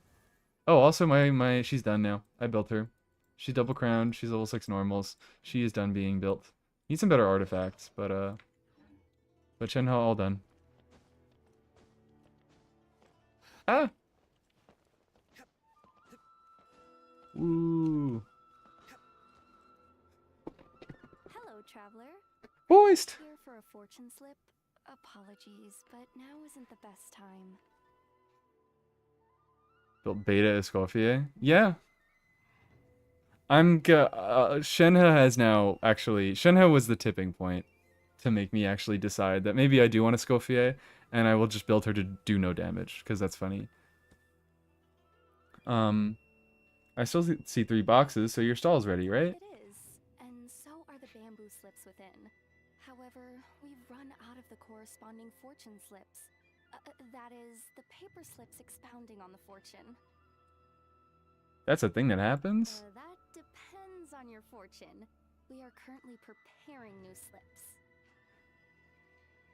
Oh, also she's done now. I built her. She's double crowned. She's level 6 normals. She is done being built. Need some better artifacts, but Shenhe all done. Ah! Ooh. Hello, traveler. Voiced! Here for a fortune slip. Apologies, but now isn't the best time. Built Beta Escoffier? Yeah. Shenhe has now actually... Shenhe was the tipping point to make me actually decide that maybe I do want Escoffier, and I will just build her to do no damage, because that's funny. I still see 3 boxes, so your stall's ready, right? It is, and so are the bamboo slips within. However, we've run out of the corresponding fortune slips. That is, the paper slips expounding on the fortune. That's a thing that happens? That depends on your fortune. We are currently preparing new slips.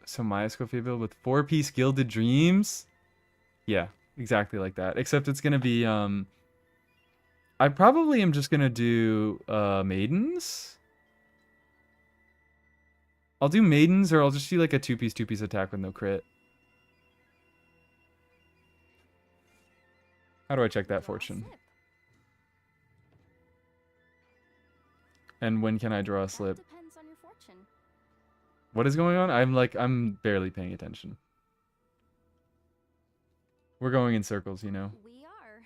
So my Escoffier build with 4-piece Gilded Dreams? Yeah, exactly like that. Except it's gonna be, I probably am just gonna do, Maidens? I'll do Maidens, or I'll just do like a 2-piece attack with no crit. How do I check that fortune? And when can I draw a slip? That depends on your fortune. What is going on? I'm barely paying attention. We're going in circles, you know. We are.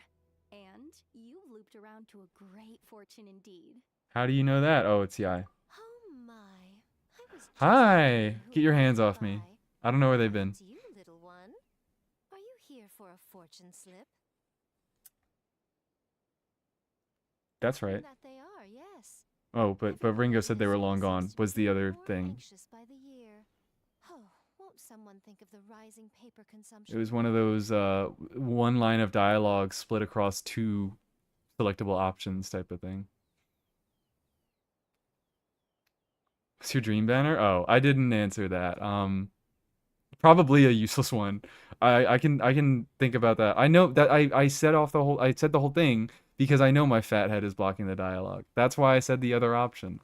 And you've looped around to a great fortune indeed. How do you know that? Oh, it's Yai. Oh my. I was just Hi! wondering who Get your passed hands off me. by. I don't know where they've been. And you, little one. Are you here for a fortune slip? That's right. That they are, yes. Oh, but Ringo said they were long gone, was the other More thing. anxious by the year. Oh, won't someone think of the rising paper consumption? It was one of those one line of dialogue split across 2 selectable options type of thing. What's your dream banner? Oh, I didn't answer that. Probably a useless one. I can think about that. I know that I said the whole thing because I know my fat head is blocking the dialogue. That's why I said the other option.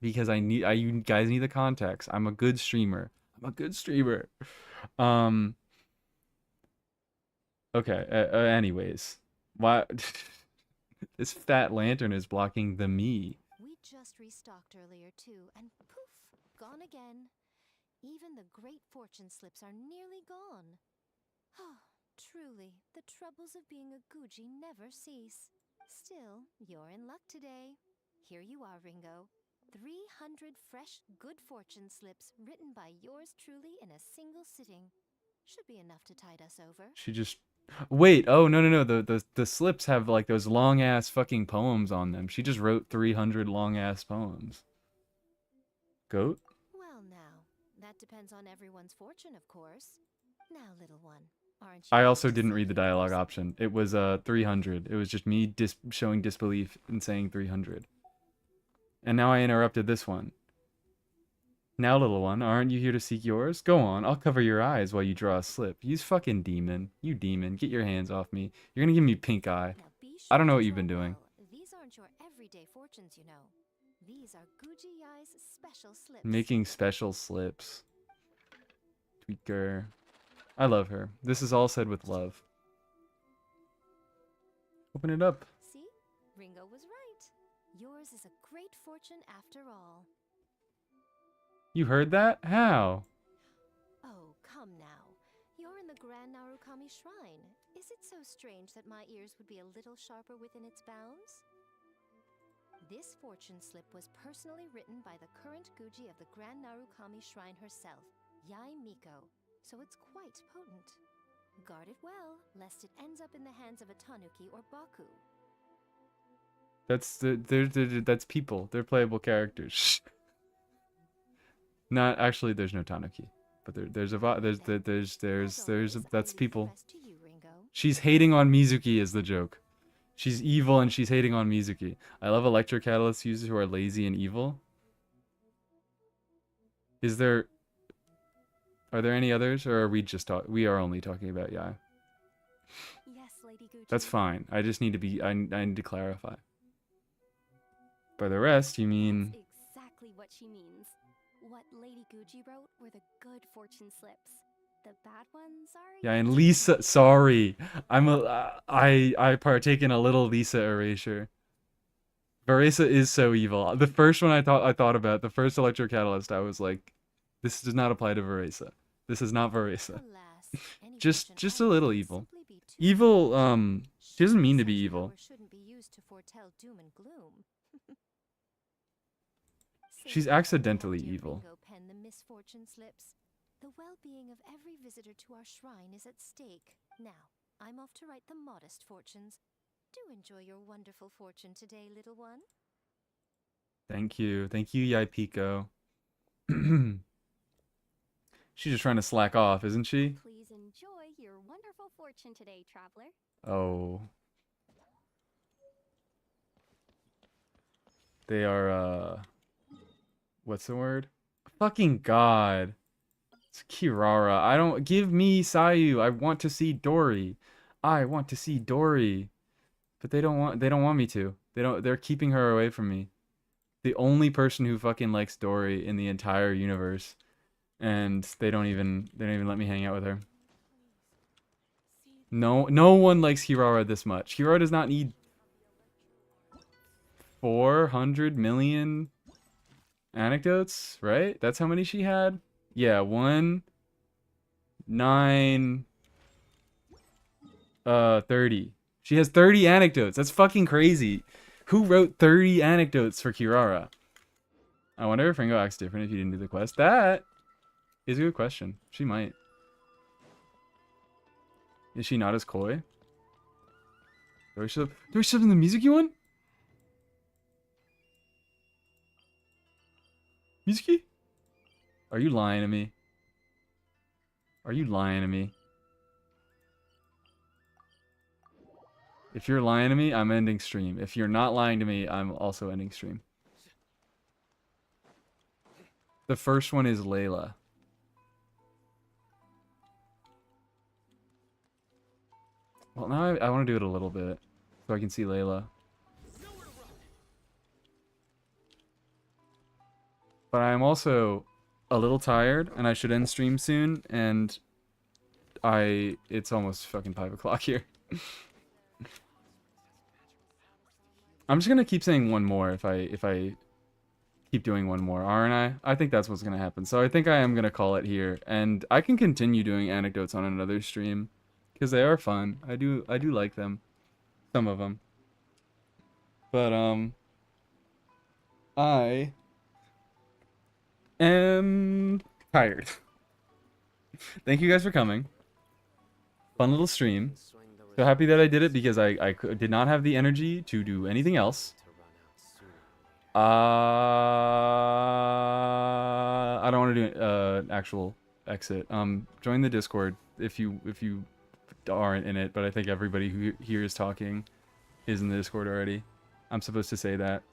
Because you guys need the context. I'm a good streamer. Okay, anyways. Why this fat lantern is blocking the me. We just restocked earlier too, and poof, gone again. Even the great fortune slips are nearly gone. Oh, truly, the troubles of being a Guji never cease. Still, you're in luck today. Here you are, Ringo. 300 fresh, good fortune slips written by yours truly in a single sitting. Should be enough to tide us over. She just wait. Oh no. The slips have like those long ass fucking poems on them. She just wrote 300 long ass poems. Goat. Well, now, that depends on everyone's fortune, of course. Now, little one, aren't you? I also didn't read the dialogue option. It was 300. It was just me showing disbelief and saying 300. And now I interrupted this one. Now, little one, aren't you here to seek yours? Go on, I'll cover your eyes while you draw a slip. You fucking demon. You demon. Get your hands off me. You're gonna give me pink eye. Now be I don't know sure what to you've been draw doing. well. These aren't your everyday fortunes, you know. These are Guji Yai's special slips. Making special slips. Tweaker. I love her. This is all said with love. Open it up. See? Ringo was right. Yours is a great fortune after all. You heard that? How? Oh, come now. You're in the Grand Narukami Shrine. Is it so strange that my ears would be a little sharper within its bounds? This fortune slip was personally written by the current Guji of the Grand Narukami Shrine herself, Yai Miko, so it's quite potent. Guard it well, lest it ends up in the hands of a Tanuki or Baku. That's people. They're playable characters. Not actually. There's no Tanuki, but that's people. She's hating on Mizuki is the joke. She's evil and she's hating on Mizuki. I love Electrocatalyst users who are lazy and evil. Are there any others, or are we are only talking about Yai? Yes, Lady Guji. That's fine. I just need to be. I need to clarify. By the rest, you mean? That's exactly what she means. What Lady Guji wrote were the good fortune slips. The bad ones are. Yeah, and Lisa. Sorry, I partake in a little Lisa erasure. Varesa is so evil. The first one I thought about, the first Electrocatalyst, I was like, this does not apply to Varesa. This is not Varesa. just a little evil. Evil. She doesn't mean to be evil. Shouldn't be used to foretell doom and gloom. She's accidentally evil. Ringo penned the misfortune slips. The well-being of every visitor to our shrine is at stake. Now, I'm off to write the modest fortunes. Do enjoy your wonderful fortune today, little one. Thank you, Yai Pico. She's just trying to slack off, isn't she? Please enjoy your wonderful fortune today, traveler. Oh. They are, what's the word? Fucking God. It's Kirara. I don't... Give me Sayu. I want to see Dory. I want to see Dory. But they don't want me to. They're keeping her away from me. The only person who fucking likes Dory in the entire universe. And they don't even let me hang out with her. No one likes Kirara this much. Kirara does not need 400 million anecdotes, right? That's how many she had? Yeah, 1, 9, 30. She has 30 anecdotes. That's fucking crazy. Who wrote 30 anecdotes for Kirara? I wonder if Ringo acts different if you didn't do the quest. That is a good question. She might. Is she not as coy? Do we shove in the Mizuki one? Mizuki? Are you lying to me? Are you lying to me? If you're lying to me, I'm ending stream. If you're not lying to me, I'm also ending stream. The first one is Layla. Well, now I want to do it a little bit so I can see Layla. But I'm also a little tired, and I should end stream soon, and it's almost fucking 5 o'clock here. I'm just gonna keep saying one more if I keep doing one more, aren't I? I think that's what's gonna happen. So I think I am gonna call it here, and I can continue doing anecdotes on another stream because they are fun. I do like them, some of them. But I am tired. Thank you guys for coming. Fun little stream. So happy that I did it because I did not have the energy to do anything else. I don't want to do an actual exit. Join the Discord if you aren't in it, but I think everybody who here is talking is in the Discord already. I'm supposed to say that.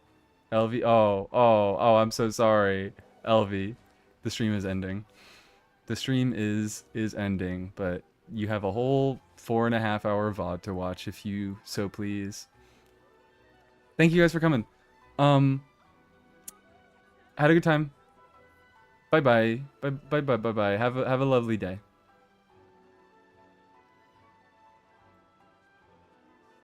LV, oh, I'm so sorry. LV, the stream is ending. The stream is ending, but you have a whole 4.5 hour VOD to watch if you so please. Thank you guys for coming. Had a good time. Bye bye. Bye bye. Have a lovely day.